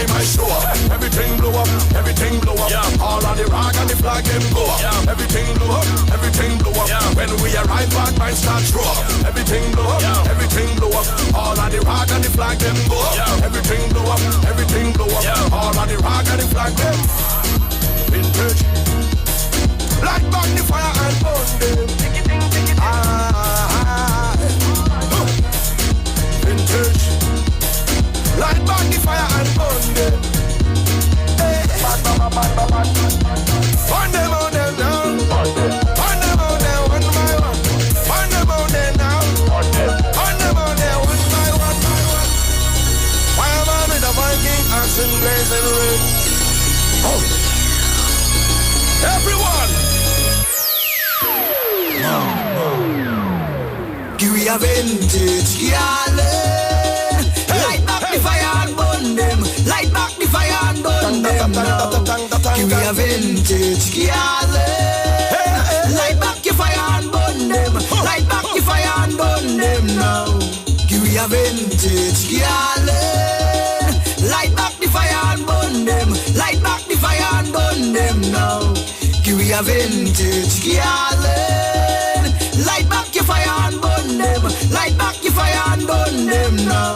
time I show up, everything blow up, everything blow up. All of the rag and the flag them go up. Everything blow up, everything blow up. When we arrive back, mine start throw up. Everything blow up, everything blow up. All of the rag and the flag them go up. Everything blow up, everything blow up. All of the rag and the flag them. Vintage, light back the fire and burn them. Vintage, light back the fire and burn them. Burn them on them now. Burn them on them one by one. Burn them on them now. Burn them on them one by one. Fireman with a Viking axe and blazing red. Oh. Everyone. Give me a vintage, y'all. Light back the fire and burn them. Light back the fire and burn them now. Give me a vintage, y'all. Light back your fire and burn them. Light back your fire and burn them now. Give me a vintage, y'all. Light back the fire and burn them. Light back the fire and burn them now. Give me a vintage, y'all. Light back your fire and burn them. Light back your fire and burn them now.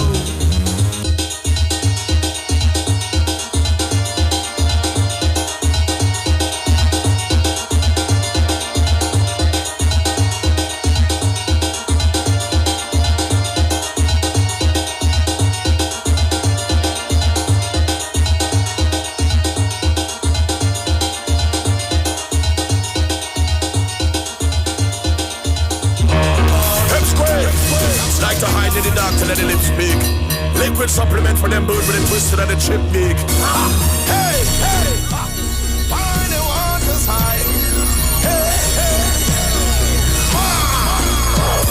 To the doctor let the lips speak. Liquid supplement for them bird with a twisted and the chip big. Hey, hey, find the waters high. Hey, hey,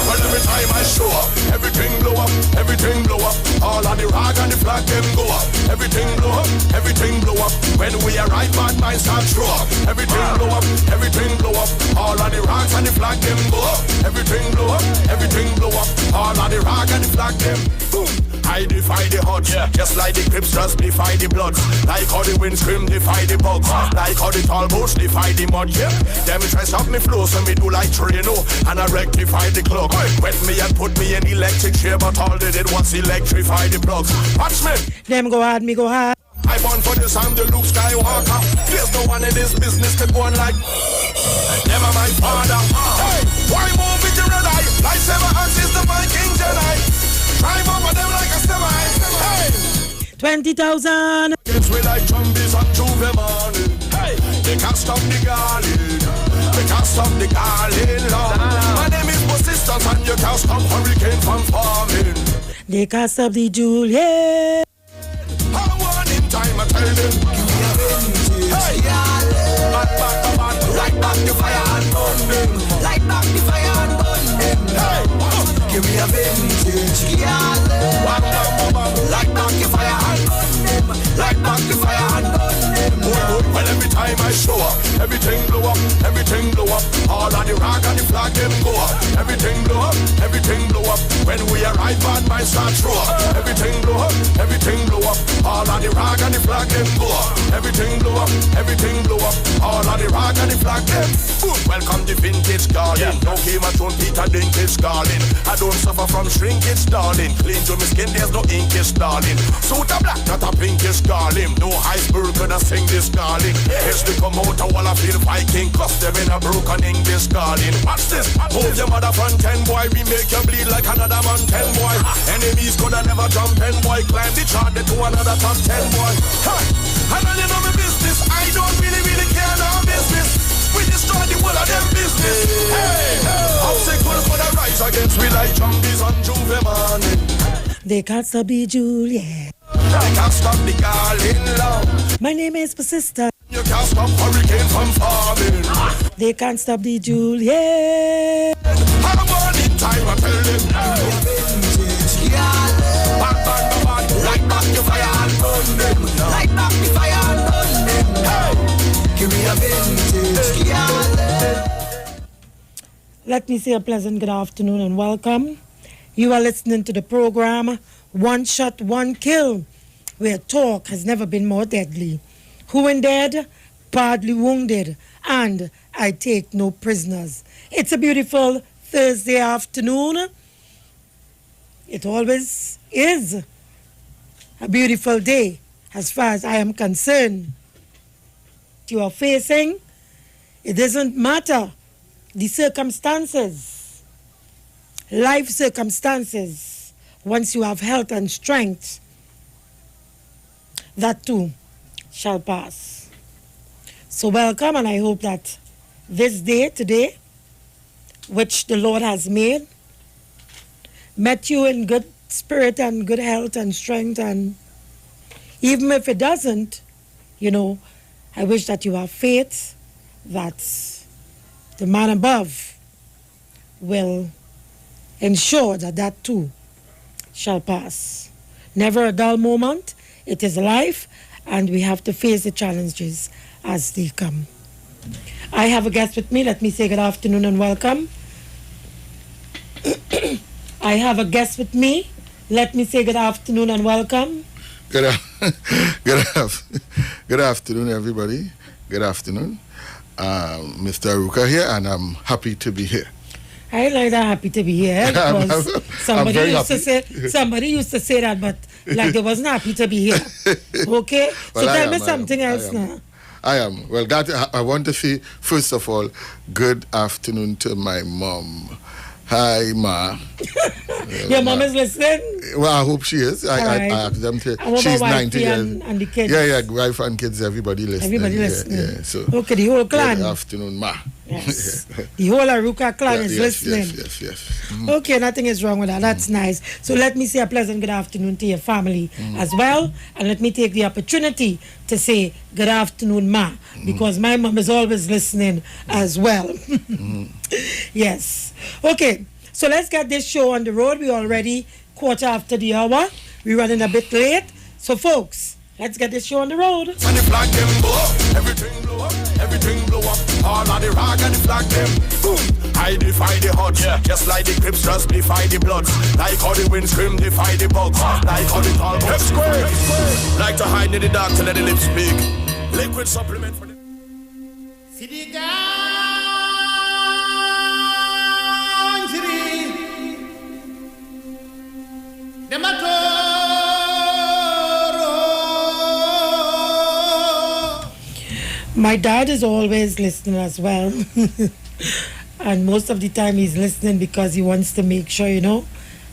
well, every time I show up, everything blow up, everything blow up. All of the rag and the flag them go up. Everything blow up, everything blow up. When we arrive, bad minds start throw up. Everything blow up, everything blow up. All of the rags and the flag them go up. Everything blow up, everything blow up. All of the rag and the flag them. Boom. I defy the odds, just like the Crips just defy the Bloods. Like how the wind scream defy the bugs. Like how the tall bush defy the mud, Them try stop me flow, so me do like Trino. And I rectify the clock. Wet me and put me in electric chair, but all they did was electrify the plugs. Watch me. Them go hard, me go hard. I born for this, I'm the Luke Skywalker. There's no one in this business could go on like never my father. Hey, why move with the red eye? Lightsaber axe is the Viking Jedi. Drive over them like a semi. Hey, 20,000. It's we like zombies on Juve morning. Hey, they can't stop the garland. They can't stop the garland. My name is Persistence and you can't stop hurricane from forming. They can't stop the Juliet. I want in time, I tell them. Give me a vintage, hey, back, light back the fire and burn them. Light back the fire and burn them. Hey, give me a vintage, back, light back the fire and burn them. Light back the fire and burn them. Well, every time I show up, everything blow up, everything blow up. All of the rag and the flag them go up. Everything blow up, everything blow up. When we arrive, bad minds start throw up. Everything blow up, everything blow up. All of the rag and the flag them go up. Everything blow up, everything blow up. All of the rag and the flag them. Boom. Welcome the vintage garden. No game at one Peter Dinklage darling. I don't suffer from shrinkage darling. Clean to my skin, there's no inkish darling. Suit a black, not a pinkish darling. No iceberg gonna sing this darling. Here's the come out a wall I feel Viking. Cuss them in a broken English darling. Watch this, move your mother front 10 boy. We make you bleed like another man 10 boy. Enemies coulda never jump 10 boy. Climb the chart to another top 10 boy. And all you know my business, I don't really care no business. We destroy the whole of them business. Hey, obstacles gonna rise against we like zombies on Juve morning. They can't stop the Juliet. They can't stop the garland love. My name is Persistent. You can't stop hurricane from forming. They can't stop the Juliet. I'm on in time, I tell them. Back, light back the fire and burn them. Light back the fire and burn them. Hey, give me a vintage, Let me say a pleasant good afternoon and welcome. You are listening to the program One Shot, One Kill. where talk has never been more deadly. Who and dead, badly wounded, and I take no prisoners. It's a beautiful Thursday afternoon. It always is a beautiful day as far as I am concerned. You are facing, it doesn't matter the circumstances, life circumstances. Once you have health and strength, that too shall pass. So welcome, and I hope that this day today, which the Lord has made, met you in good spirit and good health and strength. And even if it doesn't, you know, I wish that you have faith that the man above will ensure that that too shall pass. Never a dull moment. It is life, and we have to face the challenges as they come. I have a guest with me. Let me say good afternoon and welcome. I have a guest with me. Let me say good afternoon and welcome. Good afternoon, everybody. Good afternoon. Mr. Aruka here, and I'm happy to be here. I like that, happy to be here, because somebody used to say that, but like they wasn't happy to be here. Okay? Well, so tell me something else now. I am. Well, I want to say, first of all, good afternoon to my mom. Hi, Ma. Your mom is listening? Well, I hope she is. I asked them to. She's 90 years. And the kids? Yeah, wife and kids, everybody listening. Everybody listening. Yeah, so. Okay, the whole clan. Good afternoon, Ma. Yes. The whole Aruka clan is listening. Yes. Mm-hmm. Okay, nothing is wrong with that. That's nice. So let me say a pleasant good afternoon to your family as well. And let me take the opportunity to say good afternoon, Ma, because my mom is always listening as well. Yes. Okay, so let's get this show on the road. We're already 1:15. We're running a bit late. So, folks, let's get this show on the road. And the flag them go up, everything blow up, everything blow up. All of the rock and the flag them, boom. I defy the odds, just like the Crips just defy the Bloods. Like how the wind scream defy the bugs. Like how the tall bugs square. Like to hide in the dark to let the lips speak. Liquid supplement for the city guy. My dad is always listening as well. And most of the time he's listening because he wants to make sure, you know,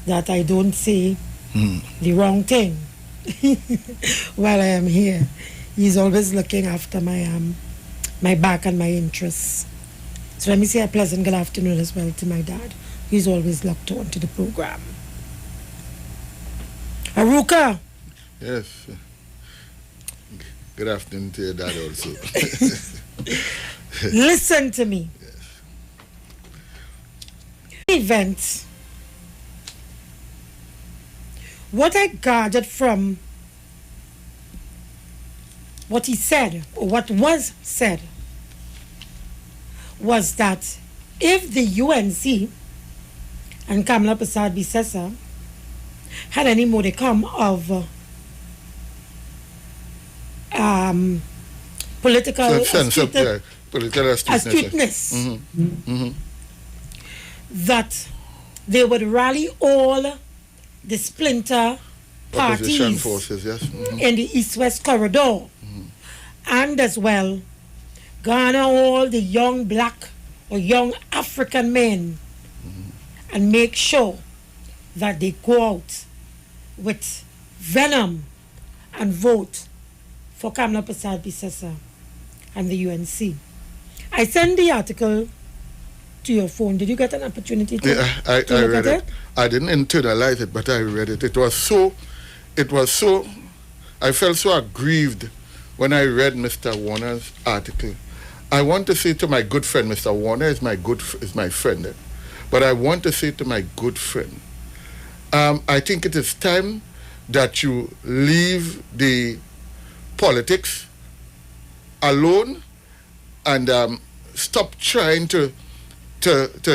that I don't say the wrong thing while I am here. He's always looking after my back and my interests. So let me say a pleasant good afternoon as well to my dad. He's always locked on to the program. Aruka. Yes. Good afternoon to your dad also. Listen to me. Yes. Event. What I gathered from what he said, or what was said, was that if the UNC and Kamala Prasad Bisesa had any modicum of political astuteness, that they would rally all the splinter parties forces, yes. in the East-West corridor, and as well garner all the young black or young African men and make sure that they go out with venom and vote for Kamala Prasad Bisesa and the UNC. I sent the article to your phone. Did you get an opportunity to, I look read at it? I didn't internalize it, but I read it. It was so, I felt so aggrieved when I read Mr. Warner's article. I want to say to my good friend, Mr. Warner is my friend, but I want to say to my good friend, I think it is time that you leave the politics alone and stop trying to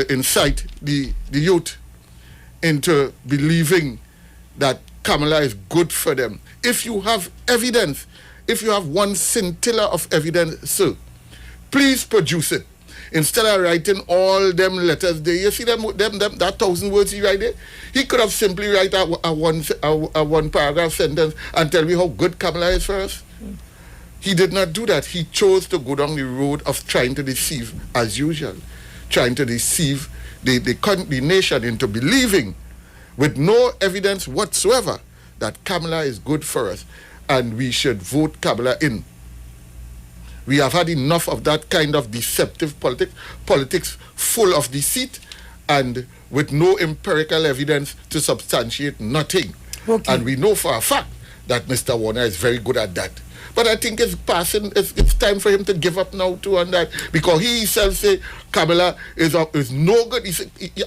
incite the youth into believing that Kamala is good for them. if you have evidence, if you have one scintilla of evidence, sir, please produce it. Instead of writing all them letters there, you see them that 1,000 words he write there? He could have simply write a one paragraph sentence and tell me how good Kamala is for us. He did not do that. He chose to go down the road of trying to deceive, as usual, trying to deceive the nation into believing, with no evidence whatsoever, that Kamala is good for us and we should vote Kamala in. We have had enough of that kind of deceptive politics full of deceit and with no empirical evidence to substantiate nothing. Okay. And we know for a fact that Mr. Warner is very good at that. But I think it's time for him to give up now too on that, because he himself say Kamala is no good.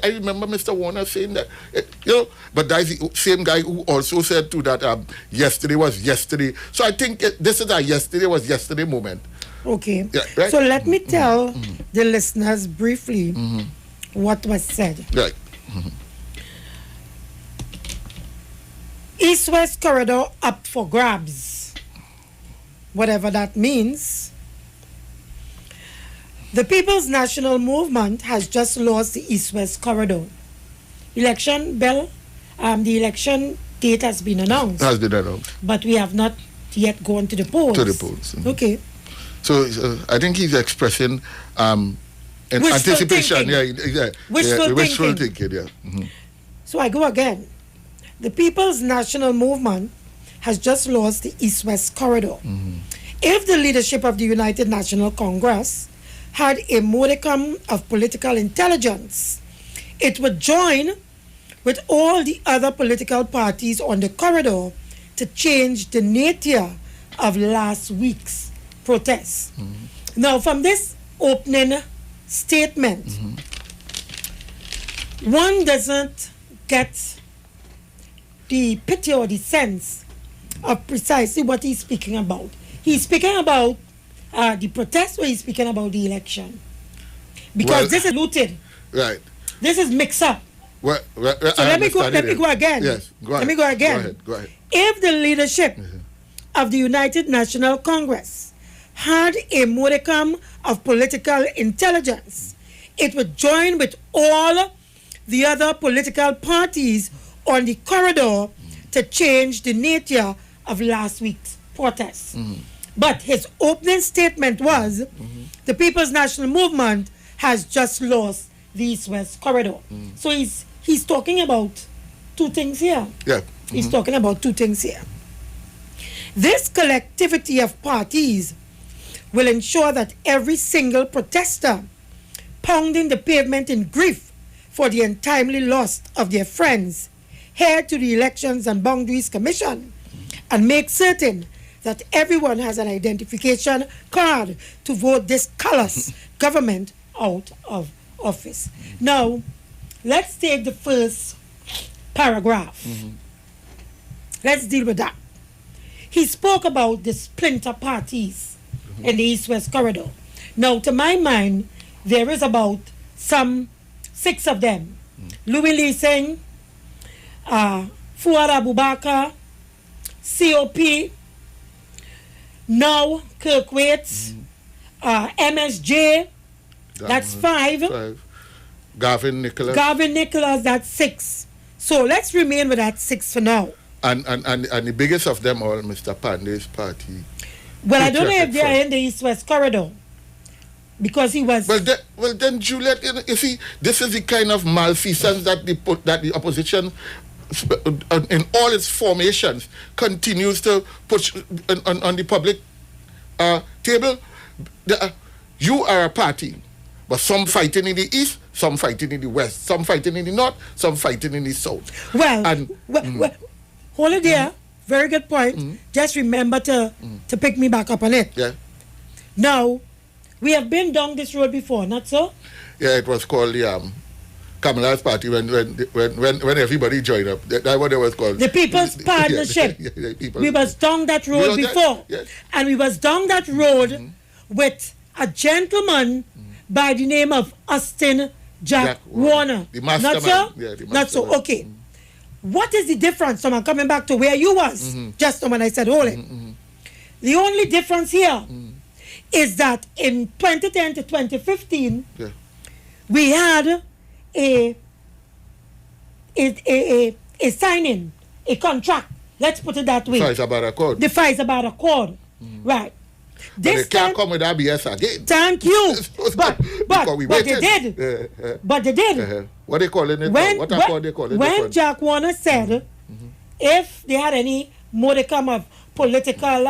I remember Mr. Warner saying that, but that's the same guy who also said too that yesterday was yesterday. So I think this is a yesterday was yesterday moment. Okay. Yeah, right? So let me tell the listeners briefly what was said. Right. East-West corridor up for grabs, whatever that means. The People's National Movement has just lost the East-West corridor. Election bell, the election date has been announced. Has been announced. But we have not yet gone to the polls. To the polls. Okay. So I think he's expressing anticipation. Thinking. Wishful thinking. Yeah. So I go again. The People's National Movement has just lost the East-West corridor. If the leadership of the United National Congress had a modicum of political intelligence, it would join with all the other political parties on the corridor to change the nature of last week's protests. Now, from this opening statement, one doesn't get the picture or the sense of precisely what he's speaking about. He's speaking about the protest, or he's speaking about the election? Because this is looted. Right. This is mixed up. So let me go again. Yes, go ahead. Let me go again. Go ahead. If the leadership of the United National Congress had a modicum of political intelligence, it would join with all the other political parties on the corridor to change the nature of last week's protests. But his opening statement was the People's National Movement has just lost the East-West corridor. So he's talking about two things here. Yeah. He's talking about two things here. This collectivity of parties will ensure that every single protester pounding the pavement in grief for the untimely loss of their friends head to the Elections and Boundaries Commission and make certain that everyone has an identification card to vote this callous government out of office. Now, let's take the first paragraph. Let's deal with that. He spoke about the splinter parties in the East-West corridor. Now, to my mind, there is about some 6 of them. Louis Lee Singh, Fuad Abubakar, COP, now Kirk Waits, MSJ, that's 5. Gavin Nicholas, that's 6. So let's remain with that 6 for now. And the biggest of them all, Mr. Pandey's party. Well, I don't know if they are in the East-West corridor, because he was... Well, then, Juliet, you see, this is the kind of malfeasance that the opposition, in all its formations, continues to push on the public table. You are a party, but some fighting in the East, some fighting in the West, some fighting in the North, some fighting in the South. Well, hold it there. Very good point. Just remember to pick me back up on it. Yeah. Now, we have been down this road before, not so? Yeah, it was called the Kamala's party when everybody joined up. That's what it was called. The People's Partnership. We was down that road before. Yes. And we was down that road with a gentleman by the name of Austin Jack Warner. The mastermind. Not so? Yeah, the Not so. mastermind. Okay. what is the difference? So I'm coming back to where you was just when I said hold it. The only difference here is that in 2010 to 2015, we had a signing, a contract. Let's put it that way. The Faizabad Accord. The Faizabad Accord. Right. But they can't come with ABS again. Thank you. But they did. But they did. What they calling it? What accord they call it? When Jack Warner said if they had any modicum of political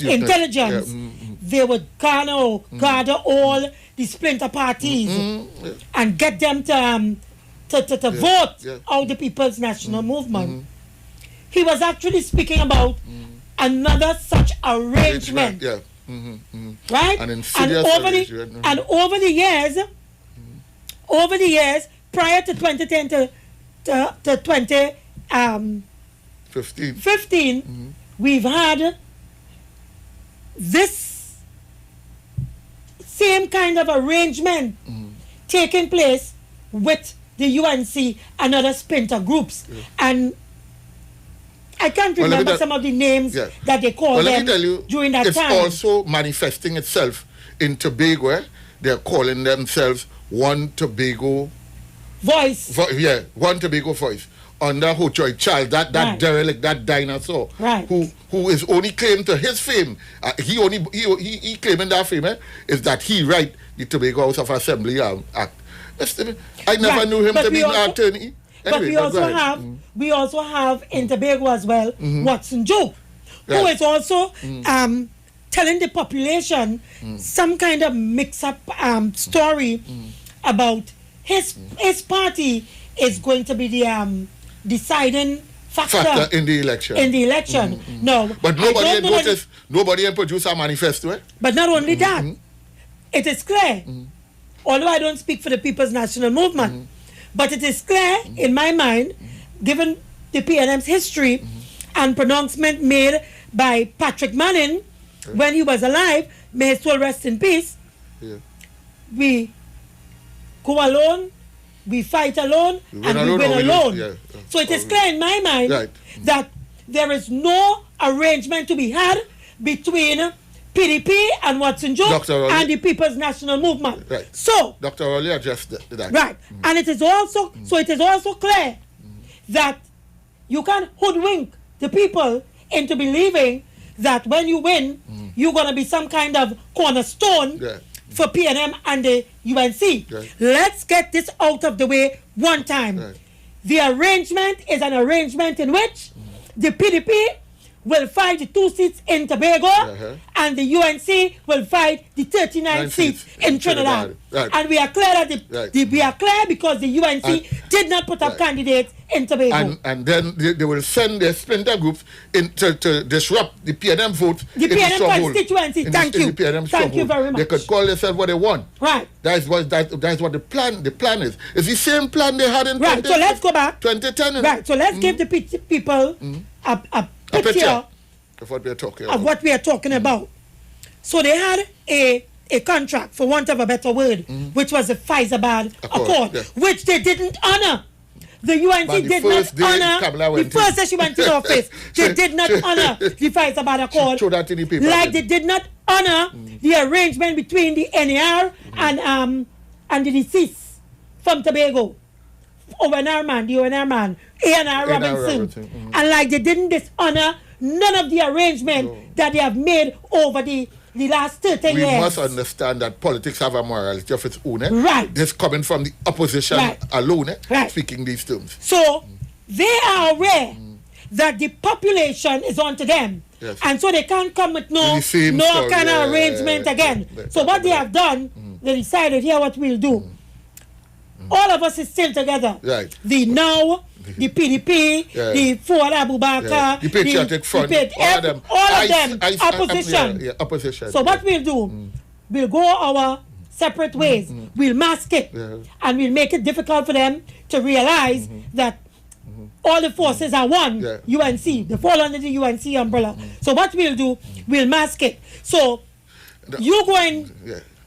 intelligence, they would gather all the splinter parties and get them to vote out the People's National Movement. He was actually speaking about another such arrangement. Right? And over the years, prior to 2010 to 2015, we've had this same kind of arrangement taking place with the UNC and other splinter groups. And I can't remember some of the names that they called them during that time. It's also manifesting itself in Tobago. They're calling themselves One Tobago Voice. One Tobago Voice. Under Ho-Choi Charles, that derelict, that dinosaur, who is only claim to his fame. He claiming that fame is that he write the Tobago House of Assembly Act. I never knew him to be an attorney. Anyway, but we also have in Tobago as well Watson Joe, who is also telling the population some kind of mix-up story about his party is going to be the deciding factor in the election. No, but nobody produced a manifesto. But not only that, it is clear. Although I don't speak for the People's National Movement. But it is clear in my mind, given the PNM's history and pronouncement made by Patrick Manning when he was alive, may his soul rest in peace, we go alone, we fight alone, and we win alone. So it is clear in my mind that there is no arrangement to be had between PDP and Watson Joe and the People's National Movement. So Dr. Orley addressed that. Right. And it is also clear that you can hoodwink the people into believing that when you win, you're going to be some kind of cornerstone for PNM and the UNC. Let's get this out of the way one time. The arrangement is an arrangement in which the PDP will fight the 2 seats in Tobago and the UNC will fight the 39 seats in Trinidad. And we are clear that we are clear because the UNC did not put up candidates in Tobago. And then they will send their splinter groups to disrupt the PNM vote. The PNM constituency. Thank you. Thank you very much. They could call themselves what they want. Right. That's what the plan is. It's the same plan they had in 2010. So let's go back. 2010. Right. So let's give the people a picture of what we are talking about. So they had a contract, for want of a better word, which was the Faizabad Accord, which they didn't honor. The UNC did not honor the first day she went in office. They did not honor the Faizabad Accord. Like they did not honor the arrangement between the NAR and the deceased from Tobago. The ONR man, A&R Robinson. And like they didn't dishonor none of the arrangement that they have made over the last 30 years. We must understand that politics have a morality of its own. Right. This coming from the opposition alone, speaking these terms. So they are aware that the population is onto them. Yes. And so they can't come with no kind of arrangement again. So what they have done, they decided, here what we'll do. All of us is still together. Right. The PDP, the Fuad Abubakar, the Patriotic Front, all of them, opposition. Opposition. So what we'll do, we'll go our separate ways. We'll mask it, and we'll make it difficult for them to realize that all the forces are one, UNC. They fall under the UNC umbrella. So what we'll do, we'll mask it. So you go in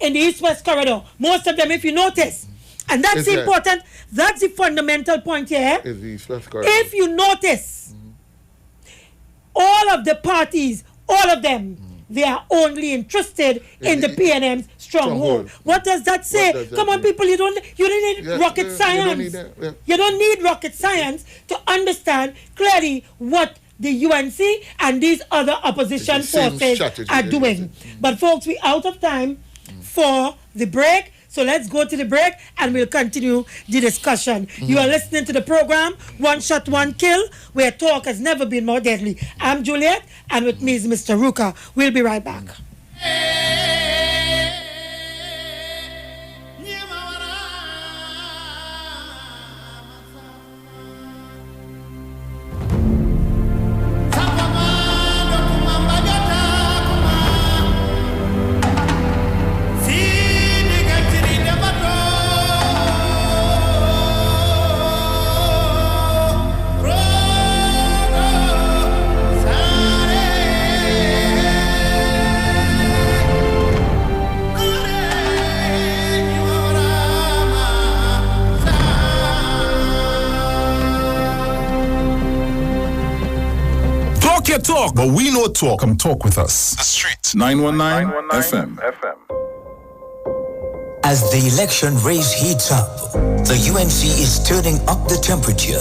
the East-West corridor, most of them, if you notice, And that's Is important. That's the fundamental point here. Is East, that's correct. If you notice, all of the parties, all of them, they are only interested in the PNM's stronghold. What does that say? Come on, people, you don't need rocket science. You don't need rocket science to understand clearly what the UNC and these other opposition forces are doing. But folks, we're out of time for the break. So let's go to the break and we'll continue the discussion. You are listening to the program, One Shot, One Kill, where talk has never been more deadly. I'm Juliet, and with me is Mr. Ruka. We'll be right back. Talk, but we know talk. Come talk with us. The Street 919 FM. As the election race heats up, the UNC is turning up the temperature.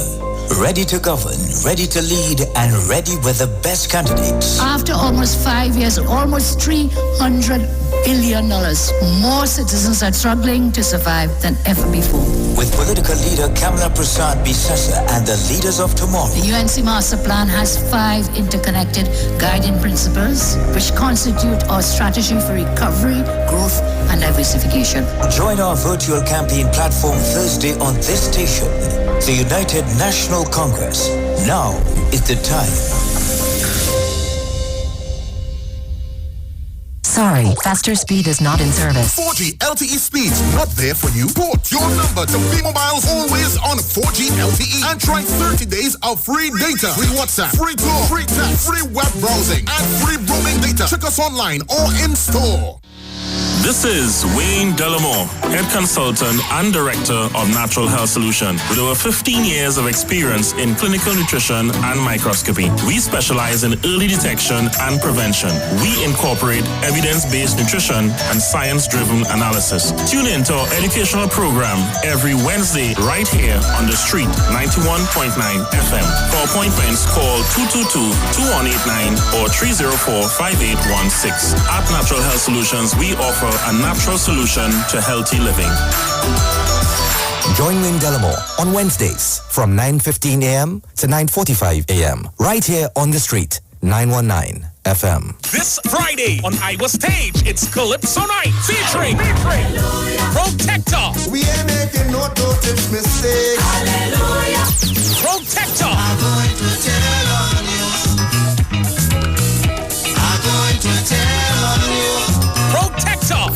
Ready to govern, ready to lead, and ready with the best candidates. After almost 5 years, almost $300 billion, more citizens are struggling to survive than ever before. With political leader Kamala Prasad Bisasa and the leaders of tomorrow. The UNC Master Plan has 5 interconnected guiding principles, which constitute our strategy for recovery, growth, and diversification. Join our virtual campaign platform Thursday on this station. The United National Congress. Now is the time. Sorry, faster speed is not in service. 4G LTE speeds not there for you? Port your number to B-Mobile's always on 4G LTE and try 30 days of free data, free WhatsApp, free call, free text, free web browsing, and free roaming data. Check us online or in store. This is Wayne Delamore, Head Consultant and Director of Natural Health Solution. With over 15 years of experience in clinical nutrition and microscopy, we specialize in early detection and prevention. We incorporate evidence-based nutrition and science-driven analysis. Tune in to our educational program every Wednesday right here on the Street 91.9 FM. For appointments, call 222-2189 or 304-5816. At Natural Health Solutions, we offer a natural solution to healthy living. Join Wayne Delamore on Wednesdays from 9:15 a.m. to 9:45 a.m. right here on the Street 919 FM. This Friday on Iwer Stage, it's Calypso Night featuring Protector. We ain't making no dosage mistakes. Hallelujah. Protector. I'm going to tell on you. I'm going to tell on you. Protector.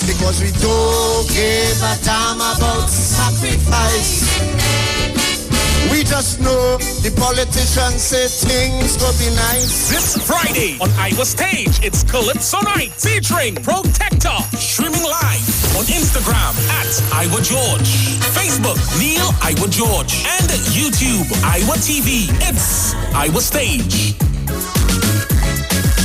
Because we don't give a damn about sacrifice. We just know the politicians say things will be nice. This Friday on Iwer Stage, it's Calypso Night featuring Protector. Streaming live on Instagram at Iwer George, Facebook Neil Iwer George, and YouTube Iwer TV. It's Iwer Stage.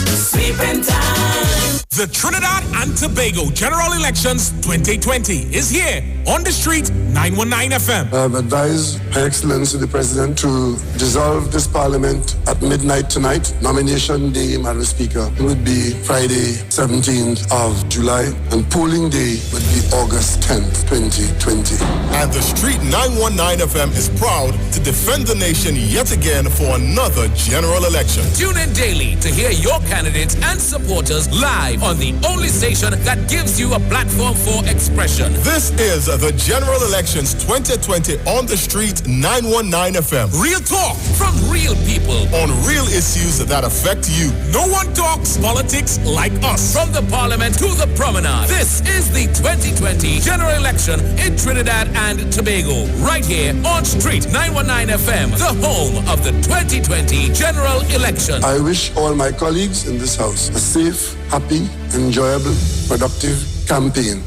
Sleeping time. The Trinidad and Tobago General Elections 2020 is here on the Street 919 FM. I have advised Her Excellency the President to dissolve this Parliament at midnight tonight. Nomination day, Madam Speaker, would be Friday, 17th of July, and polling day would be August 10th, 2020. And the Street 919 FM is proud to defend the nation yet again for another general election. Tune in daily to hear your candidates and supporters live on the only station that gives you a platform for expression. This is the General Elections 2020 on the Street 919 FM. Real talk from real people on real issues that affect you. No one talks politics like us. From the Parliament to the Promenade, this is the 2020 General Election in Trinidad and Tobago. Right here on Street 919 FM, the home of the 2020 General Election. I wish all my colleagues in this house a safe, happy, enjoyable, productive campaign.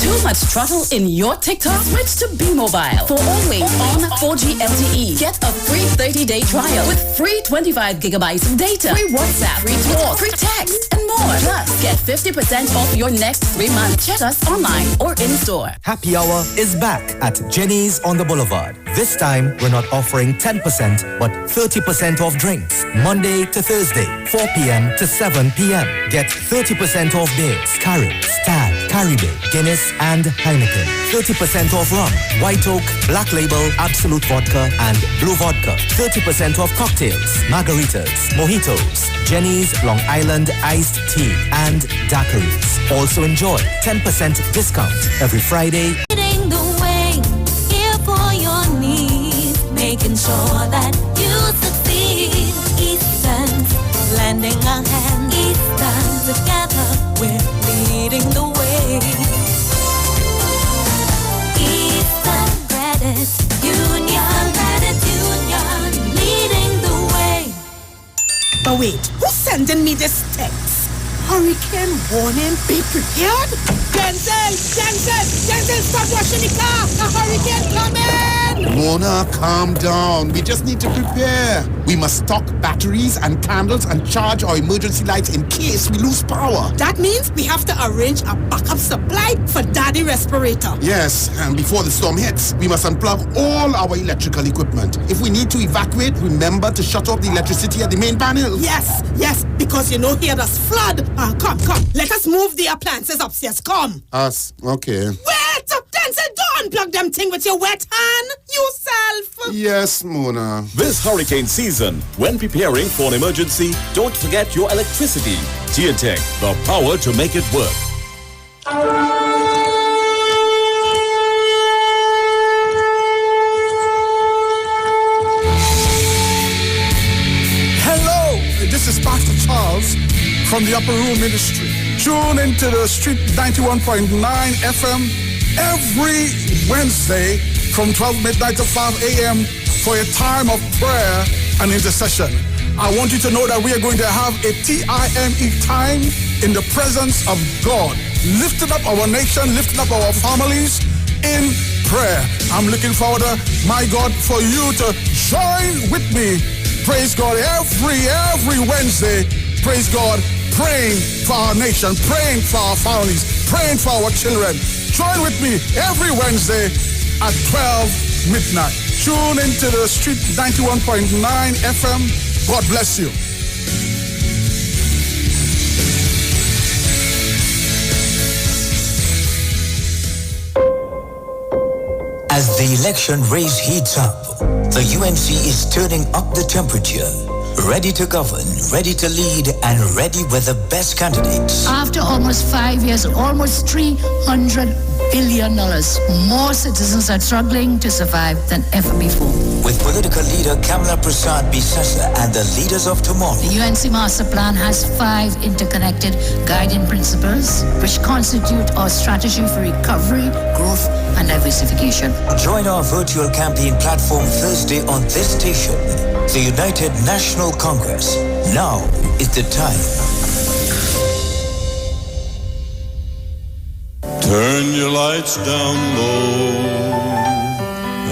Too much throttle in your TikTok? Switch to B-Mobile. For always on 4G LTE. Get a free 30-day trial with free 25 gigabytes of data, free WhatsApp, free talk, free text, and more. Plus, get 50% off your next 3 months. Check us online or in-store. Happy Hour is back at Jenny's on the Boulevard. This time, we're not offering 10%, but 30% off drinks. Monday to Thursday, 4 p.m. to 7 p.m. Get 30% off beers, Carib, Stag, Caribbean, Guinness, and Heineken. 30% off rum, White Oak, Black Label, Absolute Vodka, and Blue Vodka. 30% off cocktails, margaritas, mojitos, Jenny's, Long Island Iced Tea, and daiquiris. Also enjoy 10% discount every Friday. Leading the way, here for your needs, making sure that you succeed. Eastern's lending a hand. Eastern together, we're leading the way. Eastern Credit Union, leading the way. But wait, who's sending me this text? Hurricane warning, be prepared. Denzel, stop washing the car. A hurricane coming. Mona, calm down. We just need to prepare. We must stock batteries and candles and charge our emergency lights in case we lose power. That means we have to arrange a backup supply for Daddy respirator. Yes, and before the storm hits, we must unplug all our electrical equipment. If we need to evacuate, remember to shut off the electricity at the main panel. Yes, because you know here does flood. Come. Let us move the appliances upstairs. Come. Us? Okay. Wait! Denzel, don't unplug them thing with your wet hand. Yourself. Yes, Mona. This hurricane season, when preparing for an emergency, don't forget your electricity. TNTech, the power to make it work. Hello, this is Pastor Charles from the Upper Room Ministry. Tune into the Street 91.9 FM every Wednesday from 12 midnight to 5 a.m. for a time of prayer and intercession. I want you to know that we are going to have a TIME time in the presence of God, lifting up our nation, lifting up our families in prayer. I'm looking forward to, my God, for you to join with me. Praise God, every Wednesday, praise God, praying for our nation, praying for our families, praying for our children. Join with me every Wednesday at 12 midnight. Tune into the Street 91.9 FM. God bless you. As the election race heats up, the UNC is turning up the temperature. Ready to govern, ready to lead, and ready with the best candidates. After almost 5 years, almost $300 billion, more citizens are struggling to survive than ever before. With political leader Kamala Prasad Bisasa and the leaders of tomorrow. The UNC Master Plan has 5 interconnected guiding principles which constitute our strategy for recovery, growth, and diversification. Join our virtual campaign platform Thursday on this station. The United National Congress. Now is the time. Turn your lights down low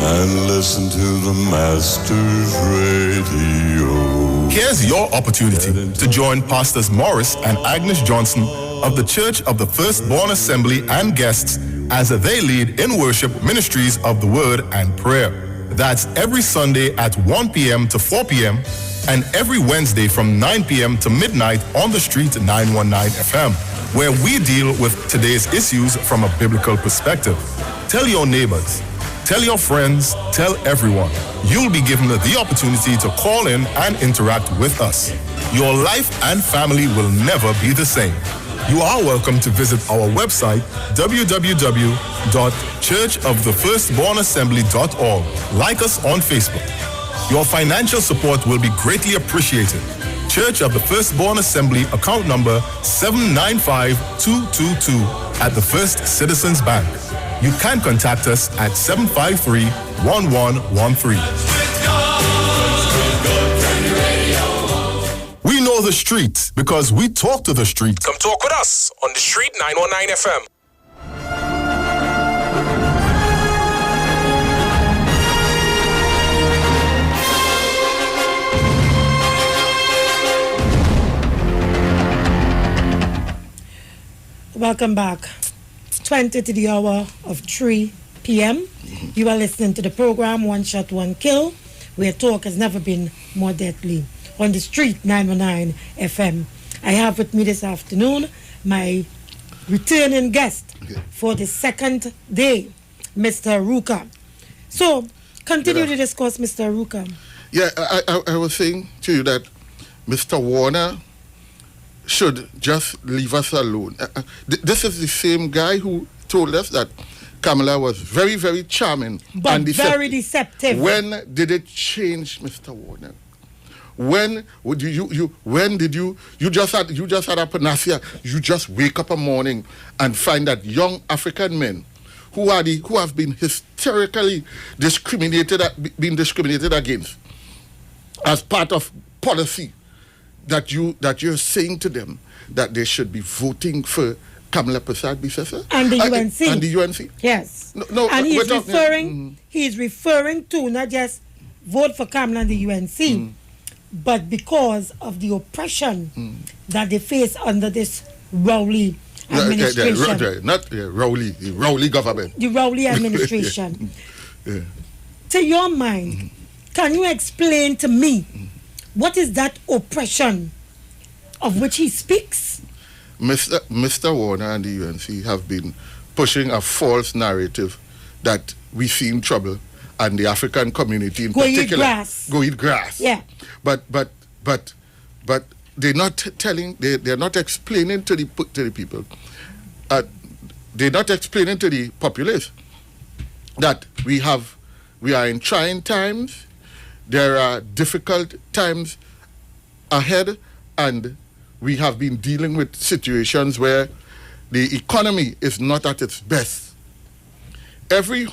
and listen to the Master's Radio. Here's your opportunity to join Pastors Morris and Agnes Johnson of the Church of the Firstborn Assembly and guests as they lead in worship ministries of the Word and Prayer. That's every Sunday at 1 p.m. to 4 p.m. and every Wednesday from 9 p.m. to midnight on the Street 919 FM, where we deal with today's issues from a biblical perspective. Tell your neighbors, tell your friends, tell everyone. You'll be given the opportunity to call in and interact with us. Your life and family will never be the same. You are welcome to visit our website, www.churchofthefirstbornassembly.org. Like us on Facebook. Your financial support will be greatly appreciated. Church of the Firstborn Assembly, account number 795222 at the First Citizens Bank. You can contact us at 753-1113. We know the street because we talk to the street. Come talk with us on the Street 919 FM. Welcome back. 20 to the hour of 3 p.m. You are listening to the program One Shot, One Kill, where talk has never been more deadly. On the street, 919 FM. I have with me this afternoon my returning guest for the second day, Mr. Ruka. So, continue to discuss Mr. Ruka. Yeah, I was saying to you that Mr. Warner should just leave us alone. This is the same guy who told us that Kamala was very, very charming. But and very deceptive. When did it change, Mr. Warner? When would when did you just had a panacea? You just wake up a morning and find that young African men who have been hysterically discriminated against as part of policy, that you're saying to them that they should be voting for Kamala Prasad Bisesa and the UNC. And the UNC. Yes. No, and he's referring to not just vote for Kamala and the UNC, but because of the oppression that they face under this Rowley administration. Rowley, the Rowley government. The Rowley administration. Yeah. To your mind, can you explain to me what is that oppression of which he speaks? Mr. Warner and the UNC have been pushing a false narrative that we see in trouble, and the African community in particular go eat grass. Yeah. But they're not telling. They're not explaining to the people. They're not explaining to the populace that we are in trying times. There are difficult times ahead, and we have been dealing with situations where the economy is not at its best. Every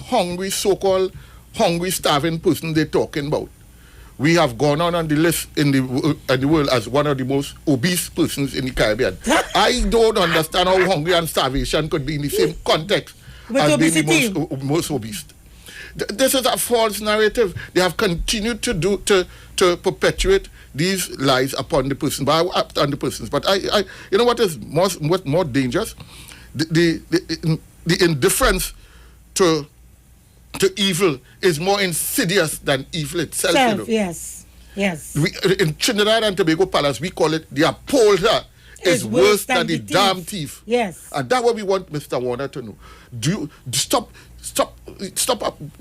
so-called hungry, starving person they're talking about, we have gone on the list in the world as one of the most obese persons in the Caribbean. I don't understand how hungry and starvation could be in the same context as being the most obese. This is a false narrative. They have continued to perpetuate these lies upon the person, but I you know what is more dangerous? The indifference to evil is more insidious than evil itself. You know? Yes. In Trinidad and Tobago Palace, we call it the upholder is worse than the damn thief. Yes. And that's what we want Mr. Warner to know. Stop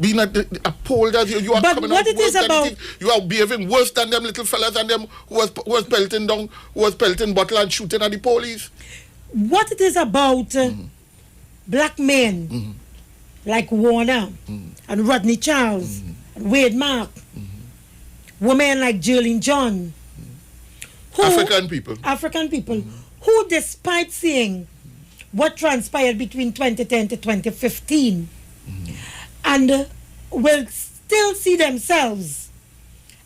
being a upholder. You are coming out worse than the thief. You are behaving worse than them little fellas and them who was pelting bottle and shooting at the police. What it is about black men like Warner and Rodney Charles and Wade Mark, women like Jerlyn John, African people who, despite seeing what transpired between 2010 to 2015, and will still see themselves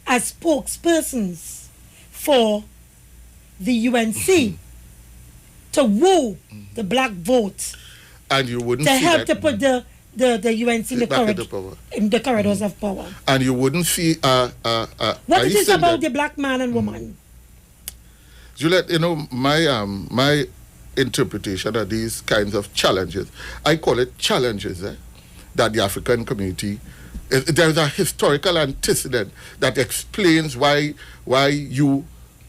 as spokespersons for the UNC to woo the black vote, and you wouldn't to see help that, to put the UNC in the corridors of power. And you wouldn't see what it is about the black man and woman. Juliet, you know, my interpretation of these kinds of challenges, I call it challenges, that the African community, there is a historical antecedent that explains why you,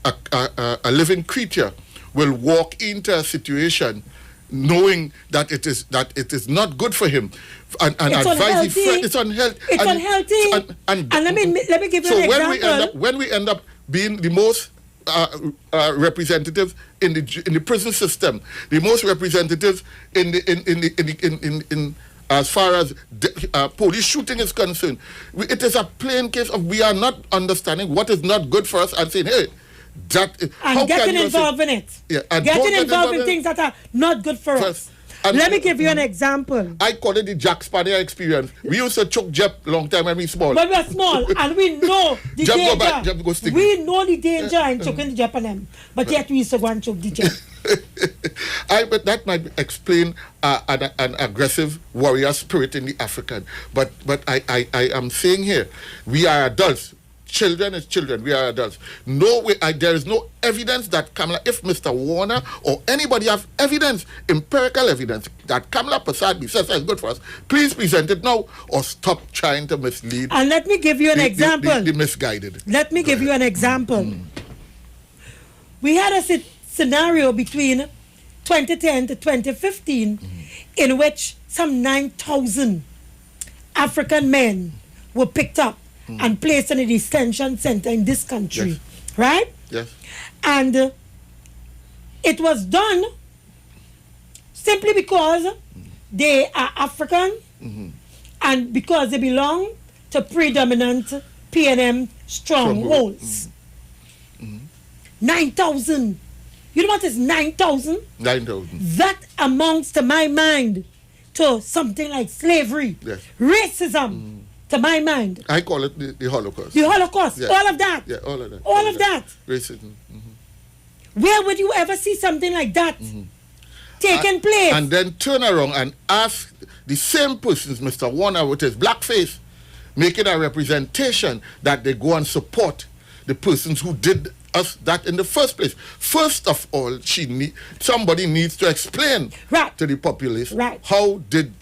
a living creature, will walk into a situation knowing that it is not good for him, and advise it's unhealthy. It's unhealthy. And let me give you an example. When we end up being the most representatives in the prison system, the most representatives in as far as police shooting is concerned, it is a plain case of we are not understanding what is not good for us and saying, hey, and getting involved in it. Yeah, getting involved in things that are not good for us. Let me give you an example. I call it the Jack Spanier experience. We used to choke Jep long time when we small. When we were small, and we know the Jep danger. Go back, Jep go stick. We know the danger in choking the Jep and them. But yet we used to go and choke the Jep. But that might explain an aggressive warrior spirit in the African. But I am saying here, we are adults. children is children. We are adults. No way. There is no evidence that Kamala, if Mr. Warner or anybody have evidence, empirical evidence, that Kamala Persad-Bissessar is good for us, please present it now or stop trying to mislead. And let me give you an example. The misguided. Let me give you an example. We had a scenario between 2010 to 2015 in which some 9,000 African men were picked up and placed in a detention center in this country, right? Yes. And it was done simply because they are African and because they belong to predominant PNM strongholds. 9,000. You know what is 9,000? 9,000. That amounts, to my mind, to something like slavery, racism, to my mind. I call it the Holocaust. The Holocaust, Yeah. all of that. Yeah, all of that. All of that. Racism. Where would you ever see something like that taking place? And then turn around and ask the same persons, Mr. Warner with his blackface, making a representation that they go and support the persons who did us that in the first place. First of all, somebody needs to explain to the populace how did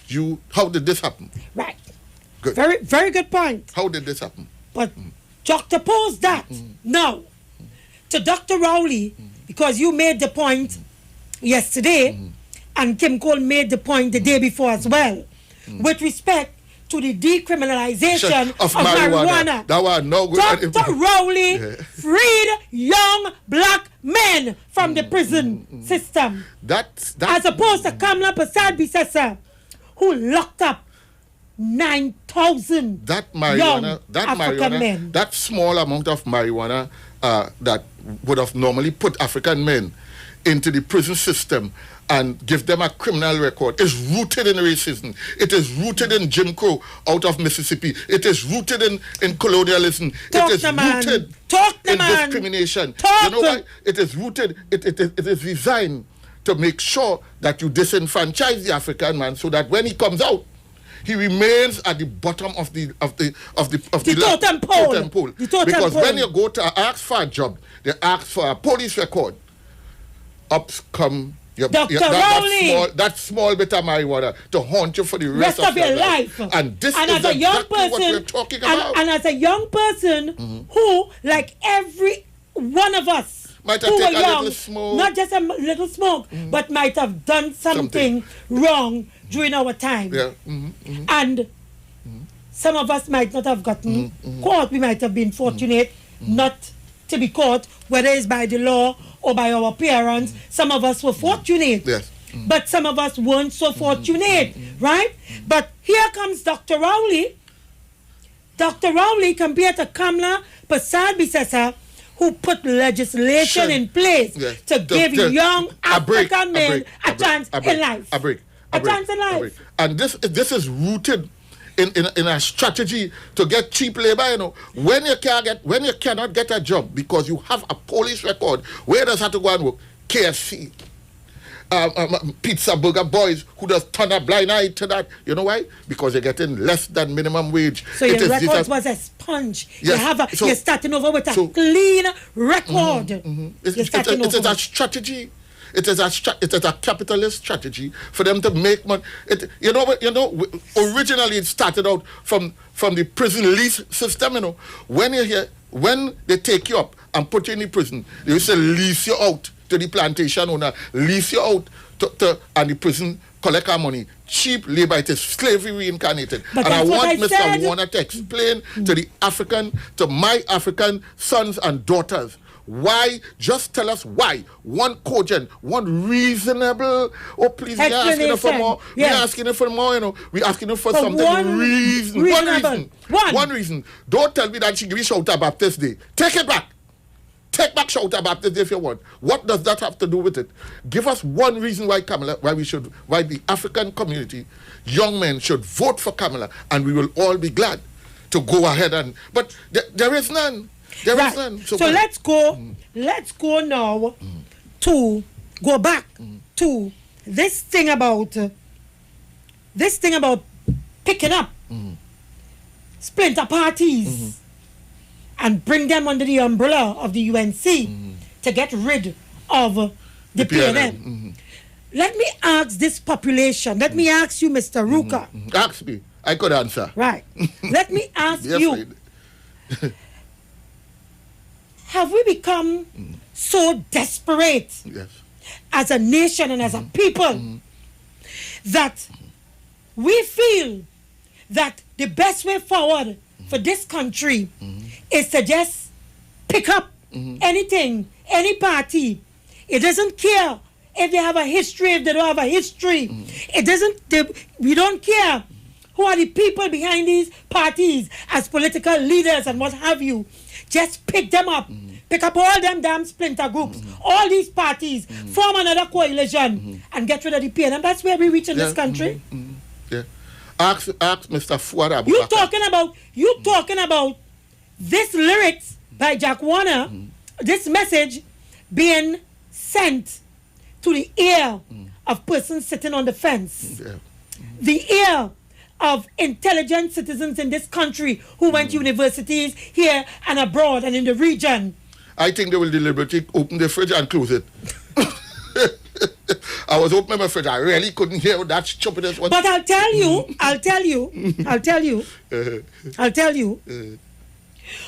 this happen? Right. Good. Very, very good point. How did this happen? But juxtapose that now to Dr. Rowley, because you made the point yesterday, and Kim Cole made the point the day before as well, with respect to the decriminalization of marijuana. That was no good. Dr. Rowley freed young black men from the prison system. As opposed to Kamala Persad-Bissessar, who locked up 9,000 young African men. That small amount of marijuana that would have normally put African men into the prison system and give them a criminal record is rooted in racism. It is rooted in Jim Crow out of Mississippi. It is rooted in colonialism. It is rooted in discrimination. You know why? It is rooted, it is designed to make sure that you disenfranchise the African man so that when he comes out, he remains at the bottom of the totem pole. Because when you go to ask for a job, they ask for a police record. Up come that small bit of marijuana to haunt you for the rest of your life. And this is exactly what we're talking about. And as a young person who, like every one of us, might have taken a little smoke. Not just a little smoke, but might have done something wrong during our time. Yeah. And some of us might not have gotten caught. We might have been fortunate not to be caught, whether it's by the law or by our parents. Some of us were fortunate. Yes. But some of us weren't so fortunate, right? But here comes Dr. Rowley. Dr. Rowley compared to Kamala Persad-Bissessar, who put legislation in place to give young African men a chance in life. A chance in life. And this is rooted in a strategy to get cheap labor. You know, when you cannot get a job because you have a police record, where does that to go and work? KFC, pizza burger boys who just turn a blind eye to that. You know why? Because they're getting less than minimum wage. So your record was a sponge. Yes. You're starting over with a clean record. It is a strategy. It is a capitalist strategy for them to make money. Originally it started out from the prison lease system. You know, when they take you up and put you in the prison, they used to lease you out to the plantation owner, lease you out and the prison collect our money. Cheap labor. It is slavery reincarnated. But and I want Mr. said. Warner to explain to my African sons and daughters, why, just tell us why. One cogent, one reasonable, please, we're asking for more. We're asking for more, you know. We're asking for something One reason. Don't tell me that she give you Shouter Baptist Day. Take it back. Take back Shouter Baptist Day if you want. What does that have to do with it? Give us one reason why why the African community, young men should vote for Kamala, and we will all be glad to go ahead but there is none. There is none. So let's go now to go back to this thing about picking up splinter parties and bring them under the umbrella of the UNC to get rid of the PNM. Let me ask this population. Let me ask you, Mr. Ruka. Ask me. I could answer. Right. Let me ask you. Have we become so desperate as a nation and as a people that we feel that the best way forward for this country is to just pick up anything, any party? It doesn't care if they have a history, if they don't have a history. It doesn't, we don't care who are the people behind these parties as political leaders and what have you. Just pick them up. Pick up all them damn splinter groups, all these parties, form another coalition and get rid of the PNM. That's where we reach in this country. Yeah. Ask Mr. Fuad Abubakar. You talking about this lyrics by Jack Warner, this message being sent to the ear of persons sitting on the fence. The ear of intelligent citizens in this country who went to universities here and abroad and in the region. I think they will deliberately open the fridge and close it. I was opening my fridge. I really couldn't hear that stupidest one. But I'll tell you,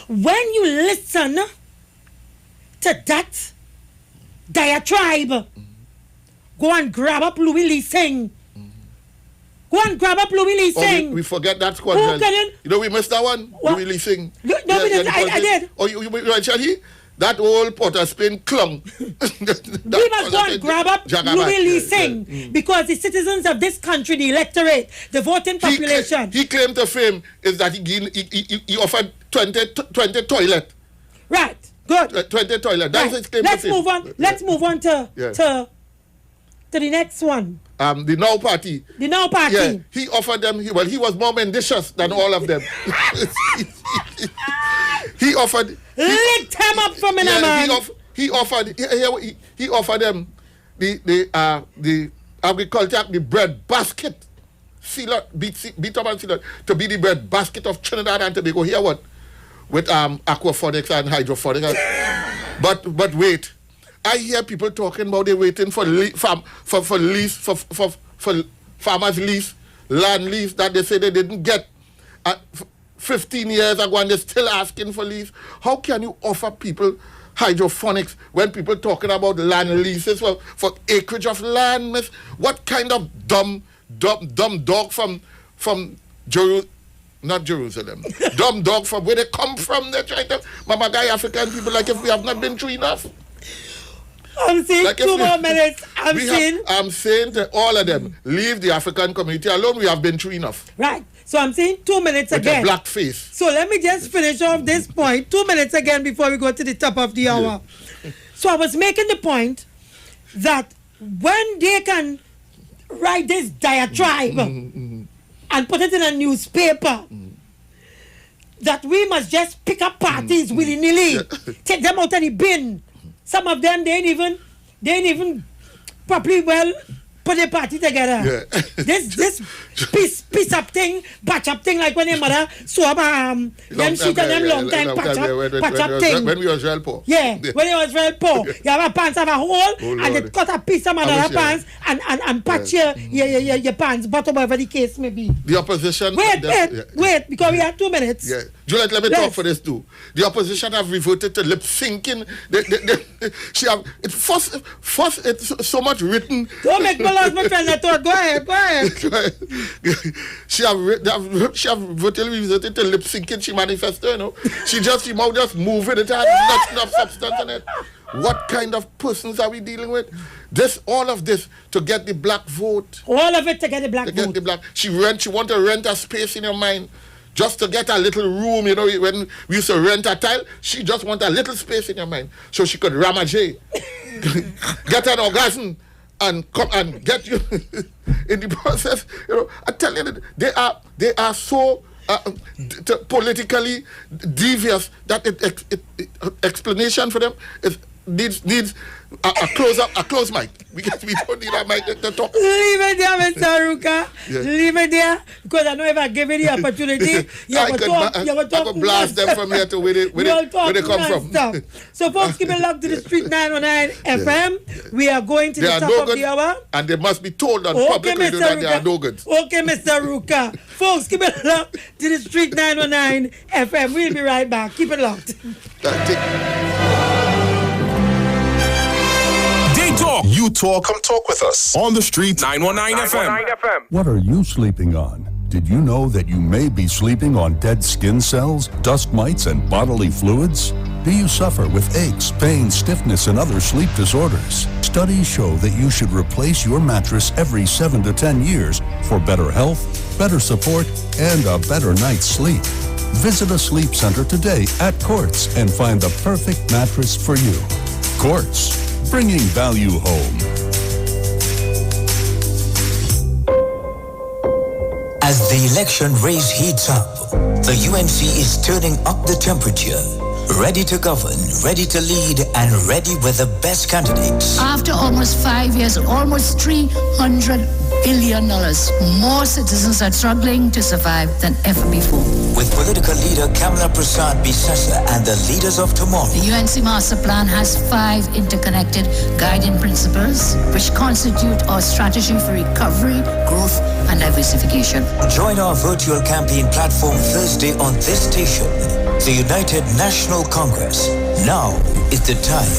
when you listen to that diatribe, go and grab up Louis Lee Singh. Go and grab up Louis Lee Singh. We forget that squadron. You know we missed that one? What? Louis Lee Singh. No, we didn't. I did. Oh, you actually? That old Potter Spain clung. We must go and grab up Louis Lee Singh because the citizens of this country, the electorate, the voting population. He claimed to fame is that he offered 20 toilet. Right. Good. 20 toilet. That's his claim to fame. Move on. Let's move on to the next one. The Now Party. The Now Party. Yeah, he offered them. He was more mendacious than all of them. He offered. Lift him up from an man. He offered them the agriculture, the bread basket, beat up and seal to be the bread basket of Trinidad and Tobago. Hear what? With aquaphonics and hydroponics. But wait. I hear people talking about they waiting for lease, for farmers' lease, land lease that they say they didn't get 15 years ago and they're still asking for lease. How can you offer people hydroponics when people talking about land leases for acreage of land? Miss? What kind of dumb dog from not Jerusalem. Dumb dog from where they come from? They're trying to mama guy African people like if we have not been through enough. I'm saying like 2 more minutes. I'm saying to all of them, leave the African community alone. We have been through enough. Right. So I'm saying 2 minutes with again. A black face. So let me just finish off this point. 2 minutes again before we go to the top of the hour. So I was making the point that when they can write this diatribe and put it in a newspaper, that we must just pick up parties willy-nilly, take them out of the bin. Some of them, they ain't even properly well put a party together. Yeah. This piece up thing, patch up thing, like when your mother sew up them sheet and them long time patch up thing. When we was real poor. Yeah, when it was real poor. You have a pants have a hole and they cut a piece of another pants and patch your pants, bottom whatever the case may be. The opposition. Wait, because we have 2 minutes. Yeah. Juliet, let me talk for this too. The opposition have reverted to lip syncing. She have first it's so much written. Don't make me lose my friend. Go ahead. She have virtually reverted to lip syncing. She manifested, you know. She just moving it and not enough substance in it. What kind of persons are we dealing with? All of this to get the black vote. All of it to get the black vote. She want to rent a space in your mind. Just to get a little room, you know, when we used to rent a tile, she just want a little space in your mind so she could ramage, get an orgasm and come and get you in the process. You know, I tell you, they are so politically devious that explanation for them is needs a close mic. We don't need a mic to talk. Leave it there, Mr. Ruka. Yeah. Leave it there, because I know if I give you the opportunity, I could blast them from here to where they come from. So folks, keep it locked to the Street 919 FM. We are going to the top of the hour. And they must be told on public radio that they are no good. Okay, Mr. Ruka. Folks, keep it locked to the Street 919 FM. We'll be right back. Keep it locked. Talk. You talk. Come talk with us. On the street. 919 FM. What are you sleeping on? Did you know that you may be sleeping on dead skin cells, dust mites, and bodily fluids? Do you suffer with aches, pain, stiffness, and other sleep disorders? Studies show that you should replace your mattress every 7 to 10 years for better health, better support, and a better night's sleep. Visit a sleep center today at Quartz and find the perfect mattress for you. Quartz. Bringing value home. As the election race heats up, the UNC is turning up the temperature. Ready to govern, ready to lead, and ready with the best candidates. After almost 5 years, almost $300 billion, more citizens are struggling to survive than ever before. With political leader Kamala Prasad Bisasa and the leaders of tomorrow. The UNC Master Plan has 5 interconnected guiding principles, which constitute our strategy for recovery, growth, and diversification. Join our virtual campaign platform Thursday on this station. The United National Congress. Now is the time.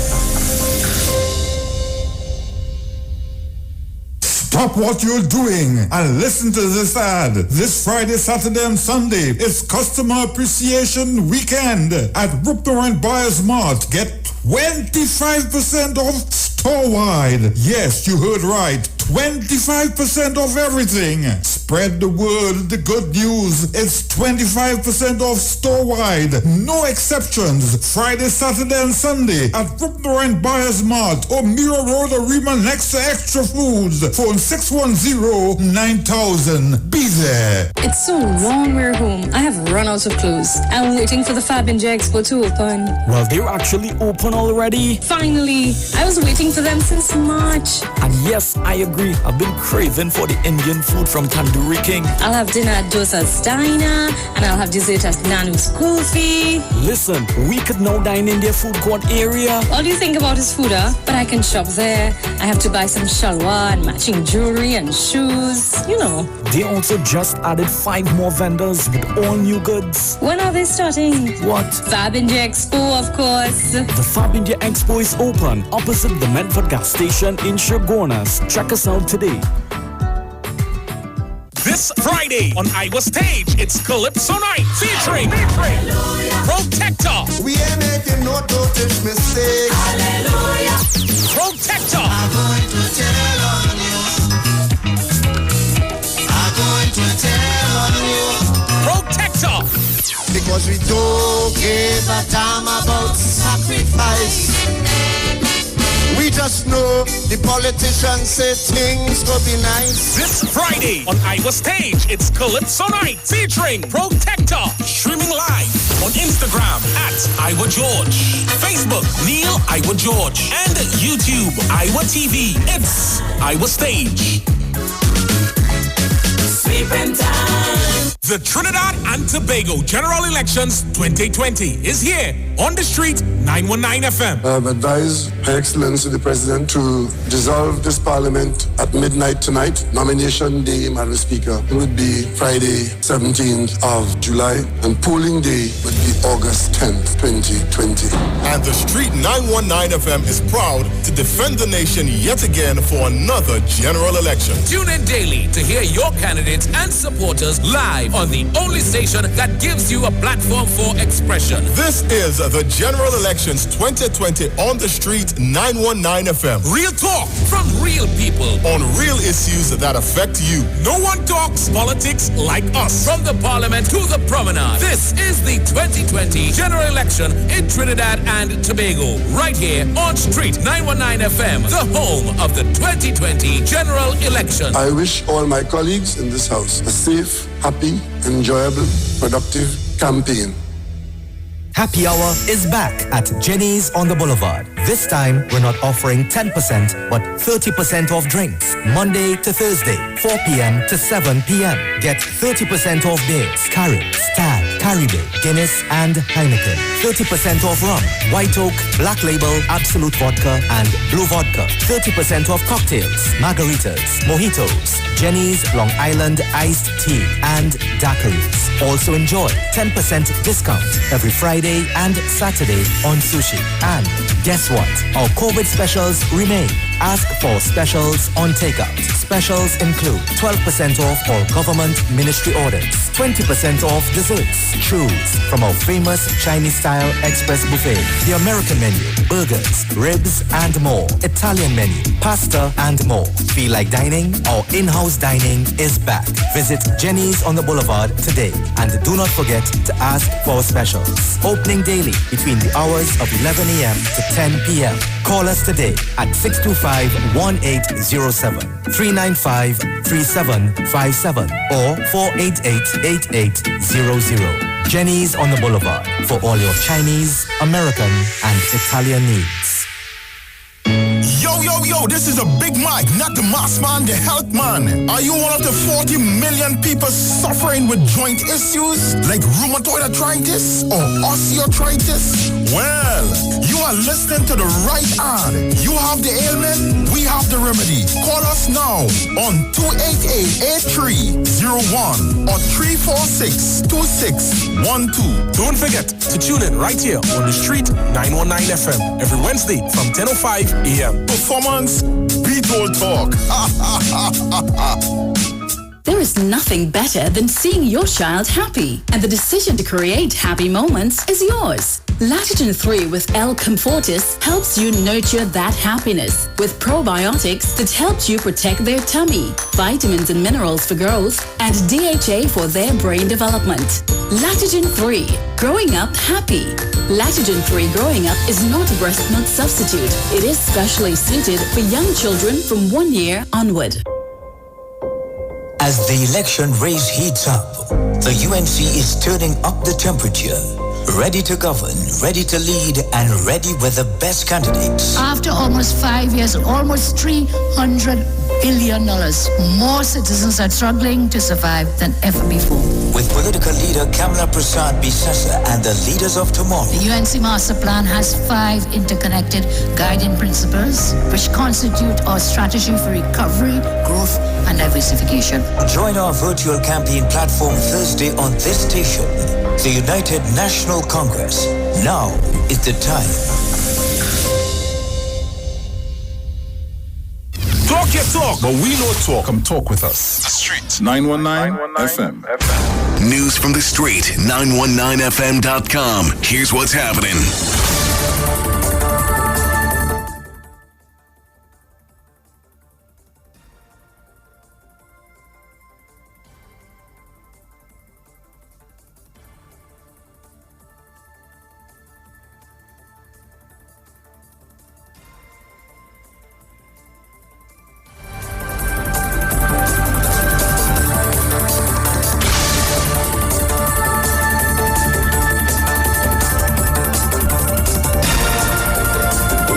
Stop what you're doing and listen to this ad. This Friday, Saturday, and Sunday is Customer Appreciation Weekend at Rupner & Buyers Mart. Get 25% off store-wide. Yes, you heard right. 25% off everything. Spread the word, the good news. It's 25% off store-wide. No exceptions. Friday, Saturday, and Sunday at Rupner & Buyers Mart or Mira Road Arima next to Extra Foods. Phone 610-9000. Be there. It's so long we're home. I have run out of clothes. I'm waiting for the Fab and J Expo to open. Well, they're actually open already. Finally. I was waiting for them since March. And yes, I agree. I've been craving for the Indian food from Tandoori King. I'll have dinner at Dosa's Diner, and I'll have dessert at Nanu's Kulfi. Listen, we could now dine in their food court area. All you think about is food, huh? But I can shop there. I have to buy some shalwar and matching jewelry and shoes. You know. They also just added 5 more vendors with all new goods. When are they starting? What? Fab India Expo, of course. The Fab India Expo is open opposite the Medford gas station in Shogunas. Check us out today. This Friday on Iwer Stage, it's Calypso Night featuring Protector. We ain't making no total mistakes. Hallelujah. Protector. I'm going to tell on you. I'm going to tell on you. Protector. Because we don't give a damn about sacrifice. We just know the politicians say things will be nice. This Friday on Iwer Stage, it's Calypso Night featuring Protector. Streaming live on Instagram at Iwer George, Facebook Neil Iwer George, and YouTube Iwer TV. It's Iwer Stage. Sleeping time. The Trinidad and Tobago General Elections 2020 is here on the street 919 FM. I have advised Her Excellency the President to dissolve this Parliament at midnight tonight. Nomination day, Madam Speaker, would be Friday, 17th of July, and polling day would be August 10th, 2020. And the Street 919 FM is proud to defend the nation yet again for another general election. Tune in daily to hear your candidates and supporters live on the only station that gives you a platform for expression. This is the General Elections 2020 on the Street 919 FM. Real talk from real people on real issues that affect you. No one talks politics like us. From the Parliament to the Promenade. This is the 2020 General Election in Trinidad and Tobago. Right here on Street 919 FM, the home of the 2020 General Election. I wish all my colleagues in this house a safe, happy, enjoyable, productive campaign. Happy Hour is back at Jenny's on the Boulevard. This time, we're not offering 10% but 30% off drinks. Monday to Thursday, 4 p.m. to 7 p.m. Get 30% off beers, Carib, Stag, Caribbean, Guinness, and Heineken. 30% off rum, White Oak, Black Label, Absolute Vodka, and Blue Vodka. 30% off cocktails, margaritas, mojitos, Jenny's Long Island Iced Tea, and daiquiris. Also enjoy 10% discount every Friday and Saturday on sushi. And guess what? Our COVID specials remain. Ask for specials on takeout. Specials include 12% off all government ministry orders, 20% off desserts. Choose from our famous Chinese-style express buffet, the American menu, burgers, ribs, and more. Italian menu, pasta, and more. Feel like dining? Our in-house dining is back. Visit Jenny's on the Boulevard today. And do not forget to ask for specials. Opening daily between the hours of 11 a.m. to 10 p.m. Call us today at 625-1807, 395-3757, or 488-8800. Jenny's on the Boulevard for all your Chinese, American, and Italian needs. Yo, this is a Big Mike, not the mass man, the health man. Are you one of the 40 million people suffering with joint issues like rheumatoid arthritis or osteoarthritis? Well, you are listening to the right ad. You have the ailment, we have the remedy. Call us now on 288-8301 or 346-2612. Don't forget to tune in right here on the street 919 FM every Wednesday from 10:05 a.m. Performance, beat all talk. There is nothing better than seeing your child happy, and the decision to create happy moments is yours. Lactogen 3 with L Comfortis helps you nurture that happiness with probiotics that helps you protect their tummy, vitamins and minerals for growth, and DHA for their brain development. Lactogen 3, growing up happy. Lactogen 3 growing up is not a breast milk substitute. It is specially suited for young children from 1 year onward. As the election race heats up, the UNC is turning up the temperature. Ready to govern, ready to lead, and ready with the best candidates. After almost 5 years, almost $300 billion, more citizens are struggling to survive than ever before. With political leader Kamala Prasad Bisasa and the leaders of tomorrow. The UNC Master Plan has 5 interconnected guiding principles which constitute our strategy for recovery, growth, and diversification. Join our virtual campaign platform Thursday on this station. The United National Congress. Now is the time. Talk your talk, but we don't talk. Come talk with us. The Street 919 FM. News from the street, 919fm.com. Here's what's happening.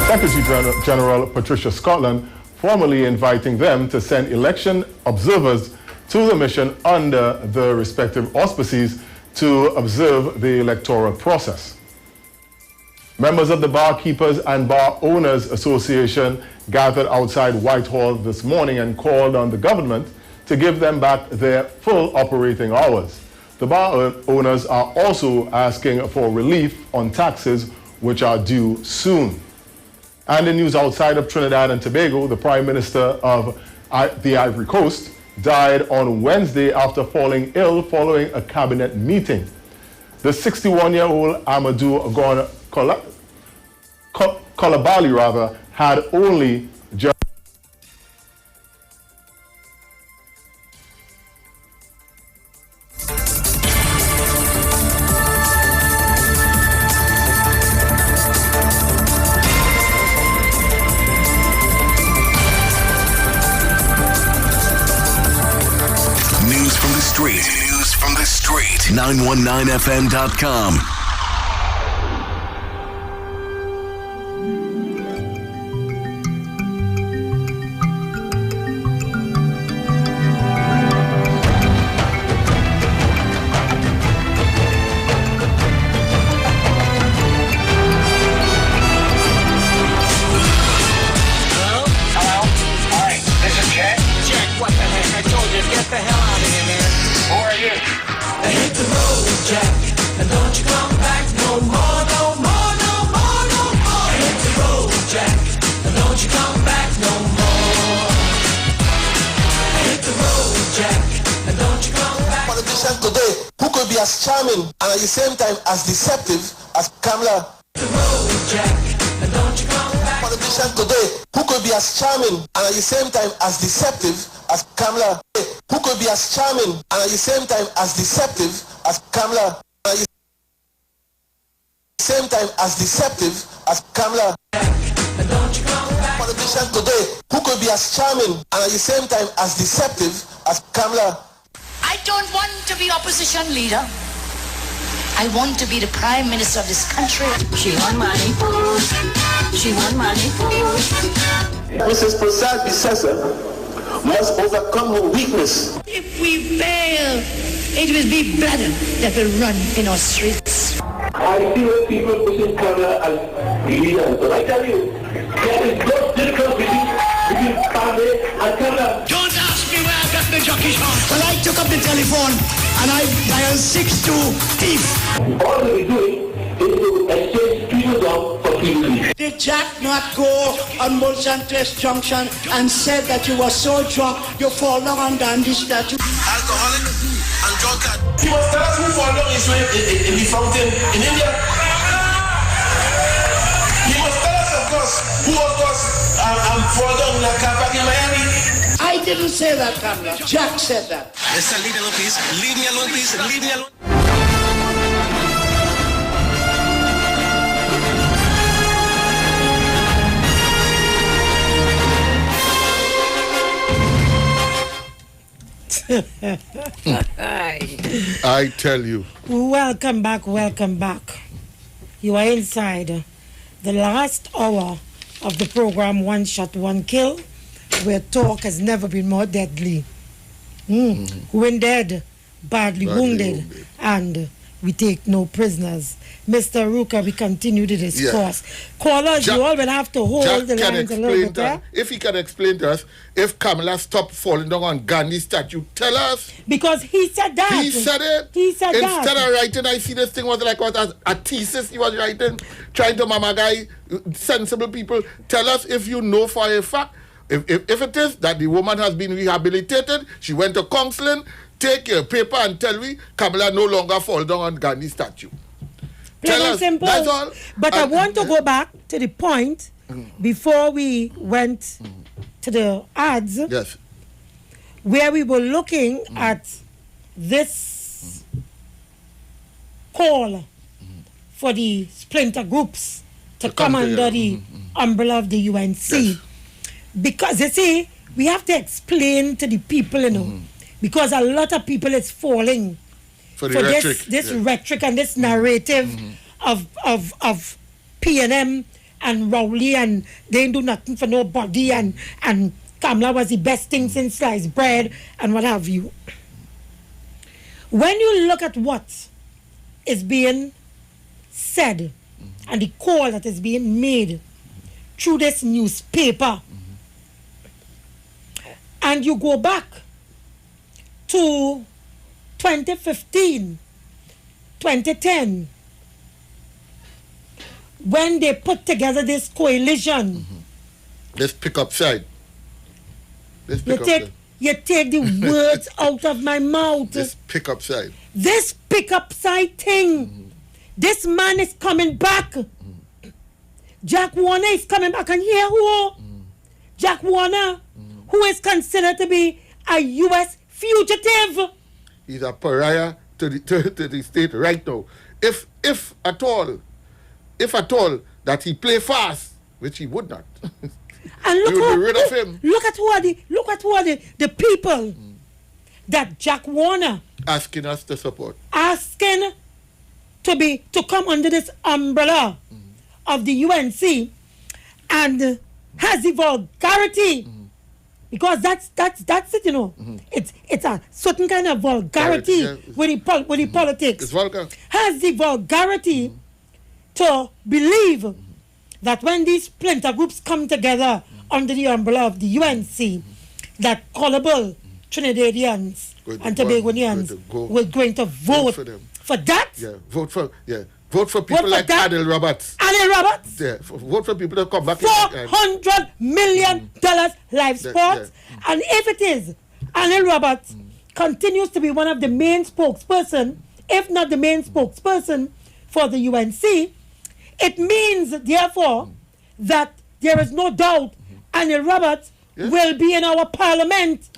Secretary General Patricia Scotland formally inviting them to send election observers to the mission under the respective auspices to observe the electoral process. Members of the Barkeepers and Bar Owners Association gathered outside Whitehall this morning and called on the government to give them back their full operating hours. The bar owners are also asking for relief on taxes which are due soon. And in news outside of Trinidad and Tobago, the Prime Minister of the Ivory Coast died on Wednesday after falling ill following a cabinet meeting. The 61-year-old Amadou Gon Coulibaly had only just News from the street, 919fm.com. be as charming and at the same time as deceptive as Kamala. Politician today who could be as charming and at the same time as deceptive as Kamala. Who could be as charming and at the same time as deceptive as Kamala. At the same time as deceptive as Kamala. Politician today who could be as charming and at the same time as deceptive as Kamala. I don't want to be opposition leader. I want to be the prime minister of this country. She want money. She want money. Mrs. Prasad Bissessa must overcome her weakness. If we fail, it will be better that we run in our streets. I feel people pushing Kamala as leaders, but I tell you, there is no difference between Kamala and Kamala. Don't ask me where I got the jockey on. Well, I took up the telephone and I dialed 62 thief. All we're doing is to exchange people down for people. Did Jack not go on Mulsantes Junction and said that you were so drunk you fall down on Dandy statue? Alcoholic and drunkard. He must tell us who fall down in the fountain in India. He must tell us, of course, who of course fall down in a car park in Miami. I didn't say that, Kamala. Jack said that. Listen, leave me alone, please. Leave me alone, please. Leave me alone. I tell you. Welcome back, welcome back. You are inside the last hour of the program One Shot, One Kill, where talk has never been more deadly. Wounded, badly wounded, and we take no prisoners. Mr. Ruka, we continue the discourse. Callers, you all will have to hold the lines a little bit. If he can explain to us, if Kamala stopped falling down on Gandhi statue, tell us. Because he said that. He said it. He said that. Instead of writing, I see this thing was like what a thesis he was writing, trying to mama guy, sensible people. Tell us if you know for a fact, if it is that the woman has been rehabilitated, she went to counseling, take your paper and tell me Kamala no longer fall down on Gandhi statue. Plain and simple. That's all. But I want to go back to the point before we went to the ads. Yes. Where we were looking at this call for the splinter groups to come under the umbrella of the UNC. Yes. Because you see, we have to explain to the people, you know, because a lot of people is falling for this rhetoric and this narrative of PNM and Rowley and they ain't do nothing for nobody and Kamala was the best thing since sliced bread and what have you. When you look at what is being said and the call that is being made through this newspaper and you go back to 2015, 2010, when they put together this coalition. Let's pick up side. You take the words out of my mouth. This pick up side. This pick up side thing. This man is coming back. Jack Warner is coming back, and hear who? Jack Warner, who is considered to be a U.S. fugitive. He's a pariah to the state right now. If at all that he play fast, which he would not. And look you would be rid of him. Look at who are the people that Jack Warner asking us to support. Asking to come under this umbrella of the UNC and has the vulgarity. Because that's it, you know. It's a certain kind of vulgarity with the politics. It's vulgar. Has the vulgarity to believe that when these splinter groups come together under the umbrella of the UNC, that callable Trinidadians and Tobagonians were going to vote for that. Vote for people like Adil Roberts. Adil Roberts? Yeah, vote for people that come back. $400 million live sports. And if it is, Adil Roberts continues to be one of the main spokesperson if not the main spokesperson for the UNC, it means, therefore, that there is no doubt Anil Roberts will be in our parliament.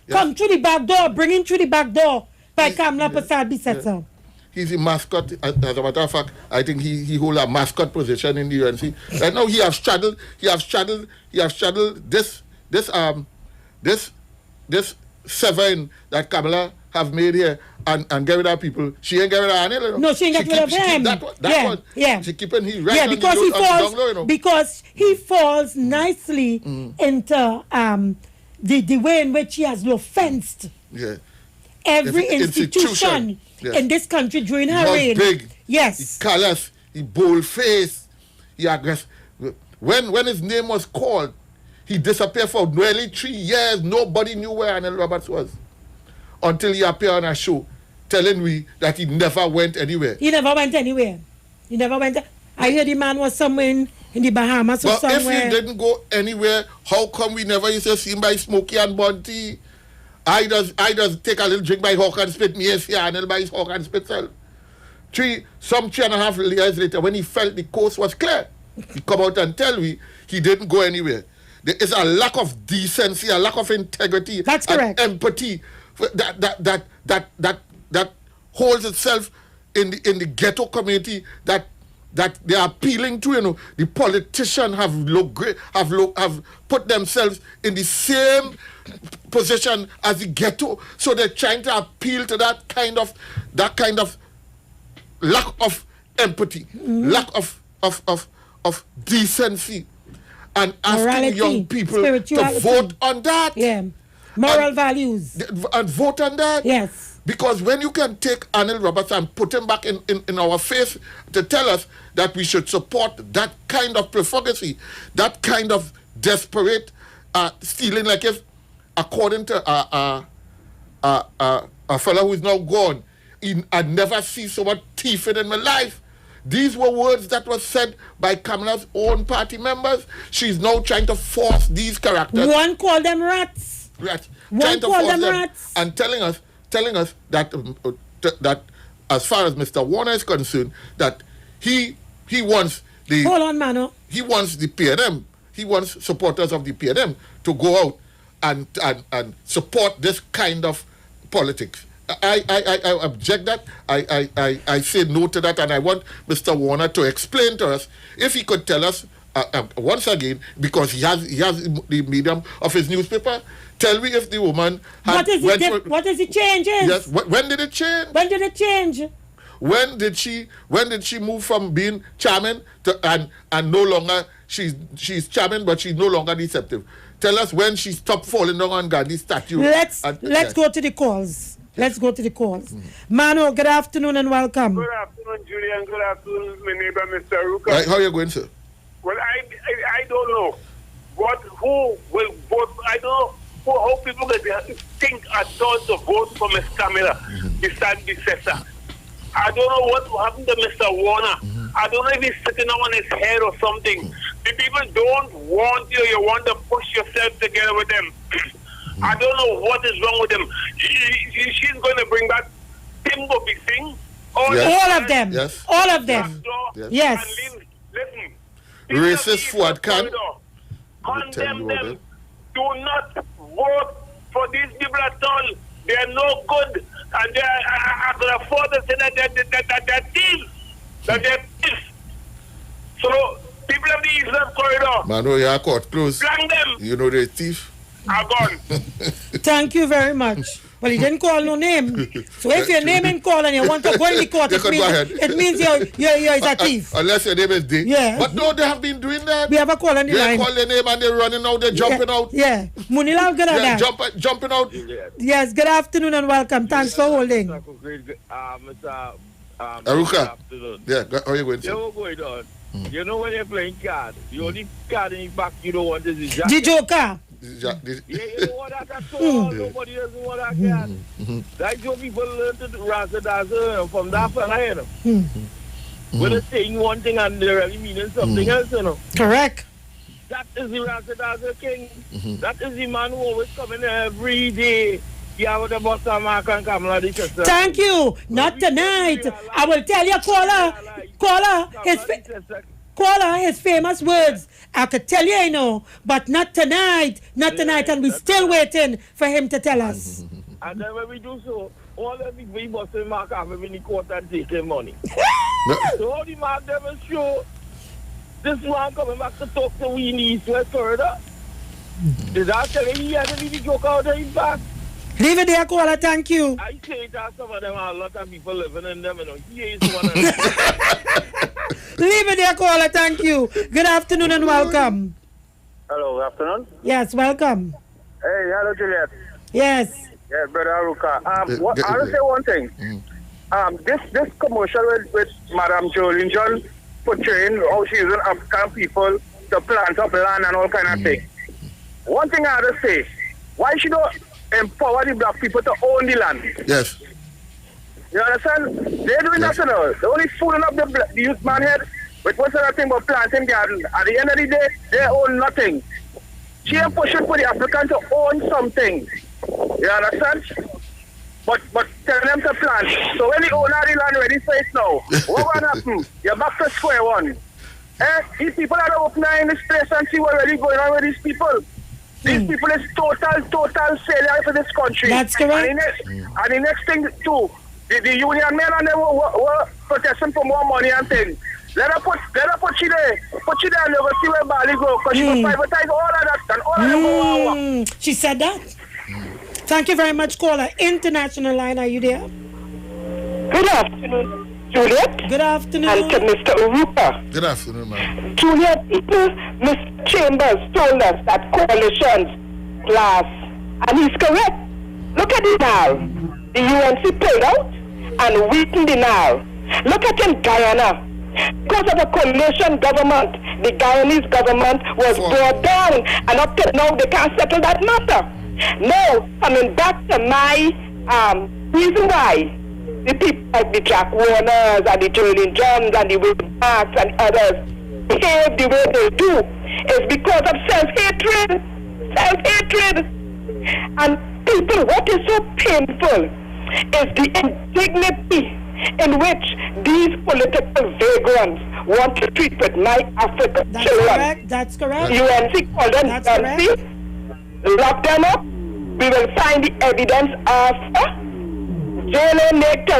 Come through the back door, bring him through the back door by Kamla Prasad Bissetsa. He's a mascot. As a matter of fact, I think he holds a mascot position in the UNC. Right now, he has straddled this severing that Kamala have made here and get rid of people. She ain't get rid of Anil. No, she ain't get rid of him. That one. She keeping he right on because the down low, you know. Because he falls nicely into the way in which he has fenced every institution in this country during her reign. Big. Yes. He callous. He bold-faced. He aggressive. When his name was called, he disappeared for nearly 3 years. Nobody knew where Anil Roberts was until he appeared on a show telling me that he never went anywhere. He never went anywhere. I heard the man was somewhere in the Bahamas or somewhere. If he didn't go anywhere, how come we never used to see him by Smokey and Bunty? I just take a little drink by Hawk and Spit. Me see Anil by his Hawk and Spit self. 3.5 years later, when he felt the coast was clear, he come out and tell me he didn't go anywhere. There is a lack of decency, a lack of integrity, and empathy that holds itself in the ghetto community that they are appealing to. You know, the politicians have put themselves in the same position as the ghetto, so they're trying to appeal to that kind of lack of empathy, lack of decency, and asking morality, young people to vote on that. Moral values. And vote on that. Yes. Because when you can take Anil Roberts and put him back in our face to tell us that we should support that kind of profligacy, that kind of desperate stealing, like if, according to a fellow who is now gone, I never see so much thieving in my life. These were words that were said by Kamala's own party members. She's now trying to force these characters. One called them rats. Trying to force them rats. And telling us that that as far as Mr. Warner is concerned, that he wants the hold on, Mano. He wants the PNM. He wants supporters of the PNM to go out and support this kind of politics. I object that. I say no to that, and I want Mr. Warner to explain to us, if he could tell us once again, because he has the medium of his newspaper. Tell me if the woman what is the changes? Yes. When did it change? When did it change? When did she move from being charming to and no longer she's charming, but she's no longer deceptive? Tell us when she stopped falling down on Gandhi's statue. Let's go to the calls. Let's go to the calls. Mano, good afternoon and welcome. Good afternoon, Julian. Good afternoon, my neighbor, Mr. Ruka. Right, how are you going, sir? Well, I don't know who will vote. I don't know how people think at all to vote for Ms. Camilla, Bissetsa. I don't know what happened to Mr. Warner. I don't know if he's sitting on his head or something. The people don't want you. You want to push yourself together with them. I don't know what is wrong with them. She's going to bring back Timbo Bising. All of them. Yes. All of them. Yes. Listen. Racist Fuad Khan. Condemn them. Do not vote for these people at all. They are no good. And I could afford to say that they're thieves. That they're thieves. So, people of the Eastern Corridor. Mano, your court closed. Blank them. You know they're thief. I'm gone. Thank you very much. Well, he didn't call no name. So if your name ain't called and you want to go in the court, it means you're a thief. Unless your name is D. Yeah. But no, they have been doing that. We have a call on the line. They call their name and they're running out, they're jumping out. Yeah. Munila, good at that. Jumping out. Yes, good afternoon and welcome. Thanks for holding. Aruka. Yeah, how are you going, sir? What's going on? You know when you're playing cards, the only card in the back you don't want is the jack. The joker. Yeah, you know what that's all. Nobody doesn't want that card. That's what people learn to razzle from that fella, you know. When they're saying one thing and they're really meaning something else, you know. Correct. That is the razzle king. That is the man who always coming every day Yeah, with the boss of Mark and Kamala, this is Thank you. Not tonight. I will tell you, caller, his famous words. I could tell you, I know, but not tonight. Not tonight, and we're still waiting for him to tell us. And then when we do so, all the big bosses Mark have in the court and taking money. So all the Mark them show this one coming back to talk to we in East West further. Did I tell him he had to leave the joke out of his back? Leave it there, caller. Thank you. I say that some of them are a lot of people living in them, you know. He is one of them. Leave it there, caller. Thank you. Good afternoon and welcome. Hello, good afternoon. Yes, welcome. Hey, hello, Juliet. Yes. Yeah, brother Aruka. I'll say one thing. This commercial with Madam Jolene John portraying how she's using African people to plant up land and all kind of things. One thing I have to say, why she don't empower the black people to own the land? Yes. You understand? They're doing nothing else. They're only fooling up the youth man head with what's other thing about planting garden. At the end of the day, they own nothing. She ain't pushing for the African to own something. You understand? But tell them to plant. So when the owner of the land ready for it now, what will happen? You're back to square one. These people are opening in this place and see what's really going on with these people. These people is total failure for this country. That's correct. And the next thing too, the union men and them were protesting for more money and things. Let her put you there. Put you there and we'll see where Bali go. Because she will privatize all of that and all of them go. She said that. Thank you very much, caller. International line, are you there? Good afternoon, Juliet. Good afternoon. And to Mr. Urupa. Good afternoon, ma'am. Juliet, Mr. Chambers told us that coalitions last, and he's correct. Look at it now. The UNC pulled out and weakened it now. Look at in Guyana. Because of the coalition government, the Guyanese government was brought down, and up to now they can't settle that matter. Now, coming back to my reason why the people like the Jack Warners and the Jolene Johns and the William Marks and others behave the way they do is because of self-hatred. Self-hatred. And people, what is so painful is the indignity in which these political vagrants want to treat with my African children. That's correct. UNC called them Nancy. Lock them up. We will find the evidence after. Jailing make the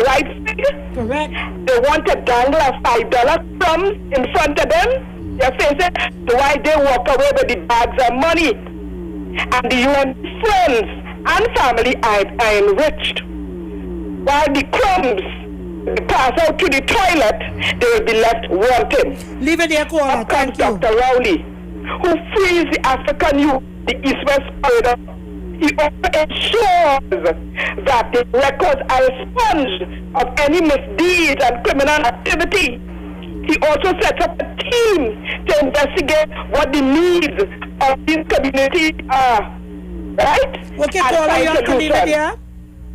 right thing. Correct. They want to dangle a $5 crumbs in front of them. Your face so why they walk away with the bags of money. And the UN friends and family are enriched. While the crumbs pass out to the toilet, they will be left wanting. Leave it there, caller. Thank you. Dr. Rowley, who frees the African youth, the East-West corridor. He also ensures that the records are expunged of any misdeeds and criminal activity. He also sets up a team to investigate what the needs of these communities are. Right? Okay, caller, you have to leave it there.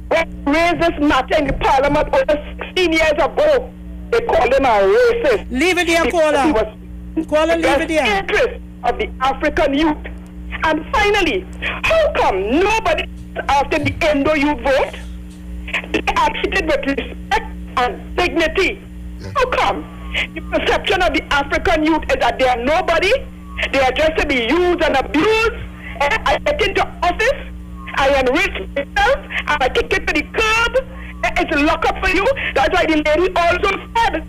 When raised this matter in the parliament over 16 years ago, they called him a racist. Leave it there, caller. Caller, leave it there. Interest of the African youth. And finally, how come nobody after the Endo youth vote they are treated with respect and dignity? How come? The perception of the African youth is that they are nobody, they are just to be used and abused. I get into office, I enrich myself, and I kick it to the curb. It's a lockup for you. That's why the lady also said,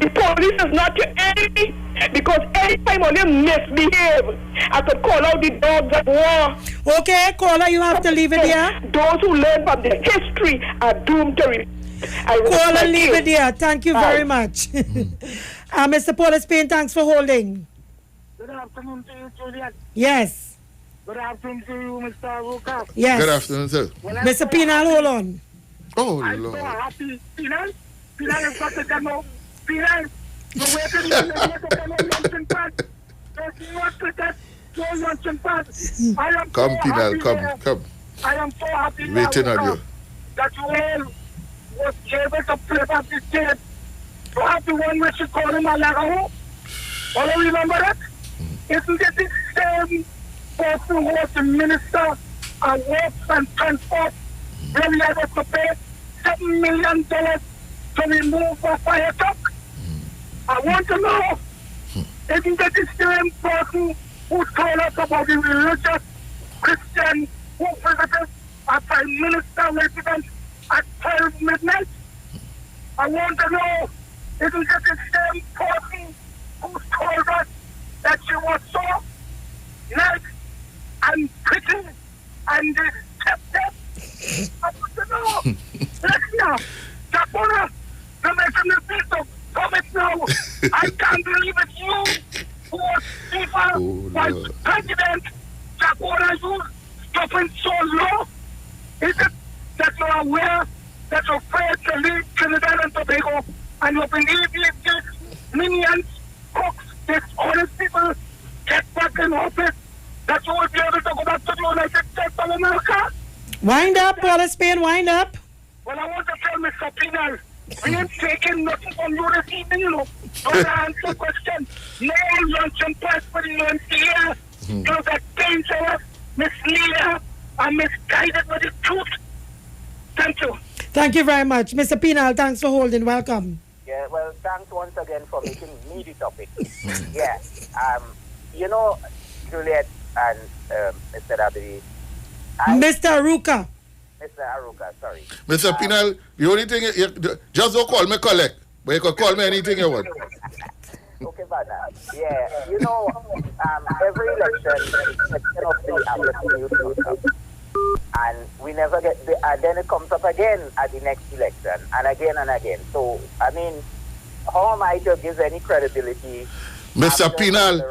the police is not your enemy, because anytime when you misbehave, I could call out the dogs of war. Okay, caller, you have to leave it there. Those who learn from their history are doomed to repeat. Caller, leave it there. Thank you very much. Mr. Paul Spain, thanks for holding. Good afternoon to you, Juliet. Yes. Good afternoon to you, Mr. Ruka. Yes. Good afternoon, sir. Mr. Pinal, hold on. Oh, I'm Lord. so happy. Pinal has got to demo. Pinal, the way to demo luncheon pad. There's not to get no luncheon pad. I am Come, so Pinal, happy come. I am so happy Waiting on you. that you all was able to play back this tape. You have the one which you call him Alagaho. All you remember that? Isn't it the same person who was the minister and works and transport, where we have to pay $7 million to remove a fire truck. I want to know, isn't it still important who told us about the religious Christian who visited a Prime Minister residence at 12 midnight? I want to know, isn't it the same person who told us that she was so nice and pretty and accepted? I want to know. Let's now, Japona, the National People, come it now. I can't believe it's you who was FIFA vice president. Japona, you stopping so low? Is it that you're aware that you're afraid to leave Trinidad and Tobago and you believe these minions, crooks, these honest people get back in office, that you will be able to go back to the United States of America? Wind up, Paula Spain, wind up. Well, I want to tell Mr. Pinal, we ain't taking nothing from you this evening, you know. Don't answer the question. No lunch and press for the UNCA. You're that dangerous, misleader, and misguided with the truth. Thank you. Thank you very much. Mr. Pinal, thanks for holding. Welcome. Yeah, well, thanks once again for making me the topic. Yeah, you know, Juliet and Mr. Abdi. Mr. Aruka. Mr. Aruka, sorry. Mr. Pinal, the only thing, just don't call me collect, but you can call me anything you want. Okay, but yeah, you know, every election, election of the African Youth comes up, and we never get, then it comes up again at the next election, and again and again. So, I mean, how am I to give any credibility? Mr. Pinal,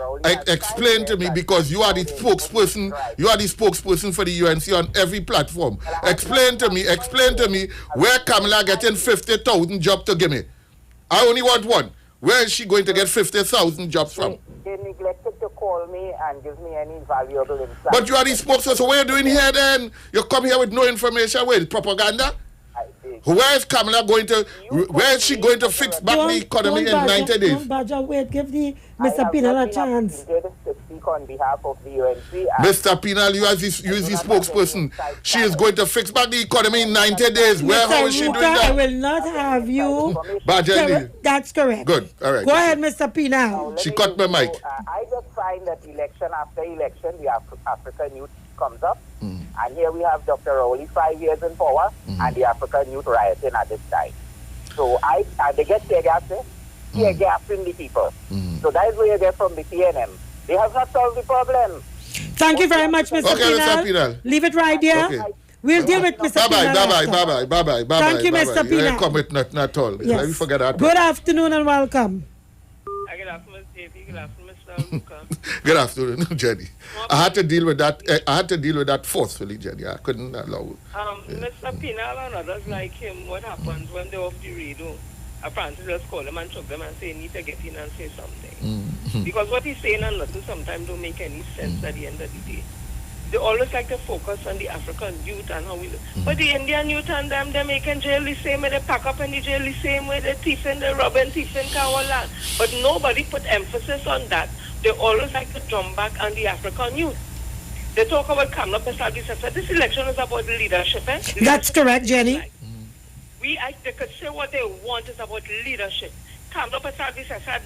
explain to me, because you are the spokesperson, for the UNC on every platform. Explain to me, where Kamala getting 50,000 jobs to give me? I only want one. Where is she going to get 50,000 jobs from? They neglected to call me and give me any valuable insight. But you are the spokesperson, so what are you doing here then? You come here with no information, with propaganda? Where is Kamala going to, where is she going to fix back the economy in 90 days? Wait, give the Mr. Pinal a chance. To speak on behalf of the UNC. Mr. Pinal, you are the spokesperson. She is going to fix back the economy in 90 days. How is she doing that? I will not have you. That's correct. Good, all right. Go ahead, Mr. Pinal. She cut my mic. I just find that election after election, the African youth comes up. And here we have Dr. Rowley 5 years in power, and the African youth rioting at this time. So they get tear gas, tear gassing the people. So that is what you get from the TNM. They have not solved the problem. Thank you very much, Mr. Pinal. Leave it right here. Okay. We'll deal with Mr. Pinal. Bye-bye. Thank you, Mr. Pinal. You come with nothing at all. Yes. Let me forget that. Good afternoon and welcome. Good afternoon, Davey. Good afternoon, Mr. Luca. Good afternoon, Jenny. I had to deal with that forcefully, Jenny. I couldn't allow it. Mr. Pinal and others like him, what happens when they're off the radio? Apparently just call them and choke them and say, need to get in and say something. Because what he's saying and nothing sometimes don't make any sense at the end of the day. They always like to focus on the African youth and how we look. But the Indian youth and them, they make in jail the same way, they pack up in the jail the same way, they thieving, they robbing, thieving, Kawalan. But nobody put emphasis on that. They always like to jump back on the African youth. They talk about Kamala Pesadi. This election is about leadership, eh? That's correct, Jenny. They could say what they want is about leadership. Kamala Pesadi had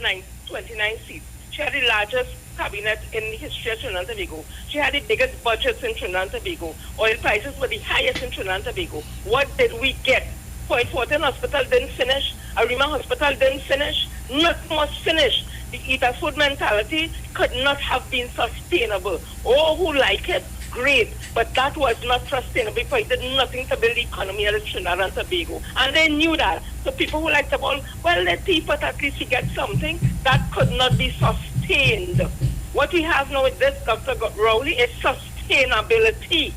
29 seats. She had the largest cabinet in the history of Trinidad and Tobago. She had the biggest budgets in Trinidad and Tobago. Oil prices were the highest in Trinidad and Tobago. What did we get? Point Fortin Hospital didn't finish. Arima Hospital didn't finish. Nothing was finished. The eater food mentality could not have been sustainable. Oh, who like it? Great. But that was not sustainable because it did nothing to build the economy of Trinidad and Tobago. And they knew that. So people who like the ball, well, let people at least get something. That could not be sustained. What we have now with this, Dr. Rowley, is sustainability.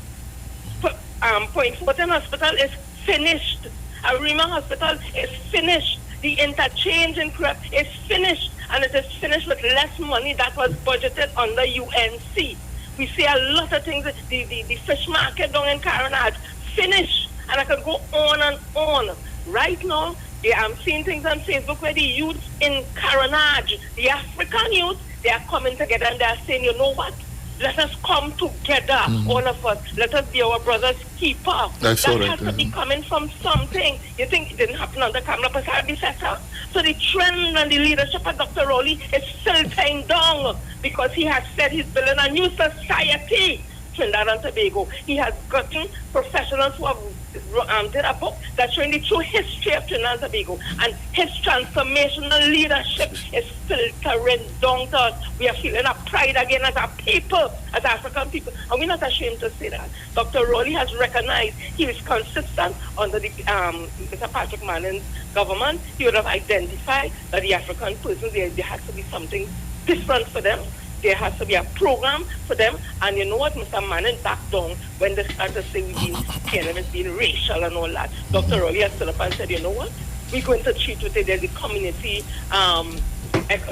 Point Fortin Hospital is finished. Arima Hospital is finished. The interchange in Crep is finished. And it is finished with less money that was budgeted under UNC. We see a lot of things. The fish market down in Caranage, finished. And I can go on and on. Right now, I'm seeing things on Facebook where the youth in Caranage, the African youth, they are coming together and they are saying, you know what? Let us come together, all of us. Let us be our brother's keeper. That's that all right, has to be coming from something. You think it didn't happen under Kamala Prasad? So the trend and the leadership of Dr. Rowley is filtering down because he has said he's building a new society. Trinidad and Tobago. He has gotten professionals who have did a book that's showing the true history of Trinidad and Tobago, and his transformational leadership is filtering down to us. We are feeling a pride again as a people, as African people, and we're not ashamed to say that. Dr. Rowley has recognized he was consistent under the Mr. Patrick Manning's government. He would have identified that the African persons, there has to be something different for them. There has to be a program for them, and you know what, Mr. Manning backed down when they started to say PNM is being racial and all that. Dr. Rowley has stood up and said, you know what, we're going to treat with it. There's a community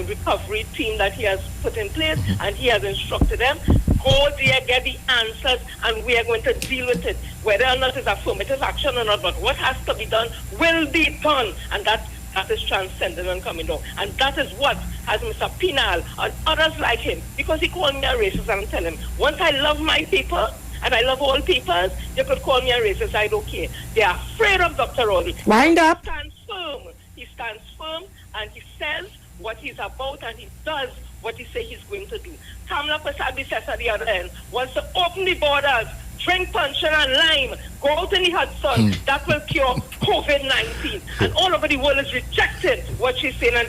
recovery team that he has put in place, and he has instructed them, go there, get the answers, and we are going to deal with it. Whether or not it's affirmative action or not, but what has to be done will be done, and that is transcendent and coming down. And that is what has Mr. Pinal and others like him, because he called me a racist, and I'm telling him, once I love my people, and I love all peoples, you could call me a racist, I don't care. They are afraid of Dr. Rowley. Wind up. He stands firm, and he says what he's about, and he does what he says he's going to do. Kamala Prasad says at the other end wants to open the borders, drink punch and lime, go out in the Hudson. That will cure COVID-19. And all over the world is rejecting what she's saying, and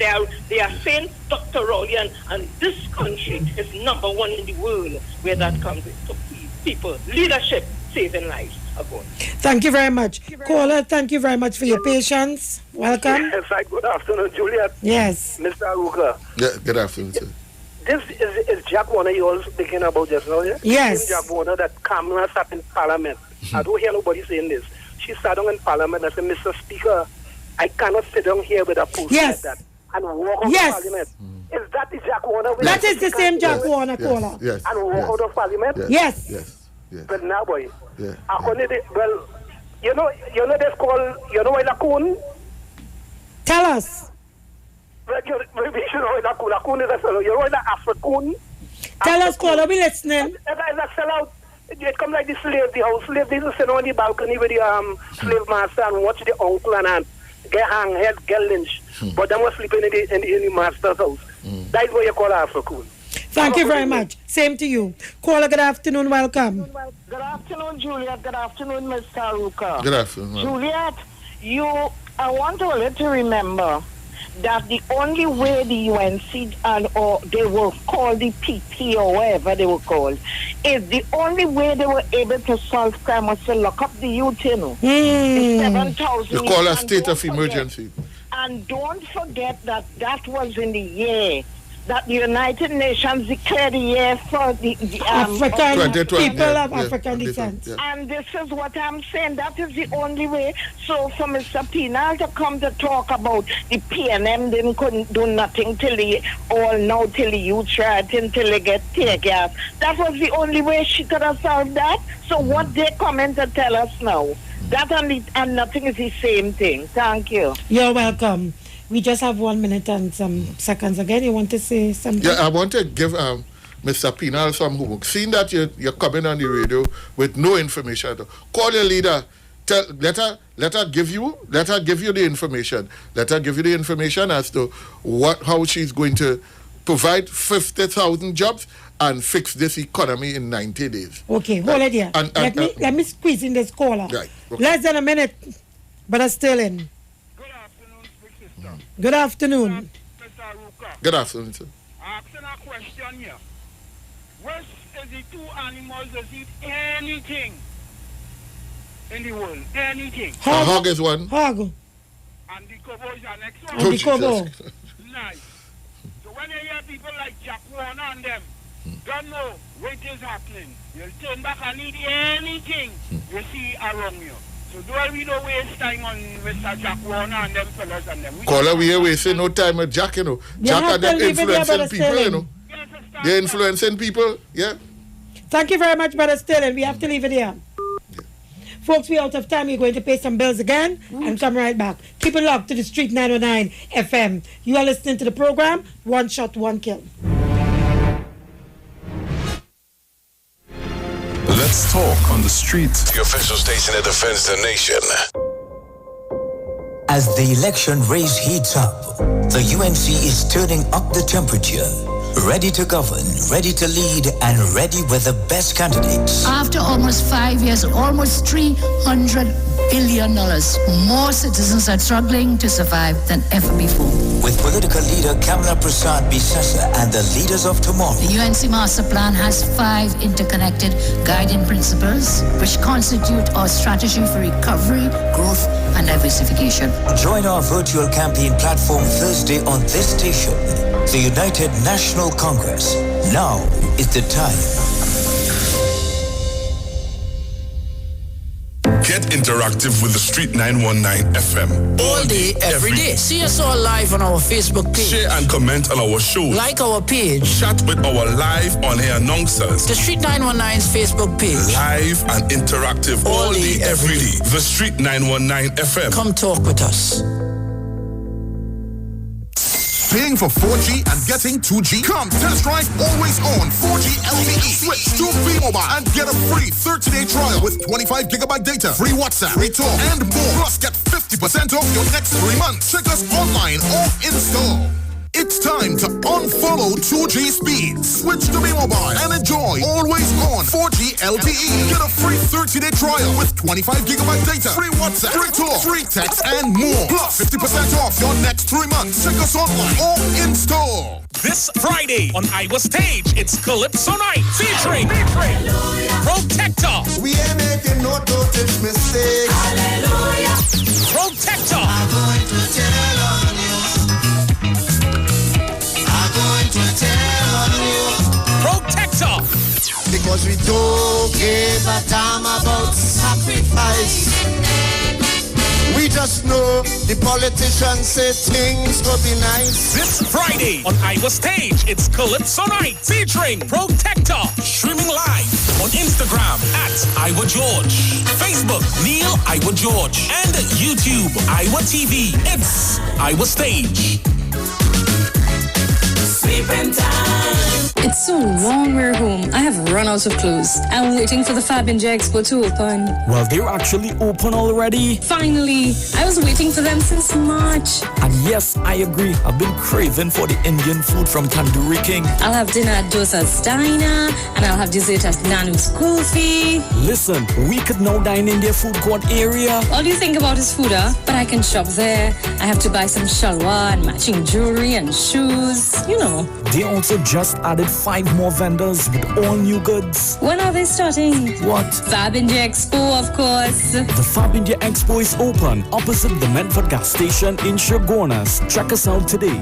they are saying Dr. Rowley and this country is number one in the world where that comes to people. Leadership, saving lives. Thank you very much. Caller, thank you very much for your patience. Welcome. Yes, good afternoon, Juliet. Yes. Mr. Aruka. Yeah, good afternoon, sir. This is Jack Warner you all speaking about just now, yeah? Yes. Jack Warner that Kamala sat in Parliament. I don't hear nobody saying this. She sat down in Parliament and said, Mr. Speaker, I cannot sit down here with a post like that and walk out of Parliament. Is that the Jack Warner? That is the same Jack Warner, caller. Yes. And walk out of Parliament? Yes. But now, boy, yeah. Well, you know this called, you know what a coon? Tell us. Well, you know what a coon? A coon is a fellow. You know what an African? Tell us, caller, we listening. It's a sellout. It come like the slave, the house slave. They just sit on the balcony with the slave master and watch the uncle and aunt get hang, head, get lynched. But they was sleeping in the master's house. That's what you call African. Thank you very much. Same to you. Caller, good afternoon. Welcome. Good afternoon, Juliet. Good afternoon, Mr. Aruka. Good afternoon. Juliet, I want all you to remember that the only way the UNC or they were called the PP or whatever they were called, is the only way they were able to solve crime was to lock up the youth, you know. The 7,000. You call a state of emergency. And don't forget that was in the year that the United Nations declared the year for the African people of African descent. And this is what I'm saying. That is the only way. So for Mr. Pinal to come to talk about the PNM couldn't do nothing till the youth riot until they get tear gas. That was the only way she could have solved that. So what they come in to tell us now, that and nothing is the same thing. Thank you. You're welcome. We just have 1 minute and some seconds again. You want to say something? Yeah, I want to give Mr. Pinal some homework. Seeing that you're coming on the radio with no information at all, call your leader. Let her give you the information. Let her give you the information as to how she's going to provide 50,000 jobs and fix this economy in 90 days. Okay, hold it here. Let me squeeze in this caller. Right. Okay. Less than a minute, but I'm still in. Good afternoon. Good afternoon, sir. I'm asking a question here. Which is the two animals that eat anything in the world? Anything. A hog is one. Hog. And the kobo is the next one. And the kobo. Nice. So when you hear people like Jack Warner and them, don't know what is happening. You'll turn back and eat anything you see around you. So we don't waste time on Mr. Jack Warner and them fellas and them. Caller, we are wasting no time with Jack, you know. Jack and them influencing people, you know. They're influencing people, yeah. Thank you very much, Brother Sterling. We have to leave it here. Folks, we're out of time. We're going to pay some bills again and come right back. Keep it locked to the Street 909 FM. You are listening to the program, One Shot, One Kill. Let's talk on the street. The official station that defends the nation. As the election race heats up, the UNC is turning up the temperature. Ready to govern, ready to lead, and ready with the best candidates. After almost 5 years, almost $300 billion, more citizens are struggling to survive than ever before. With political leader Kamala Prasad Bisesa and the leaders of tomorrow. The UNC Master Plan has 5 interconnected guiding principles, which constitute our strategy for recovery, growth, and diversification. Join our virtual campaign platform Thursday on this station. The United National Congress. Now is the time. Get interactive with the Street 919 FM. All day, every day. See us all live on our Facebook page. Share and comment on our show. Like our page. Chat with our live on-air announcers. The Street 919's Facebook page. Live and interactive all day, every day. The Street 919 FM. Come talk with us. Paying for 4G and getting 2G? Come test drive always on 4G LTE. Switch to T-Mobile and get a free 30-day trial with 25 gigabyte data, free WhatsApp, free talk, and more. Plus, get 50% off your next 3 months. Check us online or in-store. It's time to unfollow 2G speeds. Switch to T-Mobile and enjoy always on 4G LTE. Get a free 30-day trial with 25 gigabyte data, free WhatsApp, free talk, free text, and more. Plus 50% off your next 3 months. Check us online or in-store. This Friday on Iwer Stage, it's Calypso Night featuring Protector. We ain't making no dopage mistake. Hallelujah. Protector. I'm going to tell on you. I'm going to tell on you. Protector. Because we don't give a damn about sacrifice. We just know the politicians say things will be nice. This Friday on Iwer Stage, it's Calypso Night featuring Protector. Streaming live on Instagram at Iwer George, Facebook Neil Iwer George, and YouTube Iwer TV. It's Iwer Stage. Sleeping time. It's so long we're home. I have run out of clothes. I'm waiting for the Fab and J Expo to open. Well, they're actually open already. Finally. I was waiting for them since March. And yes, I agree. I've been craving for the Indian food from Tandoori King. I'll have dinner at Dosa's Diner, and I'll have dessert at Nanu's Kulfi. Listen, we could now dine in their food court area. All you think about is food, huh? But I can shop there. I have to buy some shalwar and matching jewelry and shoes. You know. They also just added 5 more vendors with all new goods. When are they starting? What? Fab India Expo, of course. The Fab India Expo is open opposite the Medford gas station in Shogunas. Check us out today.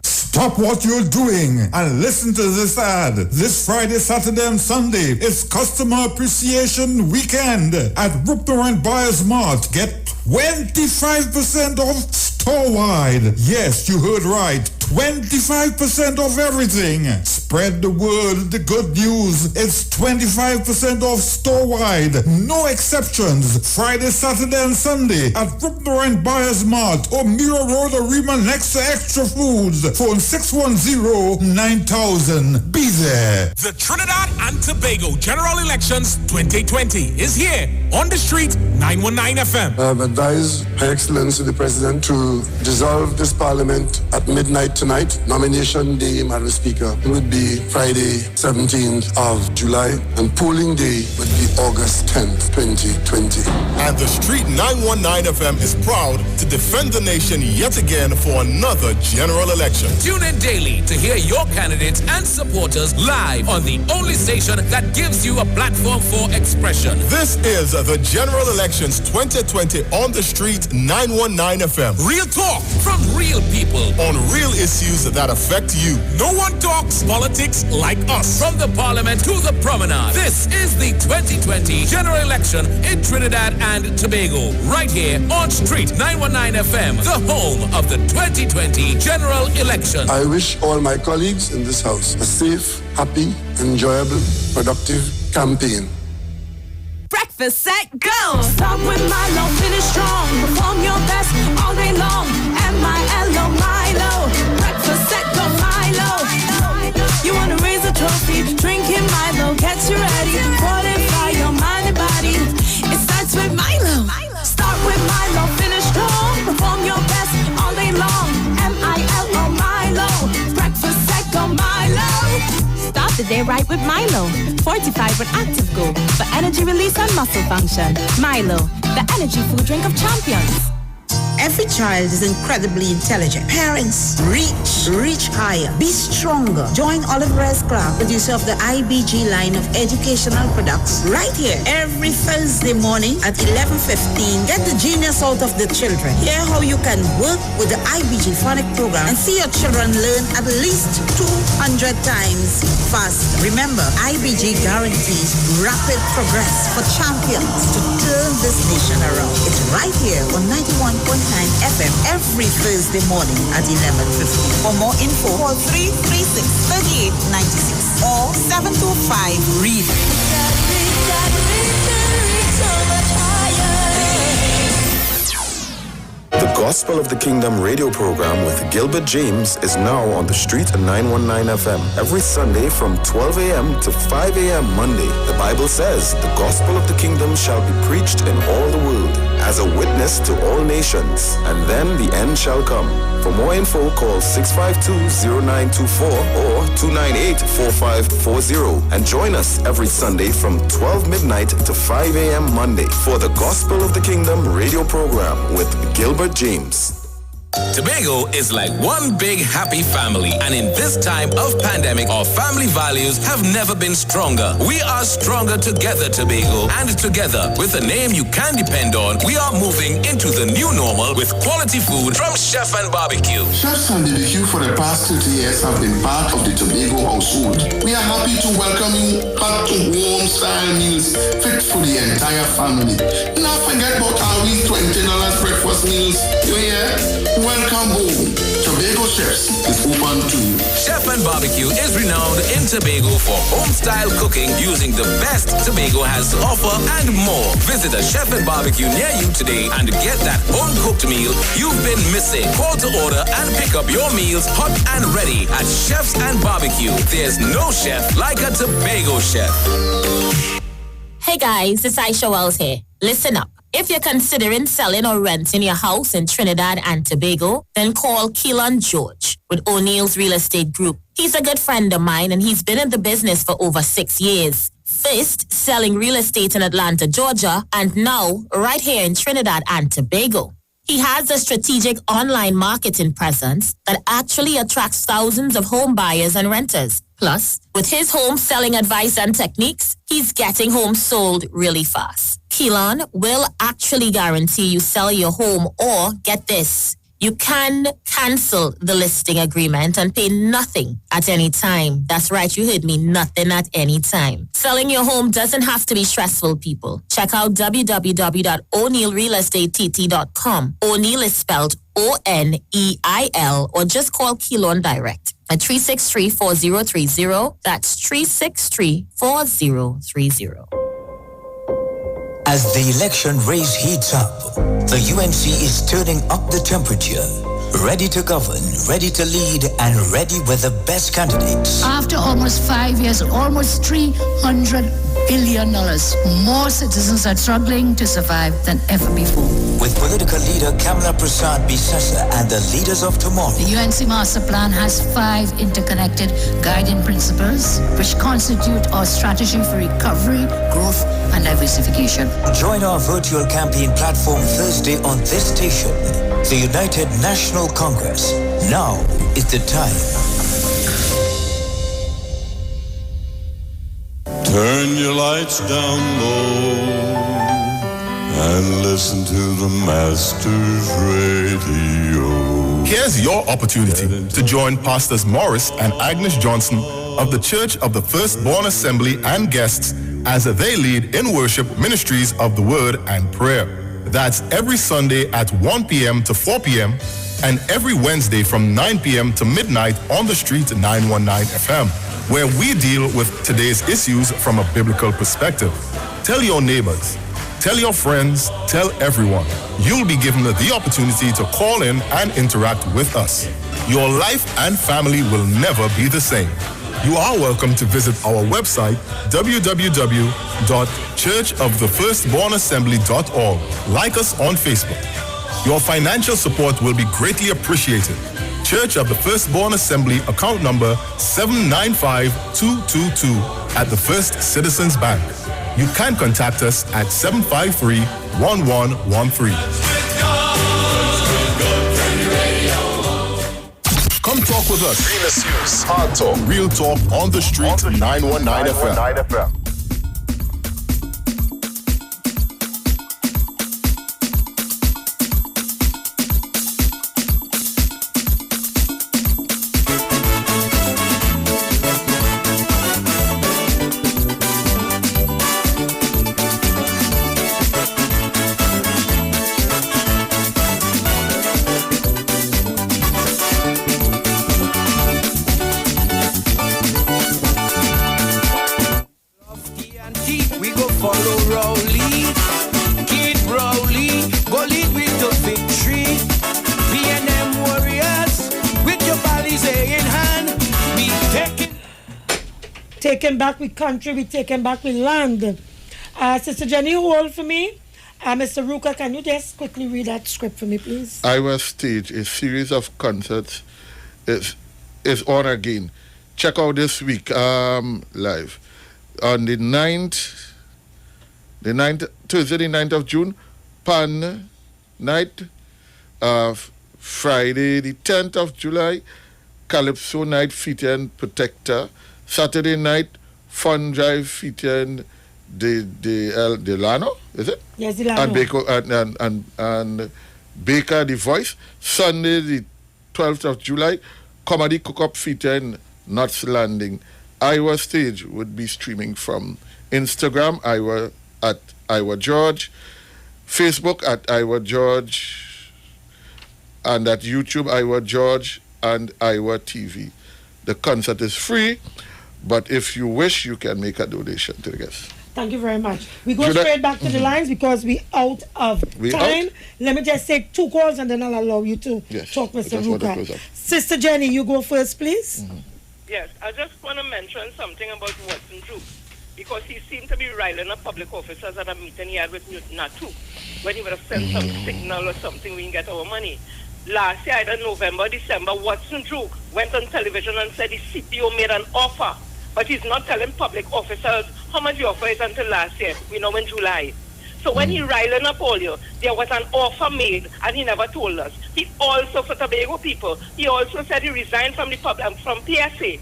Stop what you're doing and listen to this ad. This Friday, Saturday, and Sunday, it's Customer Appreciation Weekend at Rupner and Buyers Mart. Get 25% off store-wide. Yes, you heard right. 25% off everything. Spread the word, the good news. It's 25% off store-wide. No exceptions. Friday, Saturday, and Sunday at Rupner and Buyers Mart or Mira Road Arima next to Extra Foods. Phone 610-9000. Be there. The Trinidad and Tobago General Elections 2020 is here on the Street 919 FM. I have advised Her Excellency the President to dissolve this Parliament at midnight tonight. Nomination day, Madam Speaker, would be Friday, 17th of July, and polling day would be August 10th, 2020. And the Street 919 FM is proud to defend the nation yet again for another general election. Tune in daily to hear your candidates and supporters live on the only station that gives you a platform for expression. This is the General Elections 2020 on the Street 919 FM. Real talk from real people on real issues that affect you. No one talks politics like us. From the Parliament to the Promenade. This is the 2020 General Election in Trinidad and Tobago. Right here on Street 919 FM, the home of the 2020 General Election. I wish all my colleagues in this house a safe, happy, enjoyable, productive campaign. Breakfast, set, go! Start with Milo, finish strong. Perform your best all day long. M-I-L-O, Milo. Breakfast, set, go, Milo. You want to raise a trophy, drinking Milo gets you right with Milo. Fortified with Active Go for energy release and muscle function. Milo, the energy food drink of champions. Every child is incredibly intelligent. Parents, reach higher. Be stronger. Join Oliver's Club, producer of the IBG line of educational products, right here every Thursday morning at 11:15. Get the genius out of the children. Hear how you can work with the IBG phonic program and see your children learn at least 200 times faster. Remember, IBG guarantees rapid progress for champions to turn this nation around. It's right here on 91.9 FM every Thursday morning at 11:15. For more info, call 336-3896 or 725-READ. The Gospel of the Kingdom radio program with Gilbert James is now on the street at 919 FM every Sunday from 12 a.m. to 5 a.m. Monday. The Bible says the Gospel of the Kingdom shall be preached in all the world as a witness to all nations, and then the end shall come. For more info, call 652-0924 or 298-4540 and join us every Sunday from 12 midnight to 5 a.m. Monday for the Gospel of the Kingdom radio program with Gilbert James. Tobago is like one big happy family, and in this time of pandemic, our family values have never been stronger. We are stronger together, Tobago, and together with a name you can depend on, we are moving into the new normal with quality food from Chef and Barbecue. Chefs and BBQ for the past 30 years have been part of the Tobago household. We are happy to welcome you hot to home style meals fit for the entire family. Not forget about our $20 breakfast meals. You hear? Welcome home. Tobago Chefs is open too. Chef and Barbecue is renowned in Tobago for home-style cooking using the best Tobago has to offer and more. Visit a Chef and Barbecue near you today and get that home-cooked meal you've been missing. Call to order and pick up your meals hot and ready at Chefs and Barbecue. There's no chef like a Tobago chef. Hey guys, it's Isha here. Listen up. If you're considering selling or renting your house in Trinidad and Tobago, then call Keelan George with O'Neill's Real Estate Group. He's a good friend of mine and he's been in the business for over 6 years. First, selling real estate in Atlanta, Georgia, and now right here in Trinidad and Tobago. He has a strategic online marketing presence that actually attracts thousands of home buyers and renters. Plus, with his home selling advice and techniques, he's getting homes sold really fast. Keelan will actually guarantee you sell your home, or get this, you can cancel the listing agreement and pay nothing at any time. That's right, you heard me, nothing at any time. Selling your home doesn't have to be stressful, people. Check out www.o'neillrealestatetT.com. O'Neill is spelled O-N-E-I-L, or just call Keelan direct at 363-4030. That's 363-4030. As the election race heats up, the UNC is turning up the temperature. Ready to govern, ready to lead, and ready with the best candidates. After almost 5 years, almost $300 billion, more citizens are struggling to survive than ever before. With political leader Kamala Prasad Bisasa and the leaders of tomorrow. The UNC Master Plan has 5 interconnected guiding principles, which constitute our strategy for recovery, growth, and diversification. Join our virtual campaign platform Thursday on this station. The United National Congress. Now is the time. Turn your lights down low and listen to the Master's Radio. Here's your opportunity to join Pastors Morris and Agnes Johnson of the Church of the Firstborn Assembly and guests as they lead in worship ministries of the Word and Prayer. That's every Sunday at 1 p.m. to 4 p.m. and every Wednesday from 9 p.m. to midnight on the street 919 FM, where we deal with today's issues from a biblical perspective. Tell your neighbors, tell your friends, tell everyone. You'll be given the opportunity to call in and interact with us. Your life and family will never be the same. You are welcome to visit our website, www.churchofthefirstbornassembly.org. Like us on Facebook. Your financial support will be greatly appreciated. Church of the Firstborn Assembly, account number 795222 at the First Citizens Bank. You can contact us at 753-1113. Come talk with us. Venus News, Hard Talk, Real Talk on the Street, 919 FM. Taking back with country, we taking back with land. Sister Jenny, hold for me. Mr. Ruka, can you just quickly read that script for me, please? Iwer Stage, a series of concerts, is on again. Check out this week live. On the 9th, Tuesday the 9th of June, Pan night. Friday the 10th of July, Calypso night featuring Protector. Saturday night, Fun Drive featuring Delano, is it? Yes, Delano. And Baker, the Voice. Sunday, the 12th of July, Comedy Cook-Up featuring Nuts Landing. Iwer Stage would be streaming from Instagram, Iwer at Iwer George, Facebook at Iwer George, and at YouTube, Iwer George and Iwer TV. The concert is free, but if you wish, you can make a donation to the guests. Thank you very much. We go straight back to the lines because we out of time. Let me just take 2 calls and then I'll allow you to talk, Mr. Ruka. Sister Jenny, you go first, please. Yes, I just want to mention something about Watson Drew, because he seemed to be riling up public officers at a meeting he had with Natu when he would have sent some signal or something we can get our money. Last year, either November, December, Watson Drew went on television and said the CPO made an offer, but he's not telling public officers how much the offer is until last year. We know in July. So when he riling up all you, there was an offer made and he never told us. He also, for Tobago people, he also said he resigned from the public, from PSA,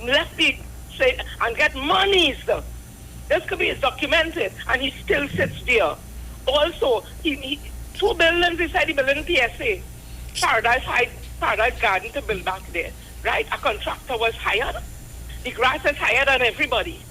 left the state and get monies. This could be documented and he still sits there. Also, he 2 buildings inside the building PSA. Paradise Garden to build back there, right? A contractor was hired. The grass is higher than everybody.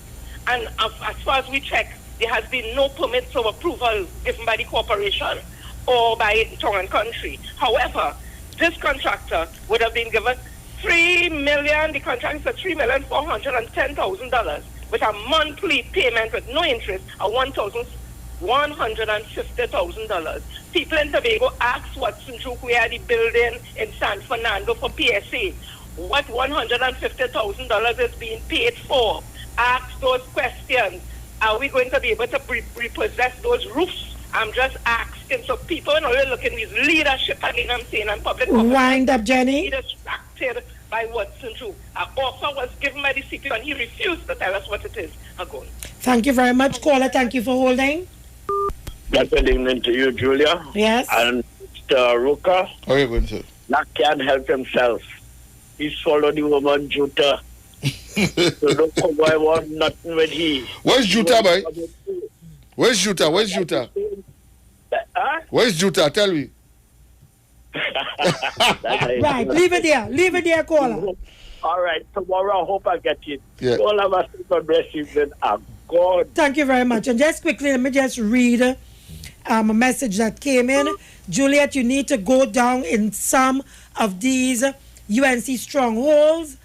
And as far as we check, there has been no permits or approval given by the corporation or by Town and Country. However, this contractor would have been given $3 million, the contract is for $3,410,000 with a monthly payment with no interest of $150,000. People in Tobago asked Watson Drew, where the building in San Fernando for PSA, what $150,000 is being paid for. Ask those questions. Are we going to be able to repossess those roofs? I'm just asking. So people are not looking at this leadership again, I'm saying, and public wind up, Jenny. Distracted by Watson Drew. An offer was given by the CPO and he refused to tell us what it is. Thank you very much, caller. Thank you for holding. Good evening to you, Julia. Yes. And Mr. Ruka. How are you going, sir? That can't help himself. He's followed the woman Juta. So look, I want nothing with he. Where's Juta, boy? Where's Juta? Where's Juta? Where's Juta? Tell me. Right, leave it there, caller. All right, tomorrow I hope I get it. Yeah. All of us super blessed evening. God. Thank you very much. And just quickly, let me just read a message that came in. Juliet, you need to go down in some of these UNC strongholds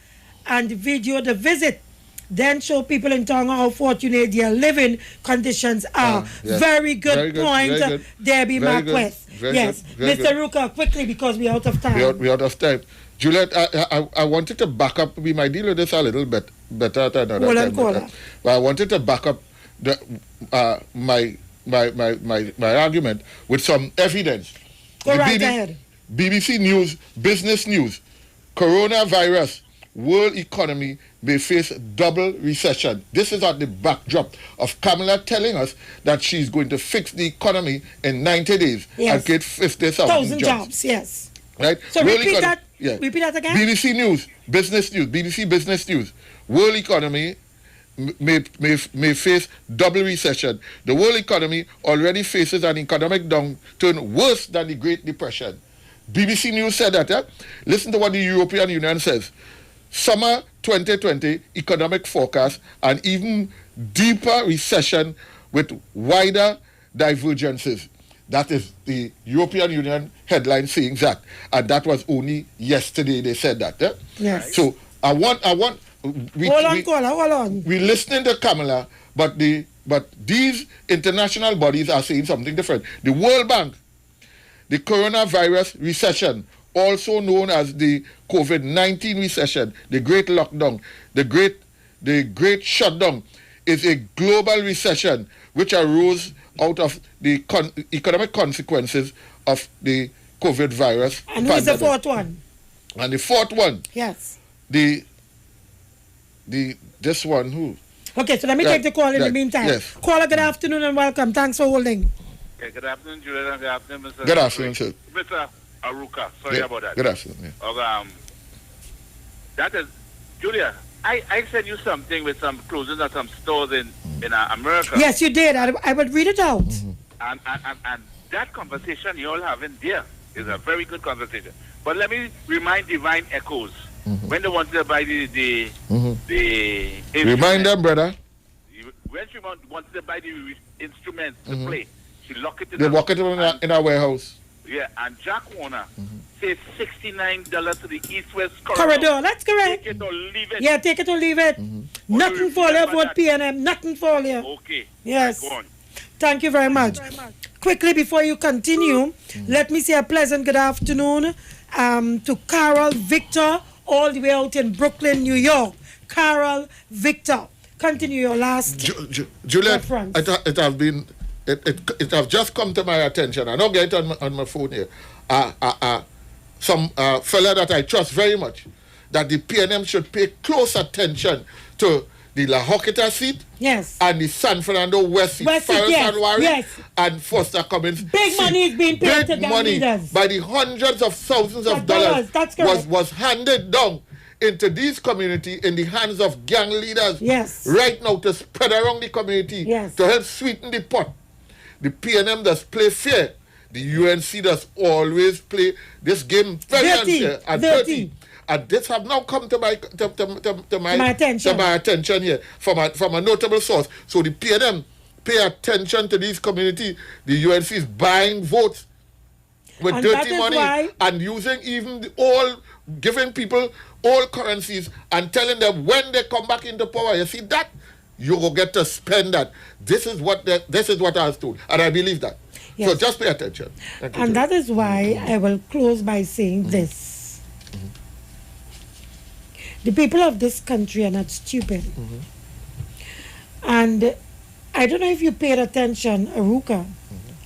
and video the visit. Then show people in town how fortunate their living conditions are. Yes. Very good point, Debbie Marquez. Yes, Mr. Ruka, quickly because we're out of time. We're out of time. Juliet, I wanted to back up. We might deal with this a little bit better at another time. But I wanted to back up my argument with some evidence. Go right ahead. BBC News, Business News, coronavirus, world economy may face double recession. This is at the backdrop of Kamala telling us that she's going to fix the economy in 90 days and create 50,000 jobs. Yes. Right? So world repeat that. Yeah. Repeat that again. BBC News, BBC Business News. World economy may face double recession. The world economy already faces an economic downturn worse than the Great Depression. BBC News said that. Listen to what the European Union says. Summer 2020 economic forecast, an even deeper recession with wider divergences. That is the European Union headline saying that. And that was only yesterday they said that. Yes. So I want hold on. We're listening to Kamala, but these international bodies are saying something different. The World Bank, the coronavirus recession, also known as the COVID-19 recession, the Great Lockdown, the Great Shutdown, is a global recession which arose out of the economic consequences of the COVID virus. And who's the fourth one? And the fourth one. Yes. This one who? Okay, so let me take the call in the meantime. Yes. Caller, good afternoon and welcome. Thanks for holding. Okay, good afternoon, Julian, and good afternoon, Mr. Good afternoon, sir. Mr. Aruka, sorry about that. Good afternoon. Yeah. That is, Julia, I sent you something with some closing of some stores in America. Yes, you did. I would read it out. Mm-hmm. And that conversation you all having there is a very good conversation. But let me remind Divine Echoes. Mm-hmm. When they wanted to buy the remind them, brother. When she wanted to buy the instruments to play, she locked it in they walk it in our warehouse. Yeah, and Jack Warner says $69 to the East-West corridor. That's correct. Take it or leave it. Yeah, take it or leave it. Nothing for you, vote PNM. Nothing for you. Okay. Yes. Go on. Thank you very much. Quickly, before you continue, let me say a pleasant good afternoon to Carol Victor, all the way out in Brooklyn, New York. Carol Victor. Continue your last Juliet, reference. It have been... It have just come to my attention. I don't get it on my phone here. Some fella that I trust very much, that the PNM should pay close attention to the La Joquita seat, yes, and the San Fernando West seat, yes, and Foster Cummins. Big money is being paid to big money leaders. By the hundreds of thousands of dollars was handed down into these community in the hands of gang leaders right now to spread around the community to help sweeten the pot. The PNM does play fair. The UNC does always play this game very unfair and dirty. And this have now come to my attention here from a notable source. So the PNM pay attention to these community. The UNC is buying votes with dirty money and using giving people all currencies and telling them when they come back into power. You see that? You will get to spend that. This is what I was told, and I believe that. Yes. So just pay attention. And that is why I will close by saying this: the people of this country are not stupid, and I don't know if you paid attention, Aruka,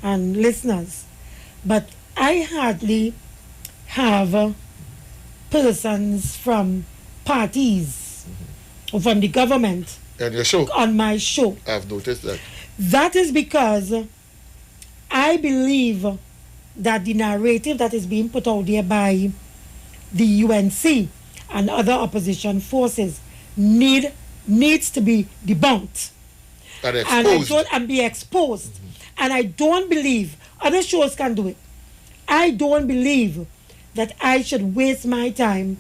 and listeners, but I hardly have persons from parties or from the government. And your show? On my show. I've noticed that. That is because I believe that the narrative that is being put out there by the UNC and other opposition forces needs to be debunked. And be exposed. And I don't believe, other shows can do it. I don't believe that I should waste my time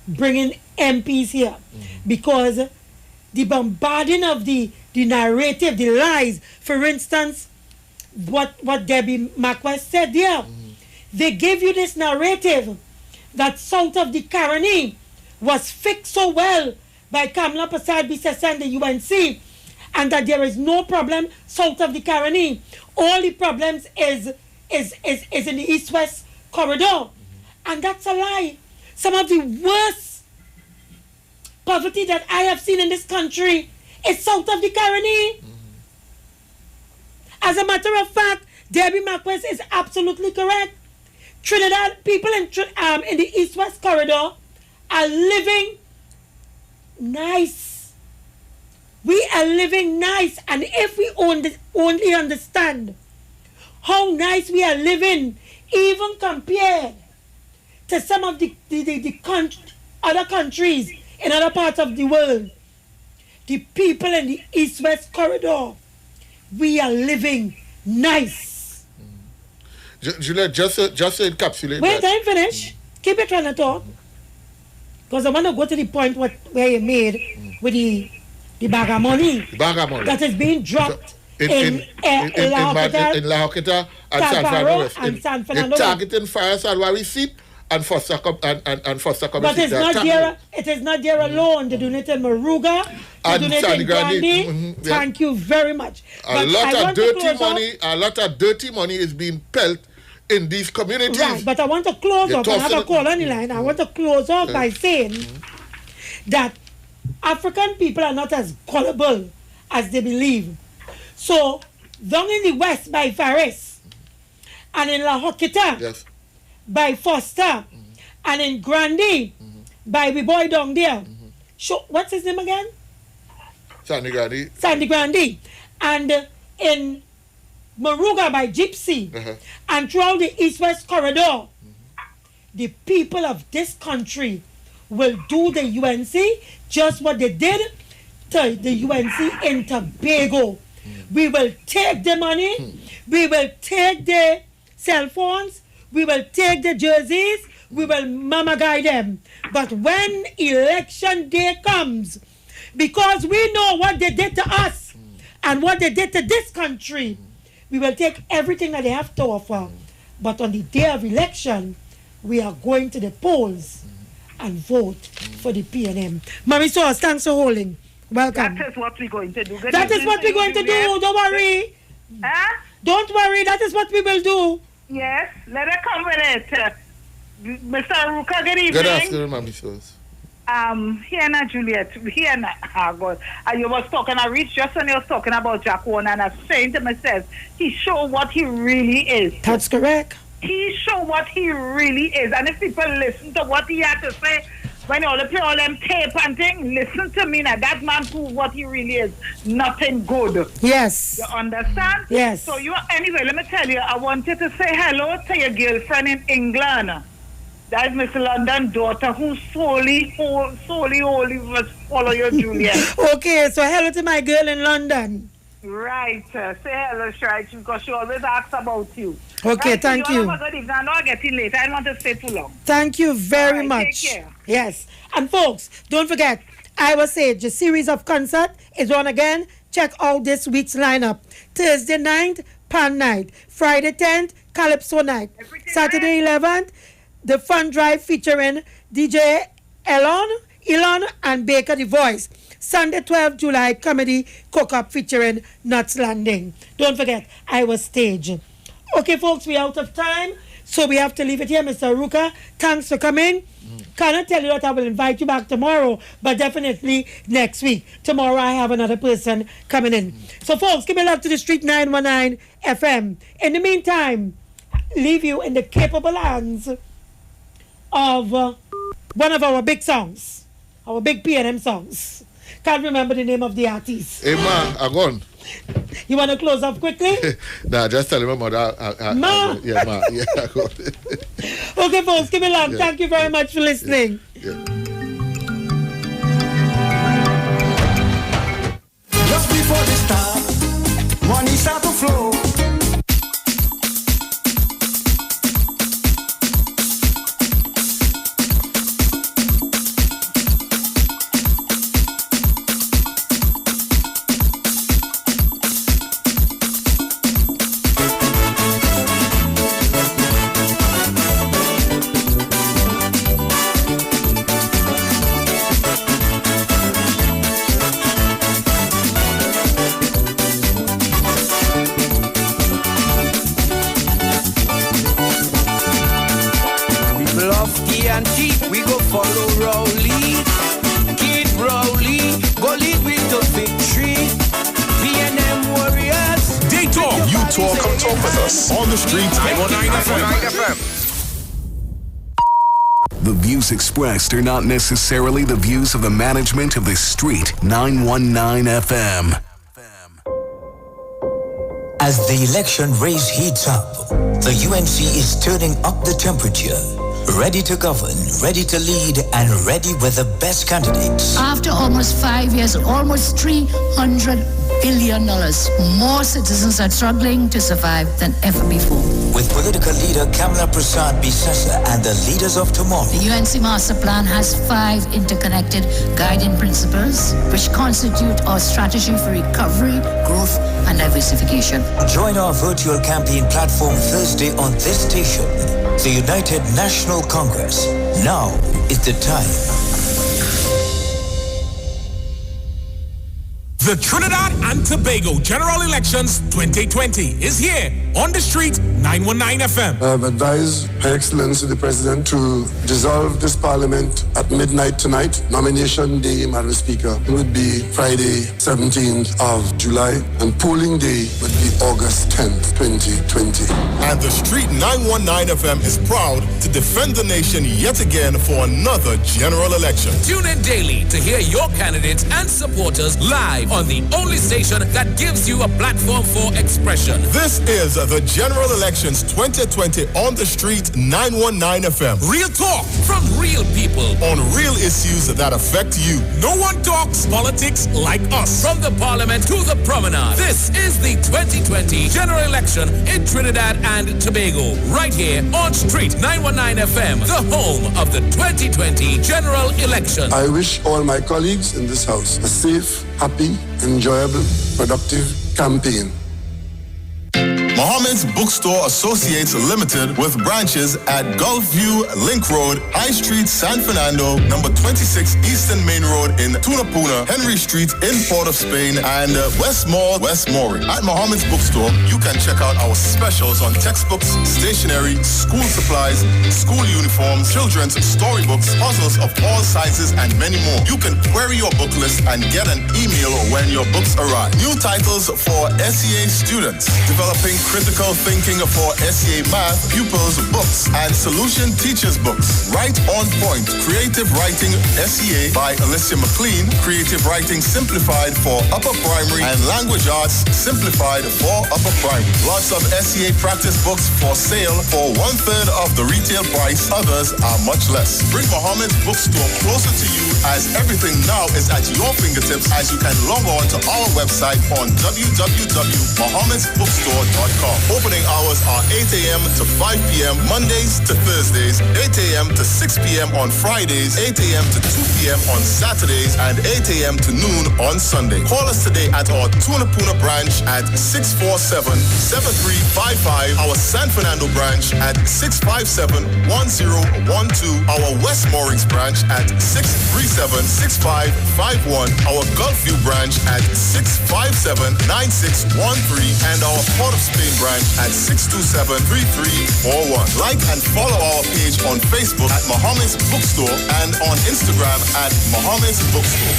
bringing MPs here because the bombarding of the narrative, the lies. For instance, what Debbie McWest said there. They gave you this narrative that south of the Caroni was fixed so well by Kamala Prasad Bisesa and the UNC, and that there is no problem south of the Caroni. All the problems is in the east-west corridor. And that's a lie. Some of the worst poverty that I have seen in this country is south of the Caroni. As a matter of fact, Debbie McWest is absolutely correct. Trinidad people in the east-west corridor are living nice. We are living nice. And if we only understand how nice we are living, even compared to some of the other countries in other parts of the world, the people in the East-West corridor, we are living nice. Juliet, just to encapsulate Wait, that. I finish. Keep it trying to talk. Because I want to go to the point where you made with the bag of money. The bag of money. That is being dropped in La Hoqueta and San Fernando. They're targeting Fire Salwari seat and Foster Commission. But it's not there. It is not there alone. They donate in Maruga. They donate in Grandi. Thank you very much. A lot of dirty money is being pelt in these communities. Right, but I want to close off. I have a call on the line. I want to close off by saying that African people are not as gullible as they believe. So, down in the west by Faris, and in La Hoqueta, by Foster, and in Grandi, by the boy down there. What's his name again? Sandy Grandi. Sandy Grandi. And in Maruga by Gypsy, and throughout the East-West corridor, the people of this country will do the UNC just what they did to the UNC in Tobago. We will take the money, we will take the cell phones, we will take the jerseys, we will mama guide them. But when election day comes, because we know what they did to us and what they did to this country, we will take everything that they have to offer. But on the day of election, we are going to the polls and vote for the PNM. Mommy Sauce, thanks for holding. Welcome. That is what we're going to do. That is what we're going to do. Don't worry. Huh? Don't worry. That is what we will do. Yes. Let her come with it. Mr. Ruka, good evening. Good afternoon, Mommy Sauce. Here now, Juliet. Here now. God. You was talking, I reached just when you was talking about Jack Warner, and I was saying to myself, he showed what he really is. That's correct. He showed what he really is. And if people listen to what he had to say, when you all play all them tape and things, listen to me now. That man proved what he really is. Nothing good. Yes. You understand? Yes. So anyway, let me tell you, I wanted to say hello to your girlfriend in England. That is Miss London daughter who solely was follow your Juliet. Okay, so hello to my girl in London. Right. Say hello, Shrike, because she always asks about you. Okay, right, thank you. Have a good evening. I'm not getting late. I don't want to stay too long. Thank you very much. Take care. Yes. And folks, don't forget, Iwer Sage, the series of concert is on again. Check out this week's lineup. Thursday 9th, Pan Night. Friday 10th, Calypso Night. Saturday 11th, the Fun Drive featuring DJ Elon and Baker the Voice. Sunday 12th July, Comedy Cook-Up featuring Nuts Landing. Don't forget, Iwer Stage. Okay, folks, we're out of time, so we have to leave it here. Mr. Ruka, thanks for coming. Cannot tell you that I will invite you back tomorrow, but definitely next week. Tomorrow I have another person coming in. So, folks, give me love to the Street 919 FM. In the meantime, leave you in the capable hands of one of our big songs, our big PNM songs. Can't remember the name of the artist. Hey, Ma, I'm gone. You want to close up quickly? Nah, just tell him about Ma. Yeah, Ma. Yeah, I got it. Okay, folks, give me love. Yeah. Thank you very much for listening. Yeah. Just before the start, money start to flow. On the streets, 919 FM. The views expressed are not necessarily the views of the management of the Street 919 FM. As the election race heats up, the UNC is turning up the temperature. Ready to govern, ready to lead, and ready with the best candidates. After almost 5 years, almost $300 billion, more citizens are struggling to survive than ever before. With political leader Kamala Prasad Bisesa and the leaders of tomorrow. The UNC Master Plan has 5 interconnected guiding principles, which constitute our strategy for recovery, growth, and diversification. Join our virtual campaign platform Thursday on this station. The United National Congress. Now is the time. The Trinidad and Tobago General Elections 2020 is here on the Street 919 FM. I have advised Her Excellency the President to dissolve this Parliament at midnight tonight. Nomination day, Madam Speaker, would be Friday, 17th of July, and polling day would be August 10th, 2020. And the Street 919 FM is proud to defend the nation yet again for another general election. Tune in daily to hear your candidates and supporters live on the only station that gives you a platform for expression. This is the General Elections 2020 on the Street 919 FM. Real talk from real people on real issues that affect you. No one talks politics like us. From the Parliament to the Promenade. This is the 2020 General Election in Trinidad and Tobago. Right here on Street 919 FM, the home of the 2020 General Election. I wish all my colleagues in this house a safe, happy, enjoyable, productive campaign. Mohammed's Bookstore Associates Limited with branches at Gulfview, Link Road, High Street, San Fernando, number 26 Eastern Main Road in Tunapuna, Henry Street in Port of Spain, and Westmore, West Maury. At Mohammed's Bookstore, you can check out our specials on textbooks, stationery, school supplies, school uniforms, children's storybooks, puzzles of all sizes, and many more. You can query your book list and get an email when your books arrive. New titles for SEA students, developing critical thinking for SEA math pupils books and solution teachers books. Right on point. Creative Writing SEA by Alicia McLean. Creative Writing Simplified for upper primary and Language Arts Simplified for upper primary. Lots of SEA practice books for sale for 1/3 of the retail price. Others are much less. Bring Mohammed's Bookstore closer to you as everything now is at your fingertips as you can log on to our website on www.mohammedsbookstore.com. Opening hours are 8 a.m. to 5 p.m. Mondays to Thursdays, 8 a.m. to 6 p.m. on Fridays, 8 a.m. to 2 p.m. on Saturdays, and 8 a.m. to noon on Sunday. Call us today at our Tunapuna branch at 647-7355, our San Fernando branch at 657-1012, our West Moorings branch at 637-6551, our Gulfview branch at 657-9613, and our Port of Spain branch at 627-3341. Like and follow our page on Facebook at Mohammed's Bookstore and on Instagram at Mohammed's Bookstore.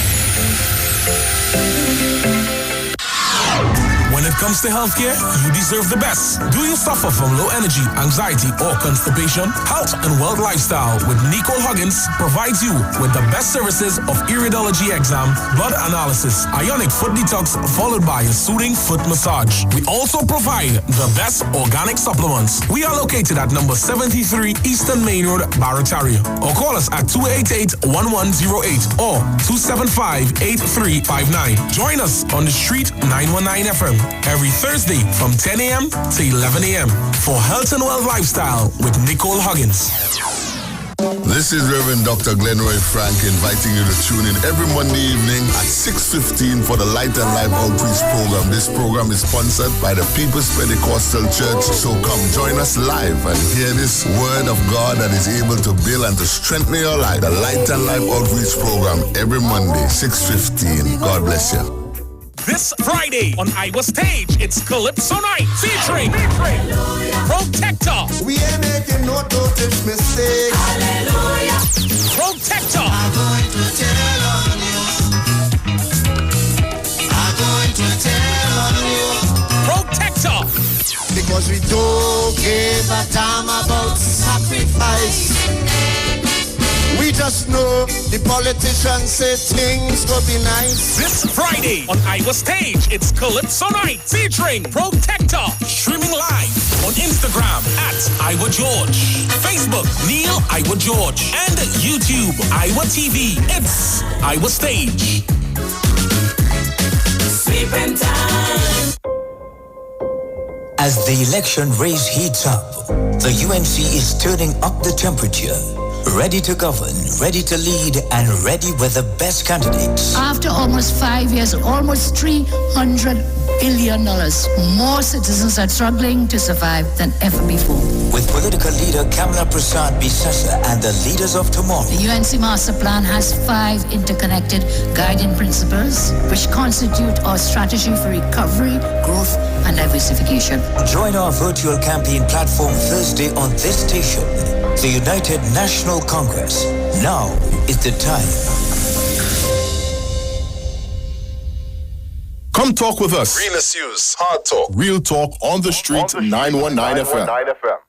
When it comes to healthcare, you deserve the best. Do you suffer from low energy, anxiety, or constipation? Health and Wealth Lifestyle with Nicole Huggins provides you with the best services of iridology exam, blood analysis, ionic foot detox, followed by a soothing foot massage. We also provide the best organic supplements. We are located at number 73 Eastern Main Road, Barataria. Or call us at 288-1108 or 275-8359. Join us on the Street 919 FM. Every Thursday from 10 a.m. to 11 a.m. for Health and Wealth Lifestyle with Nicole Huggins. This is Reverend Dr. Glenroy Frank inviting you to tune in every Monday evening at 6:15 for the Light and Life Outreach Program. This program is sponsored by the People's Pentecostal Church. So come join us live and hear this word of God that is able to build and to strengthen your life. The Light and Life Outreach Program every Monday, 6:15. God bless you. This Friday on Iwer Stage, it's Calypso Night featuring Protector. We ain't making no dopest mistake. Hallelujah. Protector. I'm going to tell on you. I'm going to tell on you. Protector. Because we don't give a damn about sacrifice. We just know the politicians say things will be nice. This Friday on Iwer Stage, it's Calypso Night featuring Protector, streaming live on Instagram at Iwer George, Facebook Neil Iwer George, and YouTube Iwer TV. It's Iwer Stage. Sleeping time. As the election race heats up, the UNC is turning up the temperature. Ready to govern, ready to lead, and ready with the best candidates. After almost 5 years, almost $300 billion, more citizens are struggling to survive than ever before. With political leader Kamala Prasad Bisesa and the leaders of tomorrow. The UNC Master Plan has 5 interconnected guiding principles, which constitute our strategy for recovery, growth, and diversification. Join our virtual campaign platform Thursday on this station. The United National Congress. Now is the time. Come talk with us. Real issues, hard talk. Real talk on the street, 919 FM.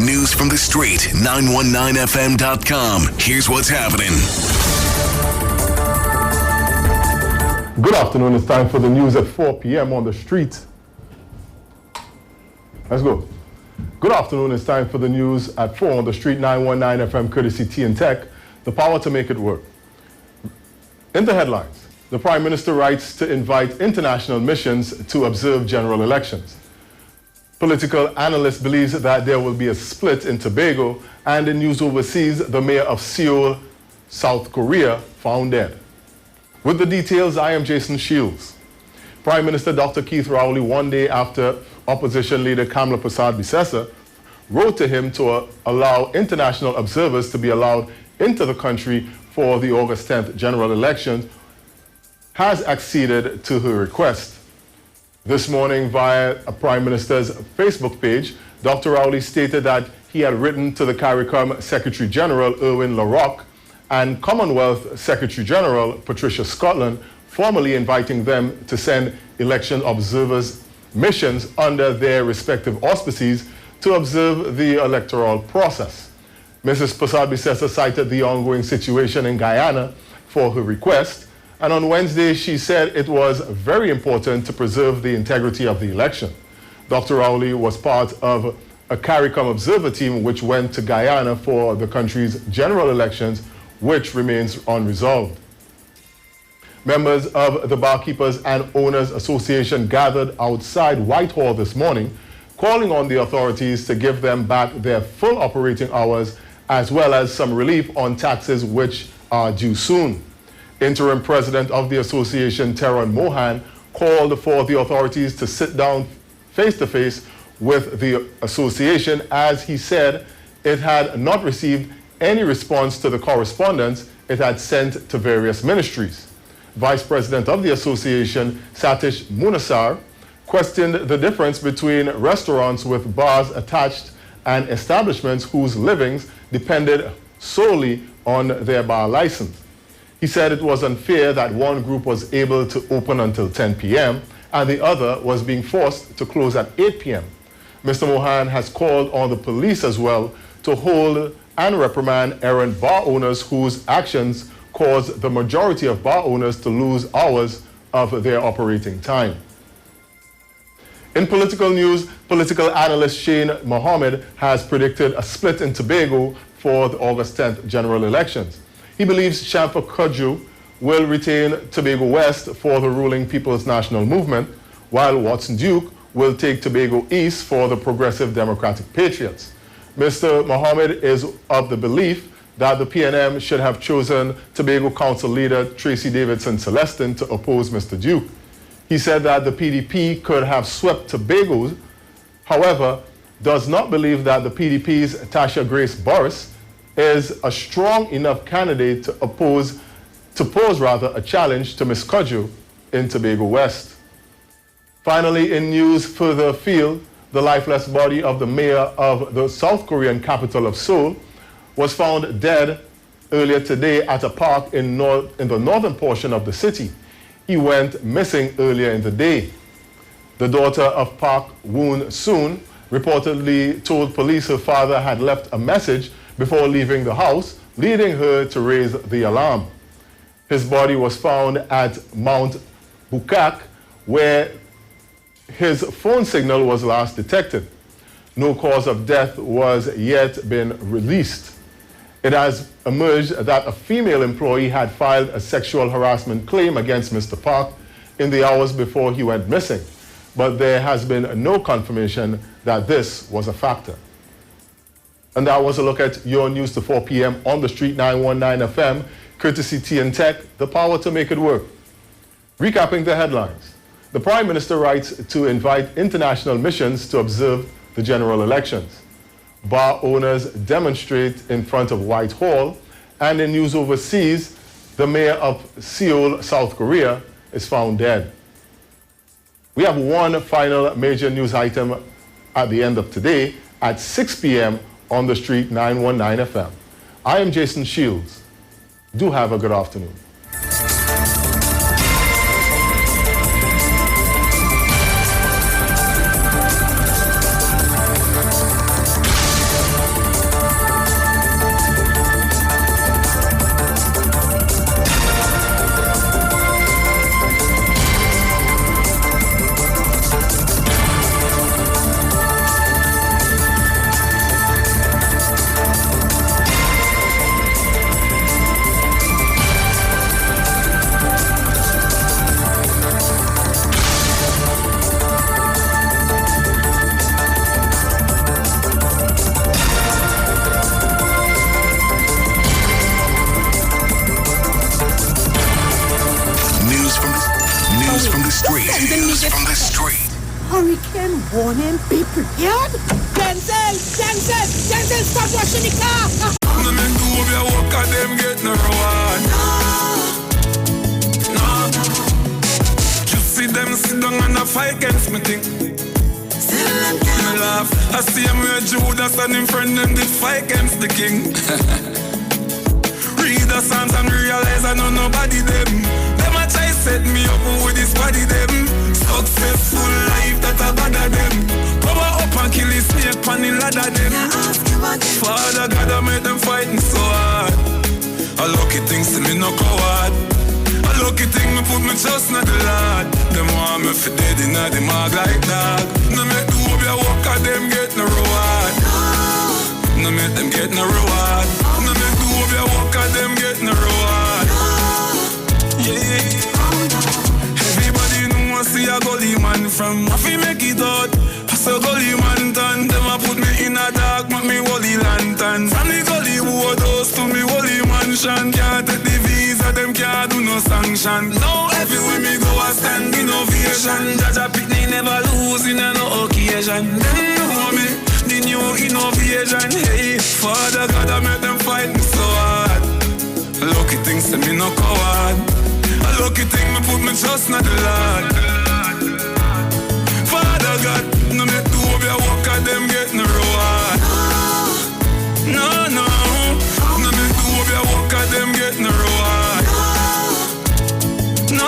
News from the street, 919fm.com. Here's what's happening. Good afternoon. It's time for the news at 4 p.m. on the street. Let's go. Good afternoon. It's time for the news at 4 on the street, 919 FM, courtesy T and Tech, the power to make it work. In the headlines, the Prime Minister writes to invite international missions to observe general elections. Political analyst believes that there will be a split in Tobago, and in news overseas, the mayor of Seoul, South Korea, found dead. With the details, I am Jason Shields. Prime Minister Dr. Keith Rowley, one day after opposition leader Kamala Prasad Bisesa wrote to him to allow international observers to be allowed into the country for the August 10th general elections, has acceded to her request. This morning, via a Prime Minister's Facebook page, Dr. Rowley stated that he had written to the CARICOM Secretary General Erwin LaRocque and Commonwealth Secretary General Patricia Scotland, formally inviting them to send election observers missions under their respective auspices to observe the electoral process. Mrs. Prasad Bisesa cited the ongoing situation in Guyana for her request, and on Wednesday she said it was very important to preserve the integrity of the election. Dr. Rowley was part of a CARICOM observer team which went to Guyana for the country's general elections, which remains unresolved. Members of the Barkeepers and Owners Association gathered outside Whitehall this morning, calling on the authorities to give them back their full operating hours, as well as some relief on taxes which are due soon. Interim President of the association, Teron Mohan, called for the authorities to sit down face-to-face with the association, as he said it had not received any response to the correspondence it had sent to various ministries. Vice President of the association, Satish Munasar, questioned the difference between restaurants with bars attached and establishments whose livings depended solely on their bar license. He said it was unfair that one group was able to open until 10 p.m. and the other was being forced to close at 8 p.m. Mr. Mohan has called on the police as well to hold and reprimand errant bar owners whose actions caused the majority of bar owners to lose hours of their operating time. In political news, political analyst Shane Mohammed has predicted a split in Tobago for the August 10th general elections. He believes Shamfa Kudju will retain Tobago West for the ruling People's National Movement, while Watson Duke will take Tobago East for the Progressive Democratic Patriots. Mr. Mohammed is of the belief that the PNM should have chosen Tobago Council leader Tracy Davidson Celestin to oppose Mr. Duke. He said that the PDP could have swept Tobago, however, does not believe that the PDP's Tasha Grace Boris is a strong enough candidate to pose a challenge to Ms. Kudju in Tobago West. Finally, in news further afield, the lifeless body of the mayor of the South Korean capital of Seoul was found dead earlier today at a park in the northern portion of the city. He went missing earlier in the day. The daughter of Park Woon-soon reportedly told police her father had left a message before leaving the house, leading her to raise the alarm. His body was found at Mount Bukak, where his phone signal was last detected. No cause of death was yet been released. It has emerged that a female employee had filed a sexual harassment claim against Mr. Park in the hours before he went missing, but there has been no confirmation that this was a factor. And that was a look at your news to 4 p.m. on the Street 919 FM, courtesy T and Tech, the power to make it work. Recapping the headlines. The Prime Minister writes to invite international missions to observe the general elections. Bar owners demonstrate in front of Whitehall, and in news overseas, the mayor of Seoul, South Korea, is found dead. We have one final major news item at the end of today at 6 p.m. on the Street 919 FM. I am Jason Shields. Do have a good afternoon. Hurricane warning, be prepared. Denzel, stop washing the car. No men do your work and them get no reward. No. Just see them sit down and a fight against me thing. Me laugh. I see him where Judas and him friend them did fight against the king. Read the Psalms and realize I know nobody them. Them a try set me up with this body them. Successful life that I bother them. Power up and kill the snake on the ladder them. Father God I made them fighting so hard. A lucky thing see me no coward. A lucky thing me put me trust in the Lord. Them want me for dead in the mag like dog. No make do up your work and them get no reward. No make them get no reward. No make do up your work and them get no reward. Yeah. Everybody know I see a gully man from Mafi make it out. Pass a gully man turn. Them a put me in a dark, make me holy lantern. From the gully house to me holy mansion. Can't take the visa, them can't do no sanction. Now everywhere me go I stand innovation. Jaja Pitney never lose in no occasion. Them know me, the new innovation. Hey, Father God I make them fight me so hard. Lucky things to me no coward. A lucky thing me put me trust in the Lord. Father God, no make do of your work and them get no reward. No. No make do of your work and them get no reward. No.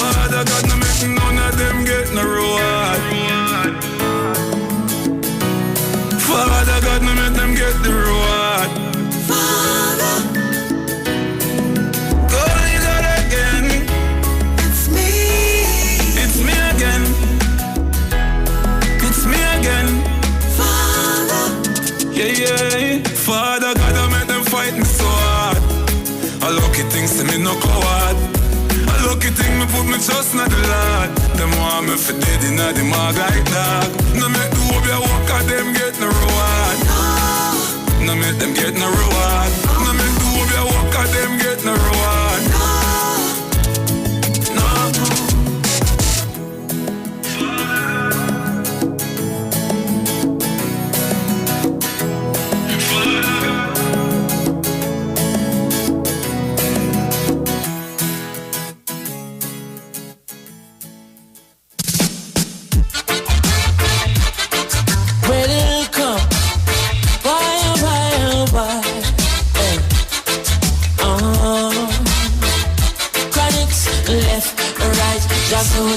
Father God, no make none of them get no reward. Father God, no make them get the reward. Father. Yeah. Father God, I make them fight me so hard. A lucky thing see me no coward. A lucky thing me put me trust in the Lord. Them want me for dead in the mag like dog. No make do up your work and them get no reward. No make them get no reward. No make do up your work and them get no reward. No.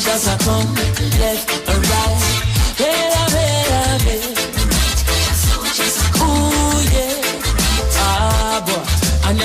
Just a come, left and right. Bella,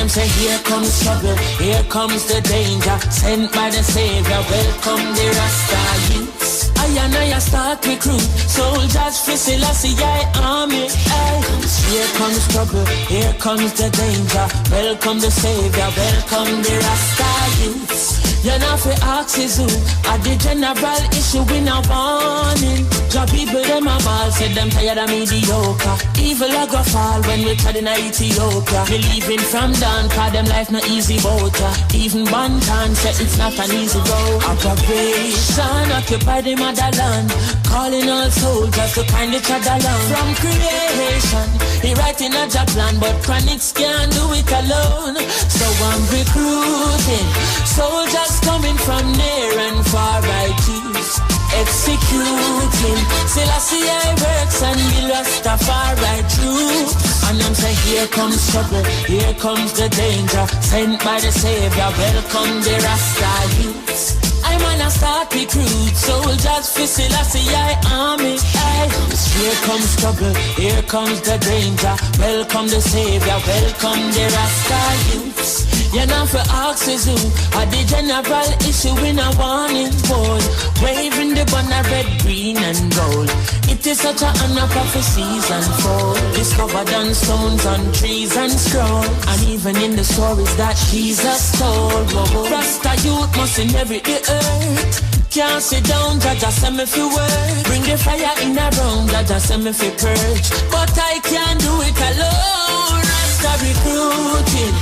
them say, here comes trouble, here comes the danger, sent by the Savior, welcome the Rasta youths. I and I start recruit soldiers for Selassie army. Aye. Here comes trouble, here comes the danger, welcome the Savior, welcome the Rasta youths. You know for axes who at the general issue in a warning. Job people them a ball, said them tired of mediocre. Evil a go fall when we tried in Ethiopia. Believing from down, cause them life no easy boat. Even Bantan said it's not an easy road. Operation occupy the motherland, calling all soldiers to kind each other along. From creation, he writing a job plan, but chronics can't do it alone. So I'm recruiting soldiers coming from near and far, I choose executing Selassie works and the Rastafari troops. And them say, here comes trouble, here comes the danger, sent by the Savior, welcome the Rasta youths. I'm on a start recruit soldiers for Selassie army. Aye. Here comes trouble, here comes the danger, welcome the Savior, welcome the Rasta youths. You know for axes who at the general issue in a warning board, waving the banner red, green and gold. It is such an honor prophecies unfold, discovered on stones, on trees and scroll, and even in the stories that Jesus told. Rasta youth must inherit the earth. Can't sit down, Jaja send me for work. Bring the fire in a room, Jaja send me for purge. But I can't do it alone. Rasta recruiting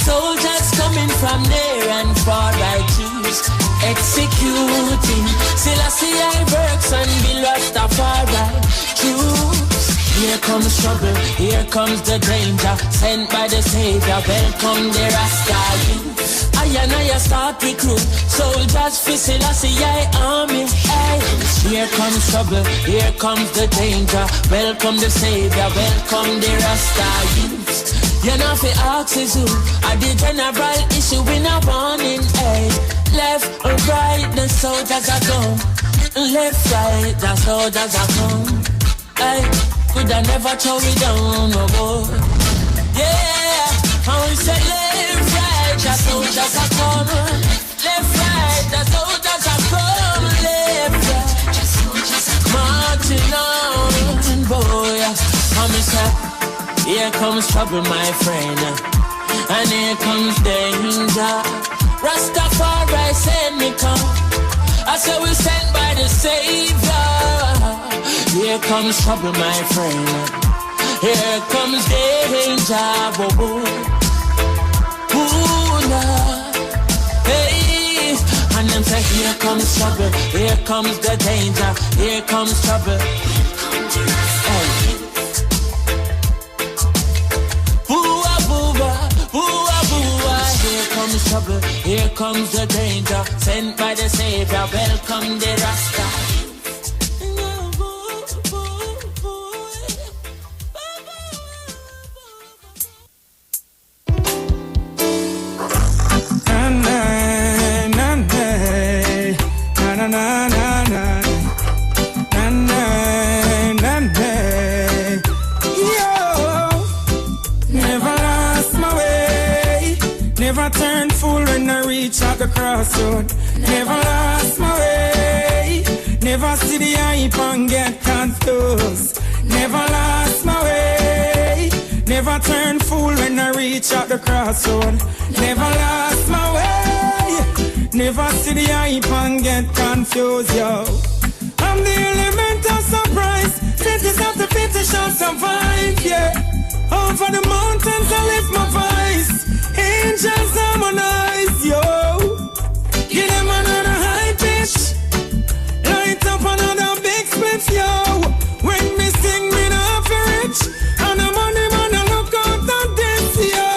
soldiers coming from near and far, I choose executing Selassie works and the Rastafari troops. Here comes trouble, here comes the danger, sent by the Savior, welcome the Rasta youth. I and I start recruit soldiers for Selassie army. Aye. Here comes trouble, here comes the danger, welcome the Savior, welcome the Rasta youth. You know for axes who at the general issue in a warning. Hey, left or right, the soldiers are gone. Left, right, the soldiers are gone. Hey, could I never throw it down, no boy. Yeah, and we say left, right, the soldiers are gone. Left, right, the soldiers are gone. Left, right, the soldiers are gone. Marching on, boy. And we say, here comes trouble, my friend, and here comes danger. Rastafari send me come, I say we sent by the Savior. Here comes trouble, my friend, here comes danger. Ooh, nah. Hey, and them say here comes trouble, here comes the danger, here comes trouble. Hey. Here comes trouble, here comes the danger, sent by the Savior, welcome the Rasta. Turn fool when I reach out the crossroad. Never lost my way. Never see the hype and get confused. Never lost my way. Never turn fool when I reach out the crossroad. Never lost my way. Never see the hype and get confused, yo. I'm the element of surprise. Cities of the pity shall survive, yeah. Over the mountains I lift my voice. Angels harmonize, yo. Give them another high pitch. Light up another big split, yo. When me sing, me not for rich. And the money man, I look out at this, yo.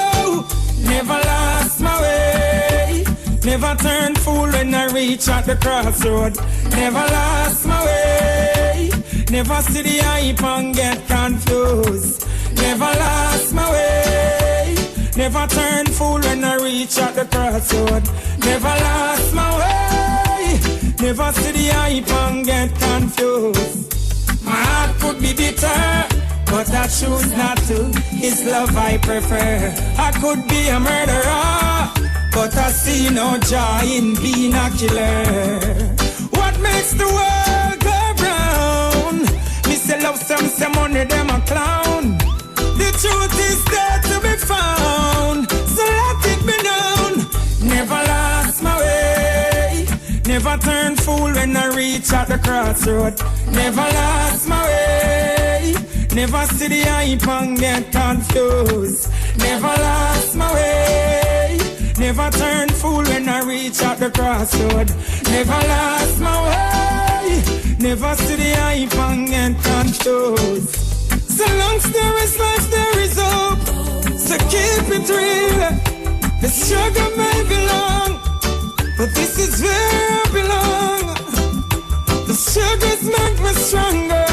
Never lost my way. Never turn fool when I reach at the crossroad. Never lost my way. Never see the hype and get confused. Never lost my way. Never turn fool when I reach at the crossroad. Never lost my way. Never see the hype and get confused. My heart could be bitter, but I choose not to. His love I prefer. I could be a murderer, but I see no joy in being a killer. What makes the world go round? Me say love some money, them a clown. The truth is there to be found, so let it be known. Never lost my way, never turn fool when I reach at the crossroad. Never lost my way, never see the hype and get confused. Never lost my way, never turn fool when I reach at the crossroad. Never lost my way, never see the hype and get confused. So long as there is life, there is hope. So keep it real. The struggle may be long, but this is where I belong. The struggles make me stronger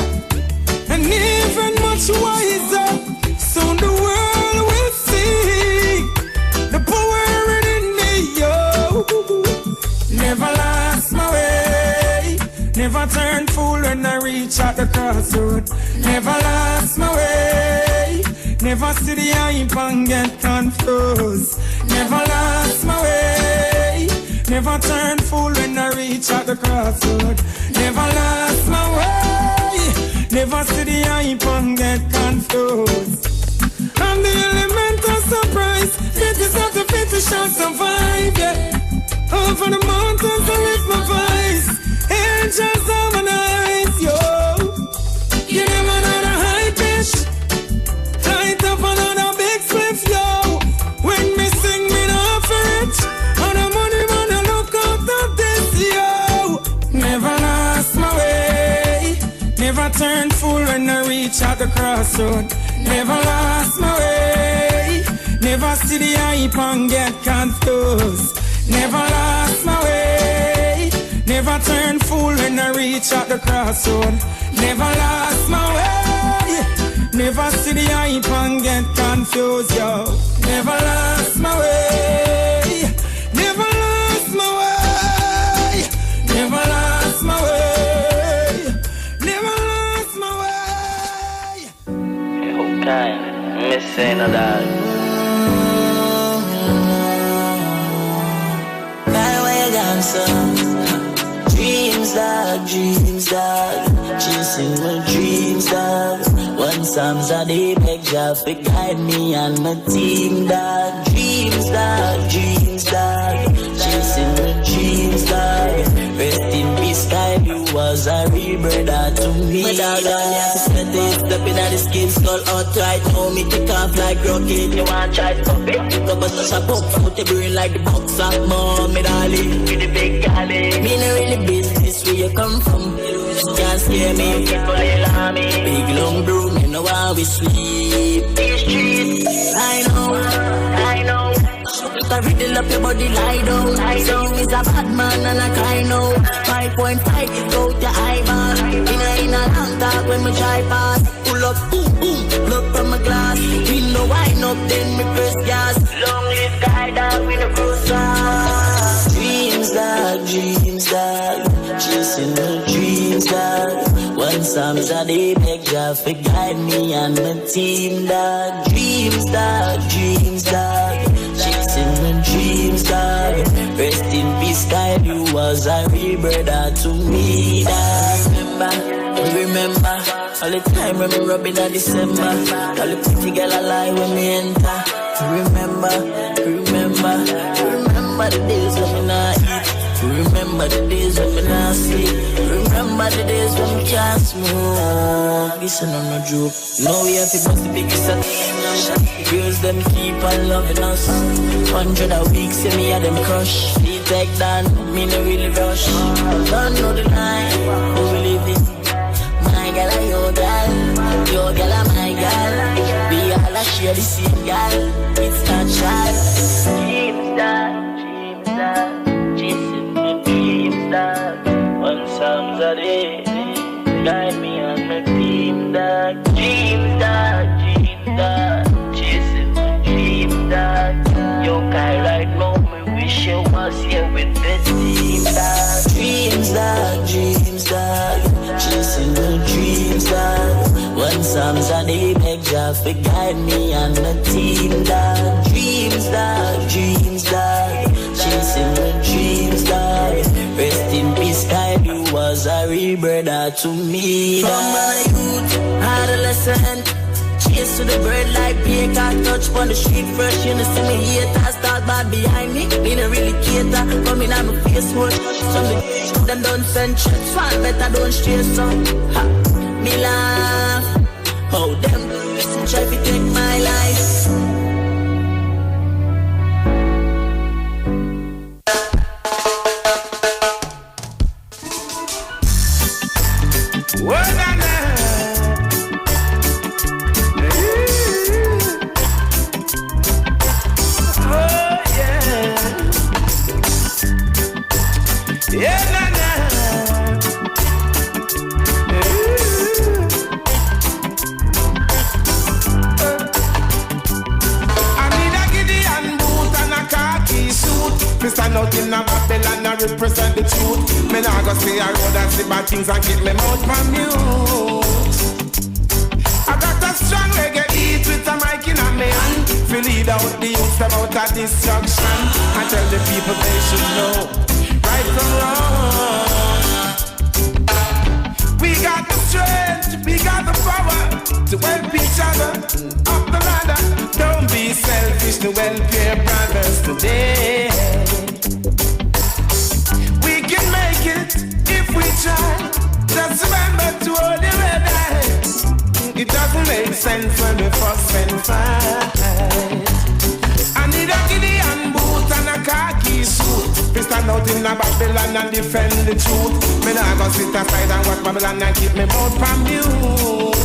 and even much wiser. Soon the world will see the power in me, yo. Never lost my way, never turn fool when I reach at the crossroad. Never lost my way, never see the hype and get confused. Never lost my way, never turn fool when I reach at the crossroad. Never lost my way, never see the hype and get confused. I'm the element of surprise, fittest of the fittest shall survive, yeah. Over the mountains I lift my voice, angels harmonize, yo. You never know the high pitch, light up another big spliff, yo. When me sing, me not for it, on the money man I look out of this, yo. Never lost my way, never turn fool when I reach at the crossroad. Never lost my way, never see the hype and get confused. Never lost my way, never turn fool when I reach at the crossroad. Never lost my way, never see the hype and get confused, yo. Never lost my way, never lost my way, never lost my way, never lost my way. Okay, missing a dog. Dreams, dog, chasing my dreams, dog. One Psalms a day, beg Jah to guide me and my team, dog. Dreams, dog, chasing my dreams, dog. Rest in peace, Sky Blue was a real brother to me. My dog, I have to step in at the skin skull outright. Now me take off like rocket, you want try to stop it. Pick up a touch of pop, foot the brain like the box of mom, me darling, with the big galley. Me no really business where you come from. Can't scare me, people love me. Big long broom, you know how we sleep. I know. I riddle up your body, lie down. Song is a bad man and I cry now. 5.5, it go to Iwer. In a long talk when me try pass. Pull up, boom, boom, blood from my glass. Window wine up, then me press gas. Long live guy dog with a cross. Dreams, dog, chasing my dreams, dog. One Psalms a day, beg Jah to guide me and my team, dog. Dreams, dog, chasing my dreams, dog. Rest in peace, Sky Blue was a real brother to me, dog. Remember, all the time when me rubbing in December. All the pretty girl alive when me enter. Remember the days when me not eat. Remember the days when me not sleep. Remember the days when me can't smoke. This is no joke. Now we have to bust the biggest of the girls them keep on loving us. 100 a week, see me at them crush. They take down, me no really rush. Don't know the line, who we living. My girl and your girl and my girl. We all a share the same girl. It's not shy. Dreams, dog, chasing my dreams, dog. One Psalms a day, guide me on my team, dog. Dreams, dog, chasing my dreams, dog. Yo, Kai, right now, me wish you was here with the team, dog. Dreams, dog, chasing my dreams, dog. One Psalms a day, Jah fi guide me and my team, dog. Dreams, dog, dreams, dog. Chasing my dreams, dog. Rest in peace, Kyle, you was a real brother to me, dog. From my youth, adolescent, chase to the bird like bake and touch on the street fresh. You know, see me haters start bad behind me. Me no really cater, coming on my face, what? Some them don't send checks, one better don't stray some. Ha, me laugh, how them try to take my life. Stand out in a Babylon and represent the truth. Me nah go stay around and see bad things and keep me mouth from mute. I got a strong reggae beat with a mic in a me hand. Feel lead out the youth about a destruction and tell the people they should know right from wrong. We got the strength, we got the power to help each other up the ladder. Don't be selfish to help your brothers today. We can make it if we try. Just remember to hold the red eye. It doesn't make sense when we fuss and fight. I need a Gideon boot and a khaki suit. We stand out in a Babylon and defend the truth. Me nah go sit aside and watch Babylon and keep me mouth from mute.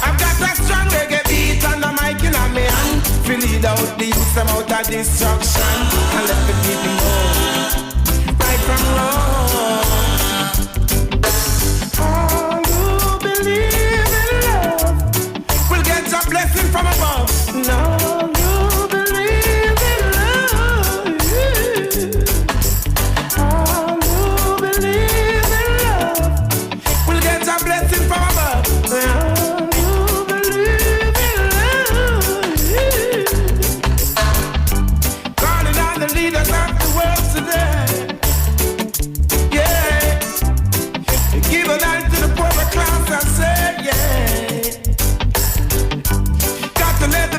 I've got a strong reggae beat and a mic in a me hand. Feel lead out the youth them out of destruction and let the people know right from wrong. All who believe in love will get a blessing from above. No.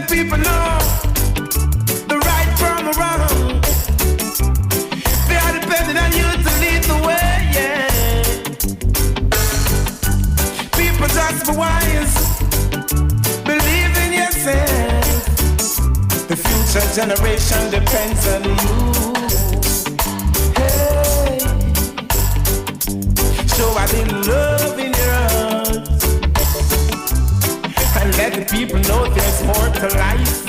People know the right from the wrong. They are depending on you to lead the way, yeah. People just be wise, believe in yourself. The future generation depends on you. Hey, show a little love in your heart and let the people know there's more to life.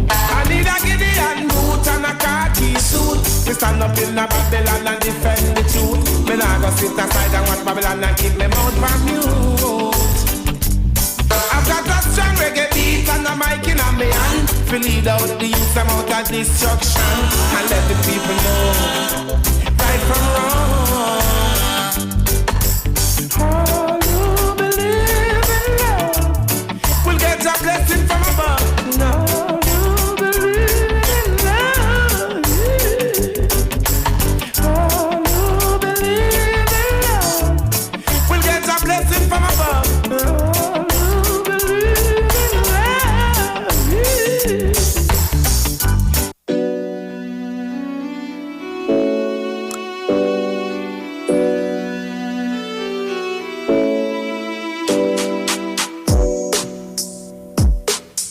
I need a Gideon boot and a khaki suit. We stand up in a Babylon and defend the truth. Me nah go sit aside and watch Babylon and keep me mouth from mute. I've got a strong reggae beat and a mic in a me hand. To lead out the youth them out of destruction and let the people know right from wrong. A blessing from above. No, you believe in love. Oh, you believe in love. We'll get a blessing from above. Oh, you believe in love.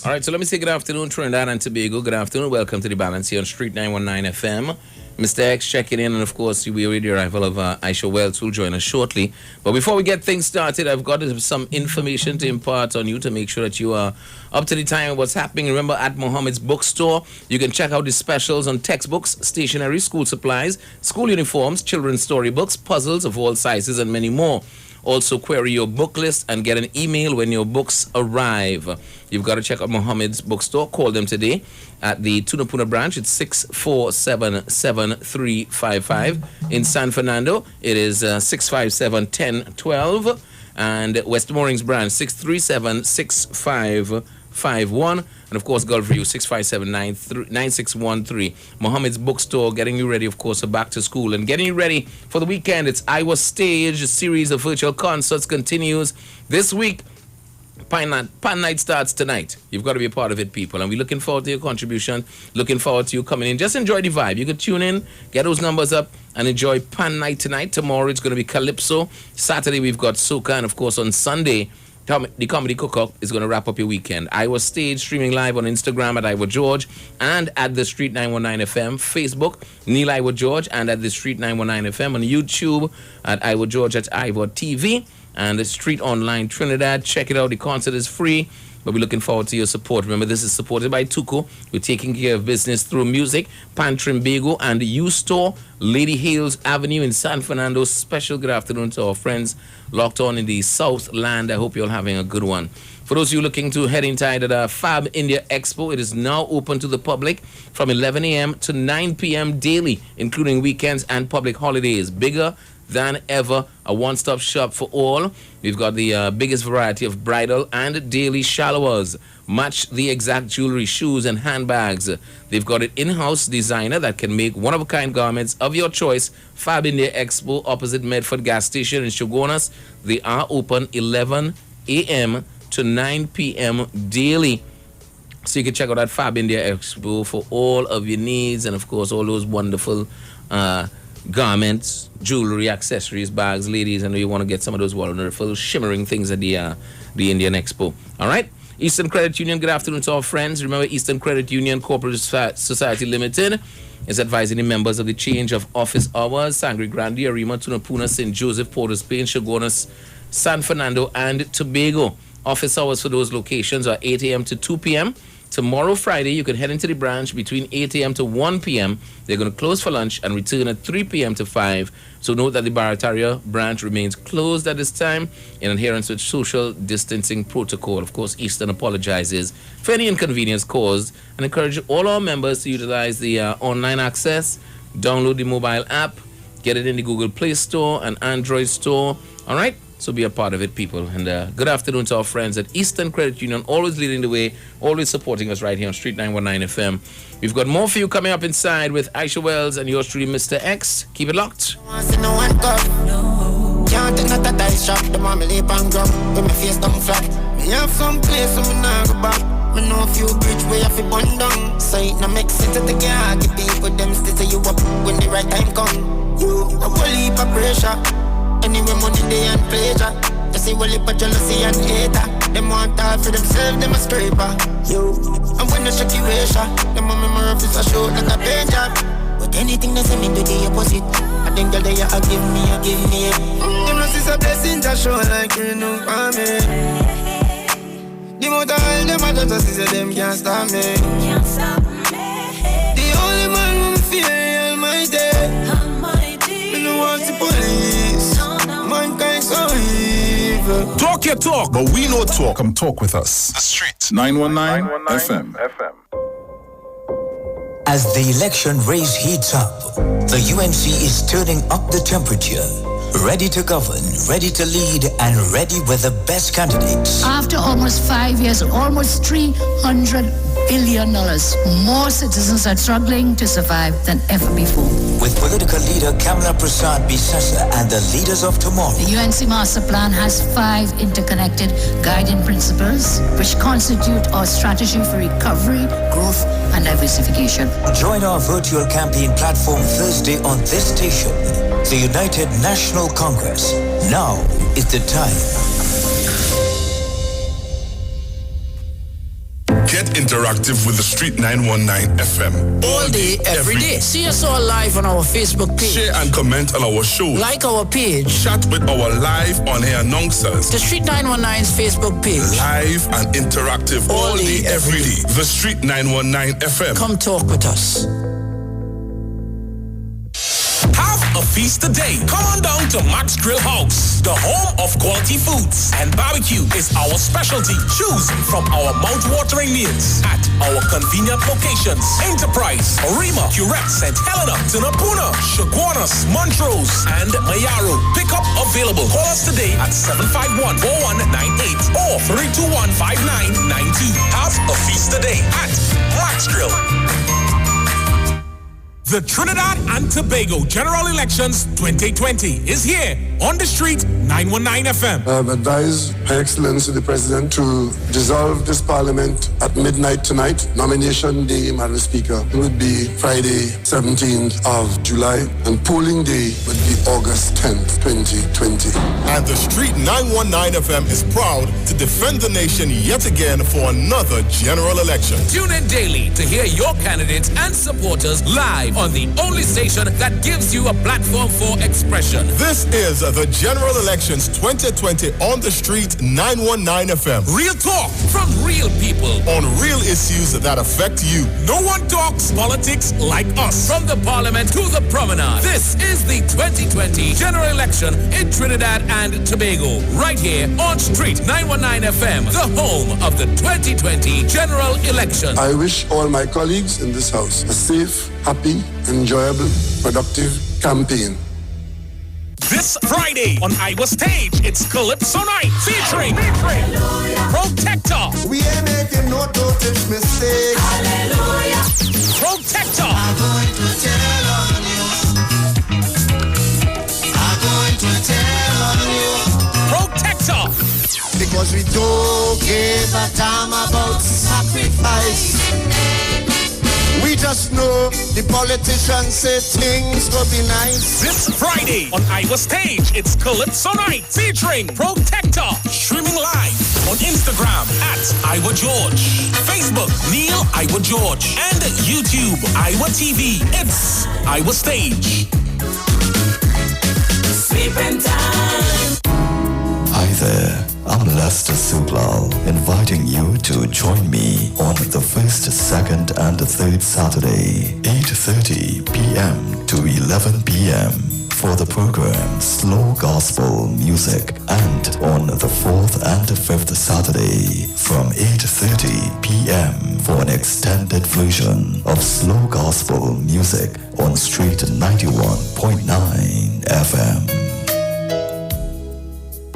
All right, so let me say good afternoon, Trinidad and Tobago. Good afternoon. Welcome to the Balance here on Street 919 FM. Mr.X checking in, and of course, we await the arrival of Isha Wells, who will join us shortly. But before we get things started, I've got some information to impart on you to make sure that you are up to the time with what's happening. Remember, at Mohammed's Bookstore, you can check out the specials on textbooks, stationery, school supplies, school uniforms, children's storybooks, puzzles of all sizes, and many more. Also, query your book list and get an email when your books arrive. You've got to check out Mohammed's Bookstore. Call them today at the Tunapuna branch. It's 647-7355. In San Fernando, it is 657-1012. and West Moorings branch 637-6551, and of course Gulf View 657-9613. Mohammed's Bookstore getting you ready, of course, for back to school and getting you ready for the weekend. It's Iwer Stage. A series of virtual concerts continues this week. Pan Night starts tonight. You've got to be a part of it, people. And we're looking forward to your contribution. Looking forward to you coming in. Just enjoy the vibe. You can tune in, get those numbers up, and enjoy Pan Night tonight. Tomorrow it's going to be Calypso. Saturday we've got Soca. And, of course, on Sunday, the Comedy Cook-Up is going to wrap up your weekend. Iwer Stage streaming live on Instagram at Iwer George and at The Street 919 FM. Facebook, Neil Iwer George, and at The Street 919 FM. On YouTube at Iwer George at Iwer TV. And the Street Online Trinidad. Check it out. The concert is free, but we're looking forward to your support. Remember, this is supported by Tuco. We're taking care of business through music. Pan Trimbago and the U-Store, Lady Hales Avenue in San Fernando. Special good afternoon to our friends locked on in the Southland. I hope you're all having a good one. For those of you looking to head inside at Fab India Expo, it is now open to the public from 11 a.m. to 9 p.m. daily, including weekends and public holidays. Bigger than ever, a one-stop shop for all. We've got the biggest variety of bridal and daily showers. Match the exact jewelry, shoes, and handbags. They've got an in-house designer that can make one-of-a-kind garments of your choice. Fab India Expo, opposite Medford Gas Station in Shogunas. They are open 11 a.m. to 9 p.m. daily. So you can check out that Fab India Expo for all of your needs, and of course all those wonderful garments, jewelry, accessories, bags. Ladies, I know you want to get some of those wonderful shimmering things at the Indian Expo. All right. Eastern Credit Union, good afternoon to our friends. Remember, Eastern Credit Union Corporate Society Limited is advising the members of the change of office hours. Sangre Grande, Arima, Tunapuna, St. Joseph, Port of Spain, Shogunas, San Fernando, and Tobago. Office hours for those locations are 8 a.m. to 2 p.m. Tomorrow, Friday, you can head into the branch between 8 a.m. to 1 p.m. They're going to close for lunch and return at 3 p.m. to 5. So note that the Barataria branch remains closed at this time in adherence with social distancing protocol. Of course, Eastern apologizes for any inconvenience caused and encourages all our members to utilize the online access, download the mobile app, get it in the Google Play Store and Android Store. All right? So be a part of it, people. And good afternoon to our friends at Eastern Credit Union, always leading the way, always supporting us right here on Street 919 FM. We've got more for you coming up inside with Isha Wells and yours truly, Mr. X. Keep it locked. Can't take not a dice shop. The mommy lip and grub with my face down flat. Me have some place so me nah go back. Me know a few bridge where you fi bun down. So it no make sense to take your give people them still say you up when the right time come. You a whole heap of pressure. Anyway, money they and pleasure. You see what lip of jealousy and hater. Them want all for themselves, them a scraper. You, and when they check you Asia, them a memory of this a show like a paint job. But anything they say me do the opposite. I think that they a give me. Them no see a blessing just show like you know for me. The motor all them a just see them can't stop me. The only man who fear Almighty. Me no want the police. Mankind so evil. Talk your talk, but we know talk. Come talk with us. The Street 919 FM. As the election race heats up, the UNC is turning up the temperature. Ready to govern, ready to lead, and ready with the best candidates. After almost 5 years, almost $300 billion, more citizens are struggling to survive than ever before. With political leader Kamala Prasad Bisasa and the leaders of tomorrow. The UNC Master Plan has 5 interconnected guiding principles, which constitute our strategy for recovery, growth, and diversification. Join our virtual campaign platform Thursday on this station. The United National Congress. Now is the time. Get interactive with the Street 919 FM. All day, every day. See us all live on our Facebook page. Share and comment on our shows. Like our page. Chat with our live on-air announcers. The Street 919's Facebook page. Live and interactive all day, every day. The Street 919 FM. Come talk with us. Have a a feast today. Come on down to Max Grill House, the home of quality foods, and barbecue is our specialty. Choose from our mouth-watering meals at our convenient locations: Enterprise, Arima, Curette, St. Helena, Tunapuna, Chaguanas, Montrose, and Mayaro. Pickup available. Call us today at 751-4198 or 321-5992. Have a feast today at Max Grill. The Trinidad and Tobago General Elections 2020 is here on the street, 919 FM. I have advised Her Excellency the President to dissolve this Parliament at midnight tonight. Nomination day, Madam Speaker, would be Friday, 17th of July, and polling day would be August 10th, 2020. And the Street 919 FM is proud to defend the nation yet again for another general election. Tune in daily to hear your candidates and supporters live on the only station that gives you a platform for expression. This is the General Elections 2020 on the Street 919 FM. Real talk from real people on real issues that affect you. No one talks politics like us. From the Parliament to the Promenade, this is the 2020 General Election in Trinidad and Tobago. Right here on Street 919 FM, the home of the 2020 General Election. I wish all my colleagues in this house a safe, happy, enjoyable, productive campaign. This Friday on Iwer Stage, it's Calypso Night featuring Protector. We ain't making no dopage mistake. Hallelujah. Protector. I'm going to tell on you. I'm going to tell on you. Protector. Because we don't give a damn about sacrifice. We just know the politicians say things will be nice. This Friday on Iwer Stage, it's Calypso Night featuring Protector. Streaming live on Instagram at Iwer George, Facebook Neil Iwer George, and YouTube Iwer TV. It's Iwer Stage. Sleeping time. Hi there, I'm Lester Sublal, inviting you to join me on the first, second, and third Saturday, 8:30 p.m. to 11 p.m. for the program Slow Gospel Music, and on the fourth and fifth Saturday from 8:30 p.m. for an extended version of Slow Gospel Music on Street 91.9 FM.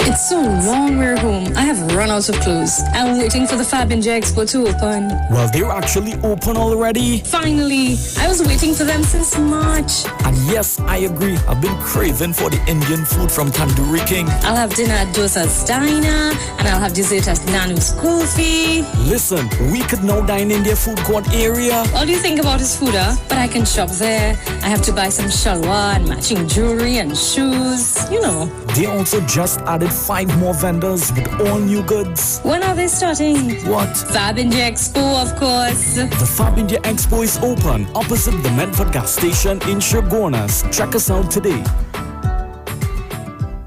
It's so long we're home. I have run out of clothes. I'm waiting for the Fab and J Expo to open. Well, they're actually open already. Finally. I was waiting for them since March. And yes, I agree. I've been craving for the Indian food from Tandoori King. I'll have dinner at Dosa's Diner, and I'll have dessert at Nanu's Kulfi. Listen, we could now dine in their food court area. All you think about is food, huh? But I can shop there. I have to buy some shalwar and matching jewelry and shoes. You know. They also just added 5 more vendors with all new goods. When are they starting? What? Fab India Expo, of course. The Fab India Expo is open opposite the Medford gas station in Chaguanas. Check us out today.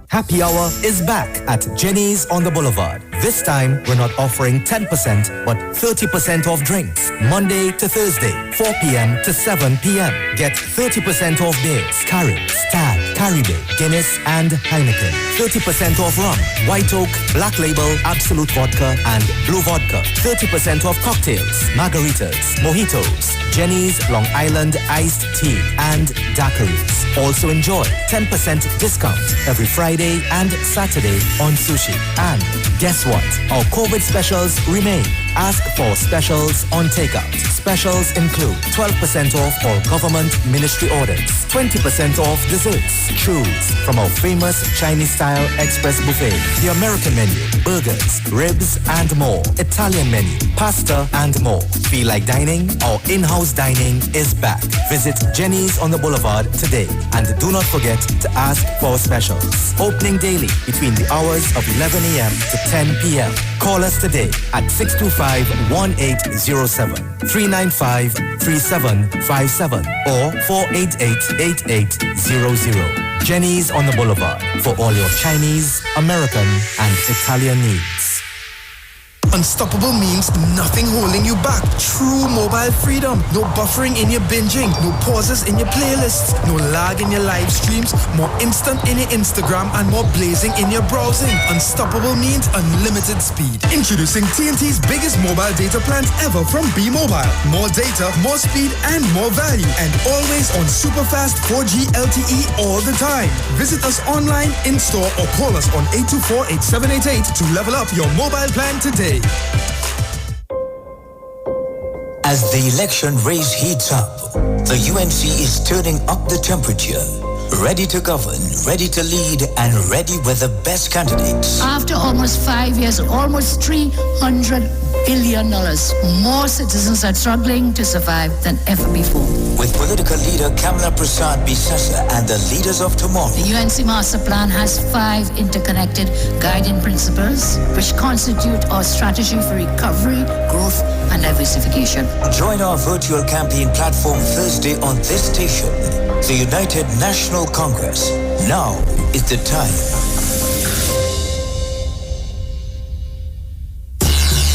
Happy Hour is back at Jenny's on the Boulevard. This time, we're not offering 10%, but 30% off drinks. Monday to Thursday, 4 p.m. to 7 p.m. Get 30% off beers, Carib, Stag, Caribbean, Guinness, and Heineken. 30% off rum, White Oak, Black Label, Absolute Vodka, and Blue Vodka. 30% off cocktails, margaritas, mojitos, Jenny's Long Island Iced Tea, and daiquiris. Also enjoy 10% discount every Friday and Saturday on sushi. And guess what? Our COVID specials remain. Ask for specials on takeout. Specials include 12% off all government ministry orders, 20% off desserts. Choose from our famous Chinese-style express buffet, the American menu, burgers, ribs, and more. Italian menu, pasta, and more. Feel like dining? Our in-house dining is back. Visit Jenny's on the Boulevard today. And do not forget to ask for specials. Opening daily between the hours of 11 a.m. to 10 p.m. Call us today at 625-1807, 395-3757, or 488-8800. Jenny's on the Boulevard for all your Chinese, American, and Italian needs. Unstoppable means nothing holding you back. True mobile freedom. No buffering in your binging. No pauses in your playlists. No lag in your live streams. More instant in your Instagram and more blazing in your browsing. Unstoppable means unlimited speed. Introducing TNT's biggest mobile data plans ever from B-Mobile. More data, more speed, and more value. And always on super fast 4G LTE all the time. Visit us online, in-store, or call us on 824-8788 to level up your mobile plan today. As the election race heats up, the UNC is turning up the temperature. Ready to govern, ready to lead, and ready with the best candidates. After almost 5 years, almost $300 billion, more citizens are struggling to survive than ever before. With political leader Kamala Prasad Bisasa and the leaders of tomorrow. The UNC Master Plan has 5 interconnected guiding principles, which constitute our strategy for recovery, growth, and diversification. Join our virtual campaign platform Thursday on this station. The United National Congress. Now is the time.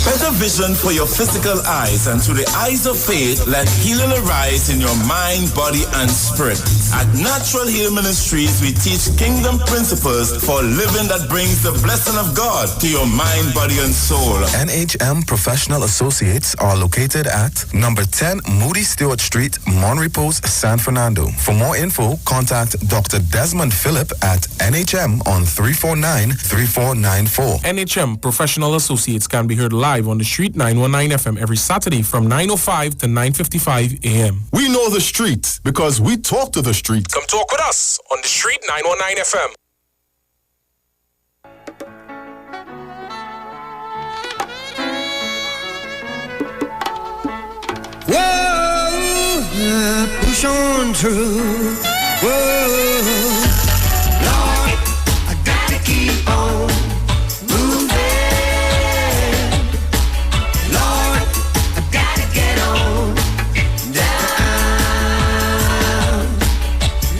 Better vision for your physical eyes, and through the eyes of faith, let healing arise in your mind, body, and spirit. At Natural Heal Ministries, we teach kingdom principles for living that brings the blessing of God to your mind, body, and soul. NHM Professional Associates are located at number 10 Moody Stewart Street, Monrepos, San Fernando. For more info, contact Dr. Desmond Phillip at NHM on 349-3494. NHM Professional Associates can be heard live on the Street 919 FM every Saturday from 9:05 to 9:55 a.m. We know the street because we talk to the street. Come talk with us on the Street 919 FM. Whoa, push on through. Whoa, Lord, I got to keep on moving. Lord, I got to get on down.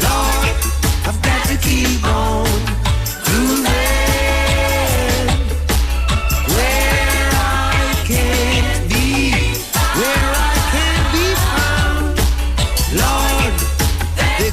Lord, I've got to keep on moving. Where I can't be found. Lord, they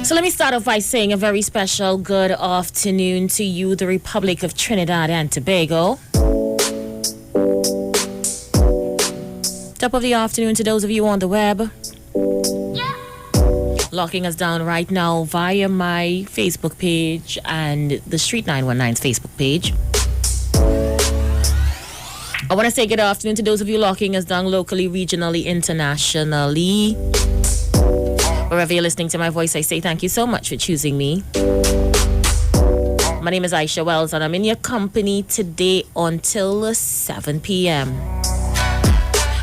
So let me start off by saying a very special good afternoon to you, the Republic of Trinidad and Tobago. Top of the afternoon to those of you on the web. Locking us down right now via my Facebook page and the Street 919's Facebook page. I want to say good afternoon to those of you locking us down locally, regionally, internationally. Wherever you're listening to my voice, I say thank you so much for choosing me. My name is Isha Wells, and I'm in your company today until 7 p.m.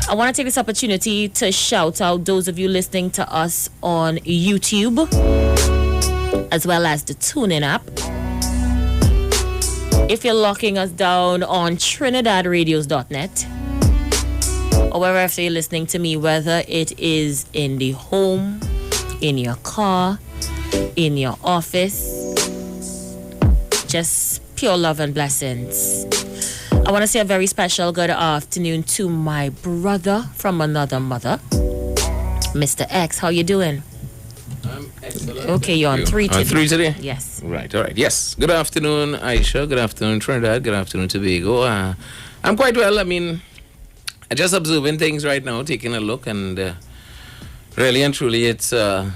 I want to take this opportunity to shout out those of you listening to us on YouTube, as well as the TuneIn app. If you're locking us down on trinidadradios.net, or wherever you're listening to me, whether it is in the home, in your car, in your office, just pure love and blessings. I want to say a very special good afternoon to my brother from another mother, Mr.X. How you doing? I'm excellent. Okay, you're on 3 today. On 3 today? Yes. Right, all right. Yes. Good afternoon, Isha. Good afternoon, Trinidad. Good afternoon, Tobago. I'm quite well. I mean, I'm just observing things right now, taking a look, and really and truly, it's a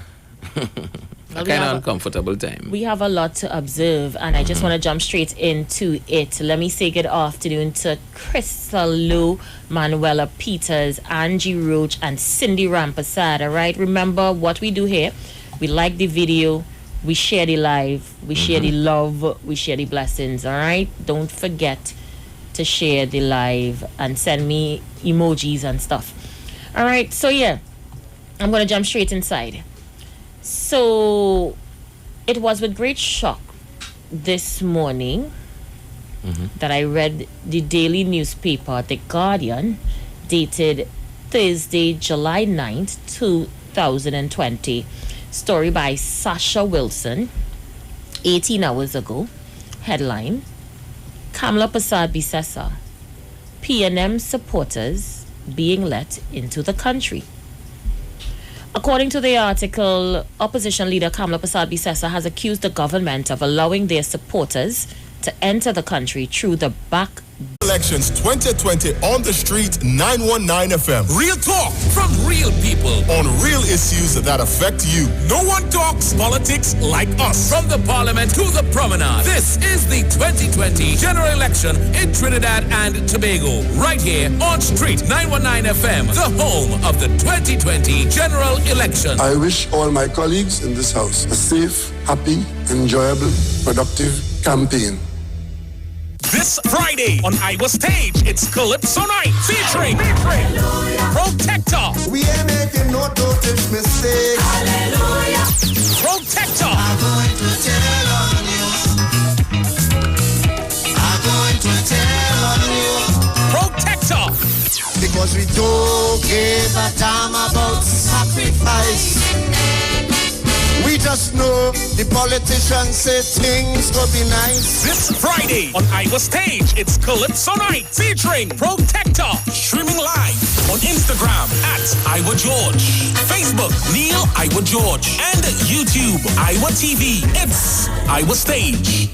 kind of uncomfortable time. We have a lot to observe, and I just want to jump straight into it. Let me say good afternoon to Crystal Lou, Manuela Peters, Angie Roach, and Cindy Rampasad. All right, remember what we do here. We like the video, we share the live, we share the love, we share the blessings. All right, don't forget to share the live and send me emojis and stuff. All right, so yeah, I'm going to jump straight inside. So it was with great shock this morning that I read the daily newspaper, The Guardian, dated Thursday, July 9th, 2020. Story by Sasha Wilson, 18 hours ago. Headline: Kamla Persad Bisesa, PNM supporters being let into the country. According to the article, opposition leader Kamla Persad Bisesa has accused the government of allowing their supporters to enter the country through the back. Elections 2020 on the street 919 FM. Real talk from real people on real issues that affect you. No one talks politics like us. From the parliament to the promenade. This is the 2020 general election in Trinidad and Tobago. Right here on Street 919 FM, the home of the 2020 general election. I wish all my colleagues in this house a safe, happy, enjoyable, productive campaign. This Friday on Iwer Stage, it's Calypso Night featuring Protector. We ain't making no dosage mistakes. Hallelujah. Protector. I'm going to tell on you. I'm going to tell on you. Protector. Because we don't give a damn about sacrifice. We just know the politicians say things will be nice. This Friday on Iwer Stage, it's Calypso Night featuring Protector. Streaming live on Instagram at Iwer George, Facebook Neil Iwer George, and YouTube Iwer TV. It's Iwer Stage.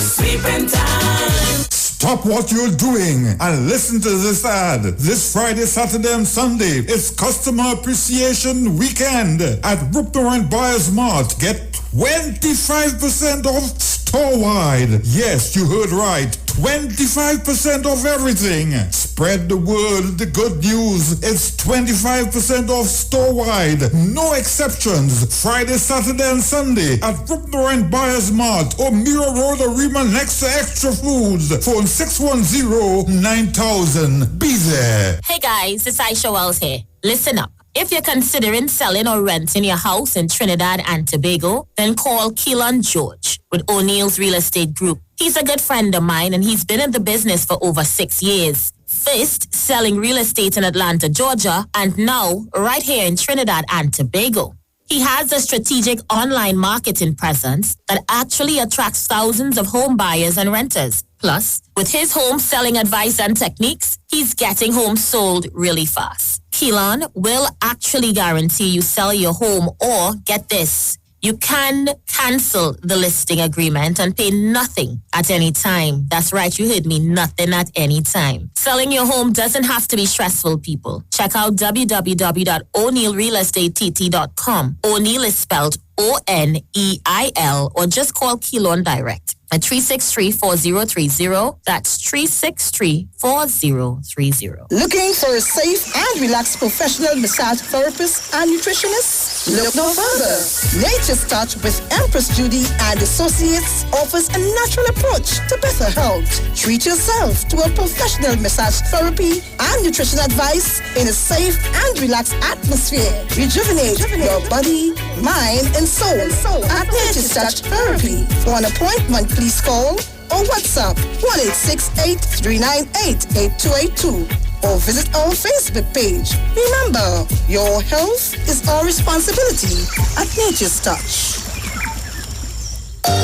Sleeping time. Stop what you're doing and listen to this ad. This Friday, Saturday, and Sunday, it's Customer Appreciation Weekend at Rupner & Buyers Mart. Get 25% off store-wide. Yes, you heard right. 25% off everything. Spread the word, the good news. It's 25% off store-wide. No exceptions. Friday, Saturday, and Sunday at Rupner & Buyers Mart or Mira Road Arima next to Extra Foods. Phone 610-9000. Be there. Hey guys, it's Isha Wells here. Listen up. If you're considering selling or renting your house in Trinidad and Tobago, then call Keelan George with O'Neill's Real Estate Group. He's a good friend of mine and he's been in the business for over 6 years. First, selling real estate in Atlanta, Georgia, and now right here in Trinidad and Tobago. He has a strategic online marketing presence that actually attracts thousands of home buyers and renters. Plus, with his home selling advice and techniques, he's getting homes sold really fast. Keelan will actually guarantee you sell your home, or get this, you can cancel the listing agreement and pay nothing at any time. That's right, you heard me, nothing at any time. Selling your home doesn't have to be stressful, people. Check out www.o'neillrealestatetT.com. O'Neill is spelled O-N-E-I-L, or just call Keelan direct at 363-4030. That's 363-4030. Looking for a safe and relaxed professional massage therapist and nutritionist? Look no further. Nature's Touch with Empress Judy and Associates offers a natural approach to better health. Treat yourself to a professional massage therapy and nutrition advice in a safe and relaxed atmosphere. Rejuvenate your body, mind, and soul at Nature's Touch Therapy. For an appointment, please call or WhatsApp 1-868-398-8282 or visit our Facebook page. Remember, your health is our responsibility at Nature's Touch.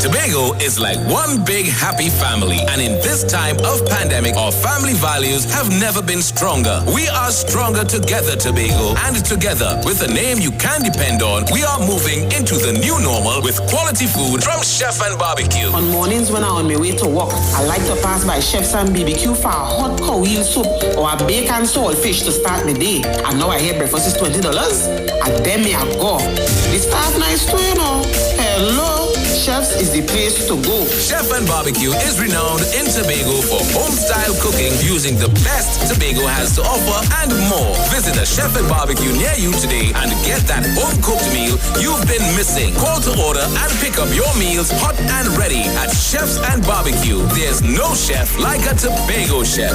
Tobago is like one big happy family, and in this time of pandemic, our family values have never been stronger. We are stronger together, Tobago, and together, with a name you can depend on, we are moving into the new normal with quality food from Chef and Barbecue. On mornings when I'm on my way to work, I like to pass by Chef's and BBQ for a hot cow heel soup or a bacon saltfish to start my day. And now I hear breakfast is $20, and then me I go. The staff nice too, you know. Hello. Chef's is the place to go. Chef and Barbecue is renowned in Tobago for home-style cooking using the best Tobago has to offer and more. Visit a Chef and Barbecue near you today and get that home-cooked meal you've been missing. Call to order and pick up your meals hot and ready at Chef's and Barbecue. There's no chef like a Tobago chef.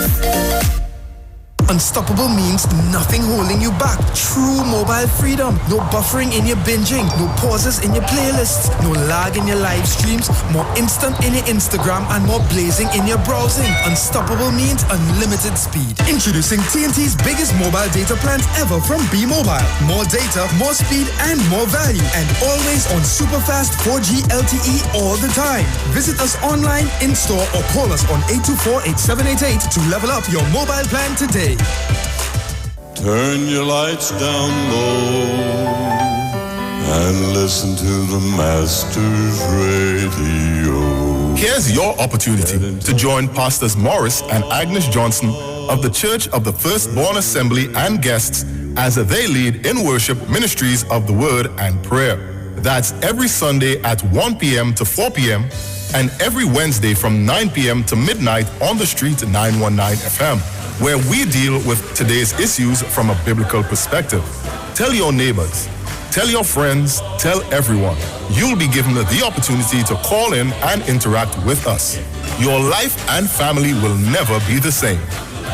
Unstoppable means nothing holding you back. True mobile freedom. No buffering in your binging. No pauses in your playlists. No lag in your live streams. More instant in your Instagram and more blazing in your browsing. Unstoppable means unlimited speed. Introducing TNT's biggest mobile data plans ever from B-Mobile. More data, more speed, and more value. And always on super fast 4G LTE all the time. Visit us online, in-store, or call us on 824-8788 to level up your mobile plan today. Turn your lights down low and listen to the Master's Radio. Here's your opportunity to join Pastors Morris and Agnes Johnson of the Church of the Firstborn Assembly and guests as they lead in worship ministries of the Word and Prayer. That's every Sunday at 1 p.m. to 4 p.m. and every Wednesday from 9 p.m. to midnight on the street 919 FM. Where we deal with today's issues from a biblical perspective. Tell your neighbors, tell your friends, tell everyone. You'll be given the opportunity to call in and interact with us. Your life and family will never be the same.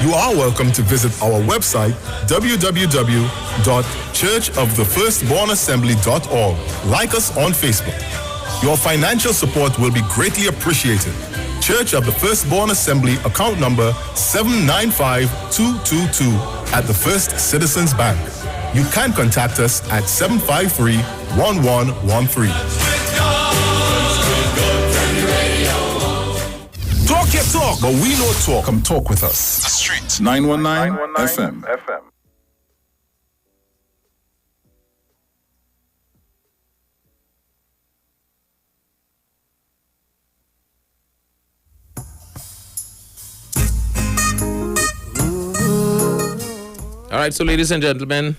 You are welcome to visit our website, www.churchofthefirstbornassembly.org. Like us on Facebook. Your financial support will be greatly appreciated. Church of the Firstborn Assembly, account number 795222 at the First Citizens Bank. You can contact us at 753-1113. Talk your talk, but we know talk. Come talk with us. The Street 919 FM. All right, so ladies and gentlemen.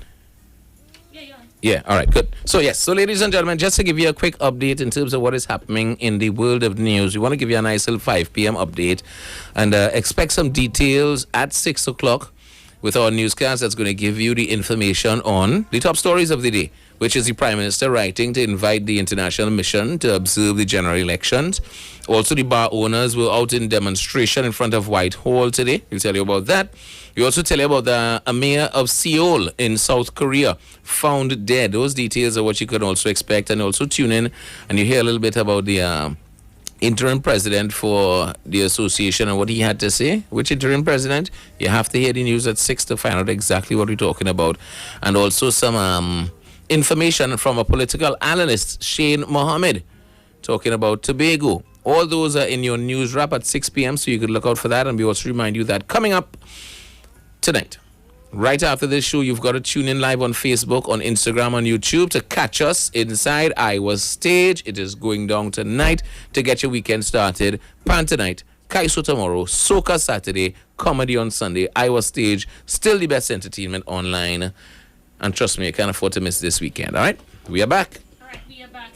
Yeah, all right, good. So ladies and gentlemen, just to give you a quick update in terms of what is happening in the world of news, we want to give you a nice little 5 p.m. update and expect some details at 6 o'clock with our newscast that's going to give you the information on the top stories of the day, which is the Prime Minister writing to invite the international mission to observe the general elections. Also, the bar owners were out in demonstration in front of Whitehall today. We'll tell you about that. We also tell you about the mayor of Seoul in South Korea found dead. Those details are what you can also expect. And also tune in and you hear a little bit about the interim president for the association and what he had to say. Which interim president? You have to hear the news at 6 to find out exactly what we're talking about. And also some information from a political analyst, Shane Mohammed, talking about Tobago. All those are in your news wrap at 6 p.m. So you could look out for that. And we also remind you that coming up tonight, right after this show, you've got to tune in live on Facebook, on Instagram, on YouTube to catch us inside Iwer's stage. It is going down tonight to get your weekend started. Pan tonight, Kaiso tomorrow, Soca Saturday, comedy on Sunday, Iwer stage, still the best entertainment online. And trust me, I can't afford to miss this weekend. All right, we are back.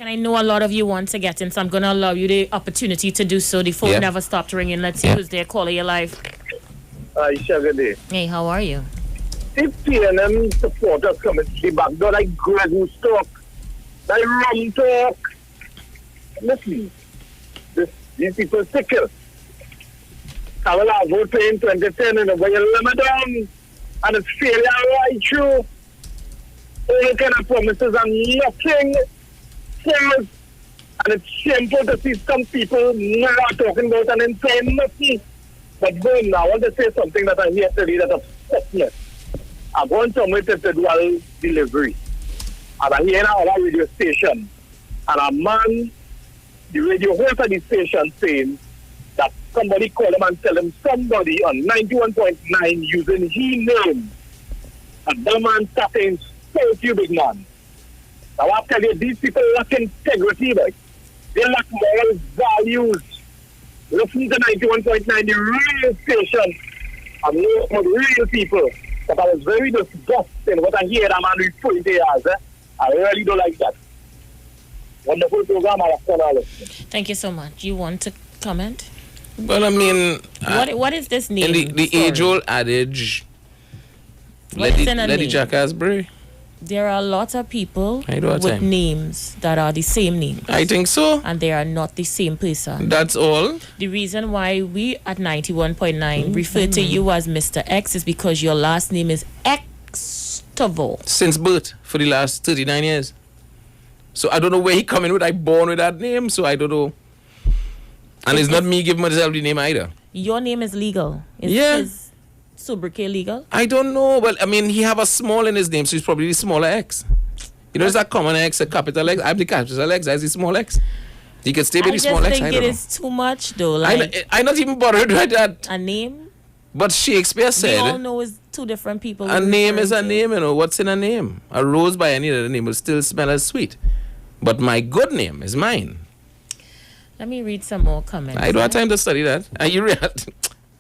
And I know a lot of you want to get in, so I'm going to allow you the opportunity to do so. The phone never stopped ringing. Let's see who's there. Caller, you live. Isha, good day. Hey, how are you? If PNM supporters come and see back, they're like Greg who talk, like Rum talk. Listen, these people sickle. I will have vote in 2010 and when you limit down and it's failure right through. All kind of promises and nothing. And it's shameful to see some people not talking about and then saying nothing. But boom, now I want to say something that I hear today that upsets me. I'm going somewhere to dual delivery. And I hear now a radio station. And a man, the radio host of the station saying that somebody call him and tell him somebody on 91.9 using his name. And that man starting so you big man. Now I tell you, these people lack integrity, right? They lack moral values. Listen to 91.9, the real station. I'm with real people. But I was very disgusted what I hear that man referring to as. I really don't like that. Wonderful program. Thank you so much. You want to comment? Well, I mean... what is this name? In the age-old adage, let the jackass bray. There are a lot of people with names that are the same name. I think so. And they are not the same person. That's all. The reason why we at 91.9 refer to you as Mr.X is because your last name is Xtovo. Since birth, for the last 39 years. So I don't know where he coming with. I born with that name, so I don't know. And it's not me giving myself the name either. Your name is legal. Is sobriquet legal? I don't know. Well, I mean, he have a small in his name, so he's probably the smaller X. You know, there's a common X, a capital X. I have the capital X, as the small X. He can stay with the small X. I think it is too much, though. Like I'm not even bothered with that. A name? But Shakespeare said... We all know it's two different people. A name is a name, you know. What's in a name? A rose by any other name will still smell as sweet. But my good name is mine. Let me read some more comments. I don't have time to study that. Are you real?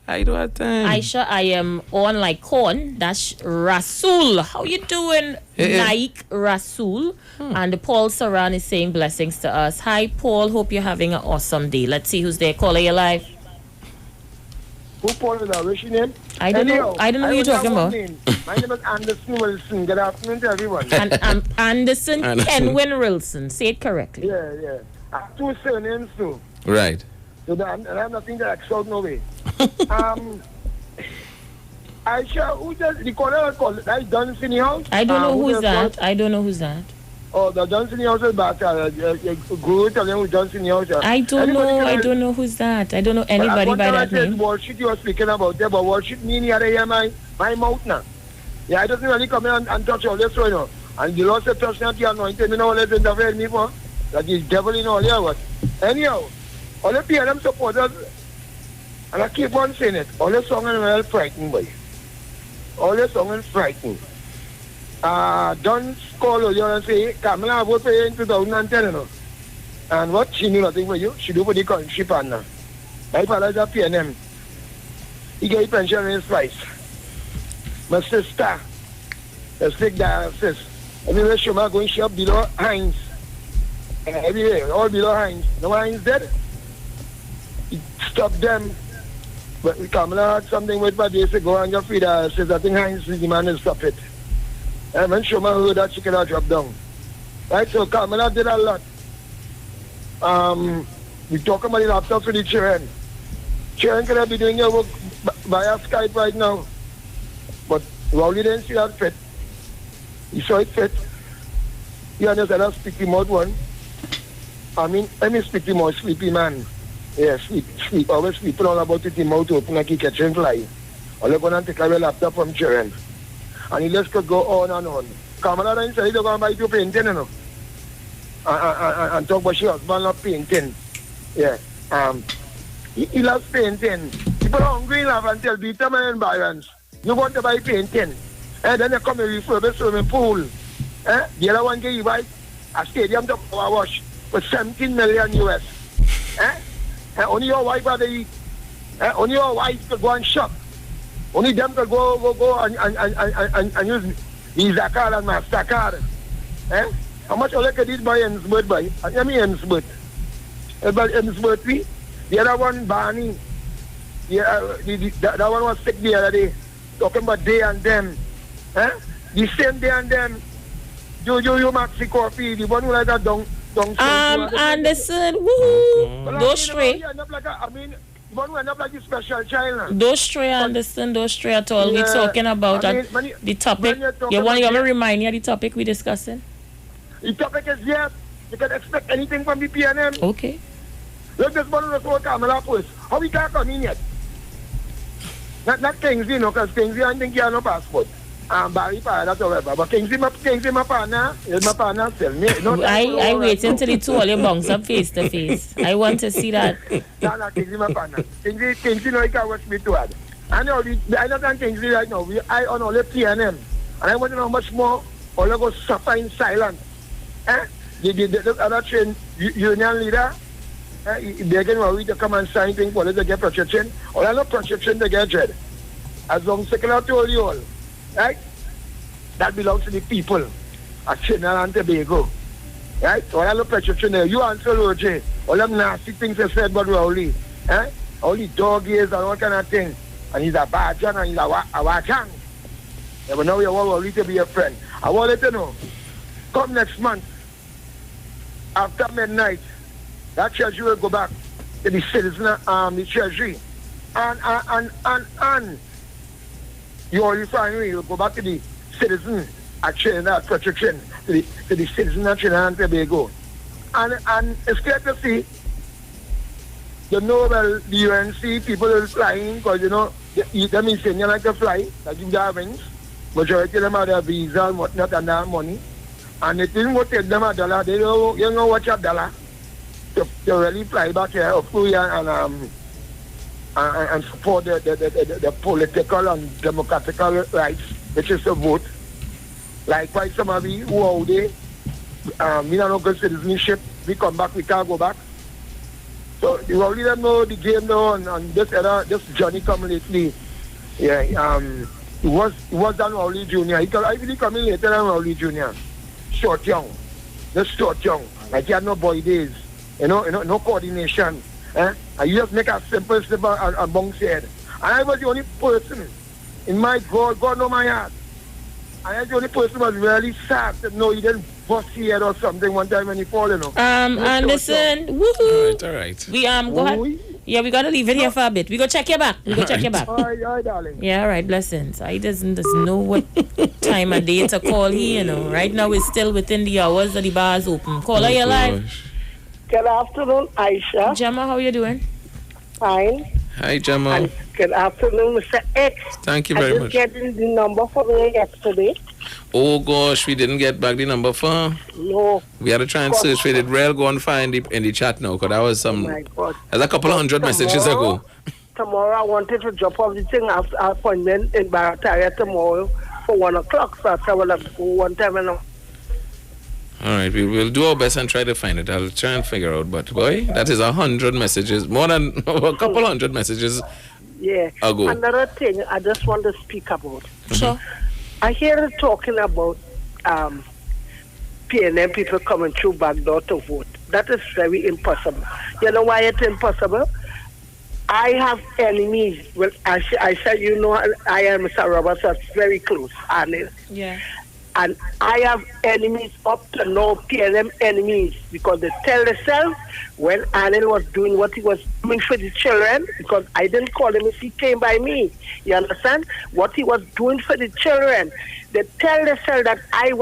I don't have time. Aisha, I am on like corn. That's Rasul. How you doing, Naik Rasul? And Paul Saran is saying blessings to us. Hi, Paul. Hope you're having an awesome day. Let's see who's there. Caller, you live. Who Paul is that? What's your name? I don't know. I don't know who you're talking about. My name is Anderson Wilson. Good afternoon to everyone. And I'm Anderson Kenwin Wilson. Say it correctly. Yeah. I have two surnames too. Right. So that, and I have nothing to exalt no way. Aisha, who does the caller call? That's Johnson House? I don't know who's that. I don't know who's that. Oh, the Johnson House is back. Go tell them who Johnson House. I don't know. I don't know who's that. I don't know anybody by that name. Wall Street you were speaking about there, but Wall Street mean here hear my mouth now. Yeah, I doesn't really come in and touch all this, you know. And the Lord said, touch not the anointed, you know, let's interfere in me for. That is devil in all here, what? Anyhow, all the PNM supporters, and I keep on saying it, all the song is well frightened, boy. All the song is frightened. Don't call you and say, Kamala vote for you in 2010, you know. And what? She knew nothing for you. She do for the country partner. My father is a PNM. He gave pension in his price. My sister, the sick dialysis. Everywhere she was going shop below Heinz. Everywhere, all below Heinz. No Heinz dead. He stopped them. But Kamala had something with my days ago and your feed says I think Heinz is the man to stop it. And when Shoma heard that she could have dropped down. Right, so Kamala did a lot. We talk about the laptop for the children. Children could be doing your work via Skype right now. But Rowley didn't see that fit. He saw it fit. He understood that sticky mouth one. I mean, any sticky mouth, sleepy man. Yeah, sleep. Always sleeping all about it, the mouth open like he catching fly. All they're going to take away laptop from children. And he just could go on and on. Kamala then said he's going to buy painting, you know. And talk about she husband not painting. Yeah. He loves painting. People are hungry enough and tell Peter my environs, you want to buy painting. And then they come and refurbish swimming pool. The other one gave buy a stadium to power wash for 17 million US. And only your wife are the only your wife could go and shop. Only them could go and use Visa card and MasterCard. How much all could this buy Emsworth buy? I mean Emsworth. About Emsworth, the other one, Barney. That one was sick the other day. Talking about they and them. The same day and them. You Maxi Coffee, the one who like a dung. Anderson, woohoo. Those stray. The one who end up like a special child. Those stray, Anderson, those stray at all. We're talking about the topic. You want to remind you of the topic we're discussing? The topic is yes. You can expect anything from the PNM. Okay. Look, this one was so Kamala Post. How we can't come in yet? Not Kingsley, no, because Kingsley, I think he has no passport. Barry, that's whatever. But Kingsley, my partner, tell me. I wait until the two of you bounce up face to face. I want to see that. No, Kingsley, my partner. Kingsley, no, he can't watch me too hard. I know, I don't think Kingsley right now. I on all the PNM. And I want to know how much more all of us suffer in silence. The other train union leader, they're getting worried to come and sign things for them to get protection. Or I know protection to get dread. As long as I told you all, right? That belongs to the people at Trinidad and Tobago. Right? All I know protection there. You answer Roger. All them nasty things they said about Rowley. All the dog ears and all kind of thing. And he's a Bajan and he's a Wachang. Yeah, but now we want Rowley to be a friend. I want you to know, come next month, after midnight, that treasury will go back to the citizen, the treasury. And your refinery will go back to the citizen at Trinidad protection, to the citizen at Trinidad and Tobago. And it's clear to see, you know, well, the UNC people are flying, because, you know, them is saying you like to fly, like you have wings. Majority of them have their visa and whatnot and their money. And they didn't go take them $1. They don't, you know, watch $1 to really fly back here of and support the political and democratical rights, which is to vote. Likewise, some of you who are out there, we don't know good citizenship, we come back, we can't go back. So you already don't know the game now, and this Johnny come lately. Yeah, he was done Rowley Jr. I really come in later than Rowley Jr. Short young. Just short young. Like he had no boy days. You know, no coordination. And you just make a simple slip and bounce your head. And I was the only person in my God know my heart. And I was the only person who was really sad that no, he didn't bust his head or something one time when he fall, you know. Anderson, woohoo. All right. We go ahead. Yeah, we gotta leave it here for a bit. We go check your back. Check your back. All right, darling. Yeah, all right, blessings. I doesn't know what time of day to call here, you know. Right now it's still within the hours that the bar's open. Caller, you're live. Good afternoon, Isha. Gemma, how you doing? Fine. Hi, Gemma. And good afternoon, Mr. X. Thank you very much. I just getting the number for me yesterday. Oh gosh, we didn't get back the number for. No. We had to try and search for it. Rel go and find it in the chat now, because that was some. Oh my God. That's a couple of hundred messages ago. Tomorrow I wanted to drop off the thing after appointment in Barataria tomorrow for 1 o'clock. So I will have to go one time and All right, we will do our best and try to find it. I'll try and figure out. But boy, that is 100 messages, more than a couple hundred messages. Yeah. Ago. Another thing I just want to speak about. Sure. I hear you talking about PNM people coming through back door to vote. That is very impossible. You know why it's impossible? I have enemies. Well, I said, you know, I am Mr. Roberts, that's very close. Yeah. And I have enemies up to now, PNM enemies, because they tell themselves when Anil was doing what he was doing for the children, because I didn't call him if he came by me. You understand? What he was doing for the children, they tell themselves that I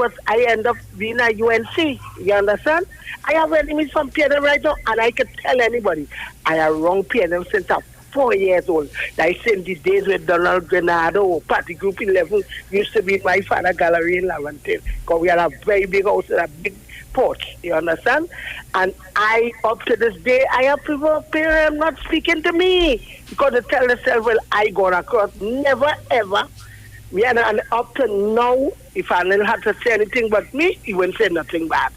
end up being a UNC. You understand? I have enemies from PNM right now, and I can tell anybody I have wrong PNM since 4 years old. I seen the days with Donald Grenado, Party Group 11 used to be in my father gallery in Laventille. Because we had a very big house and a big porch, you understand? And I, up to this day, I have people parents not speaking to me. Because they tell themselves, well, I gone across. Never, ever. We had an up to now, if Anil had to say anything but me, he wouldn't say nothing bad.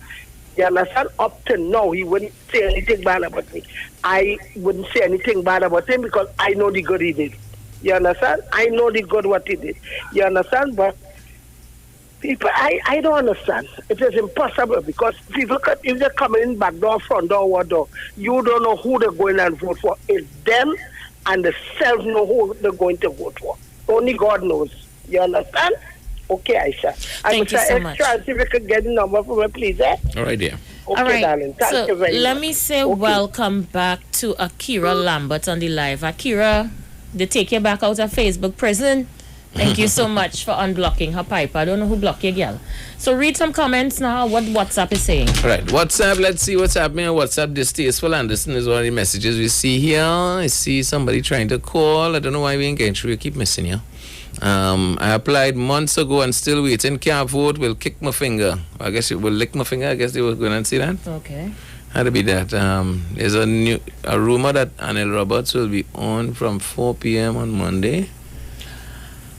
You understand? Up to now, he wouldn't say anything bad about me. I wouldn't say anything bad about him because I know the good he did. You understand? I know the good what he did. You understand? But people, I don't understand. It is impossible because people, if they're coming in back door, front door, what door, you don't know who they're going and vote for. It's them and they self know who they're going to vote for. Only God knows. You understand? Okay, Isha. Thank you so much. If you could get the number for me, please. All right, dear. Okay, all right, darling. Thank you very let much. me say welcome back to Akira Lambert on the live. Akira, they take you back out of Facebook prison. Thank you so much for unblocking her pipe. I don't know who blocked your girl. So read some comments now, what WhatsApp is saying. All right, WhatsApp, let's see what's happening on WhatsApp. Distasteful Anderson is one of the messages we see here. I see somebody trying to call. I don't know why we ain't getting through. We keep missing you. I applied months ago and still waiting. Can't vote. Will kick my finger. I guess it will lick my finger. I guess they were going to see that. Okay. Had to be that. There's a rumor that Anil Roberts will be on from 4 p.m. on Monday.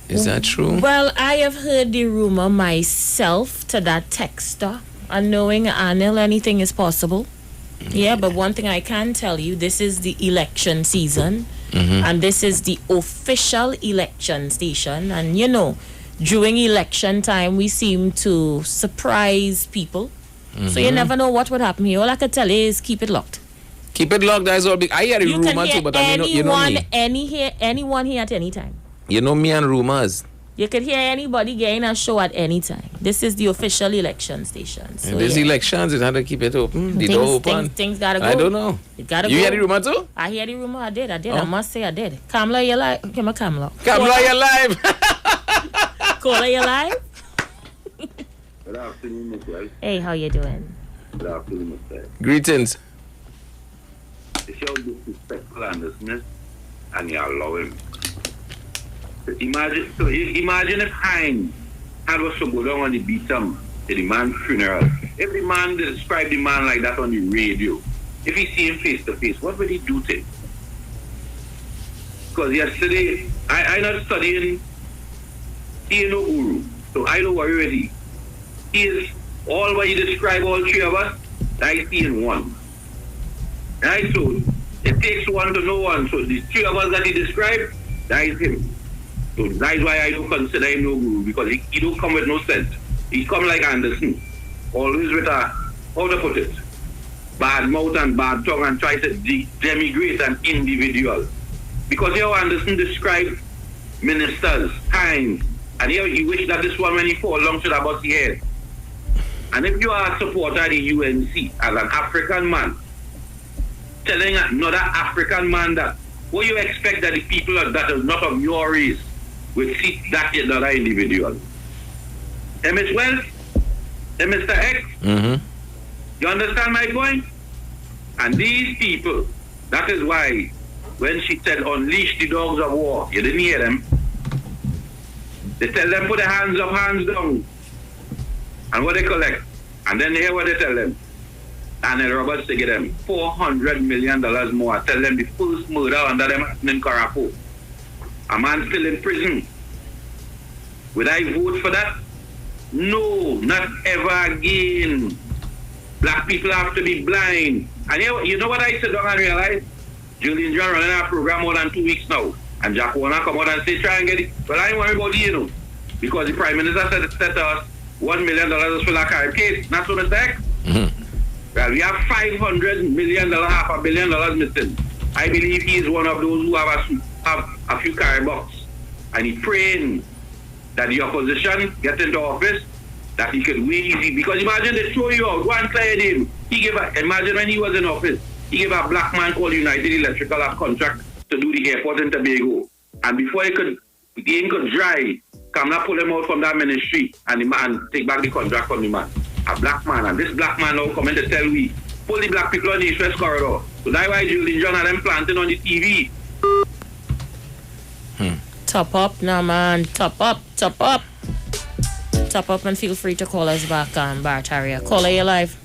Is that true? Well, I have heard the rumor myself to that texter. And knowing Anil, anything is possible. Yeah, but one thing I can tell you, this is the election season. And this is the official election station. And, you know, during election time, we seem to surprise people. So you never know what would happen here. All I can tell you is keep it locked. Keep it locked. That's all big. I hear a rumor too, but I mean, you know me. Anyone here at any time. You know me and rumors. You could hear anybody getting a show at any time. This is the official election station. So there's elections, it had to keep it open. The door open. Things gotta go. I don't know. It gotta you go. hear the rumor too? I hear the rumor. I did. Oh. I must say I did. Kamla, you live? Come on, Kamla. Kamla, you live? Kola, you live? Good afternoon, Mr.X. Hey, how you doing? Good afternoon, Mr.X. Greetings. It's your disrespectful Anderson, and you allow him. Imagine if Hines had was to go down on the beat at the man's funeral. If the man described the man like that on the radio, if he see him face to face, what would he do to him? Because yesterday, I not studying, he ain't no guru, so I don't worry already. He is all what you describe, all three of us, I see in one. Right, so it takes one to know one. So the three of us that he described, that is him. So that's why I don't consider him no guru, because he don't come with no sense. He come like Anderson, always with a, how to put it, bad mouth and bad tongue, and try to denigrate an individual. Because here Anderson described ministers, Hines, and here he wished that this one when he fall long should have bust his head. And if you are a supporter of the UNC as an African man, telling another African man that, what you expect that the people that are not of your race will see that other individual? Ms. Wells, Mr.X, you understand my point? And these people, that is why when she said unleash the dogs of war, you didn't hear them. They tell them put their hands up, hands down. And what they collect. And then they hear what they tell them. And then Roberts to get them $400 million more. Tell them the first murder under them in Karapo. A man still in prison. Would I vote for that? No, not ever again. Black people have to be blind. And you know what I said down and realized? Julian John running our program more than 2 weeks now. And Jack Warner come out and say, try and get it. Well, I ain't worried about you, because the Prime Minister said to us, $1 million is for that current case. Not so, Mr. X. Well, we have $500 million, $500 million missing. I believe he is one of those who have a few carry box. And he's praying that the opposition get into office, that he could win easy. Because imagine they throw you out, go and play him. Imagine when he was in office, he gave a black man called United Electrical a contract to do the airport in Tobago. And before he could dry, Kamla pull him out from that ministry and the man take back the contract from the man. A black man, and this black man now coming to tell we pull the black people on the East West corridor. So that's why Julian John had them planting on the TV. Top up now, man. Top up. Top up. Top up and feel free to call us back on Bart Area. Caller, you live.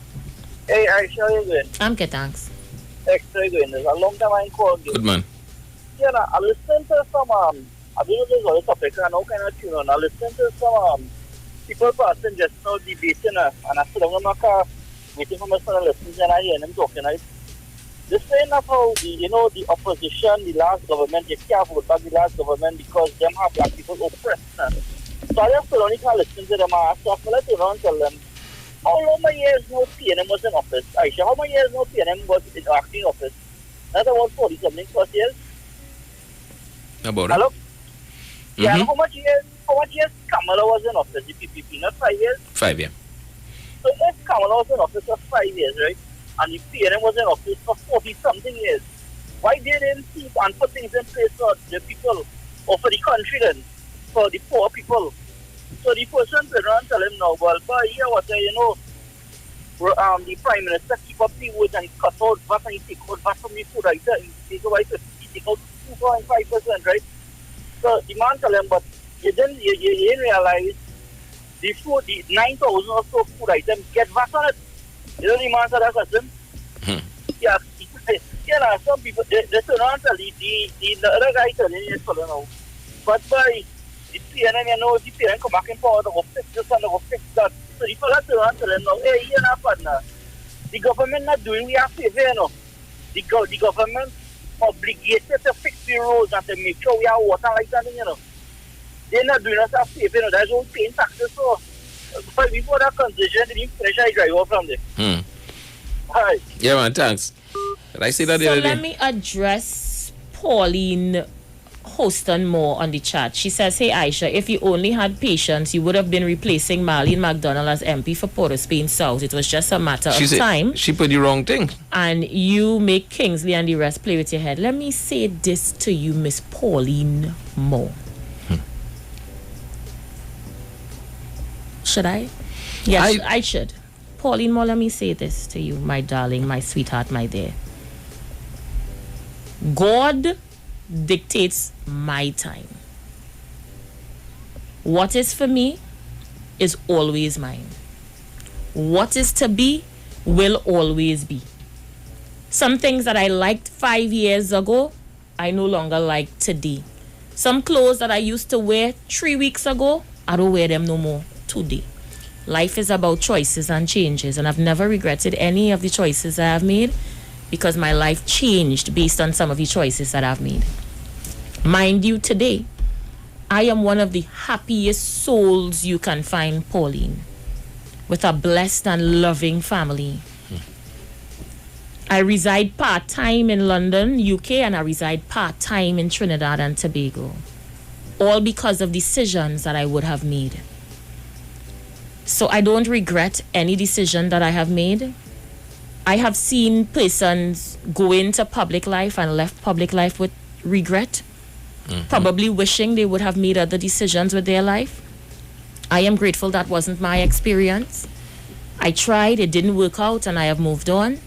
Hey, Isha, how you doing? I'm good, thanks. Extra doing this. A long time I called you. Good man. Yeah, nah, I listened to some, I don't know if there's other topic, I know kind of tune on. I listened to some, people passing just now debating, and I sit down in my car, waiting for my son to listen, and I hear them talking, right? They're saying of how, the opposition, the last government, they can't vote back the last government because them have black people oppressed. So I just only can listen to them, and so I feel like they don't tell them, how many years no PNM was in office? Aisha, how many years no PNM was in acting office? That's about 40-something plus years. About Hello? it. Yeah, and how much years Kamala was in office, the PPP, not 5 years? 5 years. So if Kamala was in office for 5 years, right, and the PNM was in office for 40-something years, why they didn't see and put things in place for the people, or for the country then, for the poor people? So the person will run and tell him now, well, but here what the Prime Minister keep up the woods and he cut out VAT and he take out VAT from the food item, he take out 2.5%, right? So the man tell him, but you didn't realize the food, the 9,000 or so food items get VAT on it. You know the man said that question? Yeah, some people, they turn around and tell the other guy telling you, now. But by the PNM, if the PNM come back in power, they will fix this and they will fix that. So the fellow turn around and tell them now, hey, you're not partner. The government not doing we are favor, The government obligated to fix the roads and to make sure we have water like that, They're not doing us a favor, That's all paying taxes, so before that condition, they didn't finish, I drive off from there. Hi. Yeah, man, thanks. Did I say that the So other day? let me address Pauline Hoston more on the chat. She says, hey Aisha, if you only had patience, you would have been replacing Marlene McDonald as MP for Port of Spain South. It was just a matter of time. She put the wrong thing. And you make Kingsley and the rest play with your head. Let me say this to you, Miss Pauline Moore. Should I? Yes, I should. Pauline Moore, let me say this to you, my darling, my sweetheart, my dear. God dictates my time. What is for me is always mine. What is to be will always be. Some things that I liked 5 years ago, I no longer like today. Some clothes that I used to wear 3 weeks ago, I don't wear them no more today. Life is about choices and changes, and I've never regretted any of the choices I have made because my life changed based on some of the choices that I've made. Mind you, today, I am one of the happiest souls you can find, Pauline, with a blessed and loving family. I reside part-time in London, UK, and I reside part-time in Trinidad and Tobago, all because of decisions that I would have made. So I don't regret any decision that I have made. I have seen persons go into public life and left public life with regret, probably wishing they would have made other decisions with their life. I am grateful that wasn't my experience. I tried, it didn't work out, and I have moved on.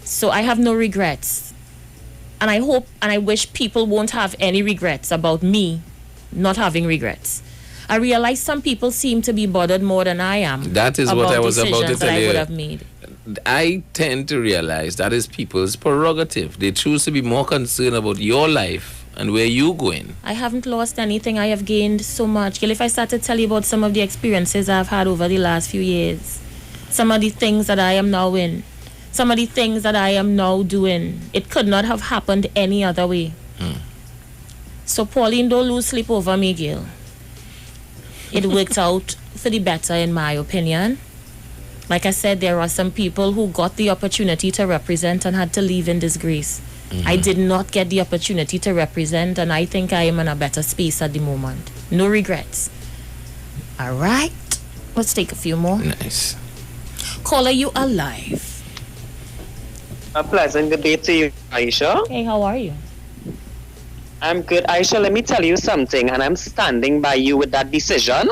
So I have no regrets. And I hope and I wish people won't have any regrets about me not having regrets. I realize some people seem to be bothered more than I am. That is what I was about to tell I you. would have made. I tend to realize that is people's prerogative. They choose to be more concerned about your life and where you're going. I haven't lost anything. I have gained so much. Girl, if I start to tell you about some of the experiences I've had over the last few years, some of the things that I am now in, some of the things that I am now doing, it could not have happened any other way. So Pauline, don't lose sleep over me, girl. It worked out for the better in my opinion. Like I said, there are some people who got the opportunity to represent and had to leave in disgrace. I did not get the opportunity to represent, and I think I am in a better space at the moment. No regrets. All right. Let's take a few more. Nice. Caller, you alive. A pleasant good day to you, Aisha. Hey, how are you? I'm good. Aisha, let me tell you something, and I'm standing by you with that decision,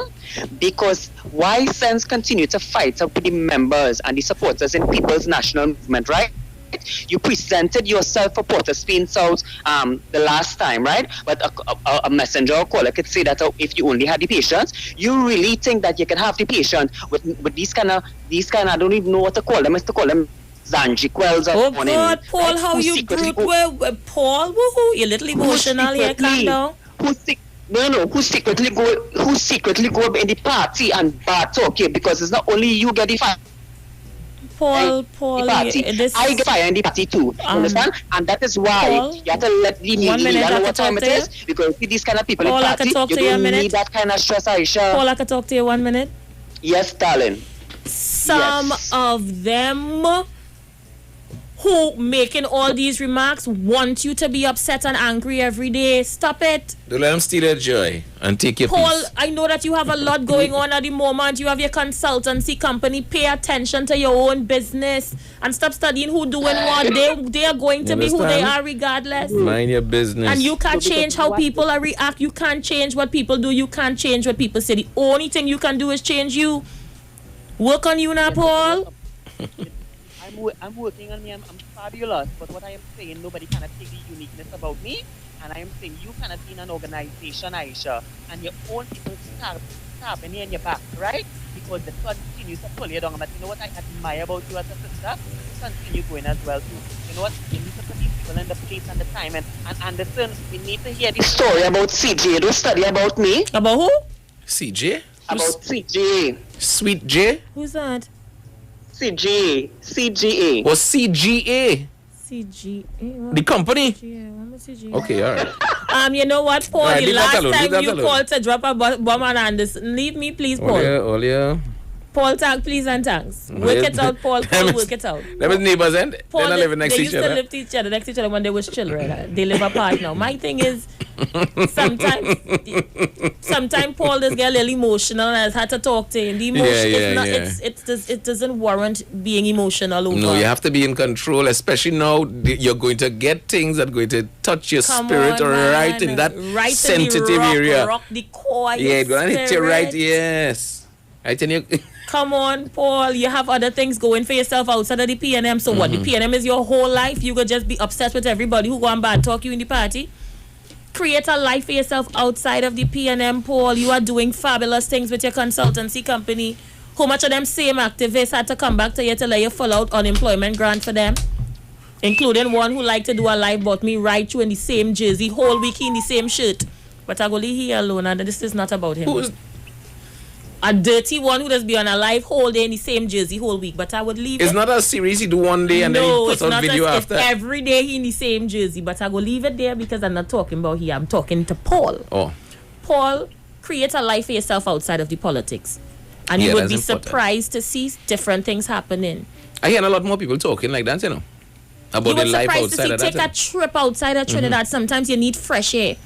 because why Sense continue to fight up with the members and the supporters in People's National Movement, right? You presented yourself for Port of Spain South the last time, right? But a messenger or caller could say that if you only had the patience, you really think that you can have the patience with these kind of I don't even know what to call them. Mr. Call them Zanji quells. Oh God, Paul, how you brute? Paul, woohoo, you're a little emotional here. Calm down. Who secretly go in the party and bar talk here, because it's not only you get the fire. Paul, I get fire in the party too. Understand? And that is why you have to let me know what time it is, because with these kind of people Paul, in the party, you don't need that kind of stress, Aisha. Paul, I can talk to you 1 minute. Yes, darling. Some of them who making all these remarks want you to be upset and angry every day. Stop it. Don't let them steal your joy and take your Paul, peace. I know that you have a lot going on at the moment. You have your consultancy company. Pay attention to your own business and stop studying who doing what. They are going to be who they are regardless. Mind your business. And you can't change how people react. You can't change what people do. You can't change what people say. The only thing you can do is change you. Work on you now, Paul. I'm working on me. I'm fabulous. But what I am saying, nobody cannot take the uniqueness about me. And I am saying you cannot be in an organization, Aisha, and your own people stabbing you in your back, right? Because the continue to pull you down. But you know what I admire about you as a sister? You continue going as well too. You know what? You need to put these people in the place and the time. And Anderson, we need to hear the story about CJ. Don't study about me. About who? CJ? About CJ. Sweet J? Who's that? CGA. Or CGA? CGA. The company? CGA. Okay, all right. You know what, Paul? Right, the last time you alone. called to drop a bomb on Anderson. Leave me, please, Paul. Olya. Paul, please and thanks. Work it out, Paul. Work it out. Them is neighbors, and Paul, they live next to each other. They used to live next to each other when they was children. They live apart now. My thing is, sometimes Paul does get a little emotional, and I've had to talk to him. The emotion, it doesn't warrant being emotional over. No, you have to be in control, especially now. You're going to get things that are going to touch your spirit right in that sensitive area. Rock the core. Yeah, it's going to hit you right. Yes. Right in your. Come on, Paul. You have other things going for yourself outside of the PNM. So what? The PNM is your whole life. You could just be obsessed with everybody who go and bad talk you in the party. Create a life for yourself outside of the PNM, Paul. You are doing fabulous things with your consultancy company. How much of them same activists had to come back to you to let you fill out unemployment grant for them? Including one who liked to do a live but me right through in the same jersey, whole week in the same shirt. But I go leave here alone, and this is not about him. Who's a dirty one who does be on a live whole day in the same jersey whole week, but I would leave it's not a series he do one day and then he puts out video after. It's every day he in the same jersey, but I go leave it there because I'm not talking about here. I'm talking to Paul. Oh. Paul, create a life for yourself outside of the politics. And you would be surprised to see different things happening. I hear a lot more people talking like that, about the life outside of that. Take a trip outside of Trinidad. Sometimes you need fresh air.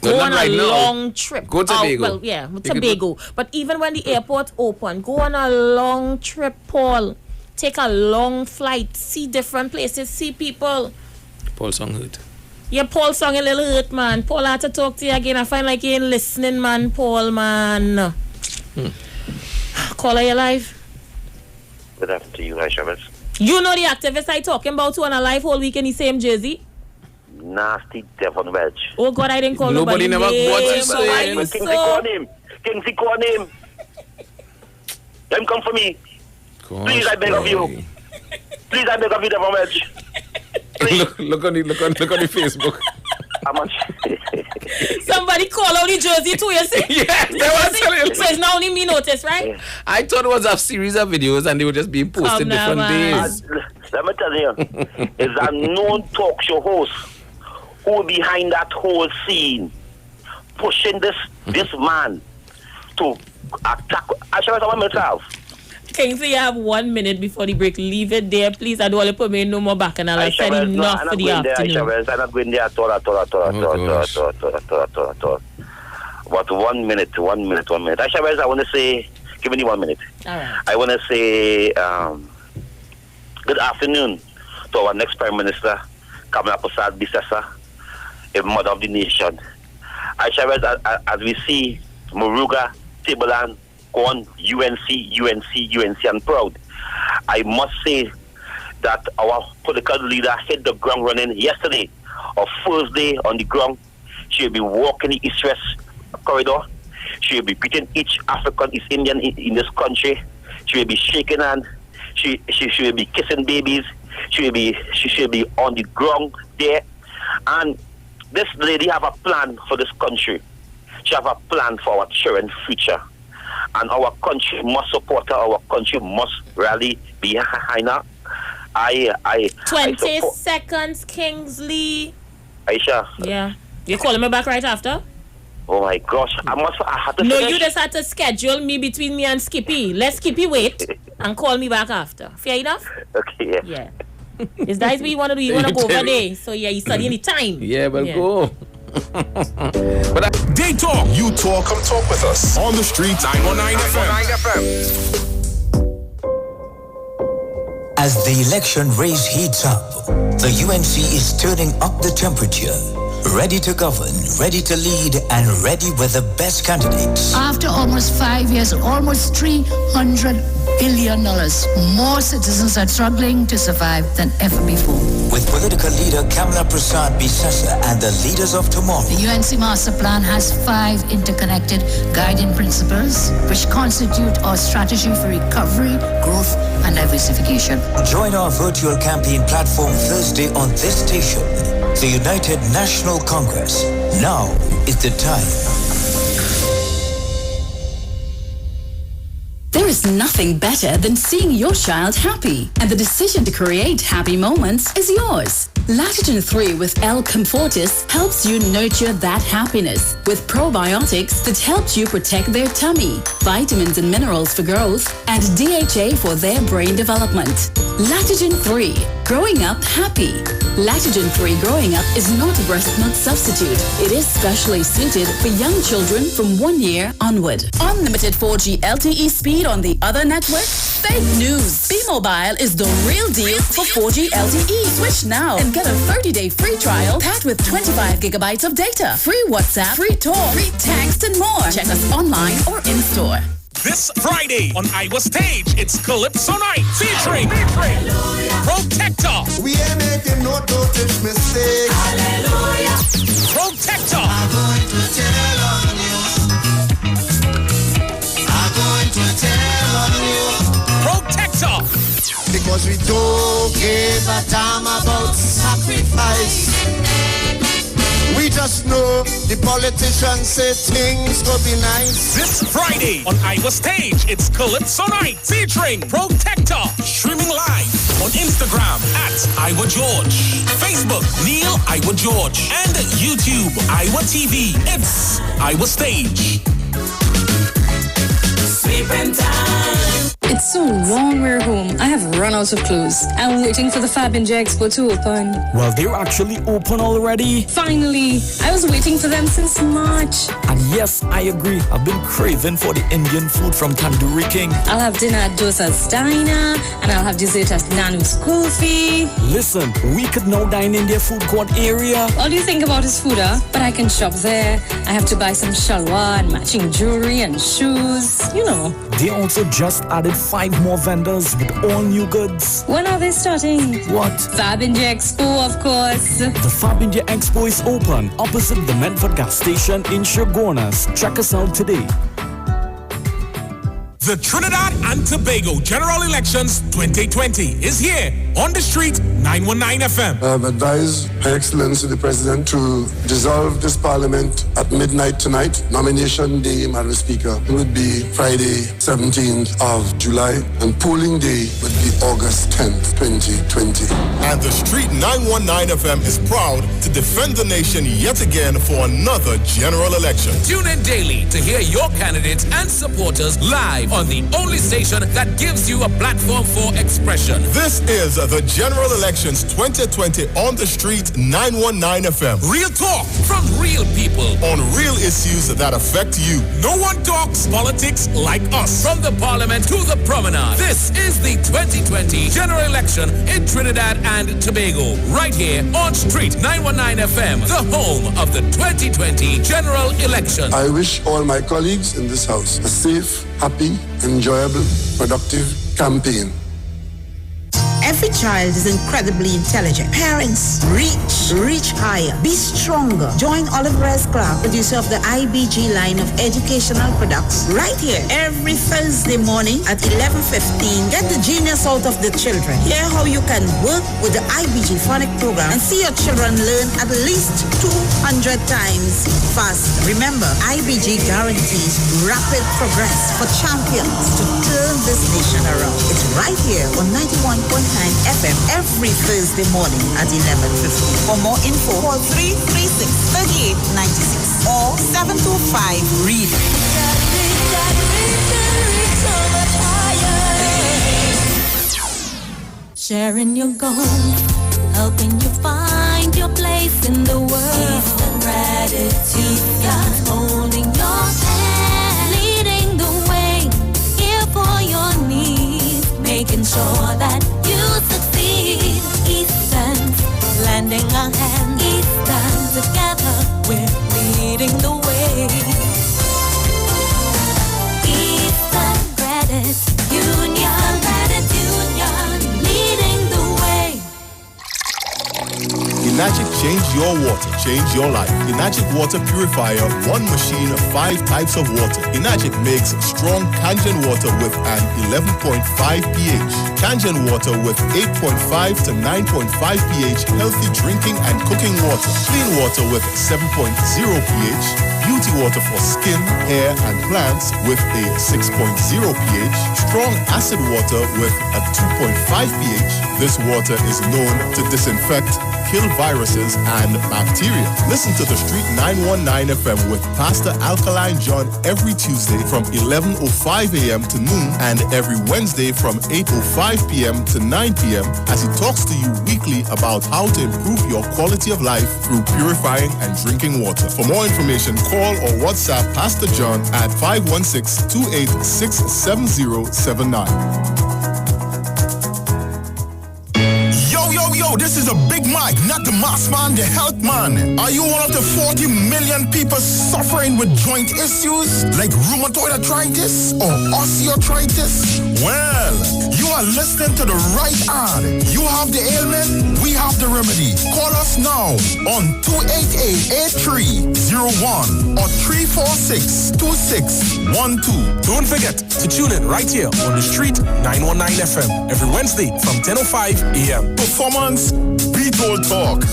Go on a long trip. Go to Tobago. Well, yeah, Tobago. But even when the airport open, go on a long trip, Paul. Take a long flight. See different places. See people. Paul song hurt. Yeah, Paul song a little hurt, man. Paul, I had to talk to you again. I find like you ain't listening, man. Paul, man. Caller, you live? Good afternoon to you, Isha. You know the activist I talking about who on a live whole week in the same jersey? Nasty Devon Welch. Oh God, I didn't call nobody never name. Kingsley call him. Them come for me. Please, I beg of you. Please, I beg of you, Devon Welch. Look on the Facebook. How much? Somebody call out the jersey too, you see? Yes, they were telling you. So it's not only me notice, right? Yeah. I thought it was a series of videos and they were just being posted different days. Let me tell you, is a known talk show host who behind that whole scene pushing this man to attack. I shall tell myself. Kingsley, you have 1 minute before the break. Leave it there, please. I don't want to put me no more back, and I'll said enough for the afternoon. I'm not going there at all. But 1 minute. Aisha, I want to say, give me 1 minute. All right. I want to say good afternoon to our next Prime Minister, Kamala Prasad Bisesa, a mother of the nation. Aisha, as we see Muruga, Tibulan, go on UNC and proud. I must say that our political leader hit the ground running yesterday, or first day on the ground. She'll be walking the East-West corridor. She'll be greeting each African, East Indian in this country. She will be shaking hands. She will be kissing babies. She will be on the ground there. And this lady have a plan for this country. She have a plan for our children's future. And our country must support her. Our country must rally behind her. 20 seconds, Kingsley. Isha. Yeah. You calling me back right after? Oh my gosh. I had to No, finish. you just had to schedule me between me and Skippy. Let Skippy wait and call me back after. Fair enough? Okay, yeah. Is that what you want to do? You want to go over there? So yeah, you study any time. Yeah, but go. But they talk. You talk. Come talk with us. On the street. 919 FM. As the election race heats up, the UNC is turning up the temperature. Ready to govern, ready to lead, and ready with the best candidates. After almost 5 years, almost $300 billion, more citizens are struggling to survive than ever before. With political leader Kamala Prasad Bisasa and the leaders of tomorrow. The UNC Master Plan has 5 interconnected guiding principles, which constitute our strategy for recovery, growth, and diversification. Join our virtual campaign platform Thursday on this station. The United National Congress. Now is the time. There is nothing better than seeing your child happy, and the decision to create happy moments is yours. Latigen 3 with L. Comfortis helps you nurture that happiness with probiotics that helps you protect their tummy, vitamins and minerals for growth, and DHA for their brain development. Latigen 3, growing up happy. Latigen 3 growing up is not a breast milk substitute. It is specially suited for young children from 1 year onward. Unlimited 4G LTE speed on the other network? Fake news. B-Mobile is the real deal for 4G LTE. Switch now and get a 30-day free trial packed with 25 gigabytes of data, free WhatsApp, free talk, free text, and more. Check us online or in-store. This Friday on Iwer Stage, it's Calypso Night featuring Protector. We ain't making no dopage mistake. Hallelujah. Protector. I'm going to tell on you. I'm going to tell on you. Protector. Because we don't give a damn about sacrifice. We just know the politicians say things will be nice. This Friday on Iwer Stage, it's Calypso Night featuring Protector. Streaming live on Instagram at Iwer George, Facebook Neil Iwer George, and YouTube Iwer TV. It's Iwer Stage. Sleeping time. It's so long we're home. I have run out of clothes. I'm waiting for the Fabinja Expo to open. Well, they're actually open already. Finally. I was waiting for them since March. And yes, I agree. I've been craving for the Indian food from Tandoori King. I'll have dinner at Dosa's Diner, and I'll have dessert at Nanu's Coffee. Listen, we could now dine in their food court area. All you think about is food, huh? But I can shop there. I have to buy some shalwar and matching jewelry and shoes. You know. They also just added 5 more vendors with all new goods. When are they starting? What? Fabinja Expo, of course. The Fabinja Expo is open opposite the Medford gas station in Shogunas. Check us out today. The Trinidad and Tobago General Elections 2020 is here on the street, 919 FM. I have advised Her Excellency the President to dissolve this Parliament at midnight tonight. Nomination day, Madam Speaker, would be Friday, 17th of July, and polling day would be August 10th, 2020. And the Street 919 FM is proud to defend the nation yet again for another general election. Tune in daily to hear your candidates and supporters live on the only station that gives you a platform for expression. This is the General Elections 2020 on the Street 919 FM. Real talk from real people on real issues that affect you. No one talks politics like us. From the Parliament to the Promenade, this is the 2020 General Election in Trinidad and Tobago. Right here on Street 919 FM, the home of the 2020 General Election. I wish all my colleagues in this house a safe, happy, enjoyable, productive campaign. Every child is incredibly intelligent. Parents, reach higher. Be stronger. Join Oliver's Club, producer of the IBG line of educational products, right here every Thursday morning at 11:15. Get the genius out of the children. Hear how you can work with the IBG phonic program and see your children learn at least 200 times fast. Remember, IBG guarantees rapid progress for champions to turn this nation around. It's right here on 91.9 FM every Thursday morning at 11:15. For more info, call 336-3896 or 725-READ. Sharing your goals, helping you find your place in the world. Eastern gratitude, God holding your hand, leading the way, here for your needs, making sure that you succeed. Eastern's lending a hand, Eastern together, we're leading the way. Eastern Credit Union, leading the way. Enagic change your water, change your life. Enagic water purifier, one machine, 5 types of water. Enagic makes strong Kangen water with an 11.5 pH. Kangen water with 8.5 to 9.5 pH, healthy drinking and cooking water. Clean water with 7.0 pH. Beauty water for skin, hair, and plants with a 6.0 pH. Strong acid water with a 2.5 pH. This water is known to disinfect, kill viruses and bacteria. Listen to the Street 919 FM with Pastor Alkaline John every Tuesday from 11:05 a.m. to noon and every Wednesday from 8:05 p.m. to 9 p.m. as he talks to you weekly about how to improve your quality of life through purifying and drinking water. For more information, call or WhatsApp Pastor John at 516-286-7079. Yo, this is a Big Mike, not the mass man, the health man. Are you one of the 40 million people suffering with joint issues like rheumatoid arthritis or osteoarthritis? Well, you are listening to the right ad. You have the ailment, we have the remedy. Call us now on 288-8301 or 346-2612. Don't forget to tune in right here on the Street 919 FM every Wednesday from 10:05 a.m. Performance beat all talk.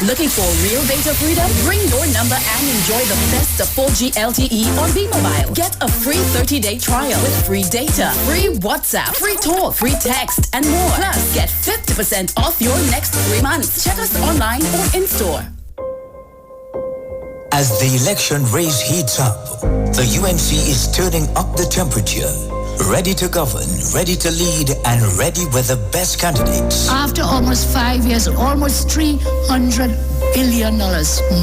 Looking for real data freedom? Bring your number and enjoy the best of 4G LTE on B-Mobile. Get a free 30-day trial with free data, free WhatsApp, free talk, free text, and more. Plus, get 50% off your next 3 months. Check us online or in-store. As the election race heats up, the UNC is turning up the temperature. Ready to govern, ready to lead, and ready with the best candidates. After almost 5 years, almost $300 billion,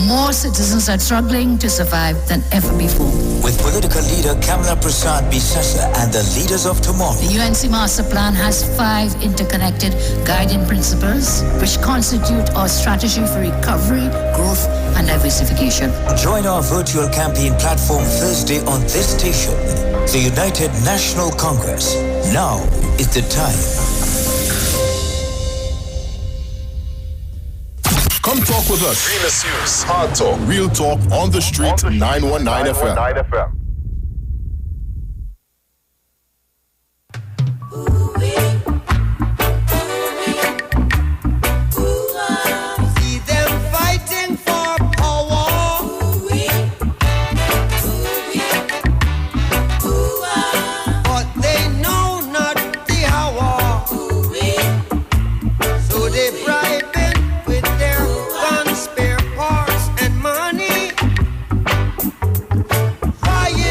more citizens are struggling to survive than ever before. With political leader Kamala Prasad Bisasa and the leaders of tomorrow. The UNC Master Plan has 5 interconnected guiding principles, which constitute our strategy for recovery, growth, and diversification. Join our virtual campaign platform Thursday on this station. The United National Congress. Now is the time. Come talk with us. Real issues, hard talk, real talk on the street. 919 FM. Fire!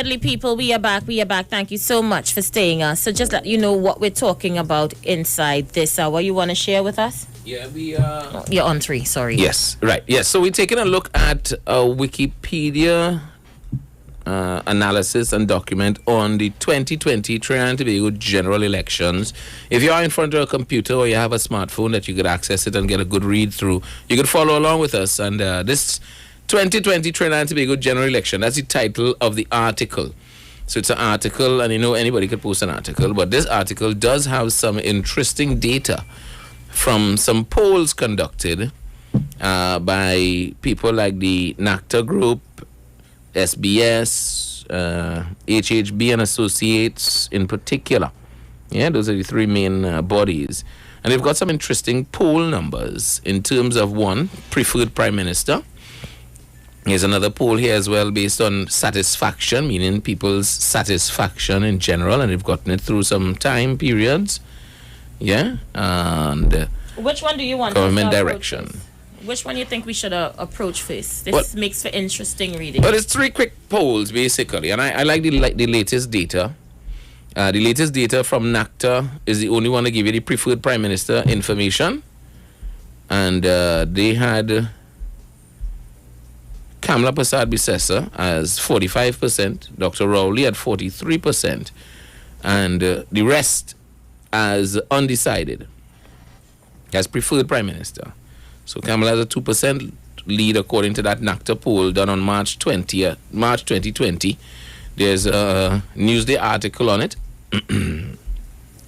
Goodly people, we are back. Thank you so much for staying us. So just let you know what we're talking about inside this hour. You want to share with us? Yeah, we are... Oh, you're on 3, sorry. Yes, right. Yes, so we're taking a look at a Wikipedia analysis and document on the 2020 Trinidad and Tobago general elections. If you are in front of a computer or you have a smartphone that you could access it and get a good read through, you could follow along with us. And this 2020 Trinidad and Tobago general election, that's the title of the article. So it's an article, and anybody could post an article, but this article does have some interesting data from some polls conducted by people like the NACTA Group, SBS, HHB and Associates in particular. Yeah, those are the 3 main bodies. And they've got some interesting poll numbers in terms of, one, preferred Prime Minister. There's another poll here as well based on satisfaction, meaning people's satisfaction in general, and they've gotten it through some time periods. Yeah, and which one do you want? Government direction. Which one you think we should approach first? This makes for interesting reading. But it's 3 quick polls basically, and I like the latest data. The latest data from NACTA is the only one to give you the preferred Prime Minister information, and they had Kamala Persad-Bissessar as 45%, Dr. Rowley at 43%, and the rest as undecided, as preferred Prime Minister. So Kamala has a 2% lead according to that NACTA poll done on March 2020. There's a Newsday article on it.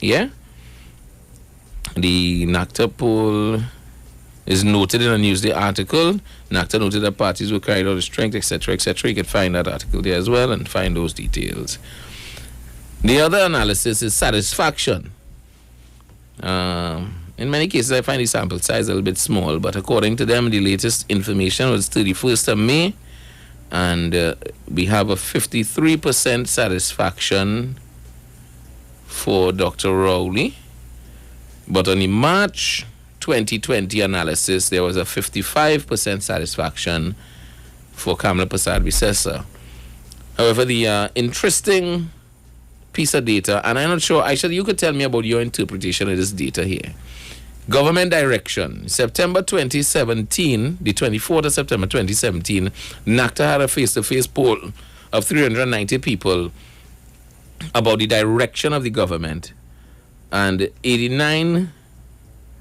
Yeah. The NACTA poll is noted in a Newsday article. NACTA noted that parties were carried out of strength, etc., etc. You can find that article there as well and find those details. The other analysis is satisfaction. In many cases, I find the sample size a little bit small, but according to them, the latest information was 31st of May, and we have a 53% satisfaction for Dr. Rowley. But on the March 2020 analysis, there was a 55% satisfaction for Kamala Persad-Bissessar. However, the interesting piece of data, and I'm not sure, Isha, you could tell me about your interpretation of this data here. Government direction, September 2017, the 24th of September 2017, NACTA had a face-to-face poll of 390 people about the direction of the government, and 89%?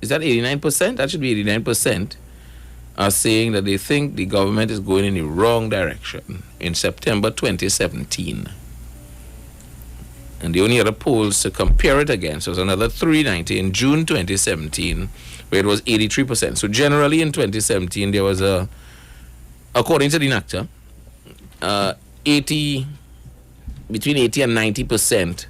That should be 89% are saying that they think the government is going in the wrong direction in September 2017. And the only other polls to compare it against was another 390 in June 2017, where it was 83%. So generally in 2017, there was according to the NACTA, between 80 and 90%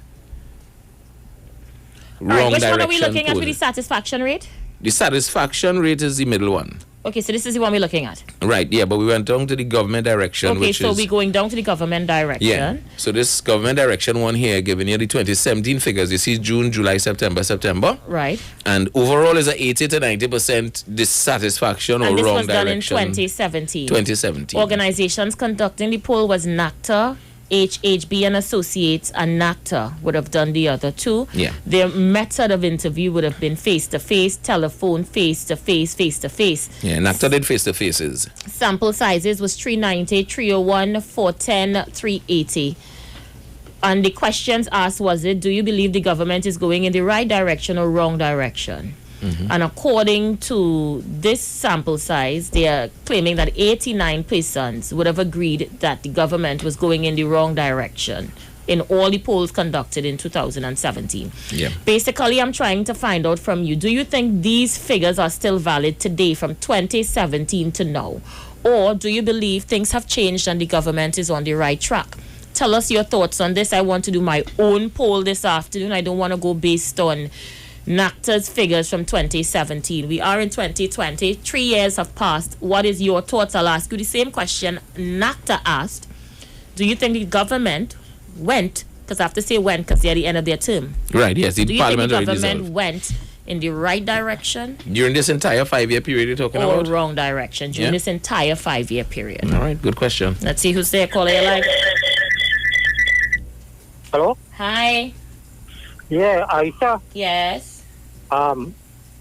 wrong which direction. one are we looking at polling. with the satisfaction rate? The satisfaction rate is the middle one. Okay, so this is the one we're looking at. Right, yeah, but we went down to the government direction. Okay, which so is, we're going down to the government direction. Yeah, so this government direction one here, giving you the 2017 figures. You see June, July, September. Right. And overall is a 80 to 90% dissatisfaction or wrong direction. And this was done in 2017. 2017. Organizations conducting the poll was NACTA, HHB and Associates, and NACTA would have done the other 2. Yeah. Their method of interview would have been face-to-face, telephone, face-to-face, face-to-face. Yeah, NACTA did face-to-faces. Sample sizes was 390, 301, 410, 380. And the questions asked was do you believe the government is going in the right direction or wrong direction? Mm-hmm. And according to this sample size, they are claiming that 89 persons would have agreed that the government was going in the wrong direction in all the polls conducted in 2017. Yeah. Basically, I'm trying to find out from you, do you think these figures are still valid today from 2017 to now? Or do you believe things have changed and the government is on the right track? Tell us your thoughts on this. I want to do my own poll this afternoon. I don't want to go based on NACTA's figures from 2017. We are in 2020. 3 years have passed. What is your thoughts? I'll ask you the same question NACTA asked. Do you think the government went, because I have to say went because they're at the end of their term. Right, yes. Do you think the government dissolved. went in the right direction? During this entire 5-year period you're talking or about? wrong direction during this entire 5-year period? All right, good question. Let's see who's there. Caller, your line. Hello? Hi. Yeah, Isha. Yes.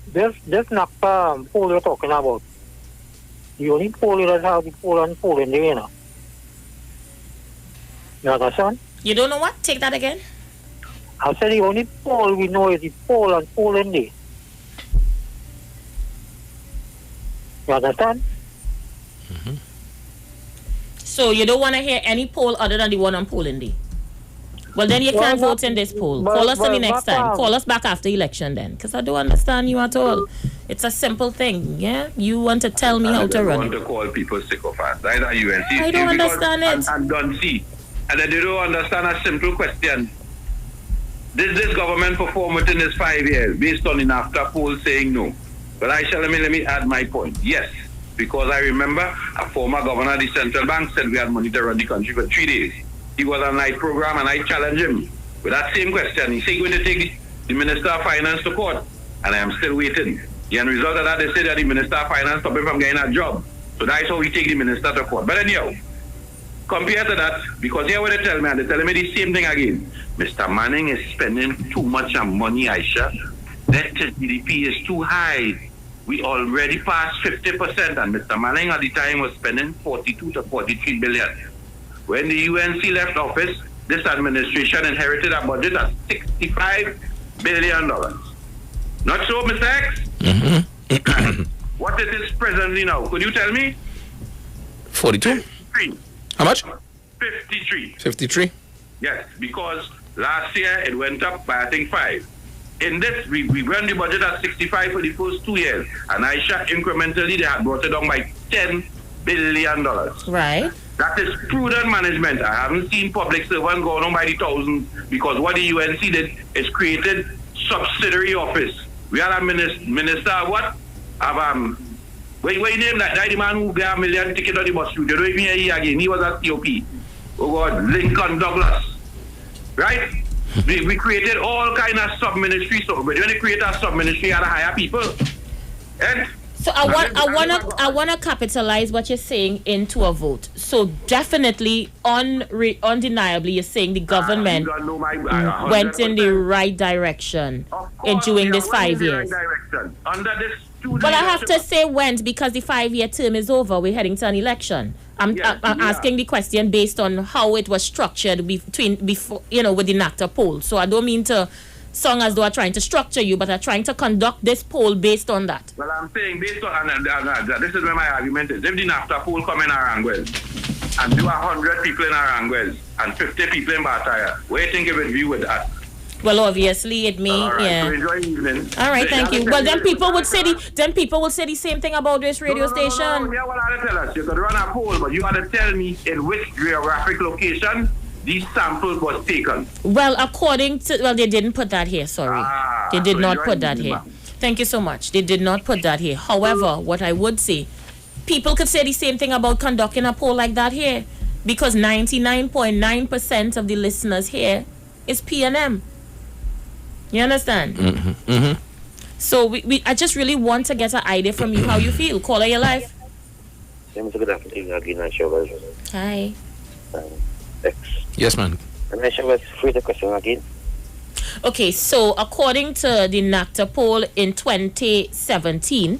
This NACTA poll you're talking about. The only poll that has the poll and poll in the you know. You understand? You don't know what? Take that again. I said the only poll we know is the poll and poll in there. You understand? So you don't want to hear any poll other than the one on polling day? Well, then you can't vote in this poll. Call us to me next time. Call us back after election then. Because I don't understand you at all. It's a simple thing, yeah? You want to tell me how to run I want to call people sycophants. Either UNC. I don't understand it. And don't see. And then they don't understand a simple question. This government perform within this 5 years based on the NAFTA poll saying no. But let me add my point. Yes. Because I remember a former governor of the central bank said we had money to run the country for 3 days. He was on a night program and I challenged him with that same question. He said he's going to take the Minister of Finance to court. And I am still waiting. The end result of that, they said that the Minister of Finance stopped him from getting a job. So that's how we take the Minister to court. But anyhow, compared to that, because here what they tell me, and they tell me the same thing again. Mr. Manning is spending too much money, Isha. Debt to GDP is too high. We already passed 50%, and Mr. Manning at the time was spending 42 to 43 billion. When the UNC left office, this administration inherited a budget of $65 billion. Not so, Mr. X? What it is presently now? Could you tell me? 42. 53. How much? 53. 53. Yes, because last year it went up by I think 5. In this, we ran the budget at 65 for the first 2 years, and Aisha incrementally they had brought it down by $10 billion. Right. That is prudent management. I haven't seen public servants going on by the thousands because what the UNC did is created subsidiary office. We had a minister of what? Of what you name that? The man who got a million ticket on the bus route. You don't even hear he again. He was at COP. Oh God, Lincoln Douglas. Right? We created all kind of sub-ministries. So when you create a sub-ministry, you have to hire people. And so I wanna capitalize what you're saying into a vote. So definitely, undeniably, you're saying the government went in the right direction during this 5 years. Under this But I have to say went because the 5-year term is over. We're heading to an election. I'm asking the question based on how it was structured before, with the NACTA poll. So I don't mean to sound as though I'm trying to structure you, but I'm trying to conduct this poll based on that. Well, I'm saying based on this is where my argument is. If the NAFTA poll come in Aranguez and do 100 people in Aranguez and 50 people in Bataya, where do you think it would view with that? Well, obviously it may, yeah. So enjoy evening. All right, thank you. Well, then people would say the same thing about this radio station. No, yeah, what I tell us, you could run a poll, but you got to tell me in which geographic location these samples was taken. Well, they didn't put that here. Sorry, they did not put that here. Thank you so much. They did not put that here. However, what I would say, people could say the same thing about conducting a poll like that here, because 99.9% of the listeners here is PNM. You understand? So I just really want to get an idea from you how you feel. Caller, your life. Hi. X. Yes, man. And I shall phrase the question again. Okay, so according to the NACTA poll in 2017,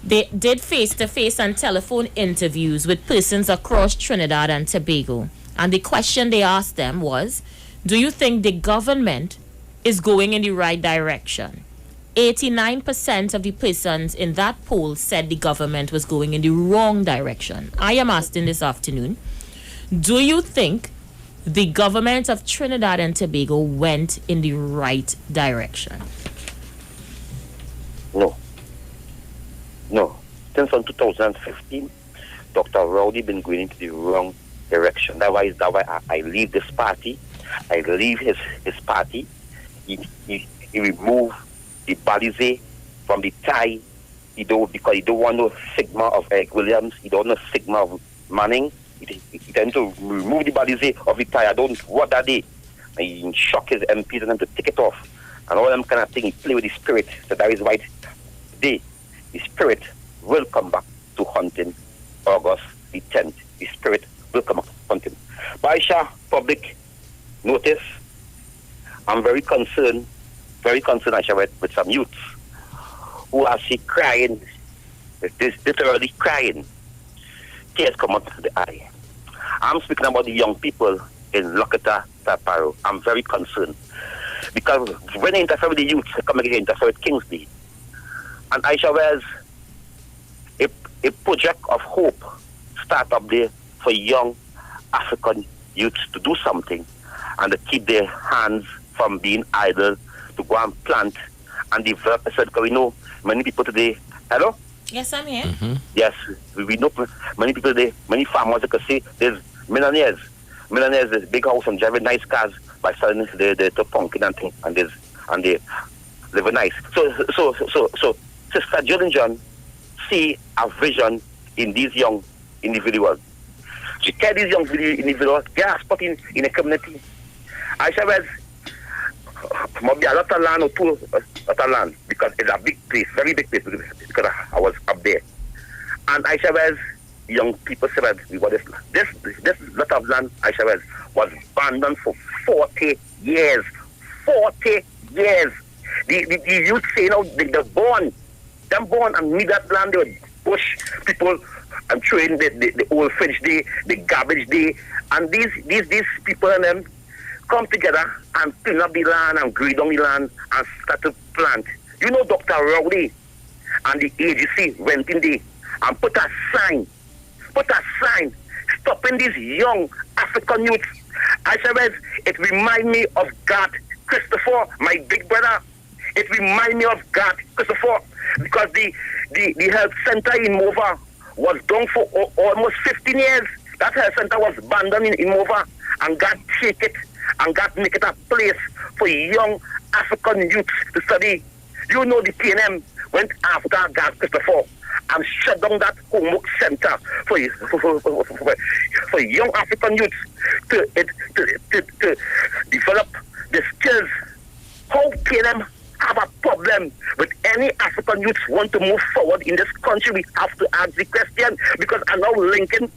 they did face-to-face and telephone interviews with persons across Trinidad and Tobago. And the question they asked them was, do you think the government is going in the right direction? 89% of the persons in that poll said the government was going in the wrong direction. I am asking this afternoon, do you think the government of Trinidad and Tobago went in the right direction? No. Since 2015, Dr. Rowdy been going into the wrong direction. That's why I leave this party. I leave his party. He removed the balize from the tie. Because he don't want no stigma of Eric Williams. He don't want no stigma of Manning. He tend to remove the balize of the tie. I don't what that day. And he shock his MPs and them to take it off. And all them kind of thing. He play with the spirit. So that is why today the spirit will come back to hunting August the 10th. The spirit will come back to hunting. But Isha, public notice, I'm very concerned, Isha, with some youths who are see crying, literally crying. Tears come out of the eye. I'm speaking about the young people in Lokata, Taparo. I'm very concerned. Because when they interfere with the youth, they come again, interfere with Kingsley. And Isha, where's a project of hope start up there for young African youths to do something and to keep their hands from being idle, to go and plant and develop. I said, because we know many people today. Hello? Yes, I'm here. Mm-hmm. Yes, we know many people today, many farmers, you can say there's millionaires, there's big house and driving nice cars by selling the pumpkin and things, and they live nice. So Sister Jill John see a vision in these young individuals. She carry these young individuals, get a spot in a community. I said, might be a lot of land or two lot of land, because it's a big place, very big place, because I was up there. And I said, young people said, we got this lot of land, I said, was abandoned for 40 years. 40 years. The youth say now, they're born and need that land, they would push people and throw in the old fridge day, the garbage day, and these people and them come together and clean up the land and grade on the land and start to plant. You know, Dr. Rowley and the AGC went in there and put a sign stopping these young African youths. I said, it reminds me of God Christopher, my big brother. It reminds me of God Christopher, because the health center in Mova was done for almost 15 years. That health center was abandoned in Mova, and God take it and God make it a place for young African youths to study. You know, the PNM went after God Christopher and shut down that homework center for young African youths to develop the skills. How PNM have a problem with any African youths want to move forward in this country? We have to ask the question, because I'm now linking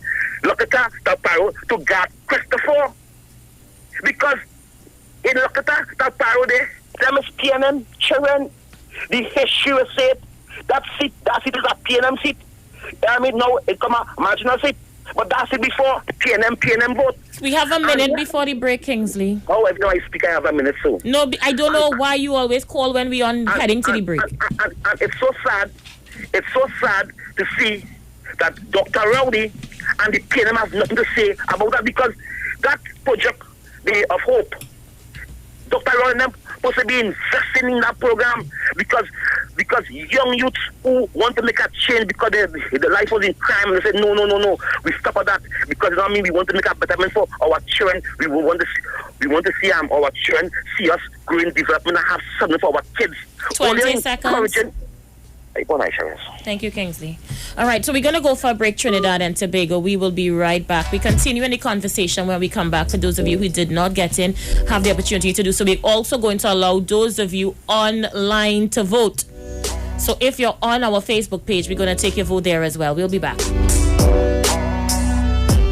Lokata, Taparo to God Christopher. Because in Lokata, Taparo, them is PNM children. The history will say it. That seat is a PNM seat. I mean, now it come a marginal seat. But that's it before PNM vote. We have a minute before the break, Kingsley. Oh, every time I speak, I have a minute so. No, I don't know why you always call when we on heading to the break. And it's so sad. It's so sad to see that Dr. Rowley and the PNM have nothing to say about that, because that project of hope, Dr. Rowley and them supposed to be investing in that program, because young youths who want to make a change because their life was in crime, and they said no, we stop at that, because it don't mean we want to make a betterment for our children. We want to see our children see us growing, development, and have something for our kids. 20 seconds. Thank you, Kingsley. All right, so we're going to go for a break, Trinidad and Tobago. We will be right back. We continue in the conversation when we come back. For those of you who did not get in, have the opportunity to do so. We're also going to allow those of you online to vote. So if you're on our Facebook page, we're going to take your vote there as well. We'll be back.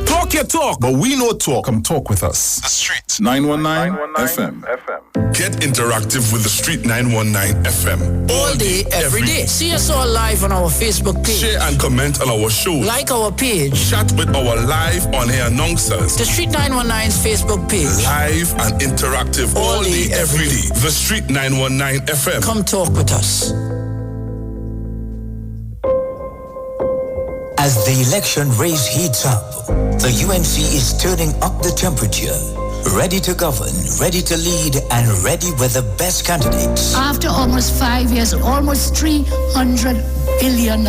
Talk your talk, but we know talk. Come talk with us. The Street 919 FM. Get interactive with the Street 919 FM. All day, every day. See us all live on our Facebook page. Share and comment on our show. Like our page. Chat with our live on-air announcers. The Street 919's Facebook page. Live and interactive all day, every day. The Street 919 FM. Come talk with us. As the election race heats up, the UNC is turning up the temperature. Ready to govern, ready to lead, and ready with the best candidates. After almost 5 years, almost $300 billion,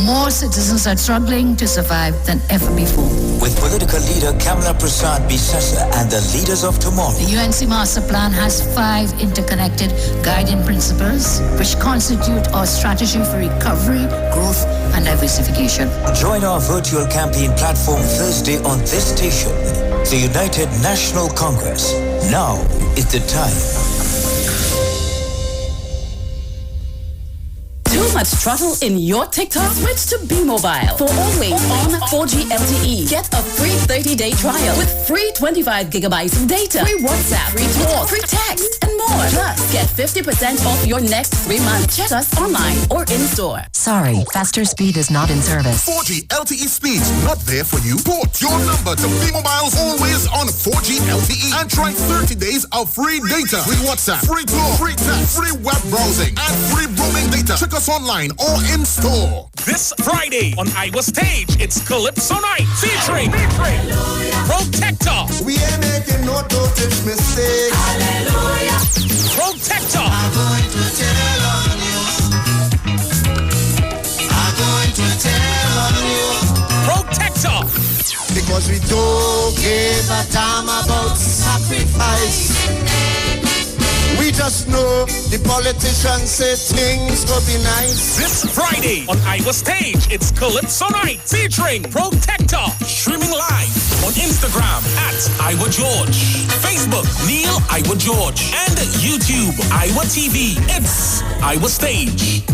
more citizens are struggling to survive than ever before. With political leader Kamala Prasad Bisasa and the leaders of tomorrow. The UNC Master Plan has 5 interconnected guiding principles, which constitute our strategy for recovery, growth, and diversification. Join our virtual campaign platform Thursday on this station. The United National Congress. Now is the time. Don't much throttle in your TikTok? Switch to B-Mobile. For always on 4G LTE. Get a free 30-day trial with free 25 gigabytes of data, free WhatsApp, free talk, free text, and more. Plus, get 50% off your next 3 months. Check us online or in-store. Sorry, faster speed is not in service. 4G LTE speeds not there for you? Port your number to B-Mobile's always on 4G LTE and try 30 days of free data, free WhatsApp, free talk, free text, free web browsing, and free roaming data. Check us online or in store. This Friday on Iwer Stage, it's Calypso Night featuring Protector. We ain't making no dosage mistakes. Hallelujah. Protector. I'm going to tell on you. I'm going to tell on you. Protector. Because we don't give a damn about sacrifice. We just know the politicians say things will be nice. This Friday on Iwer Stage, it's Calypso Night featuring Protector. Streaming live on Instagram at Iwer George, Facebook Neil Iwer George, and YouTube Iwer TV. It's Iwer Stage.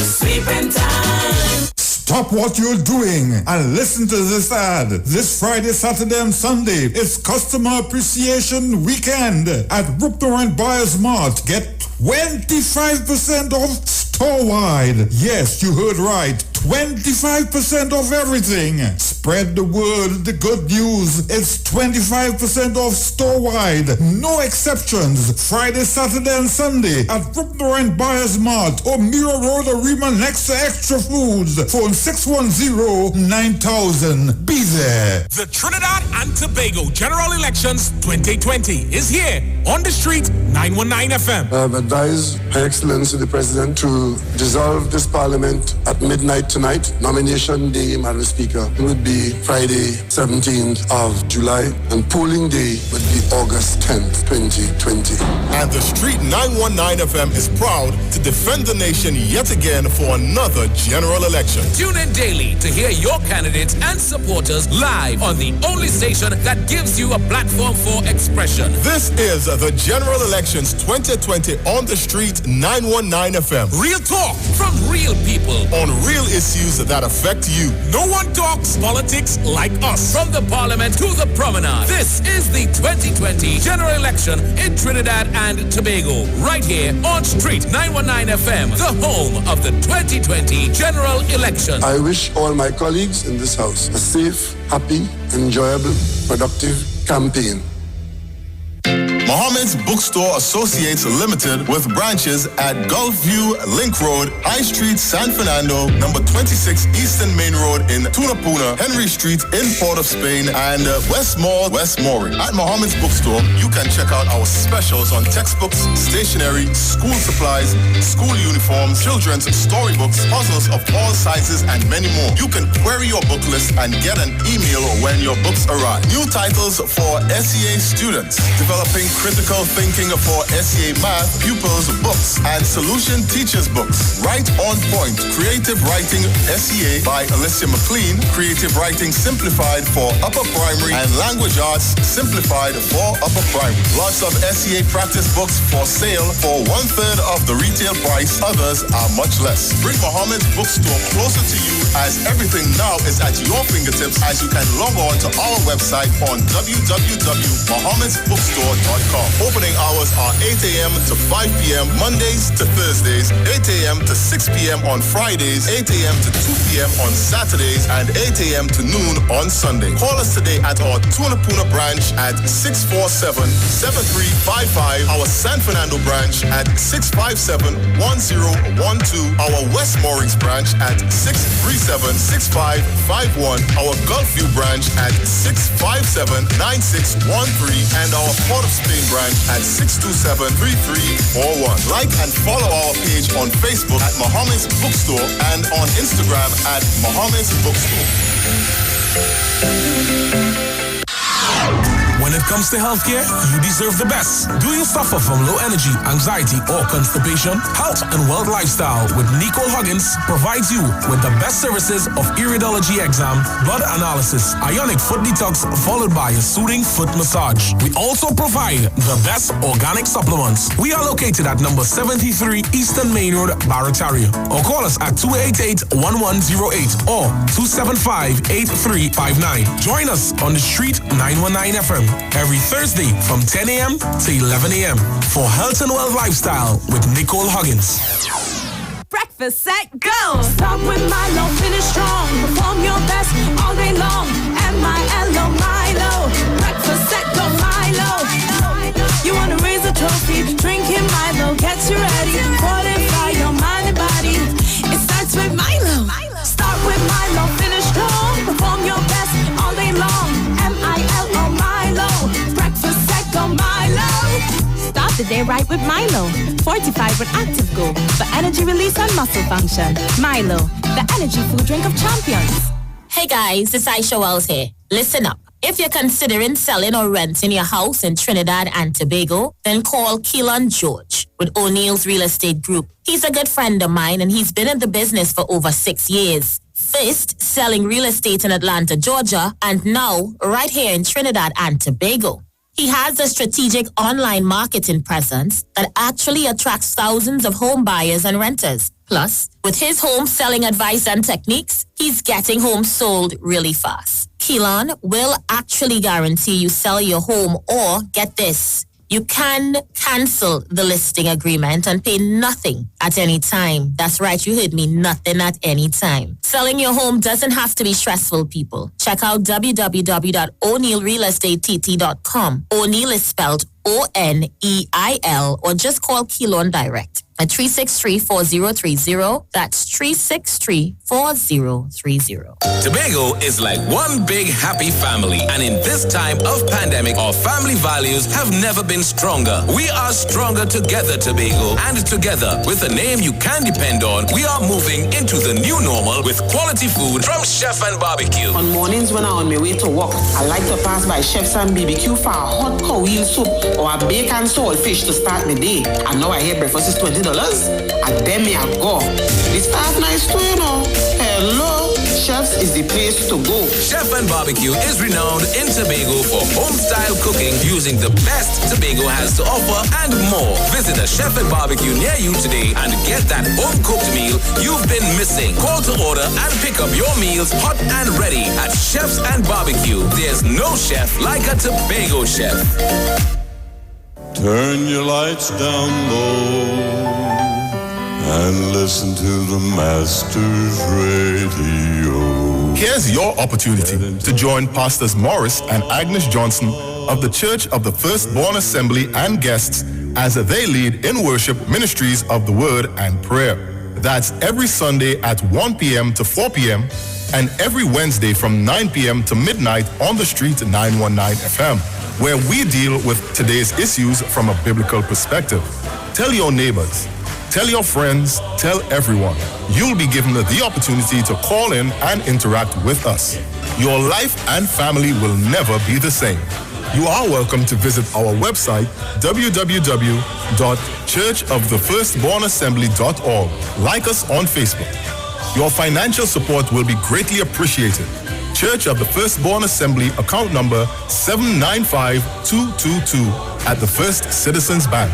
Sleeping time. Stop what you're doing and listen to this ad. This Friday, Saturday, and Sunday, it's Customer Appreciation Weekend at Rupner & Buyers Mart. Get 25% off store-wide. Yes, you heard right. 25% off everything. Spread the word, the good news. It's 25% off store-wide. No exceptions. Friday, Saturday, and Sunday at Rupner & Buyers Mart or Mira Road, Arima, next to Extra Foods. Phone 610-9000. Be there. The Trinidad and Tobago General Elections 2020 is here on the street, 919 FM. I have advised Her Excellency the President to dissolve this Parliament at midnight tonight. Nomination day, Madam Speaker, would be Friday, 17th of July, and polling day would be August 10th, 2020. And the Street 919 FM is proud to defend the nation yet again for another general election. Tune in daily to hear your candidates and supporters live on the only station that gives you a platform for expression. This is the General Elections 2020 on the Street 919 FM. Real talk from real people on real issues that affect you. No one talks politics like us. From the Parliament to the Promenade, this is the 2020 General Election in Trinidad and Tobago. Right here on Street 919 FM, the home of the 2020 General Election. I wish all my colleagues in this house a safe, happy, enjoyable, productive campaign. Mohammed's Bookstore Associates Limited with branches at Gulfview, Link Road, High Street, San Fernando, number 26 Eastern Main Road in Tunapuna, Henry Street in Port of Spain, and West Mall, West Maury. At Mohammed's Bookstore, you can check out our specials on textbooks, stationery, school supplies, school uniforms, children's storybooks, puzzles of all sizes, and many more. You can query your book list and get an email when your books arrive. New titles for SEA students, developing critical thinking for SEA math pupils books and solution teachers books. Right on point. Creative Writing SEA by Alicia McLean. Creative Writing Simplified for upper primary and Language Arts Simplified for upper primary. Lots of SEA practice books for sale for 1/3 of the retail price. Others are much less. Bring Mohammed's Bookstore closer to you as everything now is at your fingertips as you can log on to our website on www.mohammedsbookstore.com. Opening hours are 8 a.m. to 5 p.m. Mondays to Thursdays, 8 a.m. to 6 p.m. on Fridays, 8 a.m. to 2 p.m. on Saturdays, and 8 a.m. to noon on Sunday. Call us today at our Tunapuna branch at 647-7355, our San Fernando branch at 657-1012, our West Morris branch at 637-6551, our Gulfview branch at 657-9613, and our Port of Spain branch at 627-3341. Like and follow our page on Facebook at Mohammed's Bookstore and on Instagram at Mohammed's Bookstore. When it comes to healthcare, you deserve the best. Do you suffer from low energy, anxiety, or constipation? Health and Wealth Lifestyle with Nicole Huggins provides you with the best services of iridology exam, blood analysis, ionic foot detox, followed by a soothing foot massage. We also provide the best organic supplements. We are located at number 73 Eastern Main Road, Barataria. Or call us at 288-1108 or 275-8359. Join us on the Street 919 FM every Thursday from 10 a.m. to 11 a.m. for Health and Wealth Lifestyle with Nicole Huggins. Breakfast set, go! Start with Milo, finish strong. Perform your best all day long. M-I-L-O, Milo. Breakfast set, go Milo. You want to raise a trophy, drinking Milo gets you ready. Fortify your mind and body. It starts with Milo. Start with Milo, finish strong. Perform your best all day long. M-I-L-O, Milo. Breakfast set, go Milo. Start the day right with Milo. Fortified with Active Go for energy release and muscle function. Milo, the energy food drink of champions. Hey guys, it's Isha Wells here. Listen up. If you're considering selling or renting your house in Trinidad and Tobago, then call Keelan George with O'Neill's Real Estate Group. He's a good friend of mine and he's been in the business for over 6 years. First, selling real estate in Atlanta, Georgia, and now right here in Trinidad and Tobago. He has a strategic online marketing presence that actually attracts thousands of home buyers and renters. Plus, with his home selling advice and techniques, he's getting homes sold really fast. Keelan will actually guarantee you sell your home or, get this, you can cancel the listing agreement and pay nothing at any time. That's right, you heard me, nothing at any time. Selling your home doesn't have to be stressful, people. Check out www.o'neillrealestatetT.com. O'Neill is spelled O-N-E-I-L, or just call Keelan direct at 363-4030. That's 363-4030. Tobago is like one big happy family, and in this time of pandemic, our family values have never been stronger. We are stronger together, Tobago, and together with a name you can depend on, we are moving into the new normal with quality food from Chef and Barbecue. On mornings when I'm on my way to work, I like to pass by Chef's and BBQ for a hot cow heel soup or a bacon saltfish to start my day. And now I hear breakfast is $20. And then me I go. This stuff nice too, you know. Hello, Chef's is the place to go. Chef and Barbecue is renowned in Tobago for home-style cooking using the best Tobago has to offer and more. Visit a Chef and Barbecue near you today and get that home-cooked meal you've been missing. Call to order and pick up your meals hot and ready at Chef's and Barbecue. There's no chef like a Tobago chef. Turn your lights down low and listen to the Master's Radio. Here's your opportunity to join Pastors Morris and Agnes Johnson of the Church of the Firstborn Assembly and guests as they lead in worship ministries of the Word and Prayer. That's every Sunday at 1 p.m. to 4 p.m. and every Wednesday from 9 p.m. to midnight on the Street 919 FM, where we deal with today's issues from a biblical perspective. Tell your neighbors, tell your friends, tell everyone. You'll be given the opportunity to call in and interact with us. Your life and family will never be the same. You are welcome to visit our website, www.churchofthefirstbornassembly.org. Like us on Facebook. Your financial support will be greatly appreciated. Church of the Firstborn Assembly, account number 795222 at the First Citizens Bank.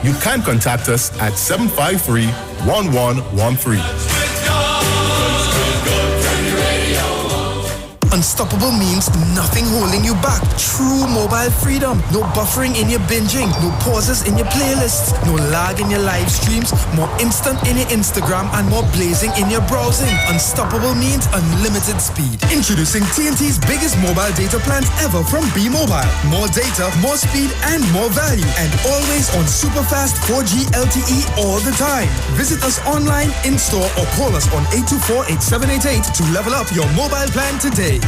You can contact us at 753-1113. Unstoppable means nothing holding you back. True mobile freedom. No buffering in your binging. No pauses in your playlists. No lag in your live streams. More instant in your Instagram and more blazing in your browsing. Unstoppable means unlimited speed. Introducing TNT's biggest mobile data plans ever from B-Mobile. More data, more speed, and more value. And always on super fast 4G LTE all the time. Visit us online, in-store, or call us on 824-8788 to level up your mobile plan today.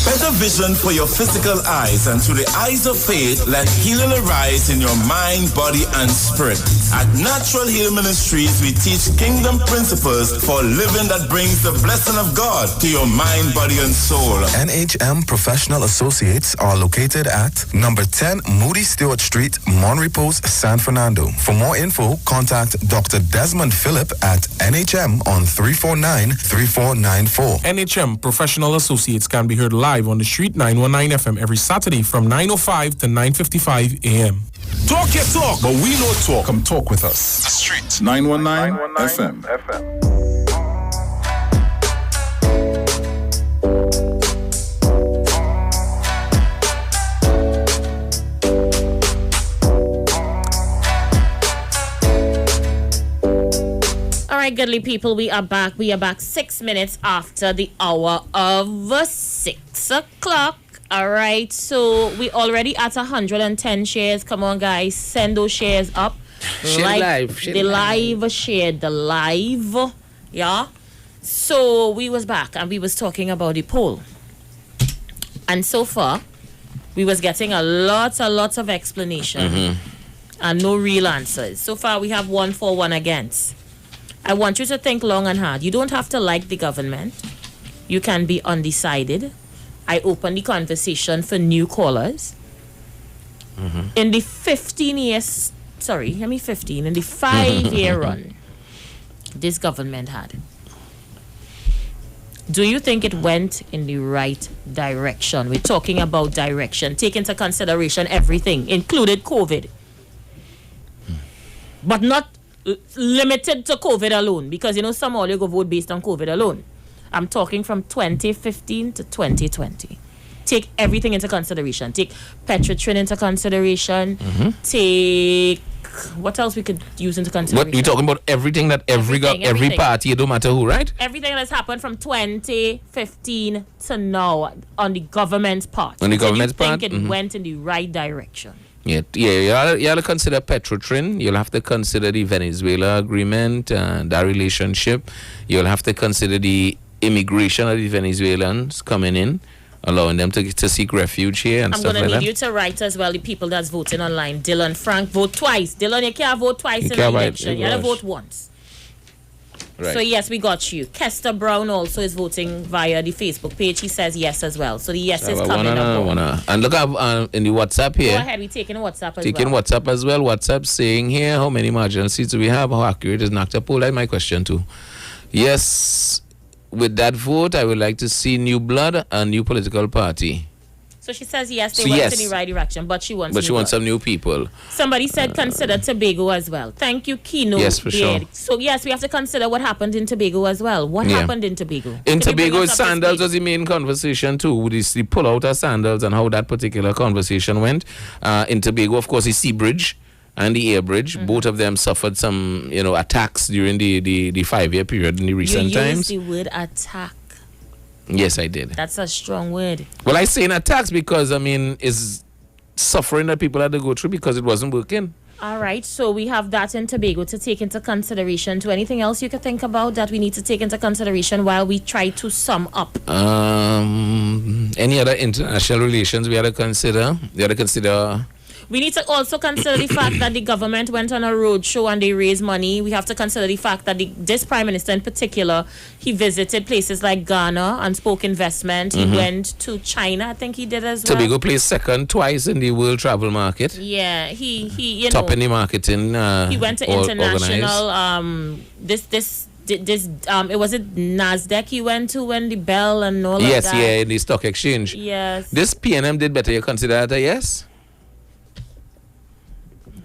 Better vision for your physical eyes, and through the eyes of faith, let healing arise in your mind, body, and spirit. At Natural Healing Ministries, we teach kingdom principles for living that brings the blessing of God to your mind, body, and soul. NHM Professional Associates are located at number 10 Moody Stewart Street, Monterey Post, San Fernando. For more info, contact Dr. Desmond Phillip at NHM on 349-3494. NHM Professional Associates can be heard live on the Street 919 FM every Saturday from 9:05 to 9:55 a.m. Talk your talk, but we know talk. Come talk with us. The Street 919 FM. All right, goodly people, we are back. We are back 6 minutes after the hour of 6 o'clock. All right, so we already at 110 shares. Come on, guys, send those shares up. Share live. Share the live. Yeah. So we was back and we was talking about the poll. And so far, we was getting a lot of explanation and no real answers. So far, we have 1 for, 1 against. I want you to think long and hard. You don't have to like the government. You can be undecided. I open the conversation for new callers. In the 5-year run this government had, do you think it went in the right direction? We're talking about direction. Take into consideration everything, included COVID. But not limited to COVID alone, because some all you go vote based on COVID alone. I'm talking from 2015 to 2020. Take everything into consideration. Take Petrotrin into consideration. Take what else we could use into consideration. What you're talking about? Everything that every party, it don't matter who, right? Everything that's happened from 2015 to now on the government's part. On the government's part, think it went in the right direction. Yeah. You have to consider Petrotrin. You'll have to consider the Venezuela agreement and that relationship. You'll have to consider the immigration of the Venezuelans coming in, allowing them to seek refuge here and stuff like that. I'm going to need you to write as well the people that's voting online. Dylan Frank, vote twice. Dylan, you can't vote twice in the election. You have to vote once. Right. So yes, we got you. Kester Brown also is voting via the Facebook page. He says yes as well. So the yes is coming up. And look up in the WhatsApp here. Go ahead, we're taking WhatsApp as well. WhatsApp as well. WhatsApp saying here, how many marginal seats do we have? How accurate is NACTA poll? That's my question too. Yes, with that vote, I would like to see new blood and new political party. So she says yes, they went in the right direction, but she wants some new people. Somebody said consider Tobago as well. Thank you, Kino. Yes, for sure. So yes, we have to consider what happened in Tobago as well. What happened in Tobago? In Tobago, Sandals was the main conversation too. The pull out of Sandals and how that particular conversation went. In Tobago, of course, the Sea Bridge and the Air Bridge, both of them suffered some, attacks during the 5-year period in the recent times. You used the word attack. Yes, I did. That's a strong word. Well, I say in attacks because, it's suffering that people had to go through because it wasn't working. All right, so we have that in Tobago to take into consideration. To anything else you could think about that we need to take into consideration while we try to sum up? Any other international relations we had to consider? We need to also consider the fact that the government went on a road show and they raised money. We have to consider the fact that this Prime Minister in particular, he visited places like Ghana and spoke investment. He went to China, I think he did as well. Tobago placed second twice in the world travel market. Yeah, he top in the marketing. He went to international. It was it NASDAQ he went to when the bell and all of that. Yes, in the stock exchange. Yes. This PNM did better. You consider that a yes?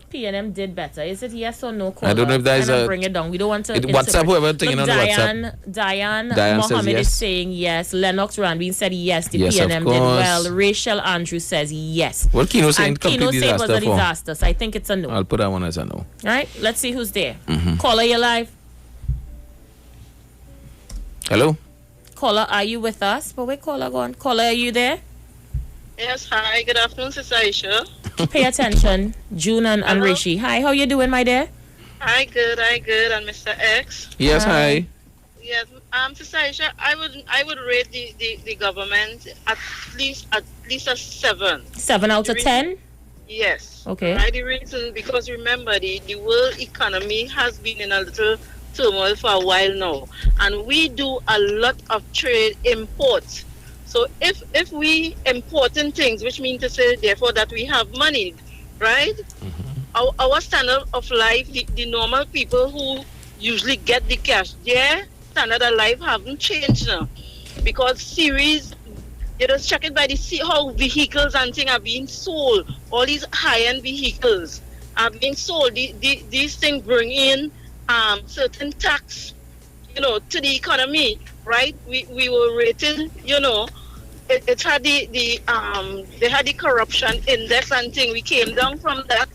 PNM did better. Is it yes or no? I don't know if that is bring it down. We don't want to. WhatsApp, whoever taking on WhatsApp. Diane Mohammed is saying yes. Lennox Ranbin said yes. The PNM did well. Rachel Andrews says yes. What Kino saying? Kino said was a disaster. So I think it's a no. I'll put that one as a no. All right. Let's see who's there. Caller, you live. Hello. Caller, are you with us? But where caller going? Caller, are you there? Yes, hi. Good afternoon, Sister Isha. Pay attention, June and Rishi. Hi, how you doing, my dear? Hi, good. And Mr.X. Yes, hi. Yes, Sister Isha, I would rate the government at least a 7. 7 out of 10? Yes. Okay. Right. The reason, because remember the world economy has been in a little turmoil for a while now, and we do a lot of trade imports. So if we importing things, which means to say therefore that we have money, right? Our standard of life, the normal people who usually get the cash, their standard of life haven't changed now, because series. You just check it by how vehicles and things are being sold. All these high-end vehicles are being sold. These things bring in certain tax, to the economy, right? We were rated, it had they had the corruption index and thing. We came down from that,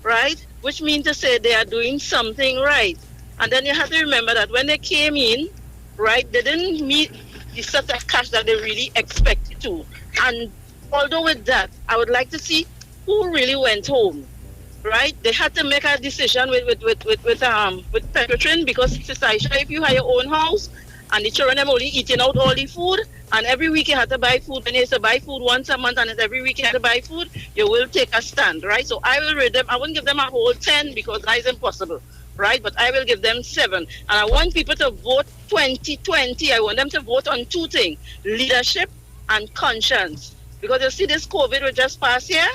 right? Which means to say they are doing something right. And then you have to remember that when they came in, right, they didn't meet the set of cash that they really expected to. And although with that, I would like to see who really went home, right? They had to make a decision with Petrotrin, because Sister Isha, if you have your own house and the children are only eating out all the food, and every week you have to buy food, when you have to buy food once a month, and every week you have to buy food, you will take a stand, right? So I will rate them. I wouldn't give them a whole 10 because that is impossible, right? But I will give them 7. And I want people to vote 2020. I want them to vote on 2 things: leadership and conscience. Because you see this COVID we just passed here?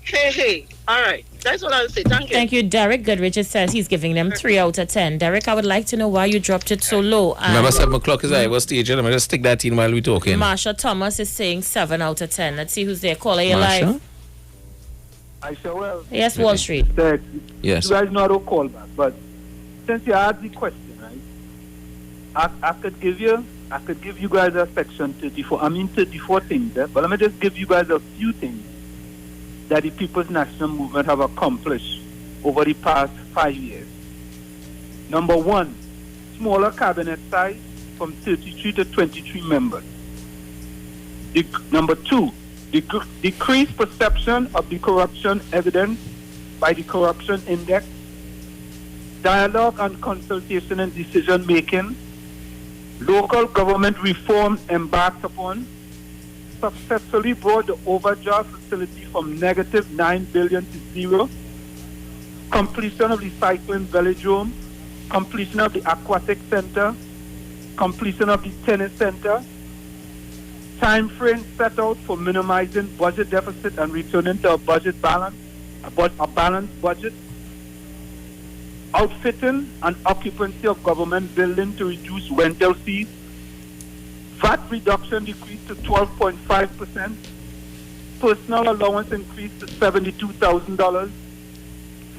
Hey. All right. That's what I'll say. Thank you. Thank you. Derek Goodrich says he's giving them 3 out of 10. Derek, I would like to know why you dropped it so low. Remember, 7 o'clock is Iwer stage. Let me just stick that in while we're talking. Marsha Thomas is saying 7 out of 10. Let's see who's there. Caller, you live. Isha, well. Yes, Wall Street. Yes. You guys know how to call back, but since you asked the question, right? I could give you guys a section 34 things there, but let me just give you guys a few things that the People's National Movement have accomplished over the past 5 years. Number 1, smaller cabinet size from 33 to 23 members. Number 2, decreased perception of the corruption evidence by the corruption index. Dialogue and consultation and decision making. Local government reform embarked upon. Successfully brought the overdraft facility from negative 9 billion to 0. Completion of the cycling velodrome. Completion of the aquatic center. Completion of the tennis center. Time frame set out for minimizing budget deficit and returning to a budget balance, a balanced budget. Outfitting and occupancy of government building to reduce rental fees. VAT reduction decreased to 12.5%. Personal allowance increased to $72,000.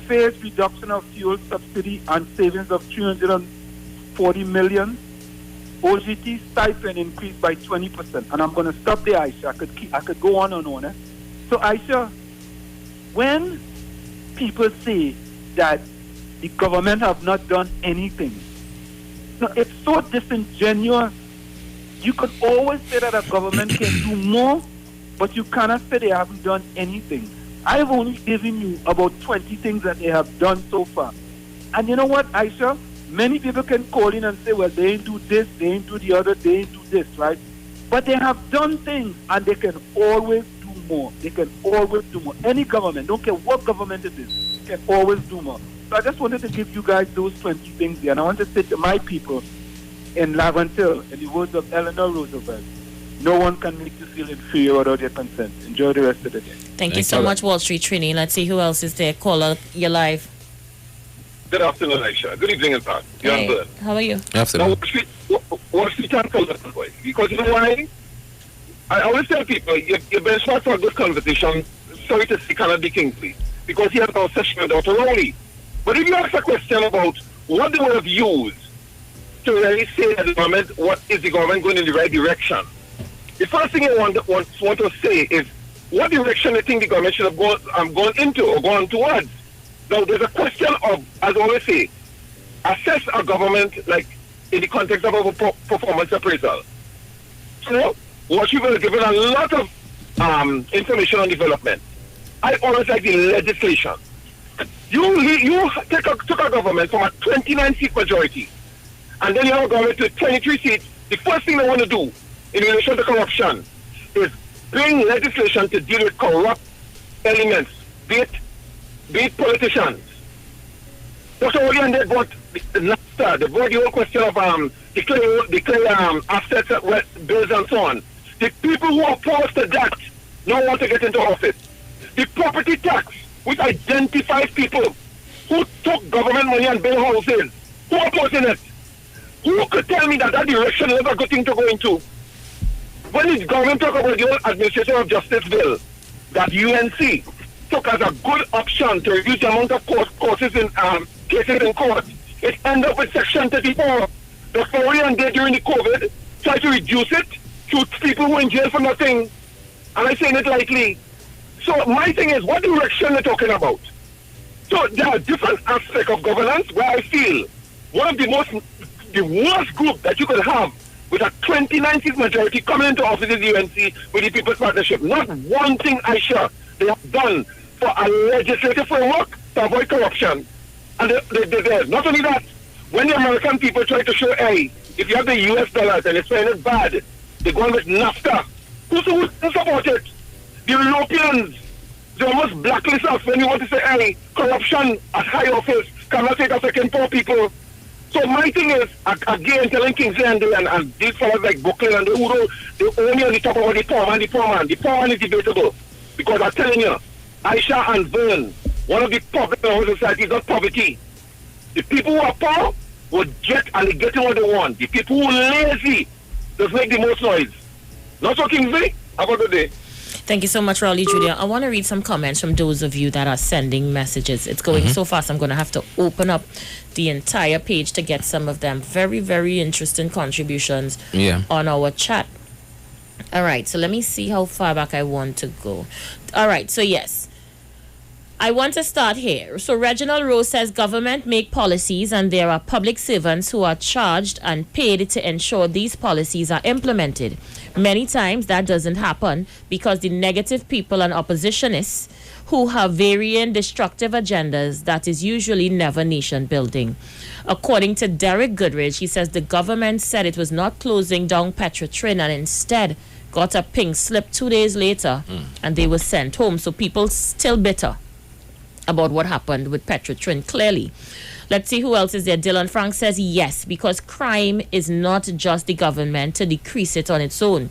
Phased reduction of fuel subsidy and savings of $340 million. OGT stipend increased by 20%. And I'm going to stop there, Isha. I could go on and on. So, Isha, when people say that the government have not done anything, it's so disingenuous. You could always say that a government can do more, but you cannot say they haven't done anything. I've only given you about 20 things that they have done so far. And you know what, Isha? Many people can call in and say, well, they ain't do this, they ain't do the other, they ain't do this, right? But they have done things, and they can always do more. They can always do more. Any government, don't care what government it is, can always do more. So I just wanted to give you guys those 20 things there. And I want to say to my people in Laventille, in the words of Eleanor Roosevelt, no one can make you feel inferior without your consent. Enjoy the rest of the day. Thank you so much, Wall Street Trini. Let's see who else is there. Caller, you're live. Good afternoon, Aisha. Good evening, in fact. Hey, how are you? Afternoon. Wall Street can't call that boy. Because you know why? I always tell people, your benchmark for a good conversation, sorry to say, cannot be Kingsley. Because he has no session without a Rowley. But if you ask a question about what they would have used to really say that the government, what is the government going in the right direction? The first thing I want to say is what direction they think the government should have gone into or gone towards. Now, there's a question of, as I always say, assess a government like in the context of a performance appraisal. So, what you will given a lot of information on development. I always like the legislation. You took a government from a 29-seat majority and then you have a government with 23 seats, the first thing they want to do in relation to corruption is bring legislation to deal with corrupt elements, be it politicians. Dr. Olian, they brought the NAFTA, they brought the whole question of declare assets, bills and so on. The people who are opposed to that don't want to get into office. The property tax, which identifies people who took government money and built houses, who are opposing it. Who could tell me that direction is a good thing to go into? When the government talk about the whole administration of justice bill that UNC took as a good option to reduce the amount of cases in court, it ended up with Section 34. The foreign did during the COVID tried to reduce it to people who are in jail for nothing. And I'm saying it lightly. So my thing is, what direction they're talking about? So there are different aspects of governance where I feel one of the worst group that you could have with a 29th majority coming into office is the UNC with the People's Partnership. Not one thing, Isha, they have done for a legislative framework to avoid corruption. And they not only that, when the American people try to show, hey, if you have the US dollars and it's saying it bad, they go on with NAFTA. Who support it? The Europeans, they almost blacklist us when you want to say, hey, corruption at high office cannot take a second for people. So my thing is, again, telling Kingsley and these fellas like Brooklyn and Udo, they only only talk about the poor man. The poor man is debatable. Because I'm telling you, Isha and Vern, one of the problems in our society is not poverty. The people who are poor will get and they getting what they want. The people who are lazy just make the most noise. Not so Kingsley. Have a good day. Thank you so much, Raleigh Jr. I want to read some comments from those of you that are sending messages. It's going so fast, I'm going to have to open up the entire page to get some of them. Very, very interesting contributions on our chat. All right, so let me see how far back I want to go. All right, so yes. I want to start here. So Reginald Rose says government make policies and there are public servants who are charged and paid to ensure these policies are implemented. Many times that doesn't happen because the negative people and oppositionists who have varying destructive agendas that is usually never nation building. According to Derek Goodridge, he says the government said it was not closing down Petrotrin and instead got a pink slip 2 days later and they were sent home. So people still bitter about what happened with Petrotrin, clearly. Let's see who else is there. Dylan Frank says yes, because crime is not just the government to decrease it on its own.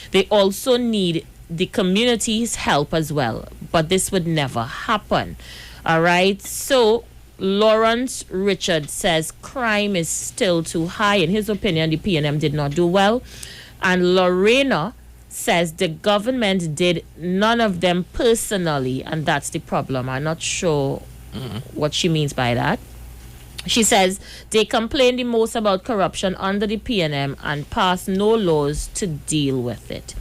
They also need the community's help as well. But this would never happen. All right. So Lawrence Richard says crime is still too high. In his opinion, the PNM did not do well. And Lorena says the government did none of them personally, and that's the problem. I'm not sure what she means by that. She says they complain the most about corruption under the PNM and pass no laws to deal with it.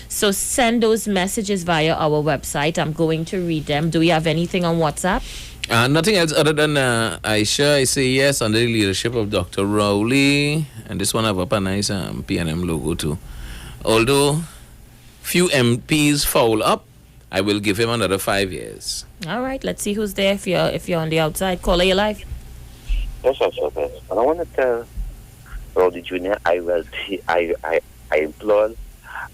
So send those messages via our website. I'm going to read them. Do we have anything on WhatsApp? Nothing else other than Aisha. I say yes under the leadership of Dr. Rowley, and this one have up a nice PNM logo too. Although few MPs foul up, I will give him another 5 years. All right, let's see who's there. If you're on the outside, caller, you live. Yes, and I want to tell Rowley Jr. I implore.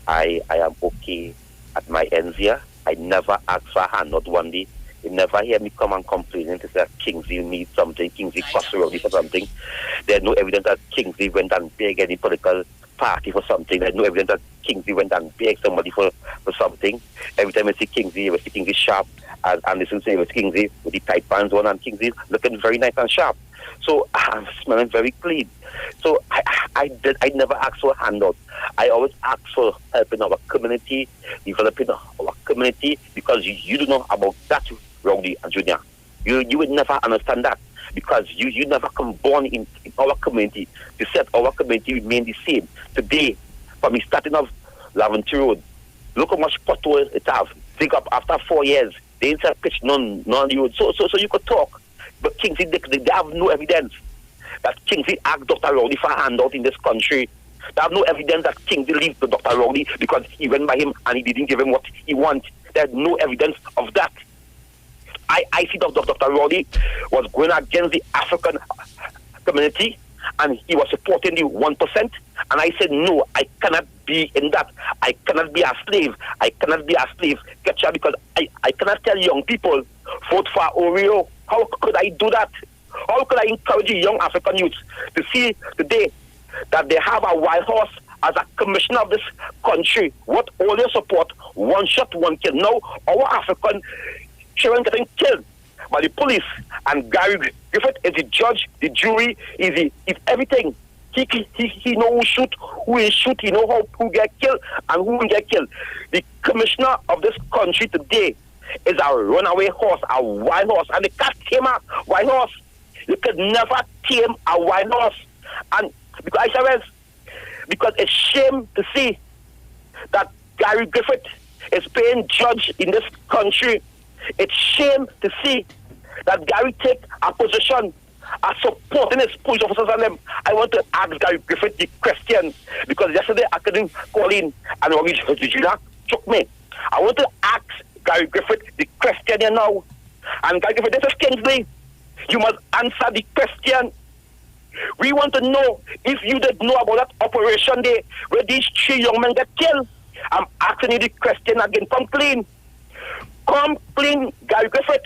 I am okay at my ends here. I never ask for a hand, not one day. You never hear me come and complain to say Kingsley needs something, Kingsley cost Rowley for something. There's no evidence that Kingsley went and begged any political party for something. There's no evidence that Kingsley went and begged somebody for something. Every time I see Kingsley, I see Kingsley sharp, and listen to Kingsley with the tight pants on, and Kingsley looking very nice and sharp. So I'm smelling very clean. So I never ask for a handout. I always ask for help in our community, developing our community, because you don't know about that, Rowley and Junior. You would never understand that, because you never come born in our community to set our community remain the same. Today, from the starting of Laventry Road, look how much pothole it have. Dig up after 4 years. They ain't pitch none on the road. So you could talk. But Kingsley, they have no evidence that Kingsley asked Dr. Rowley for a handout in this country. They have no evidence that Kingsley leaves to Dr. Rowley because he went by him and he didn't give him what he wants. There's no evidence of that. I see that Dr. Rowley was going against the African community and he was supporting the 1%. And I said, no, I cannot be in that. I cannot be a slave. I cannot be a slave catcher because I cannot tell young people, vote for Oreo. How could I do that? How could I encourage young African youths to see today that they have a wild horse as a commissioner of this country? What all their support, one shot, one kill. Now, our African children getting killed by the police, and Gary Griffith is the judge, the jury, is everything. He know who shoot, who is shoot, he know who get killed and who will get killed. The commissioner of this country today is a runaway horse, a wild horse, and they can't tame a wild horse. You could never tame a wild horse. And because it's shame to see that Gary Griffith is paying judge in this country. It's shame to see that Gary take a position as supporting his police officers and them. I want to ask Gary Griffith the question, because yesterday I couldn't call in and Regina took me. I want to ask Gary Griffith the question now. And Gary Griffith, this is Kingsley. You must answer the question. We want to know if you did know about that operation there where these 3 young men get killed. I'm asking you the question again. Come clean. Come clean, Gary Griffith.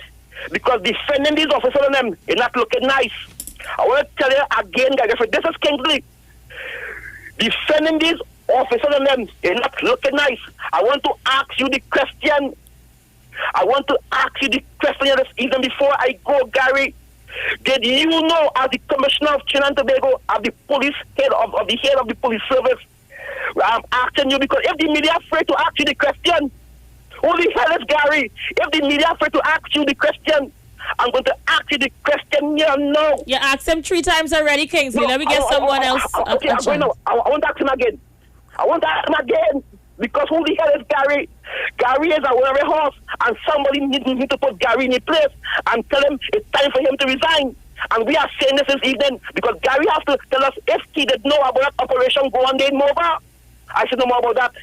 Because defending these officers on them is not looking nice. I want to tell you again, Gary Griffith, this is Kingsley. Defending these officers on them is not looking nice. I want to ask you the question. Even before I go, Gary. Did you know, as the Commissioner of Trinidad and Tobago, as the police head of the police service, I'm asking you because if the media are afraid to ask you the question, who the hell is Gary? If the media are afraid to ask you the question, I'm going to ask you the question here now. You asked him 3 times already, Kingsley. Let me get someone else. Okay, I want to ask him again. Because who the hell is Gary? Gary is a runaway horse, and somebody needs to put Gary in his place and tell him it's time for him to resign. And we are saying this evening because Gary has to tell us if he did know about that operation go on there in Mova. I should know more about that.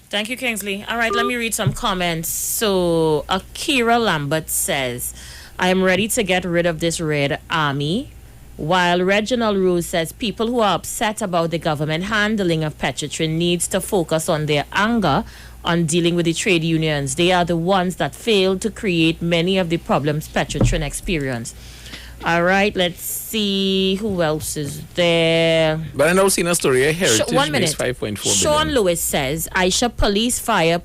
Thank you, Kingsley. All right, let me read some comments. So, Akira Lambert says, I am ready to get rid of this red army. While Reginald Rose says people who are upset about the government handling of Petrotrin needs to focus on their anger on dealing with the trade unions. They are the ones that failed to create many of the problems Petrotrin experienced. All right, let's see who else is there. But I know seen a story. A heritage 1 minute. 5.4 Sean billion. Lewis says, Isha, police, fire,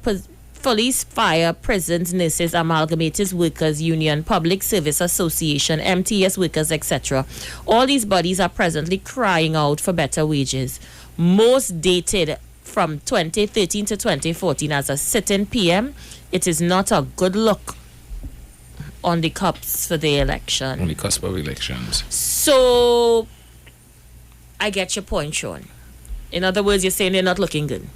prisons, nurses, amalgamated workers union, public service association, MTS workers, etc. All these bodies are presently crying out for better wages. Most dated from 2013 to 2014 as a sitting PM. It is not a good look on the cups for the election. On the cusp of elections. So, I get your point, Sean. In other words, you're saying they're not looking good.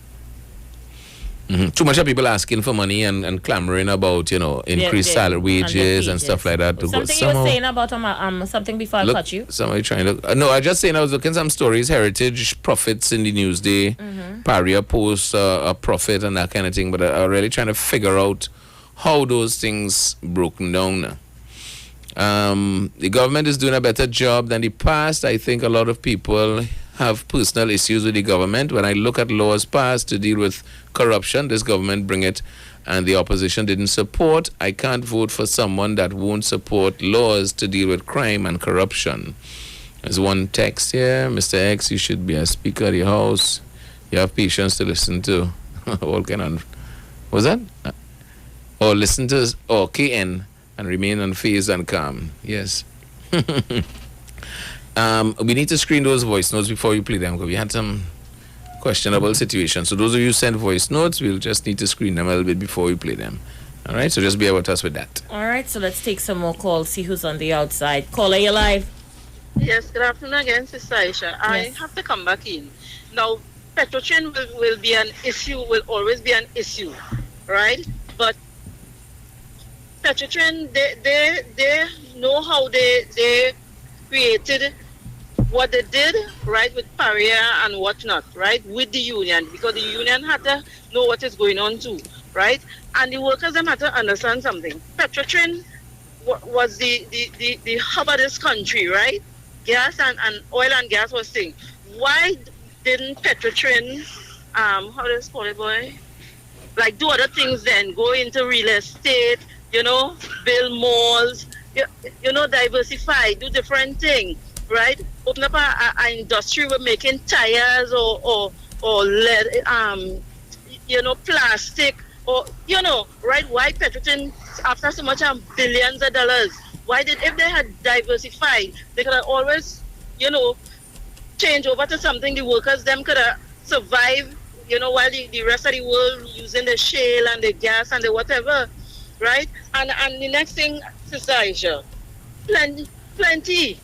Mm-hmm. Too much of people asking for money and clamoring about, increased salary, wages and stuff like that. Something you were saying about something before I cut you? Somebody trying to... no, I just saying I was looking some stories, heritage profits in the Newsday, Paria post a profit and that kind of thing, but I'm really trying to figure out how those things broken down. The government is doing a better job than the past. I think a lot of people have personal issues with the government. When I look at laws passed to deal with corruption, this government bring it and the opposition didn't support. I can't vote for someone that won't support laws to deal with crime and corruption. There's one text here. Mr.X, you should be a speaker of the house. You have patience to listen to all kind of... What's that? Or listen to KN and remain unfazed and calm. Yes. We need to screen those voice notes before you play them because we had some questionable situations. So those of you who send voice notes, we'll just need to screen them a little bit before we play them. All right, so just bear with us with that. All right, so let's take some more calls, see who's on the outside. Caller, you live? Yes, good afternoon again, Sister Isha. Yes. I have to come back in. Now, Petrotrin will be an issue, will always be an issue, right? But Petrotrin, they know how they created what they did, right, with Paria and whatnot, right, with the union, because the union had to know what is going on too, right? And the workers them had to understand something. Petrotrin was the hub of this country, right? gas and oil and gas was saying, why didn't Petrotrin, how do you call it, boy? Like do other things then, go into real estate, build malls, diversify, do different things, right? Open up an industry with making tires or lead, plastic, or, right? Why Petrotrin, after so much billions of dollars, if they had diversified, they could have always, change over to something the workers, them could have survived, while the rest of the world using the shale and the gas and the whatever, right? And the next thing, Sister Isha, plenty.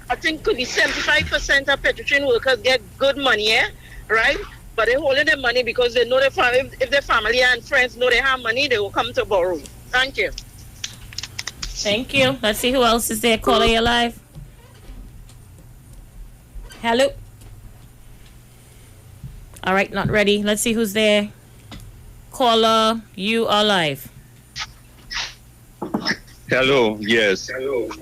I think could be 75% of Petrotrin workers get good money, right? But they're holding their money because they know if their family and friends know they have money, they will come to borrow. Thank you. Thank you. Let's see who else is there. Caller, you live. Hello. All right, not ready. Let's see who's there. Caller, you are live. Hello. Yes.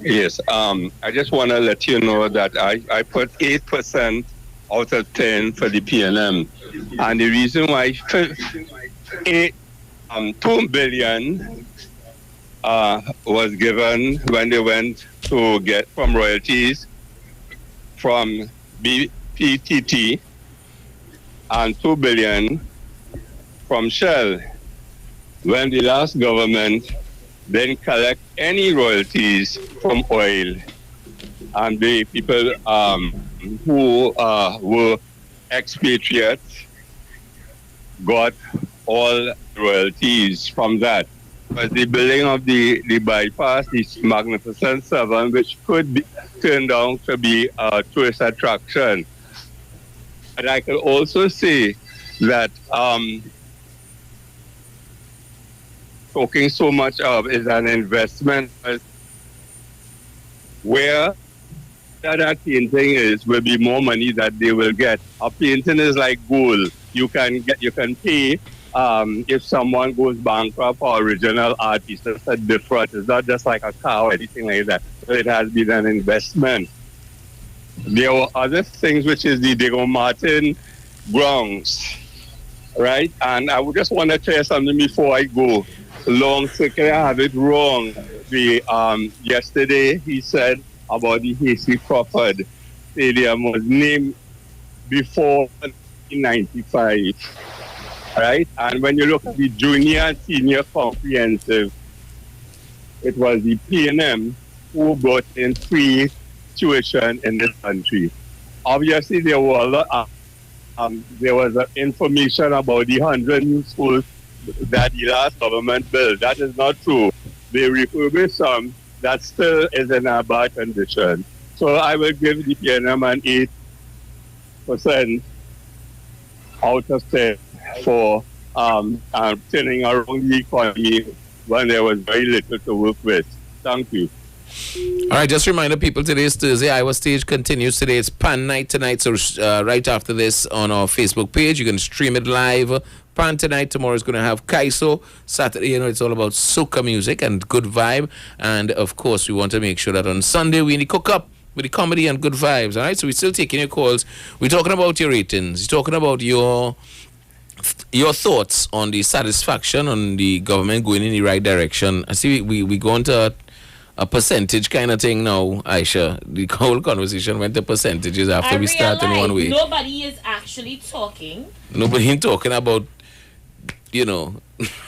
Yes. I just want to let you know that I put 8% out of 10 for the PNM, and the reason why 2 billion was given when they went to get from royalties from BPTT and 2 billion from Shell. When the last government didn't collect any royalties from oil, and the people who were expatriates got all royalties from that. But the building of the bypass, this Magnificent 7, which could be turned out to be a tourist attraction. And I could also say that talking so much of is an investment where that painting is will be more money that they will get. A painting is like gold. You can pay if someone goes bankrupt or original artist. It's a different. It's not just like a car or anything like that. So it has been an investment. There were other things, which is the Diego Martin grounds, right? And I would just want to tell you something before I go. Long Secretary, I have it wrong. Yesterday he said about the Hasty Crawford Stadium was named before 1995, right? And when you look at the junior and senior comprehensive, it was the PNM who brought in free tuition in this country. Obviously, there were a lot. There was information about the 100 new schools that the last government built. That is not true. They refurbished some that still is in a bad condition. So I will give the PNM an 8% out of 10 for turning around the economy when there was very little to work with. Thank you. All right, just remind the people today is Thursday. Iowa Stage continues today. It's Pan Night tonight. So right after this on our Facebook page, you can stream it live. Pan tonight. Tomorrow is going to have Kaiso. Saturday, it's all about soca music and good vibe. And of course, we want to make sure that on Sunday we cook up with the comedy and good vibes. All right, so we're still taking your calls. We're talking about your ratings. We're talking about your thoughts on the satisfaction on the government going in the right direction. I see we go into a percentage kind of thing now, Aisha. The whole conversation went to percentages after we start in one way. Nobody is actually talking. Nobody talking about,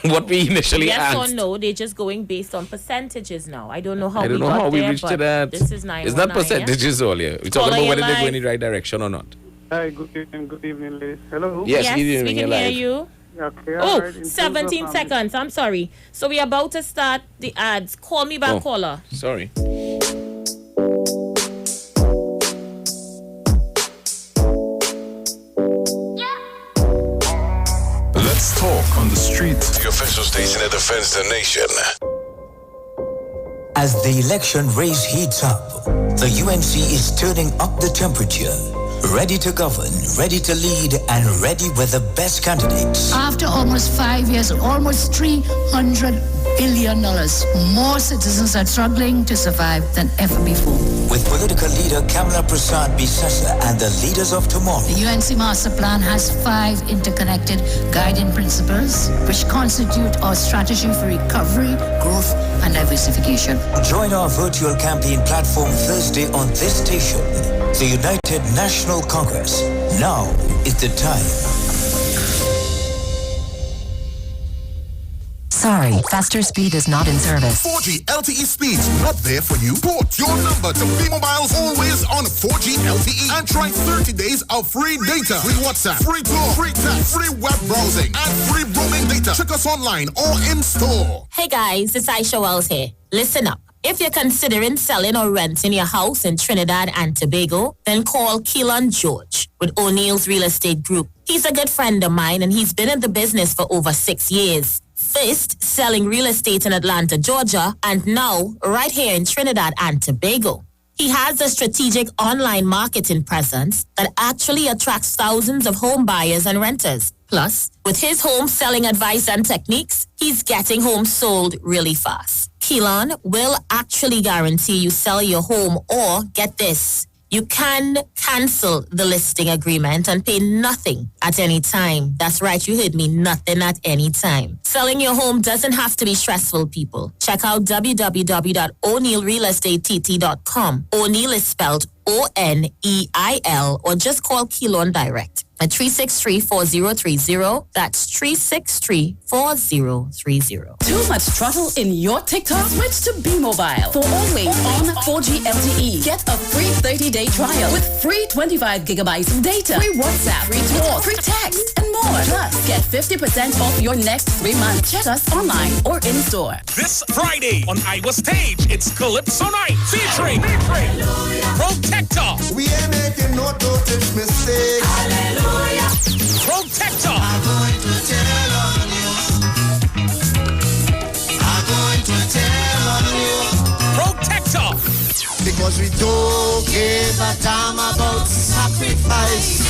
what we initially asked. Yes or no, they're just going based on percentages now. I don't know how we reached to that. This is 919. It's not percentages all here. We're talking about whether they're going in the right direction or not. Hi, good evening, ladies. Hello? Yes, good evening, we can hear you. Okay, 17 seconds. I'm sorry. So we're about to start the ads. Call me back, caller. Sorry. Let's talk on the street. The official station that defends the nation. As the election race heats up, the UNC is turning up the temperature. Ready to govern, ready to lead, and ready with the best candidates. After almost 5 years, almost $300 billion. More citizens are struggling to survive than ever before. With political leader Kamala Prasad Bisasa and the leaders of tomorrow. The UNC Master Plan has 5 interconnected guiding principles which constitute our strategy for recovery, growth, and diversification. Join our virtual campaign platform Thursday on this station. The United National Congress. Now is the time. Sorry, faster speed is not in service. 4G LTE speeds not there for you? Port your number to B-Mobile's always on 4G LTE and try 30 days of free data. Free WhatsApp, free call, free text, free web browsing, and free roaming data. Check us online or in store. Hey guys, it's Isha here. Listen up. If you're considering selling or renting your house in Trinidad and Tobago, then call Keelan George with O'Neill's Real Estate Group. He's a good friend of mine and he's been in the business for over 6 years. First, selling real estate in Atlanta, Georgia, and now right here in Trinidad and Tobago. He has a strategic online marketing presence that actually attracts thousands of home buyers and renters. Plus, with his home selling advice and techniques, he's getting homes sold really fast. Keelan will actually guarantee you sell your home or, get this, you can cancel the listing agreement and pay nothing at any time. That's right, you heard me, nothing at any time. Selling your home doesn't have to be stressful, people. Check out www.o'neillrealestatetT.com. O'Neill is spelled O-N-E-I-L, or just call Keelan direct at 363-4030. That's 363-4030. Too much trouble in your TikTok? Switch to B-Mobile for always on 4G LTE. Get a free 30-day trial with free 25 gigabytes of data, free WhatsApp, free talk, free text, and more. Plus, get 50% off your next 3 months. Check us online or in store. This Friday on Iwer Stage, it's Calypso Night featuring Protector. We ain't making no dosage mistakes. Hallelujah. Protector. I'm going to tell on you. I'm going to tell on you. Protector. Because we don't give a damn about sacrifice.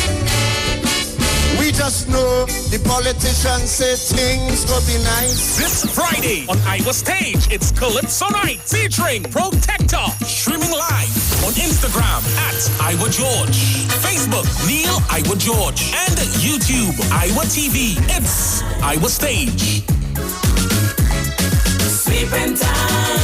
We just know the politicians say things will be nice. This Friday on Iwer Stage, it's Calypso Night featuring Protector. Streaming live on Instagram at Iwer George, Facebook Neil Iwer George, and YouTube Iwer TV. It's Iwer Stage. Sleeping time.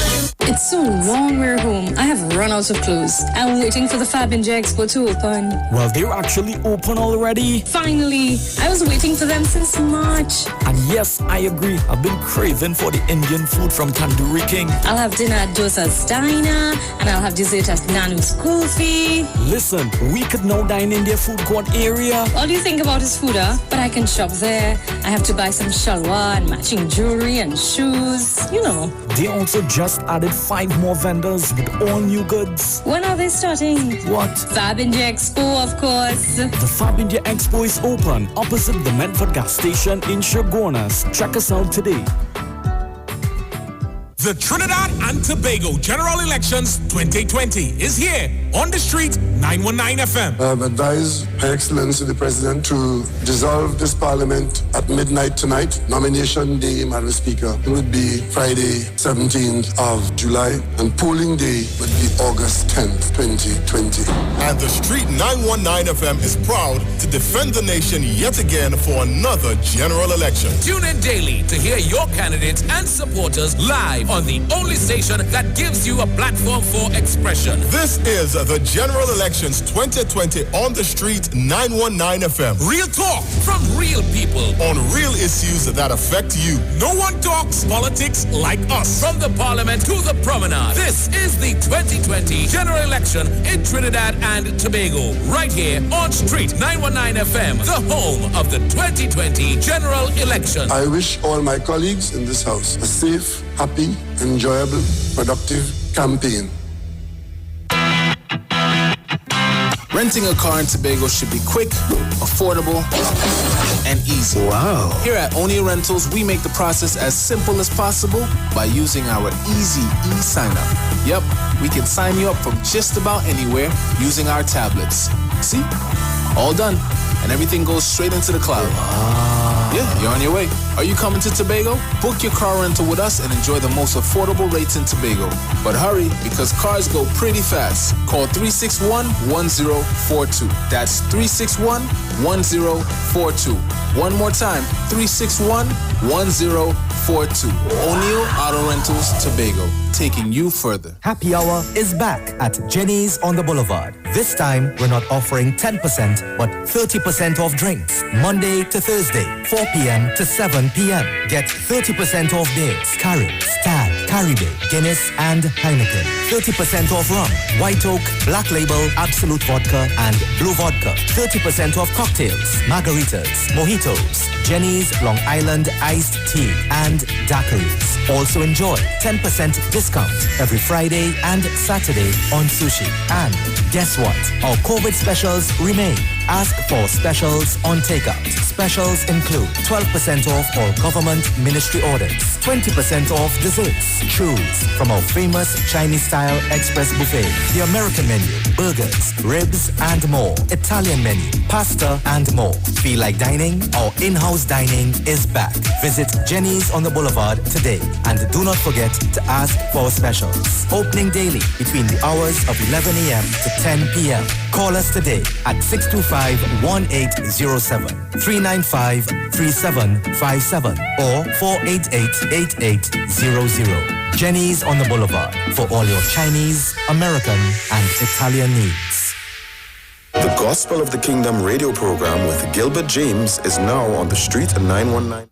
It's so long we're home. I have run out of clothes. I'm waiting for the Fab and J Expo to open. Well, they're actually open already. Finally. I was waiting for them since March. And yes, I agree. I've been craving for the Indian food from Tandoori King. I'll have dinner at Dosa's Diner, and I'll have dessert at Nanu's Kulfi. Listen, we could now dine in their food court area. All you think about is food, huh? But I can shop there. I have to buy some shalwar and matching jewelry and shoes. You know. They also just added 5 more vendors with all new goods. When are they starting? What? Fab India Expo, of course. The Fab India Expo is open opposite the Medford gas station in Shogunas. Check us out today. The Trinidad and Tobago General Elections 2020 is here on the street, 919 FM. I have advised Her Excellency the President to dissolve this Parliament at midnight tonight. Nomination day, Madam Speaker, would be Friday, 17th of July, and polling day would be August 10th, 2020. And the street 919 FM is proud to defend the nation yet again for another general election. Tune in daily to hear your candidates and supporters live on the only station that gives you a platform for expression. This is the General Elections 2020 on the street 919 FM. Real talk from real people on real issues that affect you. No one talks politics like us. From the Parliament to the Promenade, this is the 2020 General Election in Trinidad and Tobago. Right here on Street 919 FM, the home of the 2020 General Election. I wish all my colleagues in this house a safe, happy, enjoyable, productive campaign. Renting a car in Tobago should be quick, affordable, and easy. Wow. Here at O'Neill Rentals, we make the process as simple as possible by using our easy e-sign-up. Yep, we can sign you up from just about anywhere using our tablets. See? All done. And everything goes straight into the cloud. Wow. Yeah, you're on your way. Are you coming to Tobago? Book your car rental with us and enjoy the most affordable rates in Tobago. But hurry, because cars go pretty fast. Call 361-1042. That's 361-1042. One more time, 361-1042. O'Neill Auto Rentals, Tobago, taking you further. Happy Hour is back at Jenny's on the Boulevard. This time, we're not offering 10%, but 30% off drinks. Monday to Thursday, 4 p.m. to 7 p.m. Get 30% off beers, Carib, Stag, Caribbean, Guinness, and Heineken. 30% off rum, White Oak, Black Label, Absolute Vodka, and Blue Vodka. 30% off cocktails, margaritas, mojitos, Jenny's Long Island Iced Tea, and daiquiris. Also enjoy 10% discount every Friday and Saturday on sushi. And guess what? Our COVID specials remain. Ask for specials on takeout. Specials include 12% off all government ministry orders, 20% off desserts. Choose from our famous Chinese-style express buffet, the American menu, burgers, ribs, and more. Italian menu, pasta, and more. Feel like dining? Our in-house dining is back. Visit Jenny's on the Boulevard today. And do not forget to ask for specials. Opening daily between the hours of 11 a.m. to 10 p.m. Call us today at 625-1807, 395-3757, or 488-8800. Jenny's on the Boulevard for all your Chinese, American, and Italian needs. The Gospel of the Kingdom radio program with Gilbert James is now on the street at 919.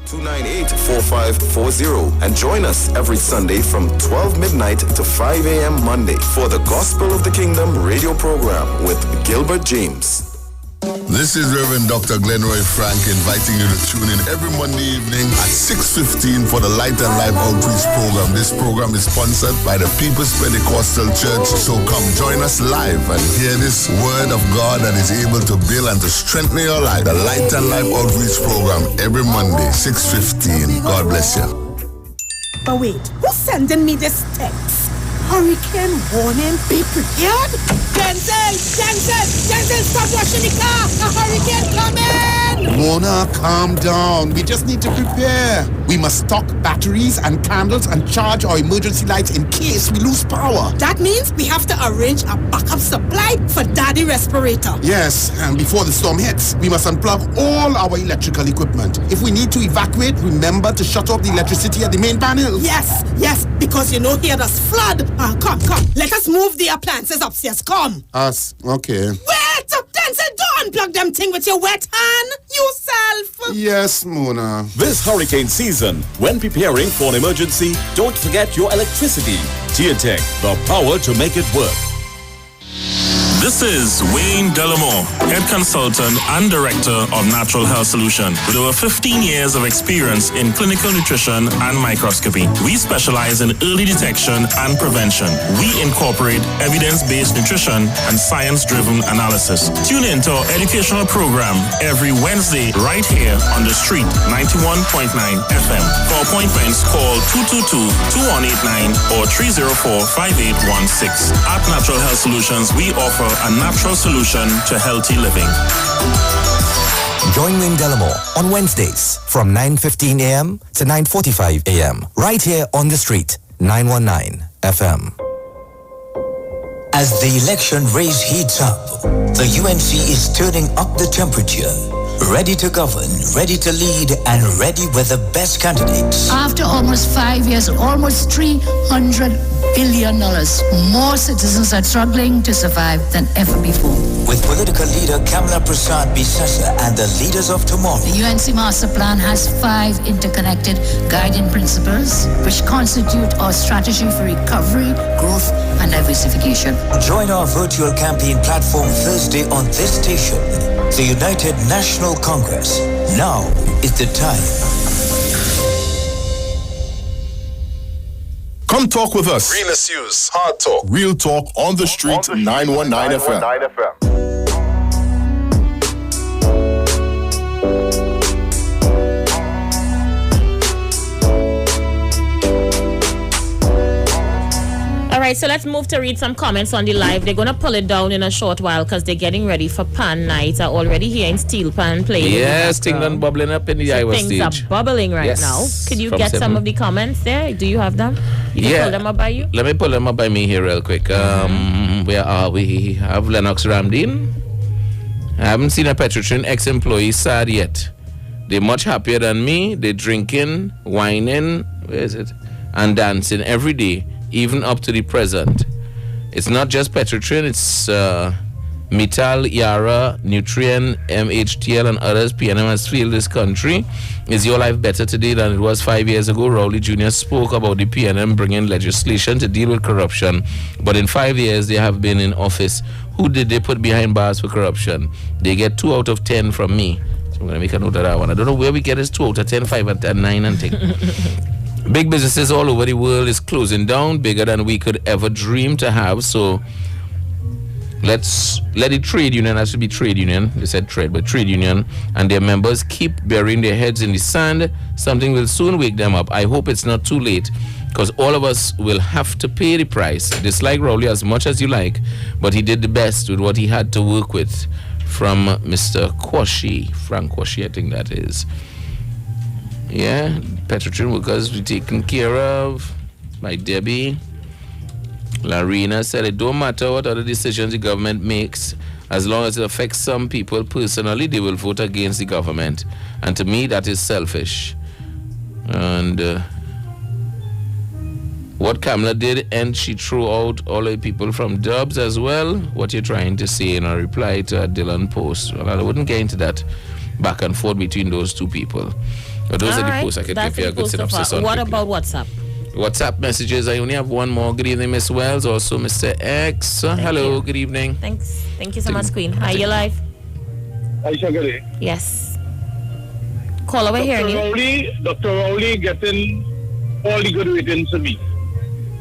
(298-4540) and join us every Sunday from 12 midnight to 5 a.m. Monday for the Gospel of the Kingdom radio program with Gilbert James. This is Reverend Dr. Glenroy Frank inviting you to tune in every Monday evening at 6:15 for the Light and Life Outreach program. This program is sponsored by the People's Pentecostal Church, so come join us live and hear this word of God that is able to build and to strengthen your life. The Light and Life Outreach program every Monday, 6:15. God bless you. But wait, who's sending me this text? Hurricane warning, be prepared? Denzel, stop washing the car! A hurricane coming! Mona, calm down. We just need to prepare. We must stock batteries and candles and charge our emergency lights in case we lose power. That means we have to arrange a backup supply for Daddy respirator. Yes, and before the storm hits, we must unplug all our electrical equipment. If we need to evacuate, remember to shut off the electricity at the main panel. Yes, because you know here there's flood. Come. Let us move the appliances upstairs. Come. Us, okay. Wait! Denzel, don't unplug them thing with your wet hand. Yourself. Yes, Mona. This hurricane season, when preparing for an emergency, don't forget your electricity. Geotech, the power to make it work. This is Wayne Delamore, Head Consultant and Director of Natural Health Solution. With over 15 years of experience in clinical nutrition and microscopy, we specialize in early detection and prevention. We incorporate evidence-based nutrition and science-driven analysis. Tune in to our educational program every Wednesday right here on the street, 91.9 FM. For appointments, call 222-2189 or 304-5816. At Natural Health Solutions, we offer a natural solution to healthy living. Join Wayne Delamore on Wednesdays from 9:15 a.m. to 9:45 a.m. right here on the street, 919 FM. As the election race heats up, the UNC is turning up the temperature. Ready to govern, ready to lead, and ready with the best candidates. After almost 5 years, almost $300 billion, more citizens are struggling to survive than ever before. With political leader Kamala Prasad Bisasa and the leaders of tomorrow. The UNC Master Plan has 5 interconnected guiding principles which constitute our strategy for recovery, growth, and diversification. Join our virtual campaign platform Thursday on this station. The United National Congress. Now is the time. Come talk with us. Realest news, hard talk. Real talk on the street, 919 FM. right, so let's move to read some comments on the live. They're going to pull it down in a short while because they're getting ready for pan night. I already hearing steel pan playing. Yes, things are bubbling up in the Iwer things stage. Things are bubbling right now. Could you get some of the comments there? Do you have them? You can pull them up by you? Let me pull them up by me here real quick. Where are we? Have Lennox Ramdeen. I haven't seen a Petrotrin ex-employee sad yet. They're much happier than me. They're drinking, whining, where is it? And dancing every day, even up to the present. It's not just Petrotrin, it's Metal, Yara, Nutrien, MHTL, and others. PNM has failed this country. Is your life better today than it was 5 years ago? Rowley Jr. spoke about the PNM bringing legislation to deal with corruption. But in 5 years, they have been in office. Who did they put behind bars for corruption? They get 2 out of 10 from me. So I'm going to make a note of that one. I don't know where we get this 2 out of 10, 5 and 9 and thing. Big businesses all over the world is closing down, bigger than we could ever dream to have. So let's let the trade union, has to be trade union, they said trade, but trade union and their members keep burying their heads in the sand. Something will soon wake them up. I hope it's not too late, because all of us will have to pay the price. Dislike Rowley as much as you like, but he did the best with what he had to work with. From Mr. Kwashi, Frank Kwashi, I think that is. Yeah, Petrotrin workers be taken care of by Debbie. Larina said it don't matter what other decisions the government makes, as long as it affects some people personally, they will vote against the government. And to me, that is selfish. And what Kamala did, and she threw out all the people from Dubs as well. What you're trying to say in a reply to a Dylan post. Well, I wouldn't get into that back and forth between those two people. But those are the posts I could give you a good synopsis on. What about WhatsApp? WhatsApp messages, I only have one more. Good evening, Miss Wells. Also, Mr.X. Hello, good evening. Thanks. Thank you so much, Queen. Hi, you live? Isha, good day. Yes. Call over here. Dr. Rowley getting all the good ratings to me.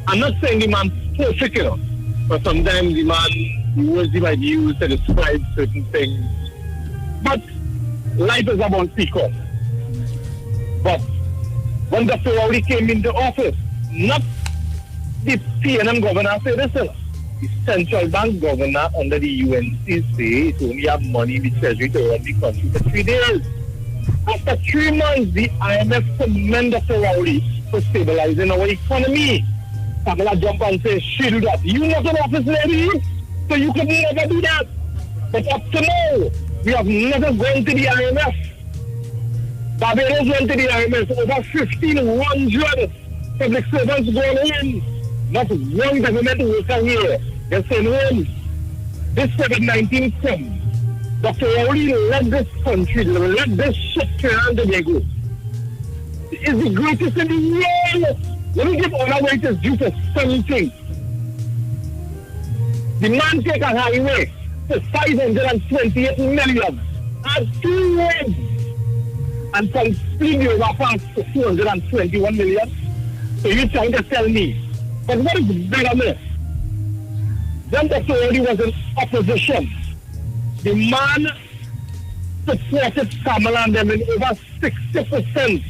I'm not saying the man's perfect, but sometimes the man, words he might use to describe certain things. But life is about peacock. But when Dr. Rowley came into office, not the PNM governor said this, the central bank governor under the UNC say it only have money in the treasury to run the country for 3 days. After 3 months, the IMF commend Dr. Rowley for stabilizing our economy. Kamala jump and say, she do that. You not an office lady, so you could never do that. But up to now, we have never gone to the IMF. Barbados went to the IMF, over 1,500 public servants going in. Not one government worker here. They're saying, home. This COVID-19 come. Dr. Rowley let this country, let this ship turn to go. It's the greatest in the world. Let me give other waiters due to something. The man take a highway for 528 million and 2 roads, and from speed overpass to 221 million. So you're trying to tell me, but what is better than this? Then Dr. Rowley was in opposition. The man supported Kamala and them in over 60%.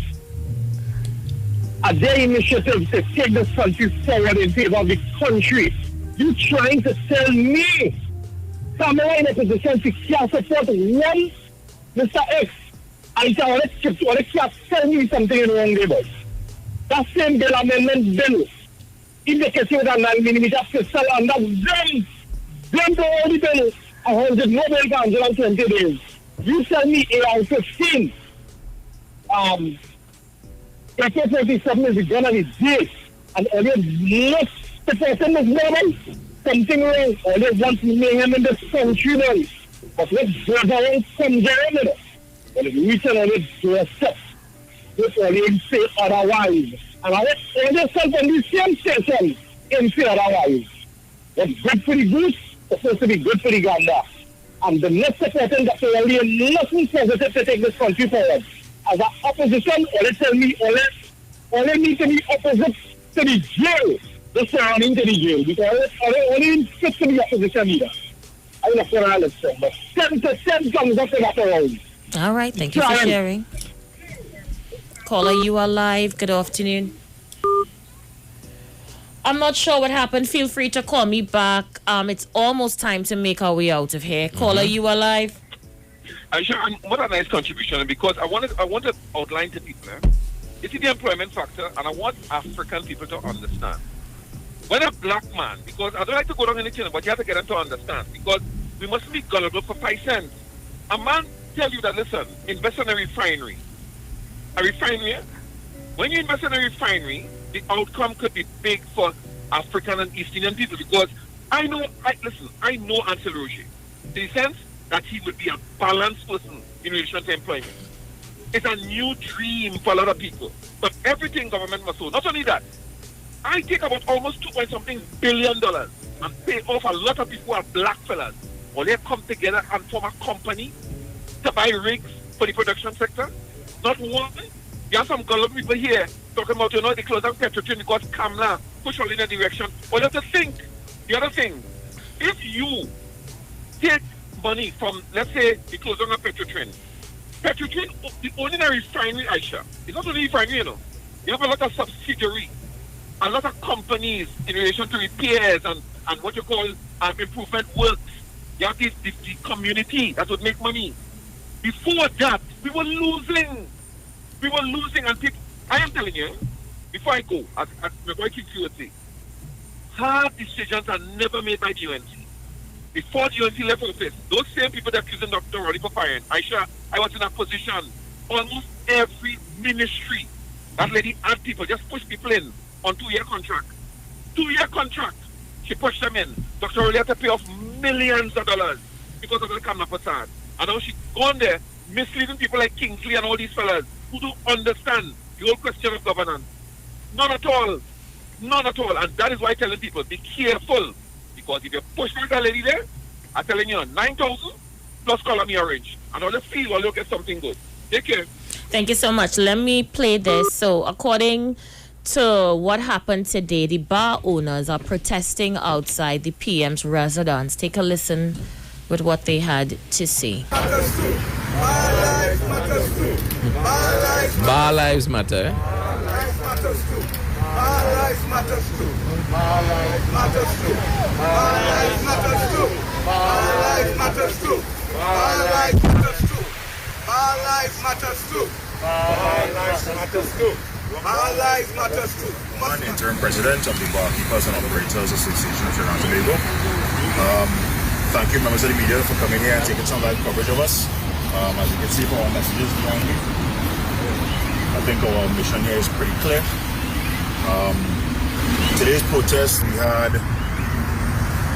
Their initiative to take this country forward in favor of the country. You trying to tell me Kamala in a position to can't support one Mr.X? I tell you, can't tell me something in the wrong way, boys. That same bill amendment bill, if they can see with a 9mm pistol under them to all the bill, 100, no bill for 120 days. You tell me AR-15, AK-47 is the gun of the day, and always not the person is normal. Something wrong, always want mayhem in this country now. But let's drive around some Jeremy. Well, if we can always dress up, let's always say otherwise. And I want always stand on the same station and say otherwise. What's good for the goose is supposed to be good for the gander. And the next person that will be nothing positive to take this country forward. As an opposition, always tell me, always need to be opposite to the jail. The surrounding to the jail. Because only fit to the opposition either. I don't know what I'm saying, but 10 to 10 comes up to that around. All right, thank you for sharing. Caller, you are live. Good afternoon. I'm not sure what happened. Feel free to call me back. It's almost time to make our way out of here. Caller, you alive? Isha, what a nice contribution, because I want to outline to people. You see the employment factor, and I want African people to understand. When a black man, because I don't like to go down in the channel, but you have to get them to understand, because we mustn't be gullible for 5 cents. A man tell you that, listen, invest in a refinery. A refinery, when you invest in a refinery, the outcome could be big for African and East Indian people, because I know Ansel Roger, in the sense that he would be a balanced person in relation to employment. It's a new dream for a lot of people, but everything government must do. Not only that, I take about almost $2.something billion and pay off a lot of people who are black fellas. Or they come together and form a company to buy rigs for the production sector. Not one. You have some gullible people here talking about, they close down Petrotrin because Kamla push all in a direction. Well, you have to think. The other thing, if you take money from, let's say, the close down of Petrotrin, the only refinery, Isha, it's not only refinery, You have a lot of subsidiary, a lot of companies in relation to repairs and what you call improvement works. You have the community that would make money. Before that, we were losing. And people, I am telling you, before I go, as my boy King would say, hard decisions are never made by the UNC. Before the UNC left office, those same people that accused Dr. Roddy for firing, Aisha, I was in a position, almost every ministry, that lady had people, just push people in on 2-year contract. 2-year contract. She pushed them in. Dr. Roddy had to pay off millions of dollars because of the Kamla facade. And now she's gone there, misleading people like Kingsley and all these fellas who don't understand the whole question of governance. None at all. None at all. And that is why I'm telling people, be careful. Because if you push back that lady there, I'm telling you, 9,000 plus color me orange. And all the feel while you get something good. Take care. Thank you so much. Let me play this. So, according to what happened today, the bar owners are protesting outside the PM's residence. Take a listen with what they had to say. Bar lives matter. Our lives matters too. Our lives matters too. Our lives matters too. Our lives matters too. Our lives matters too. Our lives matters too. Our lives matters too. Our lives matters too. I'm interim president of the Barkeepers and Operators Association of Trinidad and Tobago. Thank you, members of the media, for coming here and taking some live coverage of us. As you can see from our messages behind me, I think our mission here is pretty clear. Today's protest, we had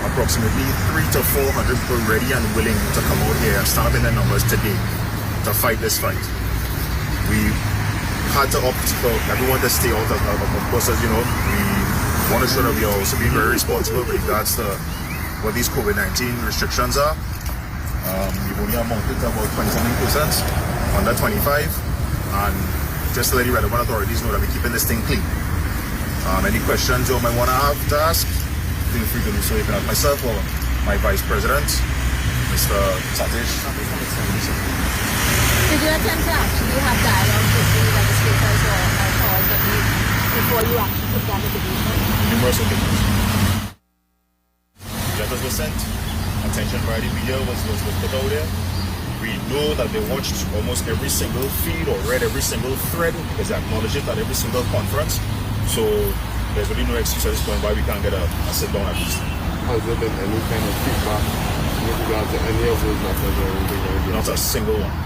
approximately 300 to 400 people ready and willing to come out here and stand in their numbers today to fight this fight. We had to opt for everyone to stay out. Of course, as you know, we want to show that we are also being very responsible with regards to what these COVID-19 restrictions are. We've only amounted to about 20% under 25, and just to let the relevant authorities know that we're keeping this thing clean. Any questions you might want to have to ask, feel free to do so. You can ask myself or my vice president, Mr. Satish. Did you attempt to actually have dialogue with the legislators or powers that be before you actually put that into motion? Numerous occasions. Letters were sent. Attention by the media was put out there. We know that they watched almost every single feed or read every single thread because they acknowledge it at every single conference. So there's really no excuse at this point why we can't get a sit down at least. Has there been any kind of feedback with regard to any of those matters or anything? Not a single one.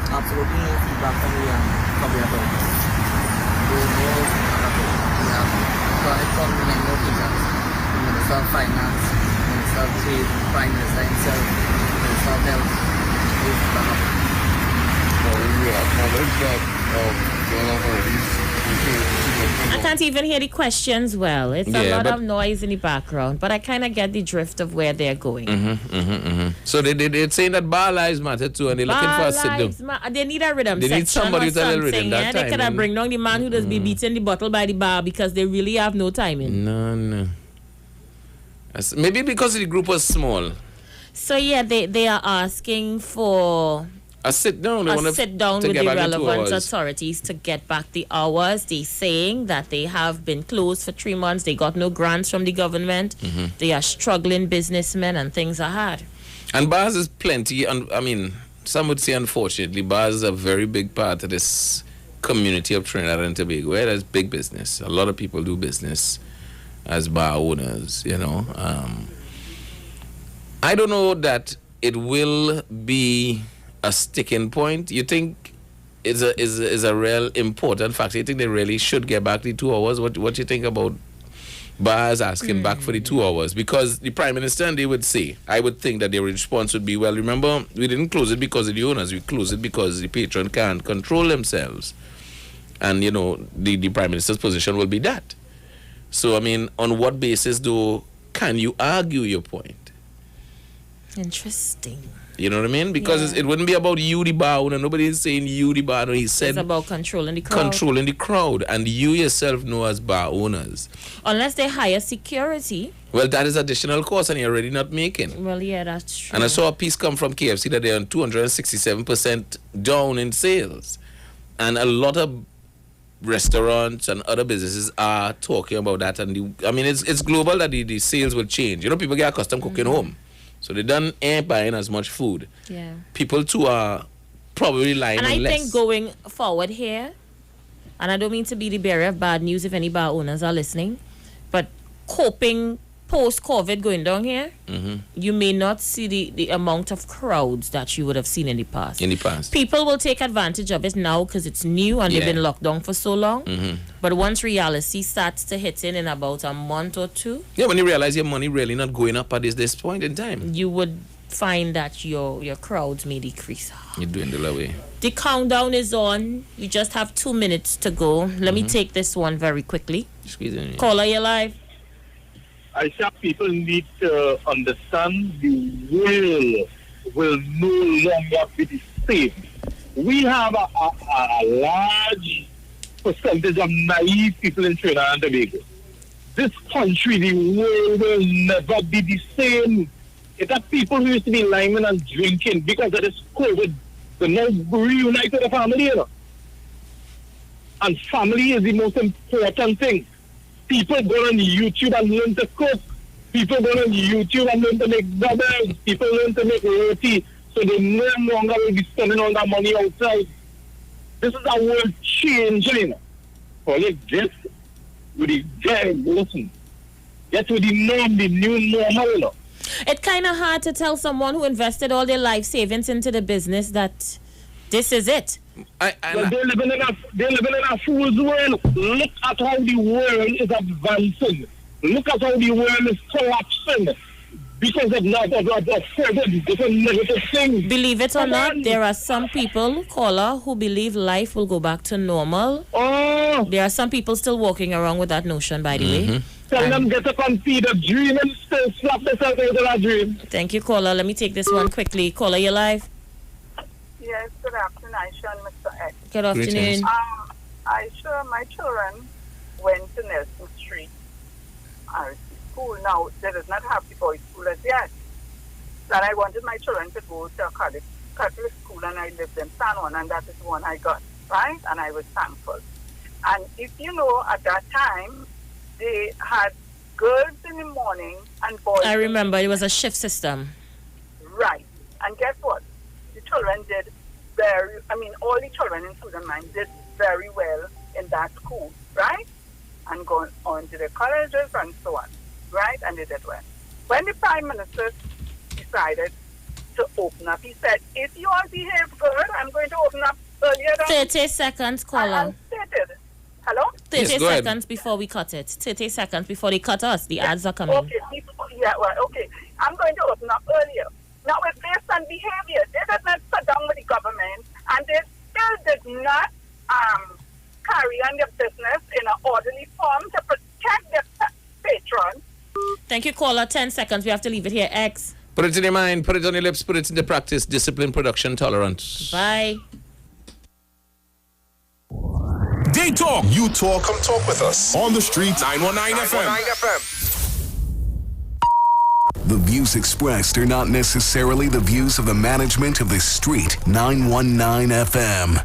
Absolutely no feedback from the authorities. We have chronic from many occasions. The Minister of Finance, Minister of Trade, Prime Minister himself, Minister of Health. We acknowledge that the authorities. I can't even hear the questions well. It's a lot of noise in the background, but I kind of get the drift of where they're going. So they're saying that bar lives matter too, and they're looking for a sit-down. They need a rhythm section. They need somebody with a little rhythm. Yeah, they could have bring down the man who does be beating the bottle by the bar because they really have no timing. No. Maybe because the group was small. So yeah, they are asking for A sit down. Sit down with the relevant authorities to get back the hours. They saying that they have been closed for 3 months. They got no grants from the government. They are struggling businessmen and things are hard. And bars is plenty. I mean, some would say, unfortunately, bars is a very big part of this community of Trinidad and Tobago, where there's big business. A lot of people do business as bar owners, you know. I don't know that it will be a sticking point. You think is a real important factor? You think they really should get back the 2 hours? What you think about bars asking back for the 2 hours? Because the Prime Minister and they would say, I would think that their response would be, well, remember, we didn't close it because of the owners. We closed it because the patron can't control themselves. And, you know, the Prime Minister's position will be that. So, I mean, on what basis, though, can you argue your point? Interesting. You know what I mean? Because it wouldn't be about you, the bar owner. Nobody is saying you, the bar owner. He said it's about controlling the crowd. Controlling the crowd. And you yourself know as bar owners. Unless they hire security. Well, that is additional cost and you're already not making. Well, yeah, that's true. And I saw a piece come from KFC that they're on 267% down in sales. And a lot of restaurants and other businesses are talking about that. And it's global that the sales will change. You know, people get accustomed cooking home. So they ain't buying as much food. Yeah. People too are probably relying on less. And I think going forward here, and I don't mean to be the bearer of bad news if any bar owners are listening, but coping post-COVID going down here, you may not see the amount of crowds that you would have seen in the past. People will take advantage of it now because it's new and they've been locked down for so long. But once reality starts to hit in about a month or two. Yeah, when you realize your money really not going up at this point in time. You would find that your crowds may decrease. You're doing the way. The countdown is on. We just have 2 minutes to go. Let me take this one very quickly. Caller, you're live. I think people need to understand the world will no longer be the same. We have a large percentage of naive people in Trinidad and Tobago. This country, the world will never be the same. It has people who used to be liming and drinking because of this COVID. They're now reunited the family, you know. And family is the most important thing. People go on YouTube and learn to cook. People go on YouTube and learn to make bubbles. People learn to make roti. So they no longer will be spending all that money outside. This is a world changing. For you get with listen. Get with the norm, the new normal, you know. It's kind of hard to tell someone who invested all their life savings into the business that this is it. They're living in a fool's world. Look at how the world is advancing. Look at how the world is collapsing because of different negative things. Believe it or not, there are some people, caller, who believe life will go back to normal. Oh, there are some people still walking around with that notion, by the way. Tell them get up and feed a dream and still slap themselves into that dream. Thank you, caller. Let me take this one quickly. Caller, you're live. Yes, good afternoon, Isha and Mr.X. Good afternoon. Isha, my children went to Nelson Street school. Now, they does not have the boys' school as yet. And I wanted my children to go to a Catholic school, and I lived in San Juan, and that is the one I got, right? And I was thankful. And if you know, at that time, they had girls in the morning and boys. I remember, it was a shift system. Right. And guess what? The children did all the children, including mine, did very well in that school, right? And going on to the colleges and so on, right? And they did well. When the Prime Minister decided to open up, he said, if you all behave good, I'm going to open up earlier than 30 seconds, caller. Hello? 30 seconds before we cut it. 30 seconds before they cut us. The ads are coming. Okay. I'm going to open up earlier. Now, it's based on behavior. They did not sit down with the government, and they still did not carry on their business in an orderly form to protect their patrons. Thank you, caller. 10 seconds. We have to leave it here. X. Put it in your mind, put it on your lips, put it into practice. Discipline, production, tolerance. Bye. They talk. You talk. Come talk with us. On the street. 919 FM. The views expressed are not necessarily the views of the management of the Street 919 FM.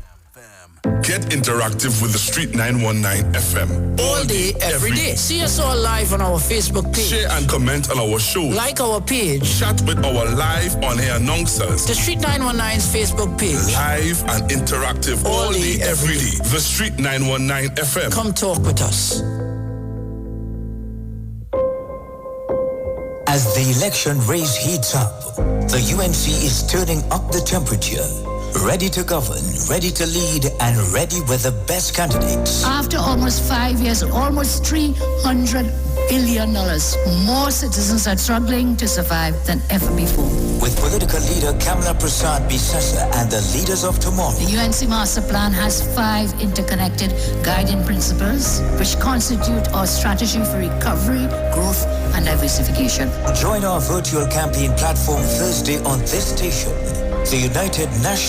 Get interactive with the Street 919 FM. All day, every day. See us all live on our Facebook page. Share and comment on our show. Like our page. Chat with our live on-air announcers. The Street 919's Facebook page. Live and interactive all day, every day. The Street 919 FM. Come talk with us. As the election race heats up, the UNC is turning up the temperature. Ready to govern, ready to lead, and ready with the best candidates. After almost 5 years, almost $300 billion, more citizens are struggling to survive than ever before. With political leader Kamala Prasad Bisasa and the leaders of tomorrow. The UNC Master Plan has 5 interconnected guiding principles which constitute our strategy for recovery, growth, and diversification. Join our virtual campaign platform Thursday on this station. The United National